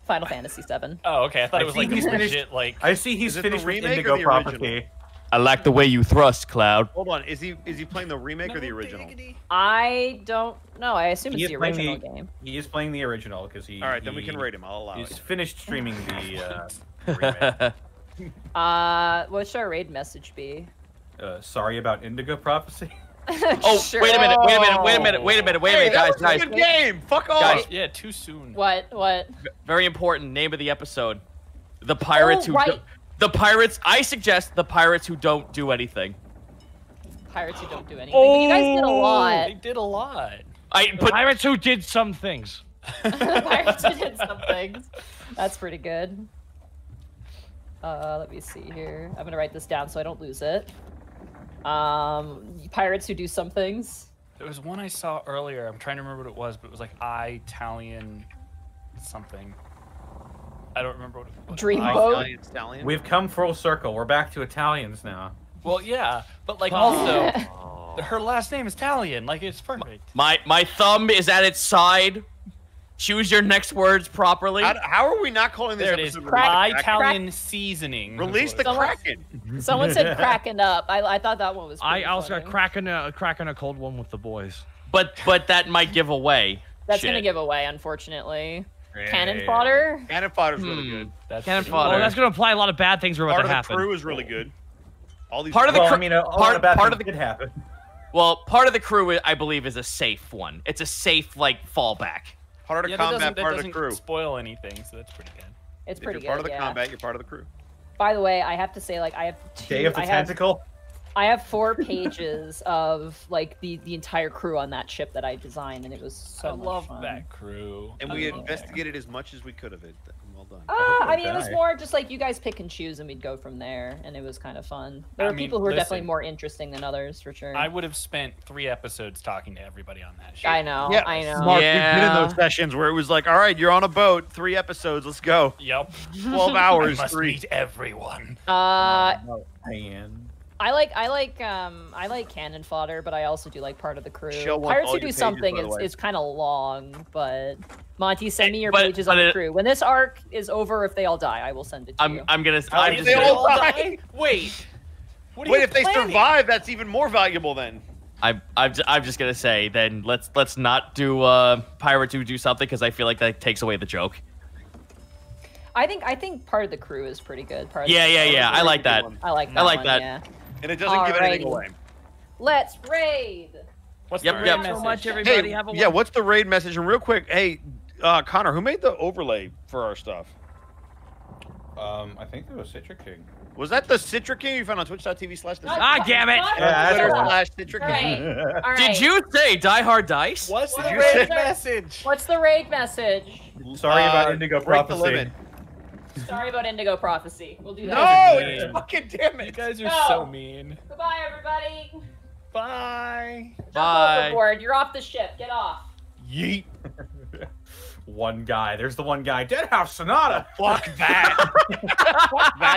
Final Fantasy VII. Oh, okay. I thought it was like he's finished. legit, like I see he's Is it the finished with remake or Indigo the original? Prophecy. I like the way you thrust, Cloud. Hold on, is he playing the remake or the original? I don't know. I assume He it's is the playing original the- game. He is playing the original because he. All right, then we can rate him. I'll allow He's it. finished streaming the remake. What should our raid message be? Sorry about Indigo Prophecy. Oh, Sure. wait a minute, Hey, that guys, was a good game. Fuck off. Guys, yeah, too soon. What? very important name of the episode: the pirates who. right. The pirates. I suggest the pirates who don't do anything. Pirates who don't do anything. But you guys did a lot. They did a lot. But Pirates who did some things. Pirates who did some things. That's pretty good. Let me see here. I'm gonna write this down so I don't lose it. Pirates who do some things. There was one I saw earlier. I'm trying to remember what it was, but it was like Italian something. I don't remember what it was. Dreamboat. Stallion. We've come full circle. We're back to Italians now. Well, yeah, but like also, her last name is Italian. Like it's perfect. my thumb is at its side. Choose your next words properly. How are we not calling this There it is. episode My Release the Italian seasoning. Release the Kraken? Someone said cracking up. I thought that one was. I pretty also funny. got cracking a cold one with the boys. But that might give away. That's shit. gonna give away, unfortunately. Yeah. Cannon fodder. Cannon Fodder's really good. That's Cannon pretty fodder. Oh, that's gonna imply a lot of bad things are about Part to of the happen. crew is really good. All these Part of the Well, crew. I mean, a lot part of bad part of things the did happen. well, part of the crew, I believe, is a safe one. It's a safe like fallback. part of the Yeah, that combat, doesn't, that part of the doesn't crew. spoil anything, so that's pretty good. It's If pretty you're good. part of the yeah. combat, you're part of the crew. By the way, I have to say, like, I have Day of the Tentacle. I have 4 pages of like the entire crew on that ship that I designed, and it was so I much love fun. that crew. And I we love investigated as much as we could of it. Well done. I mean, it was die. more just like you guys pick and choose, and we'd go from there, and it was kind of fun. There I were mean, people who were definitely listen. more interesting than others, for sure. I would have spent 3 episodes talking to everybody on that show. I know. Yeah, I know. Mark, we've been in Yeah. those sessions where it was like, all right, you're on a boat, 3 episodes, let's go. Yep. 12 hours, I must 3. meet everyone. Man. I like cannon fodder, but I also do like part of the crew. Show off Pirates all who your do pages, something by the way. is kind of long, but Monty, send me your But- pages but on the it- crew. When this arc is over, if they all die, I will send it to you. I'm just they gonna, all die? Wait. What are Wait, you if they planning? survive, that's even more valuable then. I'm just gonna say then let's not do pirates who do something because I feel like that takes away the joke. I think part of the crew is pretty good. Part of Yeah, the yeah, crew. yeah. I like that. I like that. I like one, that. Yeah. And it doesn't give anything Alrighty. away. Let's raid. What's Yep, the yep. raid So message? much, everybody. Hey, Have a yeah, what's the raid message? And real quick, hey, Connor, who made the overlay for our stuff? I think it was Citric King. Was that the Citra King you found on twitch.tv/? Ah, damn it! Yeah, Twitter that's /Citra All King. right. All right. Did you say Die Hard Dice? What's the Did you raid say- message? What's the raid message? Sorry about Indigo break the Prophecy. limit. Sorry about Indigo Prophecy. We'll do that. No, mean. it's fucking damn You it. guys are No. so mean. Goodbye, everybody. Bye. Jump Bye. overboard. You're off the ship. Get off. Yeet. One guy. There's the one guy. Deadhouse Sonata. Fuck that. Fuck that